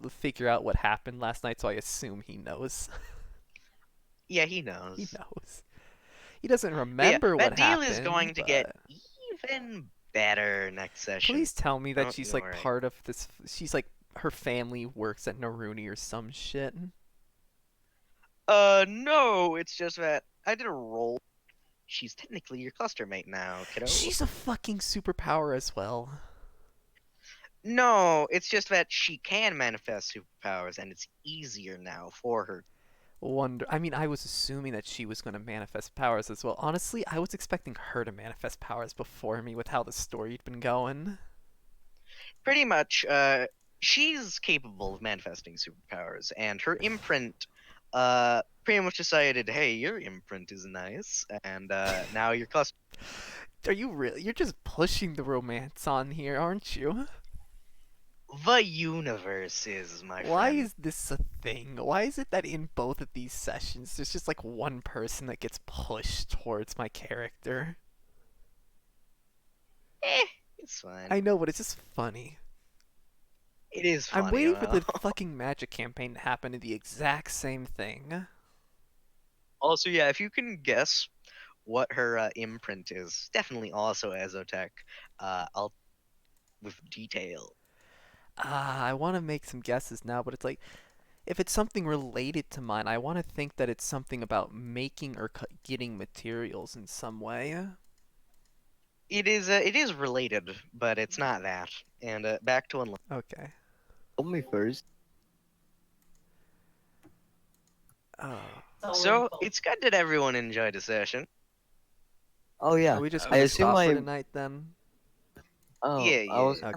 Speaker 1: figure out what happened last night, so I assume he knows.
Speaker 3: Yeah, he knows.
Speaker 1: He knows. He doesn't
Speaker 3: But yeah,
Speaker 1: remember what
Speaker 3: that deal
Speaker 1: happened.
Speaker 3: is going to get
Speaker 1: but
Speaker 3: even better next session.
Speaker 1: Please tell me that
Speaker 3: Don't
Speaker 1: she's
Speaker 3: you
Speaker 1: like
Speaker 3: worry.
Speaker 1: part of this. She's like her family works at Naruni or some shit.
Speaker 3: No, it's just that I did a roll. She's technically your cluster mate now, kiddo.
Speaker 1: She's a fucking superpower as well.
Speaker 3: No, it's just that she can manifest superpowers, and it's easier now for her.
Speaker 1: I mean, I was assuming that she was going to manifest powers as well. Honestly, I was expecting her to manifest powers before me with how the story had been going.
Speaker 3: Pretty much, she's capable of manifesting superpowers, and her imprint, pretty much decided, hey, your imprint is nice, and now your cluster.
Speaker 1: Are you really? You're just pushing the romance on here, aren't you?
Speaker 3: The universe is, my
Speaker 1: Why
Speaker 3: friend.
Speaker 1: is this a thing? Why is it that in both of these sessions there's just like one person that gets pushed towards my character?
Speaker 3: It's fine.
Speaker 1: I know, but it's just funny.
Speaker 3: It is funny.
Speaker 1: I'm waiting for the
Speaker 3: though.
Speaker 1: fucking magic campaign to happen to the exact same thing.
Speaker 3: Also, yeah, if you can guess what her imprint is, definitely also Ezotech. I'll with detail.
Speaker 1: I want to make some guesses now, but it's like, if it's something related to mine, I want to think that it's something about making or getting materials in some way.
Speaker 3: It is related, but it's not that. And back to unlimited.
Speaker 1: Okay.
Speaker 2: Tell me first.
Speaker 1: Oh.
Speaker 3: So it's good that everyone enjoyed the session.
Speaker 2: Oh yeah.
Speaker 1: Are we just
Speaker 2: I
Speaker 1: gonna
Speaker 2: assume
Speaker 1: stop for
Speaker 2: I.
Speaker 1: tonight then?
Speaker 2: Oh,
Speaker 3: Yeah,
Speaker 2: I was
Speaker 3: yeah.